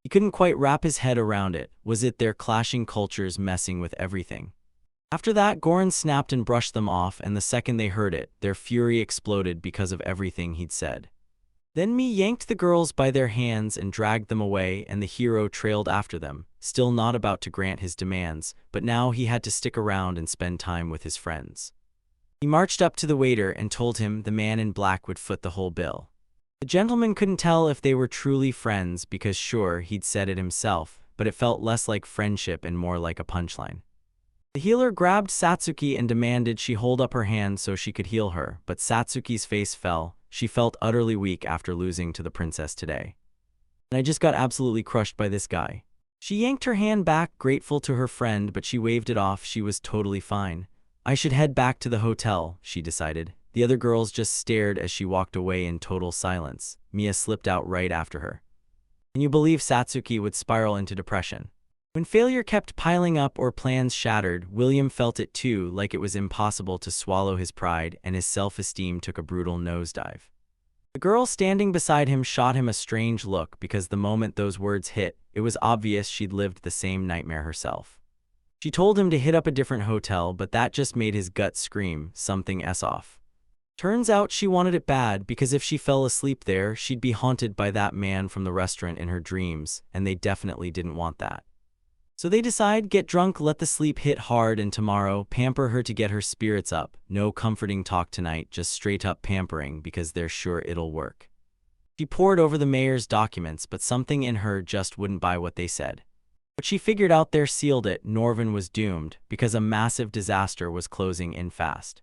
He couldn't quite wrap his head around it. Was it their clashing cultures messing with everything? After that, Gorin snapped and brushed them off, and the second they heard it, their fury exploded because of everything he'd said. Then Mi yanked the girls by their hands and dragged them away, and the hero trailed after them, still not about to grant his demands, but now he had to stick around and spend time with his friends. He marched up to the waiter and told him the man in black would foot the whole bill. The gentleman couldn't tell if they were truly friends because sure, he'd said it himself, but it felt less like friendship and more like a punchline. The healer grabbed Satsuki and demanded she hold up her hand so she could heal her, but Satsuki's face fell. She felt utterly weak after losing to the princess today. "And I just got absolutely crushed by this guy." She yanked her hand back, grateful to her friend, but she waved it off. She was totally fine. "I should head back to the hotel," she decided. The other girls just stared as she walked away in total silence. Mia slipped out right after her. Can you believe Satsuki would spiral into depression? When failure kept piling up or plans shattered, William felt it too, like it was impossible to swallow his pride, and his self-esteem took a brutal nosedive. The girl standing beside him shot him a strange look because the moment those words hit, it was obvious she'd lived the same nightmare herself. She told him to hit up a different hotel, but that just made his gut scream, something else off. Turns out she wanted it bad because if she fell asleep there, she'd be haunted by that man from the restaurant in her dreams, and they definitely didn't want that. So they decide, get drunk, let the sleep hit hard, and tomorrow, pamper her to get her spirits up. No comforting talk tonight, just straight up pampering because they're sure it'll work. She pored over the mayor's documents, but something in her just wouldn't buy what they said. But she figured out they're sealed it. Norvin was doomed because a massive disaster was closing in fast.